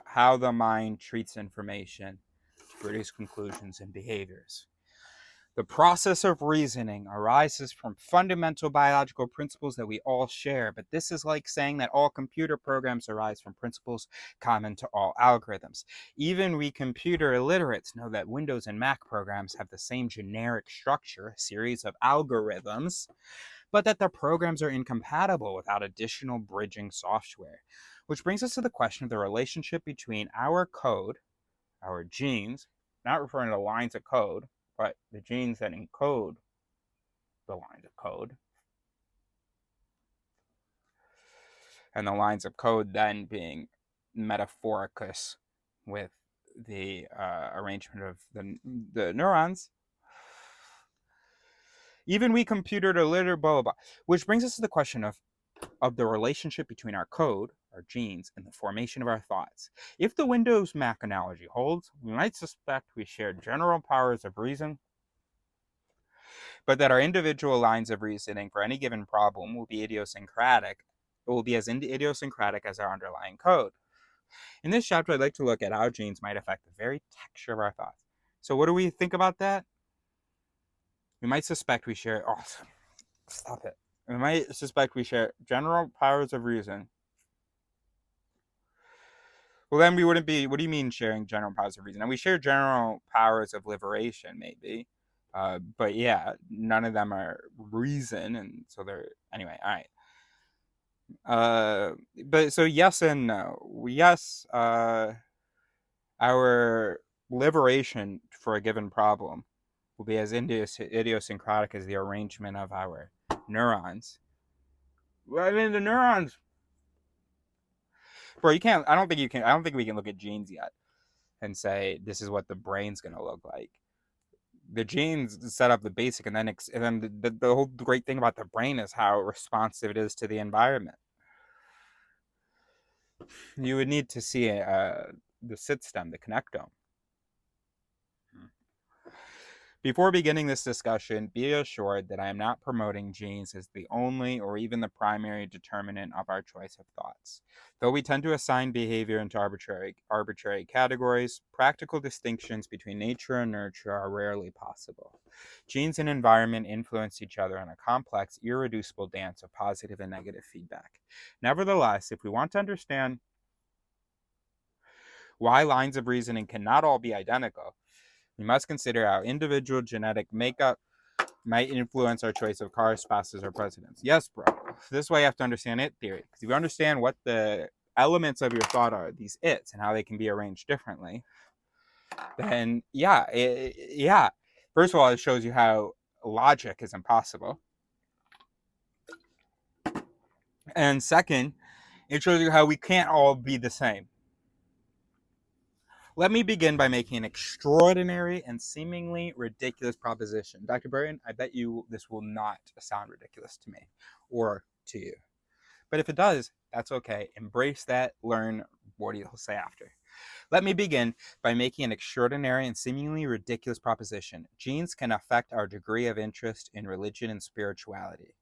how the mind treats information to produce conclusions and behaviors. The process of reasoning arises from fundamental biological principles that we all share, but this is like saying that all computer programs arise from principles common to all algorithms. Even we computer illiterates know that Windows and Mac programs have the same generic structure, a series of algorithms, but that the programs are incompatible without additional bridging software. Which brings us to the question of the relationship between our code, our genes, not referring to lines of code, but the genes that encode the lines of code. And the lines of code then being metaphoricus with the arrangement of the neurons. Even we computer illiterate, blah, blah, blah. Which brings us to the question of the relationship between our code, our genes, and the formation of our thoughts. If the Windows Mac analogy holds, we might suspect we share general powers of reason, but that our individual lines of reasoning for any given problem will be idiosyncratic. It will be as idiosyncratic as our underlying code. In this chapter, I'd like to look at how genes might affect the very texture of our thoughts. So what do we think about that? We might suspect we share... Oh, stop it. We might suspect we share general powers of reason. Well, then we wouldn't be... What do you mean sharing general powers of reason? And we share general powers of liberation, maybe. But yeah, none of them are reason, and so they're... Anyway, all right. But so yes and no. Yes, our liberation for a given problem will be as idiosyncratic as the arrangement of our neurons. Well, I mean, the neurons, bro, you can't, I don't think we can look at genes yet and say this is what the brain's gonna look like. The genes set up the basic, and then the whole great thing about the brain is how responsive it is to the environment. You would need to see the sit stem, the connectome. Before beginning this discussion, be assured that I am not promoting genes as the only or even the primary determinant of our choice of thoughts. Though we tend to assign behavior into arbitrary categories, practical distinctions between nature and nurture are rarely possible. Genes and environment influence each other in a complex, irreducible dance of positive and negative feedback. Nevertheless, if we want to understand why lines of reasoning cannot all be identical, we must consider how individual genetic makeup might influence our choice of cars, spouses, or presidents. Yes, bro. This is why you have to understand it theory. Because if you understand what the elements of your thought are, these its, and how they can be arranged differently, then yeah. First of all, it shows you how logic is impossible. And second, it shows you how we can't all be the same. Let me begin by making an extraordinary and seemingly ridiculous proposition. Dr. Burton, I bet you this will not sound ridiculous to me or to you. But if it does, that's okay. Embrace that, learn what he'll say after. Let me begin by making an extraordinary and seemingly ridiculous proposition. Genes can affect our degree of interest in religion and spirituality.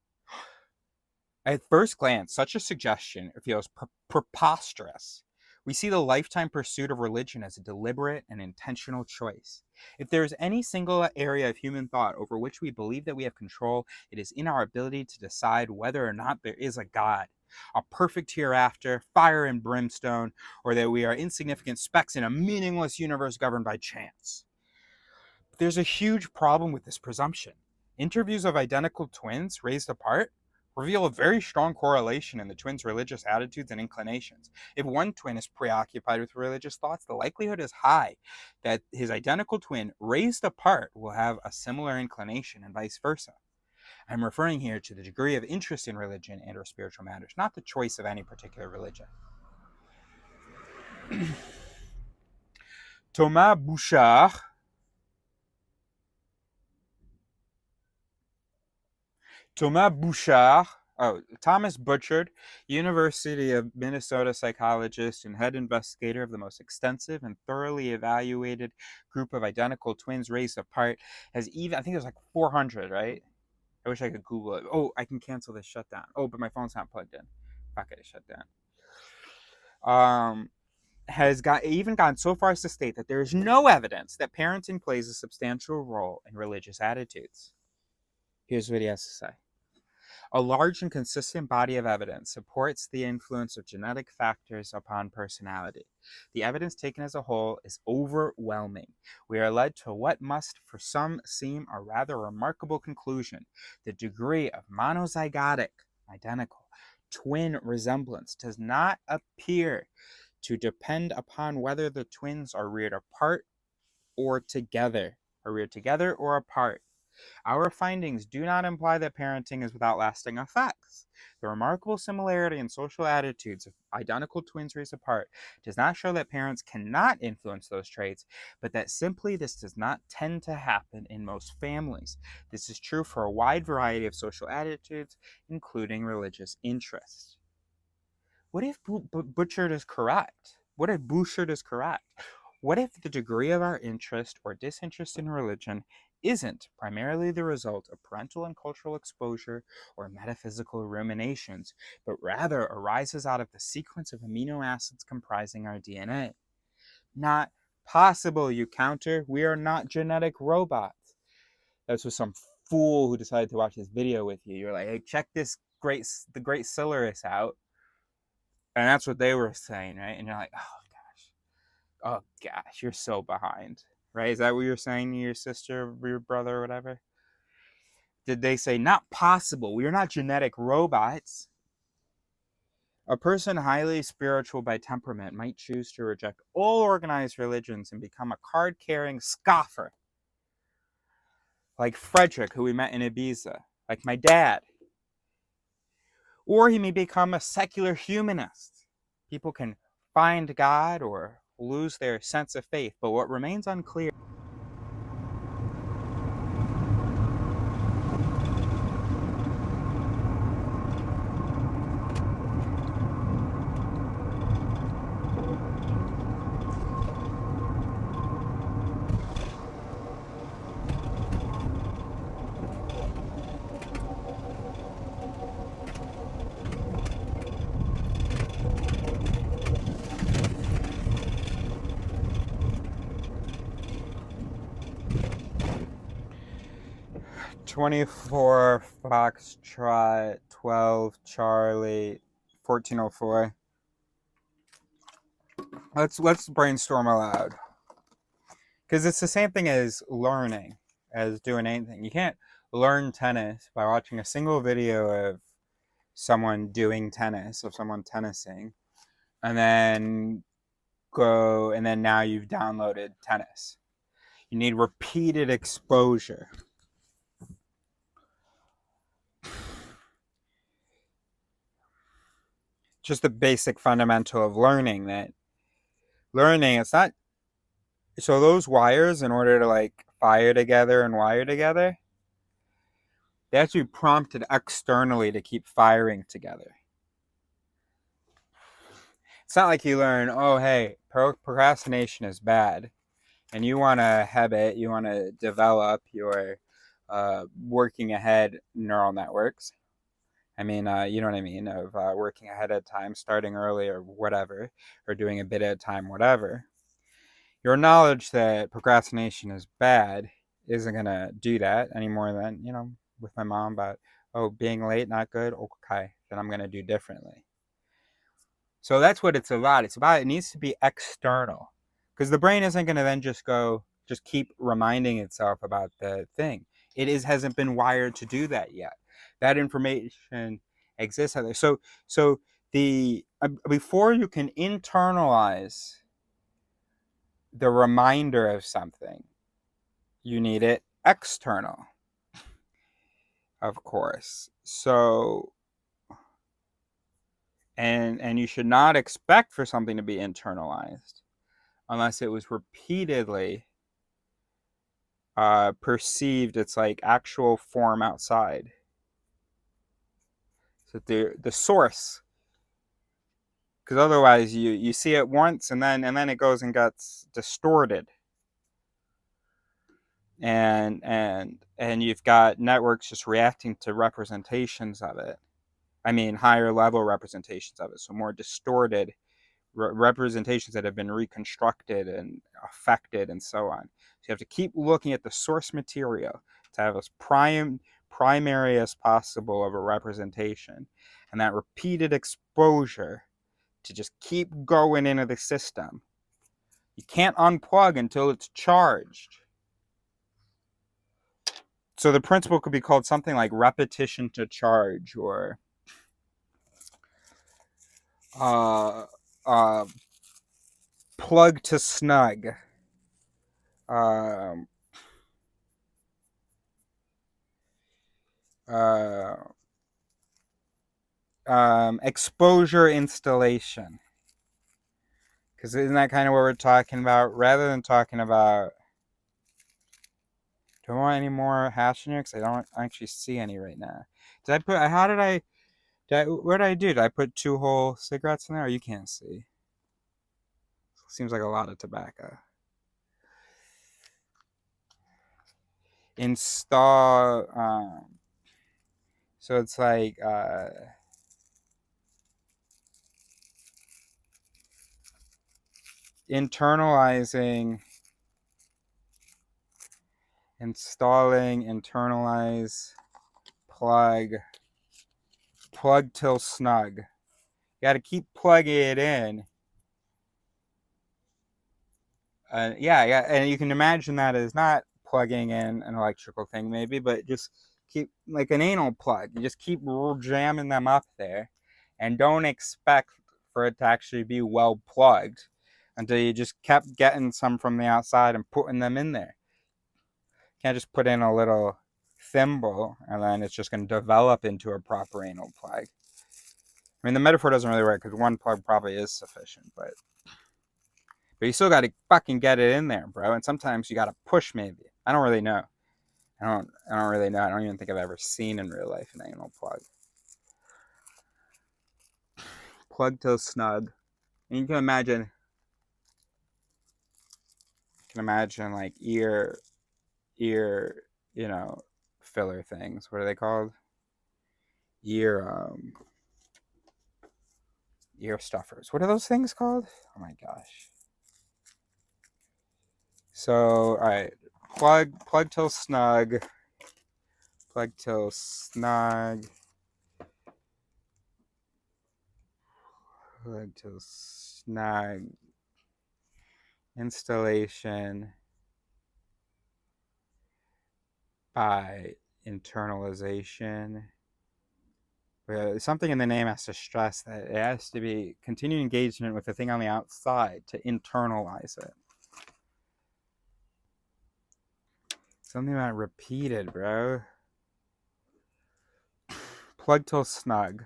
At first glance, such a suggestion feels preposterous. We see the lifetime pursuit of religion as a deliberate and intentional choice. If there is any single area of human thought over which we believe that we have control, it is in our ability to decide whether or not there is a God, a perfect hereafter, fire and brimstone, or that we are insignificant specks in a meaningless universe governed by chance. There's a huge problem with this presumption. Interviews of identical twins raised apart reveal a very strong correlation in the twins' religious attitudes and inclinations. If one twin is preoccupied with religious thoughts, the likelihood is high that his identical twin raised apart will have a similar inclination and vice versa. I'm referring here to the degree of interest in religion and or spiritual matters, not the choice of any particular religion. Thomas Butchard, University of Minnesota psychologist and head investigator of the most extensive and thoroughly evaluated group of identical twins raised apart, has even, I think there's like 400, right? I wish I could Google it. Oh, I can cancel this shutdown. Oh, but my phone's not plugged in. Fuck it, shut down. Has gone so far as to state that there is no evidence that parenting plays a substantial role in religious attitudes. Here's what he has to say. A large and consistent body of evidence supports the influence of genetic factors upon personality. The evidence taken as a whole is overwhelming. We are led to what must for some seem a rather remarkable conclusion. The degree of monozygotic, identical, twin resemblance does not appear to depend upon whether the twins are reared apart or together, or apart. Our findings do not imply that parenting is without lasting effects. The remarkable similarity in social attitudes of identical twins raised apart does not show that parents cannot influence those traits, but that simply this does not tend to happen in most families. This is true for a wide variety of social attitudes, including religious interests. What if Butchard is correct? What if the degree of our interest or disinterest in religion isn't primarily the result of parental and cultural exposure or metaphysical ruminations, but rather arises out of the sequence of amino acids comprising our DNA? Not possible, you counter. We are not genetic robots. That's what some fool who decided to watch this video with you. You're like, hey, check the great Silurus out. And that's what they were saying, right? And you're like, oh gosh, you're so behind, right? Is that what you're saying to your sister or your brother or whatever? Did they say, not possible, we are not genetic robots? A person highly spiritual by temperament might choose to reject all organized religions and become a card-carrying scoffer. Like Frederick, who we met in Ibiza. Like my dad. Or he may become a secular humanist. People can find God or lose their sense of faith, but what remains unclear 24 Foxtrot 12 Charlie 1404. Let's brainstorm aloud. Because it's the same thing as learning, as doing anything. You can't learn tennis by watching a single video of someone doing tennis, of someone tennising, and then now you've downloaded tennis. You need repeated exposure. Just the basic fundamental of learning, it's not, so those wires, in order to like fire together and wire together, they have to be prompted externally to keep firing together. It's not like you learn, oh, hey, procrastination is bad, and you want to habit, you want to develop your working ahead neural networks. I mean, you know what I mean, of working ahead of time, starting early or whatever, or doing a bit at a time, whatever. Your knowledge that procrastination is bad isn't going to do that any more than, with my mom about, oh, being late, not good. Okay, then I'm going to do differently. So that's what it's about. It needs to be external, because the brain isn't going to then just keep reminding itself about the thing. It hasn't been wired to do that yet. That information exists out there. So before you can internalize the reminder of something, you need it external, of course. So, and you should not expect for something to be internalized unless it was repeatedly perceived its like actual form outside. So the source, because otherwise you see it once and then it goes and gets distorted, and you've got networks just reacting to representations of it. I mean, higher level representations of it, so more distorted representations that have been reconstructed and affected and so on. So you have to keep looking at the source material to have as primary as possible of a representation, and that repeated exposure to just keep going into the system. You can't unplug until it's charged. So the principle could be called something like repetition to charge, or plug to snug. Exposure installation. Because isn't that kind of what we're talking about? Rather than talking about... Do I want any more hash in here? Because I don't actually see any right now. What did I do? Did I put 2 whole cigarettes in there? Or you can't see. Seems like a lot of tobacco. Install... so it's like... internalizing, installing, internalize, plug till snug. You got to keep plugging it in. Yeah, and you can imagine that as not plugging in an electrical thing, maybe, but just keep like an anal plug. You just keep jamming them up there, and don't expect for it to actually be well plugged until you just kept getting some from the outside and putting them in there. You can't just put in a little thimble and then it's just going to develop into a proper anal plug. I mean, the metaphor doesn't really work because one plug probably is sufficient, but you still got to fucking get it in there, bro. And sometimes you got to push, maybe. I don't really know. I don't really know. I don't even think I've ever seen in real life an anal plug. Plug till snug. And you can imagine like ear, filler things. What are they called? Ear stuffers. What are those things called? Oh my gosh. So, all right. Plug till snug. Plug till snug. Plug till snug. Installation by internalization. Something in the name has to stress that it has to be continued engagement with the thing on the outside to internalize it. Something about repeated, bro. Plug till snug.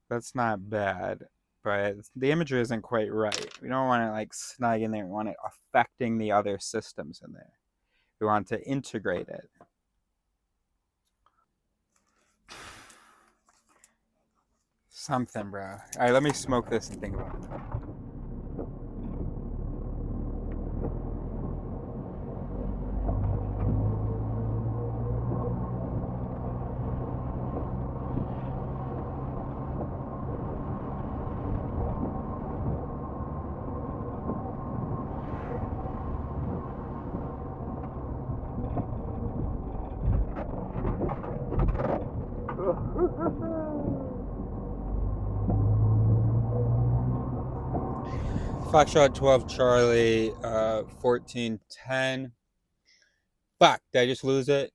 That's not bad, but the imagery isn't quite right. We don't want it like snug in there. We want it affecting the other systems in there. We want to integrate it. Something, bro. All right, let me smoke this and think about it. Foxtrot 12 Charlie 1410. Fuck, did I just lose it?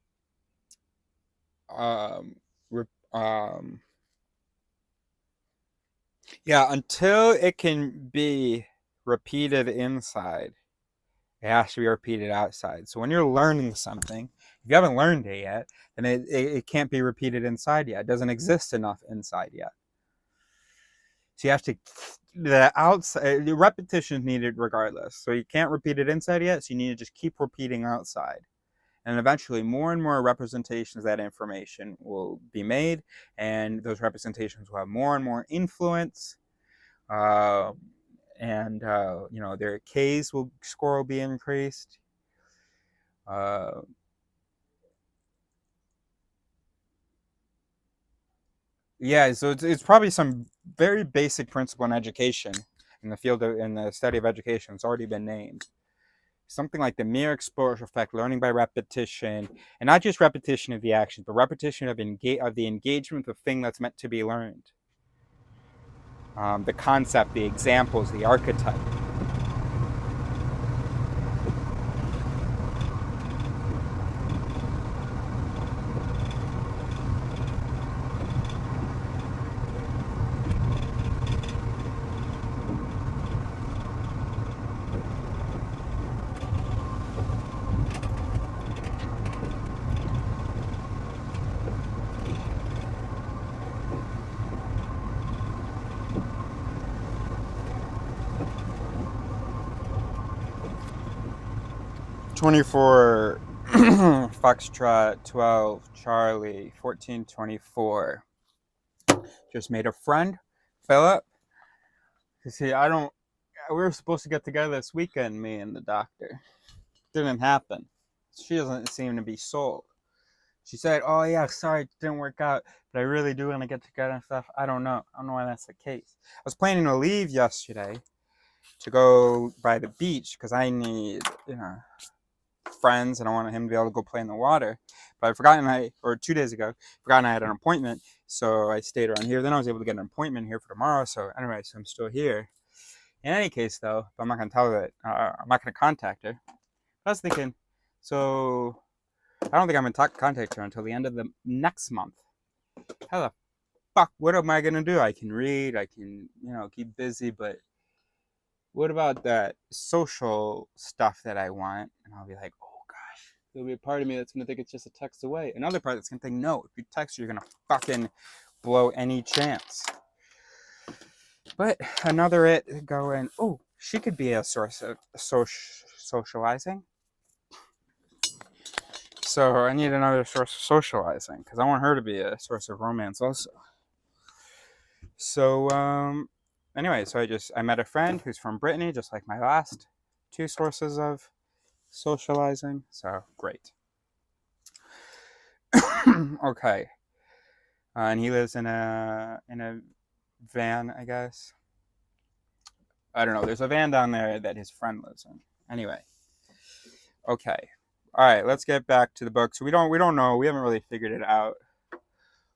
Yeah, until it can be repeated inside, it has to be repeated outside. So when you're learning something, if you haven't learned it yet, then it can't be repeated inside yet. It doesn't exist enough inside yet. So you have to, the outside, the repetition is needed regardless. So you can't repeat it inside yet, so you need to just keep repeating outside. And eventually more and more representations of that information will be made, and those representations will have more and more influence. You know, their K's score will be increased. Yeah, so it's probably some very basic principle in education, in the field in the study of education. It's already been named. Something like the mere exposure effect, learning by repetition, and not just repetition of the action, but repetition of the engagement of the thing that's meant to be learned. The concept, the examples, the archetype. (24) Foxtrot 12 Charlie 1424. Just made a friend, Philip. You see, we were supposed to get together this weekend, me and the doctor. Didn't happen. She doesn't seem to be sold. She said, oh yeah, sorry, it didn't work out, but I really do want to get together and stuff. I don't know why that's the case. I was planning to leave yesterday to go by the beach because I need, friends, and I wanted him to be able to go play in the water. But I forgotten 2 days ago, I had an appointment, so I stayed around here. Then I was able to get an appointment here for tomorrow. So anyway, so I'm still here. In any case, though, I'm not gonna tell her that. I'm not gonna contact her. I was thinking, so I don't think I'm gonna contact her until the end of the next month. How the fuck? What am I gonna do? I can read. I can, keep busy, but what about that social stuff that I want? And I'll be like, oh gosh, there'll be a part of me that's gonna think it's just a text away. Another part that's gonna think, no, if you text her, you're gonna fucking blow any chance. But another it going, oh, she could be a source of socializing. So I need another source of socializing because I want her to be a source of romance also. So anyway, so I met a friend who's from Brittany, just like my last two sources of socializing. So great. Okay. And he lives in a van, I guess. I don't know. There's a van down there that his friend lives in. Anyway. Okay. all right, let's get back to the book. So we don't know. We haven't really figured it out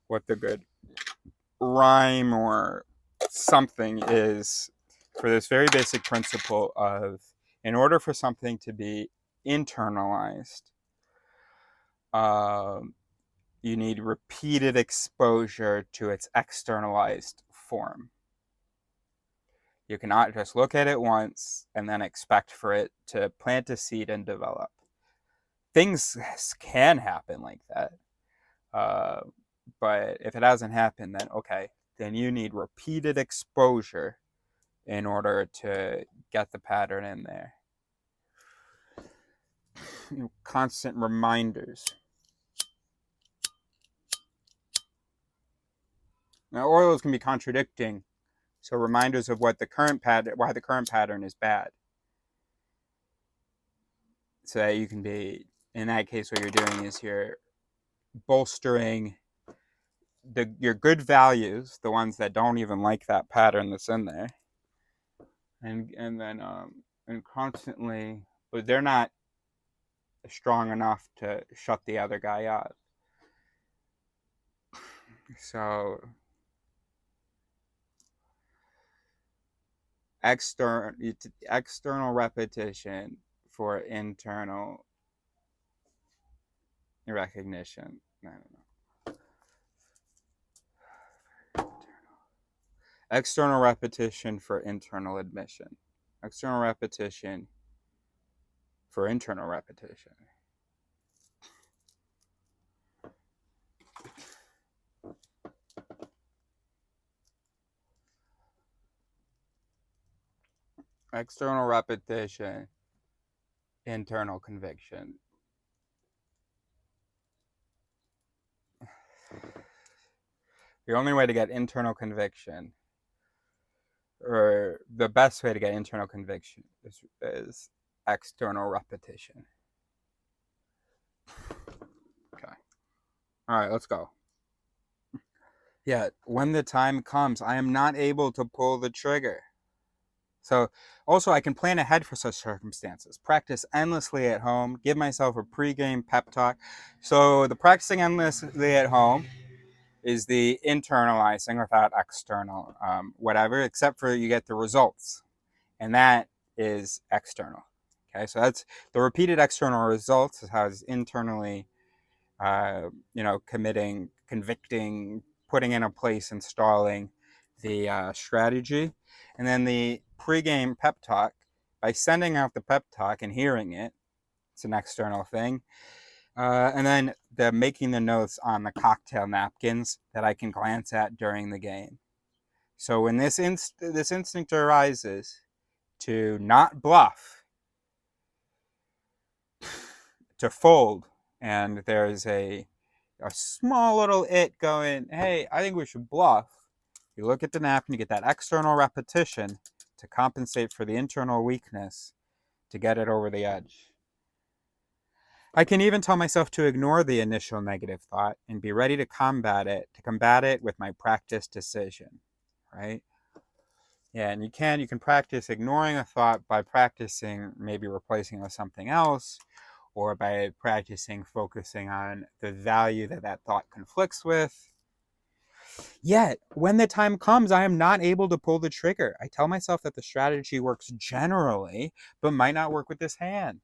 what the good rhyme or something is for this very basic principle of, in order for something to be internalized, you need repeated exposure to its externalized form. You cannot just look at it once and then expect for it to plant a seed and develop. Things can happen like that. But if it hasn't happened, then okay, then you need repeated exposure in order to get the pattern in there. Constant reminders. Now, oils can be contradicting, so reminders of what the current pattern, why the current pattern is bad. So that you can be, in that case, what you're doing is you're bolstering your good values, the ones that don't even like that pattern that's in there, and then constantly, but they're not strong enough to shut the other guy up. So external repetition for internal recognition. I don't know. External repetition for internal admission. External repetition for internal repetition. External repetition, internal conviction. The only way to get internal conviction, or the best way to get internal conviction, is external repetition. Okay. All right, let's go. Yet, when the time comes, I am not able to pull the trigger. So, also, I can plan ahead for such circumstances. Practice endlessly at home. Give myself a pre-game pep talk. So, the practicing endlessly at home is the internalizing without external whatever, except for you get the results. And that is external. Okay, so that's the repeated external results is how it's internally, committing, convicting, putting in a place, installing the strategy. And then the pre-game pep talk, by sending out the pep talk and hearing it, it's an external thing. And then the making the notes on the cocktail napkins that I can glance at during the game. So when this instinct arises to not bluff, to fold, and there's a small little it going, hey, I think we should bluff. You look at the napkin, you get that external repetition to compensate for the internal weakness to get it over the edge. I can even tell myself to ignore the initial negative thought and be ready to combat it with my practiced decision, right? Yeah, and you can practice ignoring a thought by practicing maybe replacing it with something else, or by practicing focusing on the value that thought conflicts with. Yet, when the time comes, I am not able to pull the trigger. I tell myself that the strategy works generally, but might not work with this hand.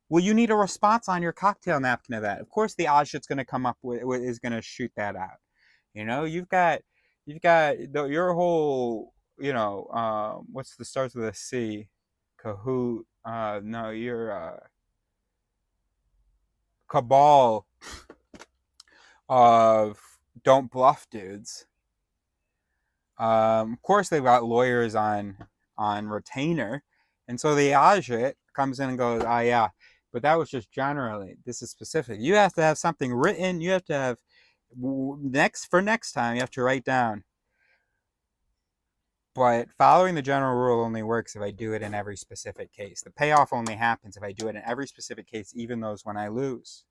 Well, you need a response on your cocktail napkin of that. Of course, the odds it's going to come up with is going to shoot that out. You've got your whole, what's the starts with a C? Kahoot. No, your cabal of don't bluff dudes. Of course, they've got lawyers on retainer, and so the agit comes in and goes, yeah. But that was just generally. This is specific. You have to have something written. You have to have next time. You have to write down. But following the general rule only works if I do it in every specific case. The payoff only happens if I do it in every specific case, even those when I lose.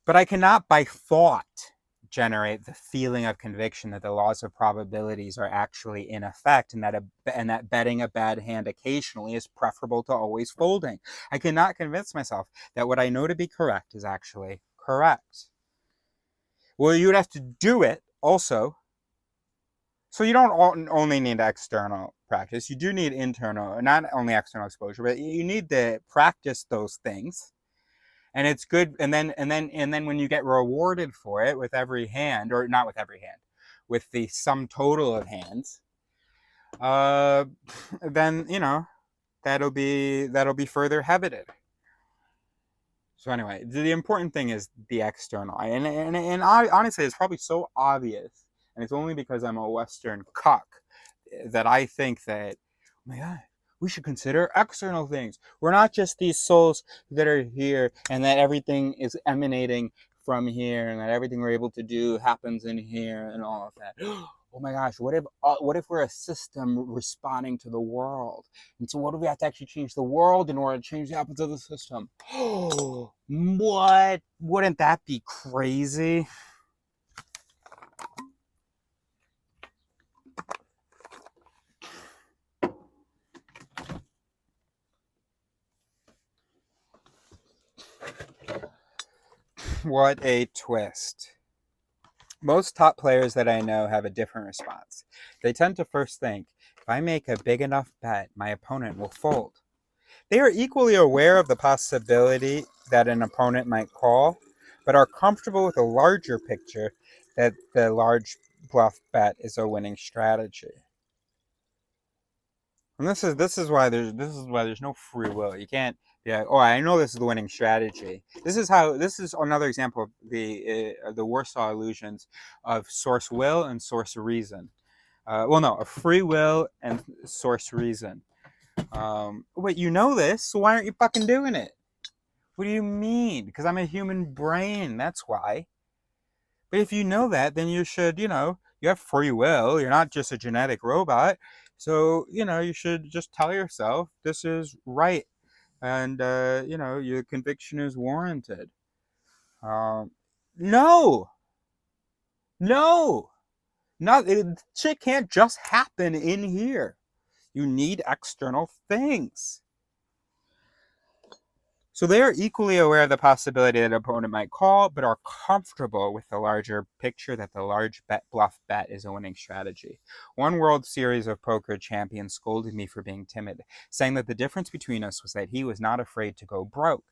But I cannot by thought generate the feeling of conviction that the laws of probabilities are actually in effect, and that betting a bad hand occasionally is preferable to always folding. I cannot convince myself that what I know to be correct is actually correct. Well, you would have to do it also. So you don't only need external practice. You do need internal, not only external exposure, but you need to practice those things. And it's good. And then when you get rewarded for it with every hand, or not with every hand, with the sum total of hands, then that'll be further habited. So anyway, the important thing is the external, and honestly, it's probably so obvious, and it's only because I'm a Western cuck that I think that, oh my God, we should consider external things. We're not just these souls that are here, and that everything is emanating from here, and that everything we're able to do happens in here, and all of that. Oh my gosh, what if we're a system responding to the world? And so what if we have to actually change the world in order to change the opposite of the system? What? Wouldn't that be crazy? What a twist. Most top players that I know have a different response. They tend to first think, if I make a big enough bet, my opponent will fold. They are equally aware of the possibility that an opponent might call, but are comfortable with a larger picture that the large bluff bet is a winning strategy. And this is why there's no free will. You can't be like, oh, I know this is the winning strategy. This is another example of the Warsaw illusions of source will and source reason. Of free will and source reason. Wait, you know this, so why aren't you fucking doing it? What do you mean? Because I'm a human brain, that's why. But if you know that, then you should, you have free will. You're not just a genetic robot. So, you should just tell yourself this is right. And, your conviction is warranted. No! Shit can't just happen in here. You need external things. So they are equally aware of the possibility that an opponent might call, but are comfortable with the larger picture that the large bluff bet is a winning strategy. One World Series of Poker champion scolded me for being timid, saying that the difference between us was that he was not afraid to go broke.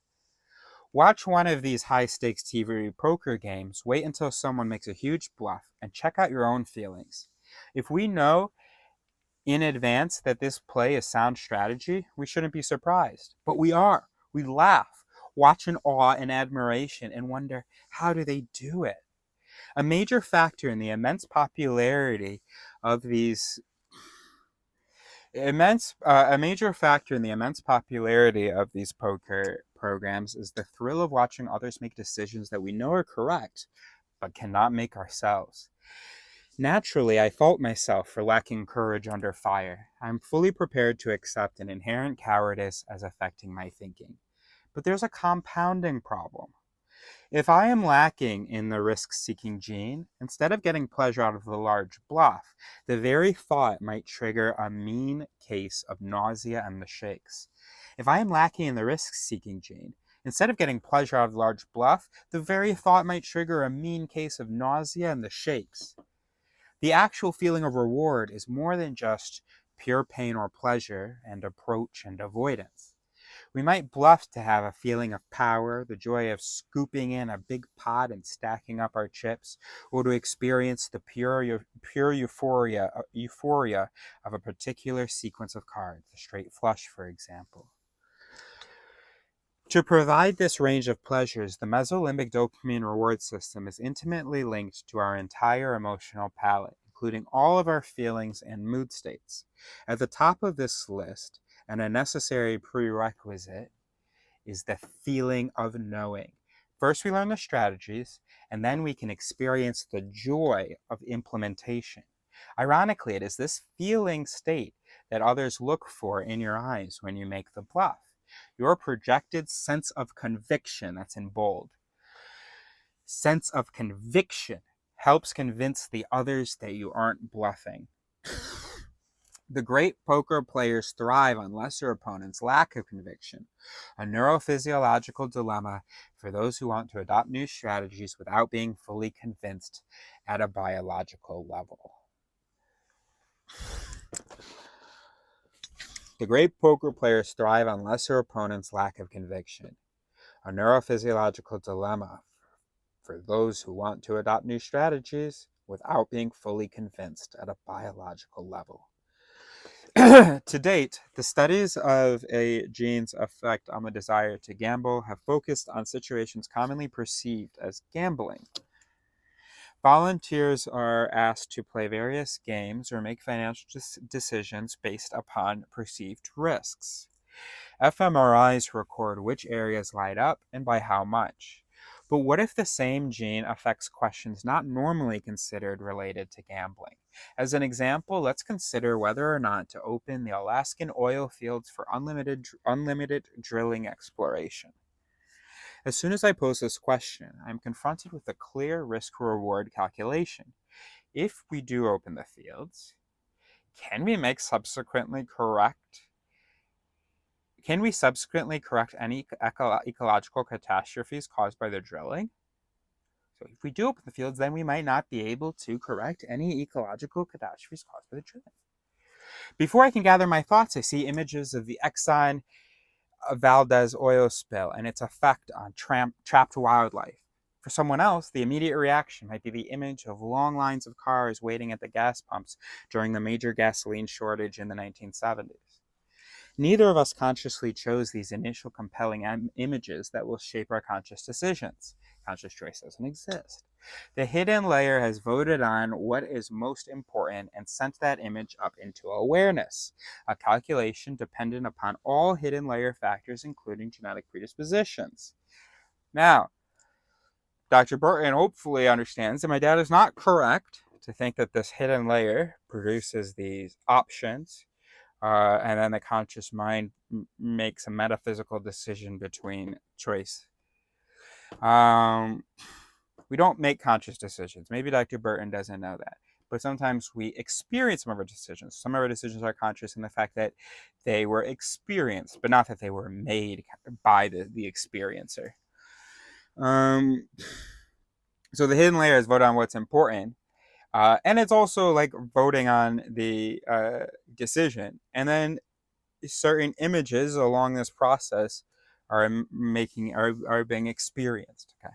Watch one of these high-stakes TV poker games, wait until someone makes a huge bluff, and check out your own feelings. If we know in advance that this play is sound strategy, we shouldn't be surprised. But we are. We laugh, watch in awe and admiration, and wonder, how do they do it? A major factor in the immense popularity of these poker programs is the thrill of watching others make decisions that we know are correct, but cannot make ourselves. Naturally, I fault myself for lacking courage under fire. I am fully prepared to accept an inherent cowardice as affecting my thinking. But there's a compounding problem. If I am lacking in the risk-seeking gene, instead of getting pleasure out of the large bluff, the very thought might trigger a mean case of nausea and the shakes. If I am lacking in the risk-seeking gene, instead of getting pleasure out of the large bluff, the very thought might trigger a mean case of nausea and the shakes. The actual feeling of reward is more than just pure pain or pleasure and approach and avoidance. We might bluff to have a feeling of power, the joy of scooping in a big pot and stacking up our chips, or to experience the pure euphoria of a particular sequence of cards, the straight flush, for example. To provide this range of pleasures, the mesolimbic dopamine reward system is intimately linked to our entire emotional palette, including all of our feelings and mood states. At the top of this list, and a necessary prerequisite, is the feeling of knowing. First, we learn the strategies, and then we can experience the joy of implementation. Ironically, it is this feeling state that others look for in your eyes when you make the bluff. Your projected sense of conviction, that's in bold, sense of conviction helps convince the others that you aren't bluffing. The great poker players thrive on lesser opponents' lack of conviction, a neurophysiological dilemma for those who want to adopt new strategies without being fully convinced at a biological level. The great poker players thrive on lesser opponents' lack of conviction, a neurophysiological dilemma for those who want to adopt new strategies without being fully convinced at a biological level. To date, the studies of a gene's effect on the desire to gamble have focused on situations commonly perceived as gambling. Volunteers are asked to play various games or make financial decisions based upon perceived risks. fMRIs record which areas light up and by how much. But what if the same gene affects questions not normally considered related to gambling? As an example, let's consider whether or not to open the Alaskan oil fields for unlimited drilling exploration. As soon as I pose this question, I'm confronted with a clear risk-reward calculation. If we do open the fields, can we subsequently correct any ecological catastrophes caused by the drilling? So if we do open the fields, then we might not be able to correct any ecological catastrophes caused by the drilling. Before I can gather my thoughts, I see images of the Exxon Valdez oil spill and its effect on trapped wildlife. For someone else, the immediate reaction might be the image of long lines of cars waiting at the gas pumps during the major gasoline shortage in the 1970s. Neither of us consciously chose these initial compelling images that will shape our conscious decisions. Conscious choice doesn't exist. The hidden layer has voted on what is most important and sent that image up into awareness, a calculation dependent upon all hidden layer factors, including genetic predispositions. Now, Dr. Burton hopefully understands that my dad is not correct to think that this hidden layer produces these options, and then the conscious mind makes a metaphysical decision between choice. We don't make conscious decisions. Maybe Dr. Burton doesn't know that. But sometimes we experience some of our decisions. Some of our decisions are conscious in the fact that they were experienced, but not that they were made by the experiencer. So the hidden layer is vote on what's important. And it's also like voting on the decision. And then certain images along this process are being experienced. Okay.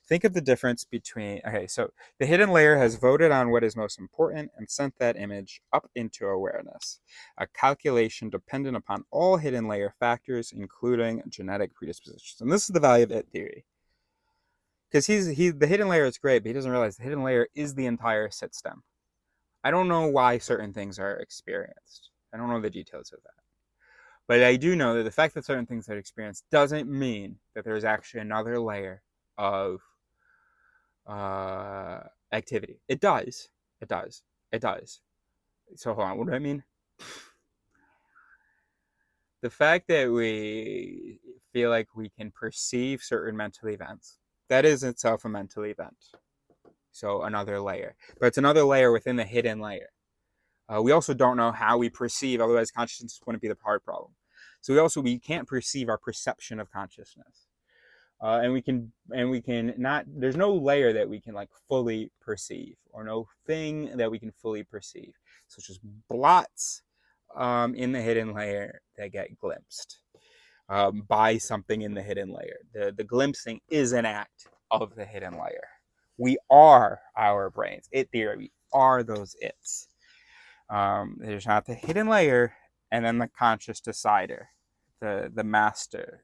Think of the difference between, so the hidden layer has voted on what is most important and sent that image up into awareness, a calculation dependent upon all hidden layer factors, including genetic predispositions. And this is the value of it theory. Because the hidden layer is great, but he doesn't realize the hidden layer is the entire sit stem. I don't know why certain things are experienced. I don't know the details of that. But I do know that the fact that certain things are experienced doesn't mean that there's actually another layer of activity. It does. So hold on, what do I mean? The fact that we feel like we can perceive certain mental events, that is itself a mental event. So another layer. But it's another layer within the hidden layer. We also don't know how we perceive, otherwise consciousness wouldn't be the hard problem. So we can't perceive our perception of consciousness. And we can not, there's no layer that we can like fully perceive, or no thing that we can fully perceive. So it's just blots in the hidden layer that get glimpsed by something in the hidden layer. The glimpsing is an act of the hidden layer. We are our brains. It theory, we are those its. There's not the hidden layer and then the conscious decider, the master.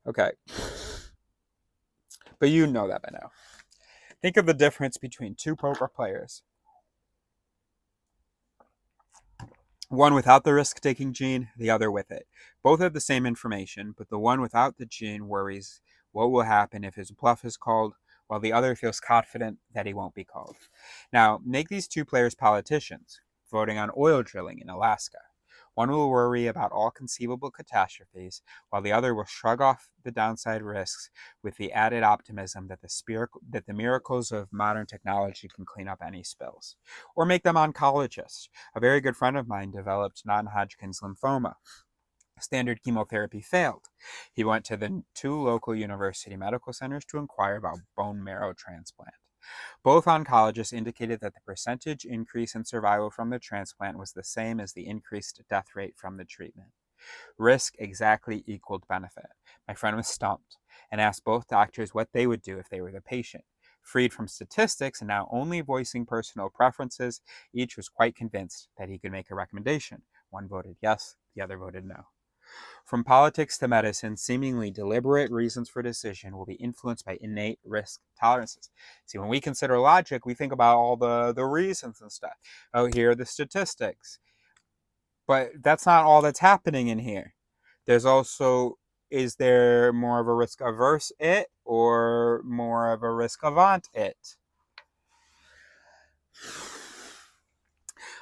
Okay. But you know that by now. Think of the difference between two poker players. One without the risk-taking gene, the other with it. Both have the same information, but the one without the gene worries what will happen if his bluff is called, while the other feels confident that he won't be called. Now, make these two players politicians, voting on oil drilling in Alaska. One will worry about all conceivable catastrophes, while the other will shrug off the downside risks with the added optimism that the miracles of modern technology can clean up any spills, or make them oncologists. A very good friend of mine developed non-Hodgkin's lymphoma. Standard chemotherapy failed. He went to the 2 local university medical centers to inquire about bone marrow transplant. Both oncologists indicated that the percentage increase in survival from the transplant was the same as the increased death rate from the treatment. Risk exactly equaled benefit. My friend was stumped and asked both doctors what they would do if they were the patient. Freed from statistics and now only voicing personal preferences, each was quite convinced that he could make a recommendation. One voted yes, the other voted no. From politics to medicine, seemingly deliberate reasons for decision will be influenced by innate risk tolerances. See, when we consider logic, we think about all the reasons and stuff. Oh, here are the statistics. But that's not all that's happening in here. There's also, is there more of a risk averse it or more of a risk avant it?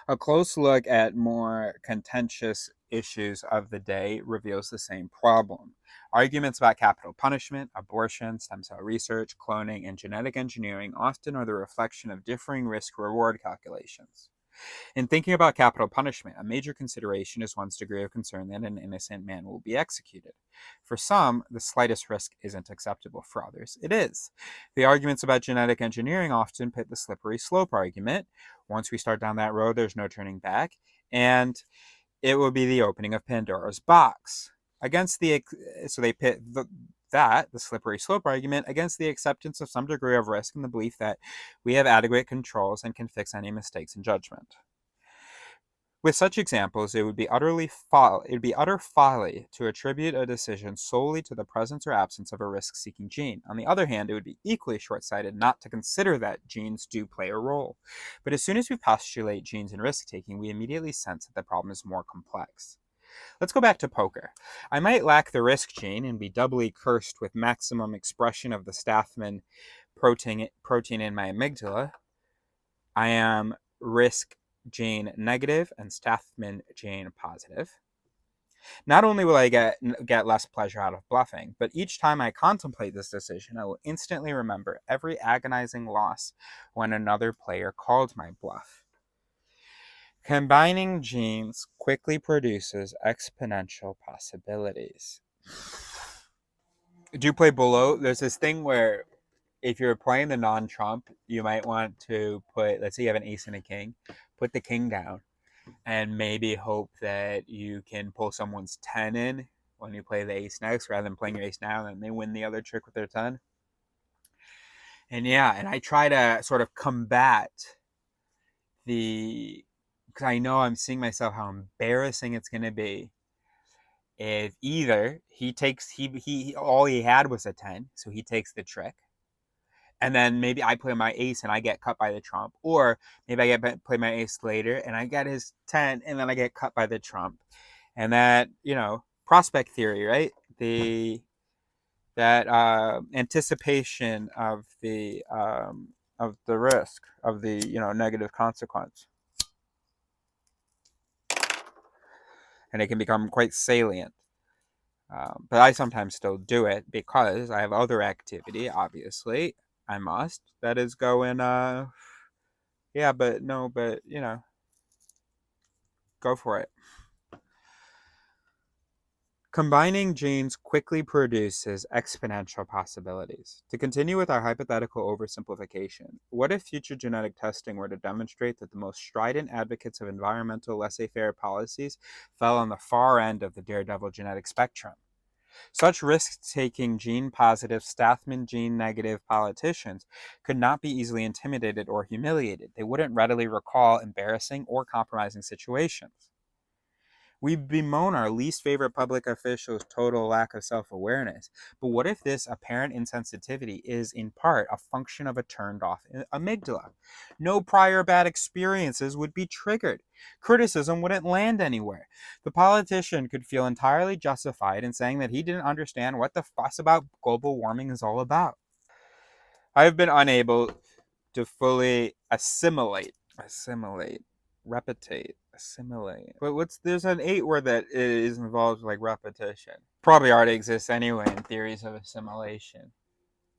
A close look at more contentious issues of the day reveals the same problem. Arguments about capital punishment, abortion, stem cell research, cloning, and genetic engineering often are the reflection of differing risk-reward calculations. In thinking about capital punishment, a major consideration is one's degree of concern that an innocent man will be executed. For some, the slightest risk isn't acceptable. For others, it is. The arguments about genetic engineering often pit the slippery slope argument. Once we start down that road, there's no turning back, and it will be the opening of Pandora's box. So they pit the slippery slope argument against the acceptance of some degree of risk and the belief that we have adequate controls and can fix any mistakes in judgment. With such examples, it would be utter folly to attribute a decision solely to the presence or absence of a risk-seeking gene. On the other hand, it would be equally short-sighted not to consider that genes do play a role. But as soon as we postulate genes in risk-taking, we immediately sense that the problem is more complex. Let's go back to poker. I might lack the risk gene and be doubly cursed with maximum expression of the Stathman protein in my amygdala. I am risk gene negative and Stathman gene positive. Not only will I get less pleasure out of bluffing, but each time I contemplate this decision, I will instantly remember every agonizing loss when another player called my bluff. Combining genes quickly produces exponential possibilities. Do you play below? There's this thing where if you're playing the non-trump, you might want to put, let's say you have an ace and a king, put the king down and maybe hope that you can pull someone's 10 in when you play the ace next rather than playing your ace now and then they win the other trick with their 10. And I try to sort of combat because I know I'm seeing myself how embarrassing it's going to be if either he takes, he all he had was a 10, so he takes the trick. And then maybe I play my ace and I get cut by the trump. Or maybe I play my ace later and I get his 10 and then I get cut by the trump. And that, prospect theory, right? That anticipation of the risk, of the, negative consequence. And it can become quite salient. But I sometimes still do it because I have other activity, obviously. I must. That is going, go for it. Combining genes quickly produces exponential possibilities. To continue with our hypothetical oversimplification, what if future genetic testing were to demonstrate that the most strident advocates of environmental laissez-faire policies fell on the far end of the daredevil genetic spectrum? Such risk-taking gene-positive, Stathman gene-negative politicians could not be easily intimidated or humiliated. They wouldn't readily recall embarrassing or compromising situations. We bemoan our least favorite public official's total lack of self-awareness, but what if this apparent insensitivity is, in part, a function of a turned-off amygdala? No prior bad experiences would be triggered. Criticism wouldn't land anywhere. The politician could feel entirely justified in saying that he didn't understand what the fuss about global warming is all about. I have been unable to fully assimilate, Assimilate. But there's an 8 word that is involved like repetition. Probably already exists anyway in theories of assimilation.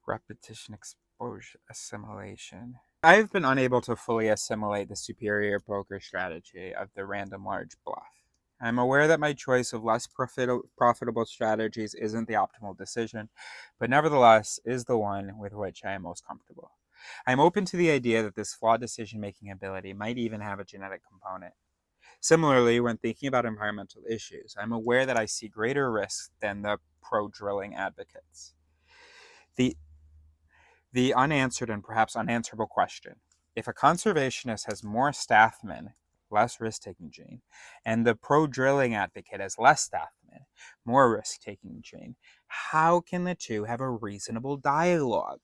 Repetition, exposure, assimilation. I've been unable to fully assimilate the superior poker strategy of the random large bluff. I'm aware that my choice of less profitable strategies isn't the optimal decision, but nevertheless is the one with which I am most comfortable. I'm open to the idea that this flawed decision-making ability might even have a genetic component. Similarly, when thinking about environmental issues, I'm aware that I see greater risks than the pro-drilling advocates. The unanswered and perhaps unanswerable question: if a conservationist has more staffmen, less risk-taking gene, and the pro-drilling advocate has less staffmen, more risk-taking gene, how can the two have a reasonable dialogue?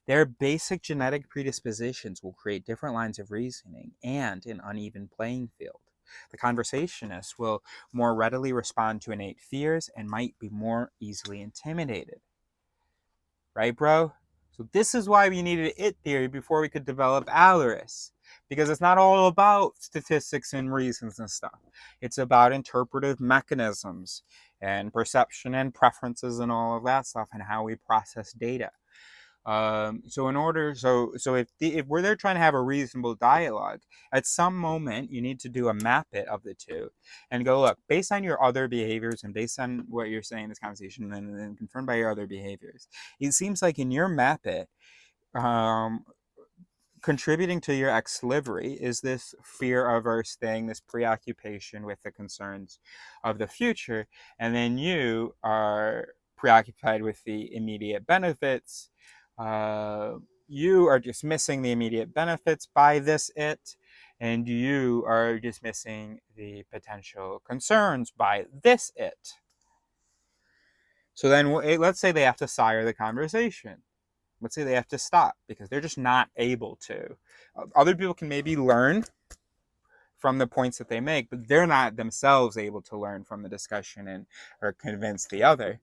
Their basic genetic predispositions will create different lines of reasoning and an uneven playing field. The conversationist will more readily respond to innate fears and might be more easily intimidated. Right, bro? So this is why we needed it theory before we could develop Alaris. Because it's not all about statistics and reasons and stuff. It's about interpretive mechanisms and perception and preferences and all of that stuff and how we process data. So if we're there trying to have a reasonable dialogue, at some moment you need to do a map it of the two and go, look, based on your other behaviors and based on what you're saying in this conversation and then confirmed by your other behaviors, it seems like in your map it, contributing to your X livery is this fear-averse thing, this preoccupation with the concerns of the future, and then you are preoccupied with the immediate benefits. You are dismissing the immediate benefits by this it, and you are dismissing the potential concerns by this it. So then let's say they have to sire the conversation. Let's say they have to stop because they're just not able to. Other people can maybe learn from the points that they make, but they're not themselves able to learn from the discussion or convince the other.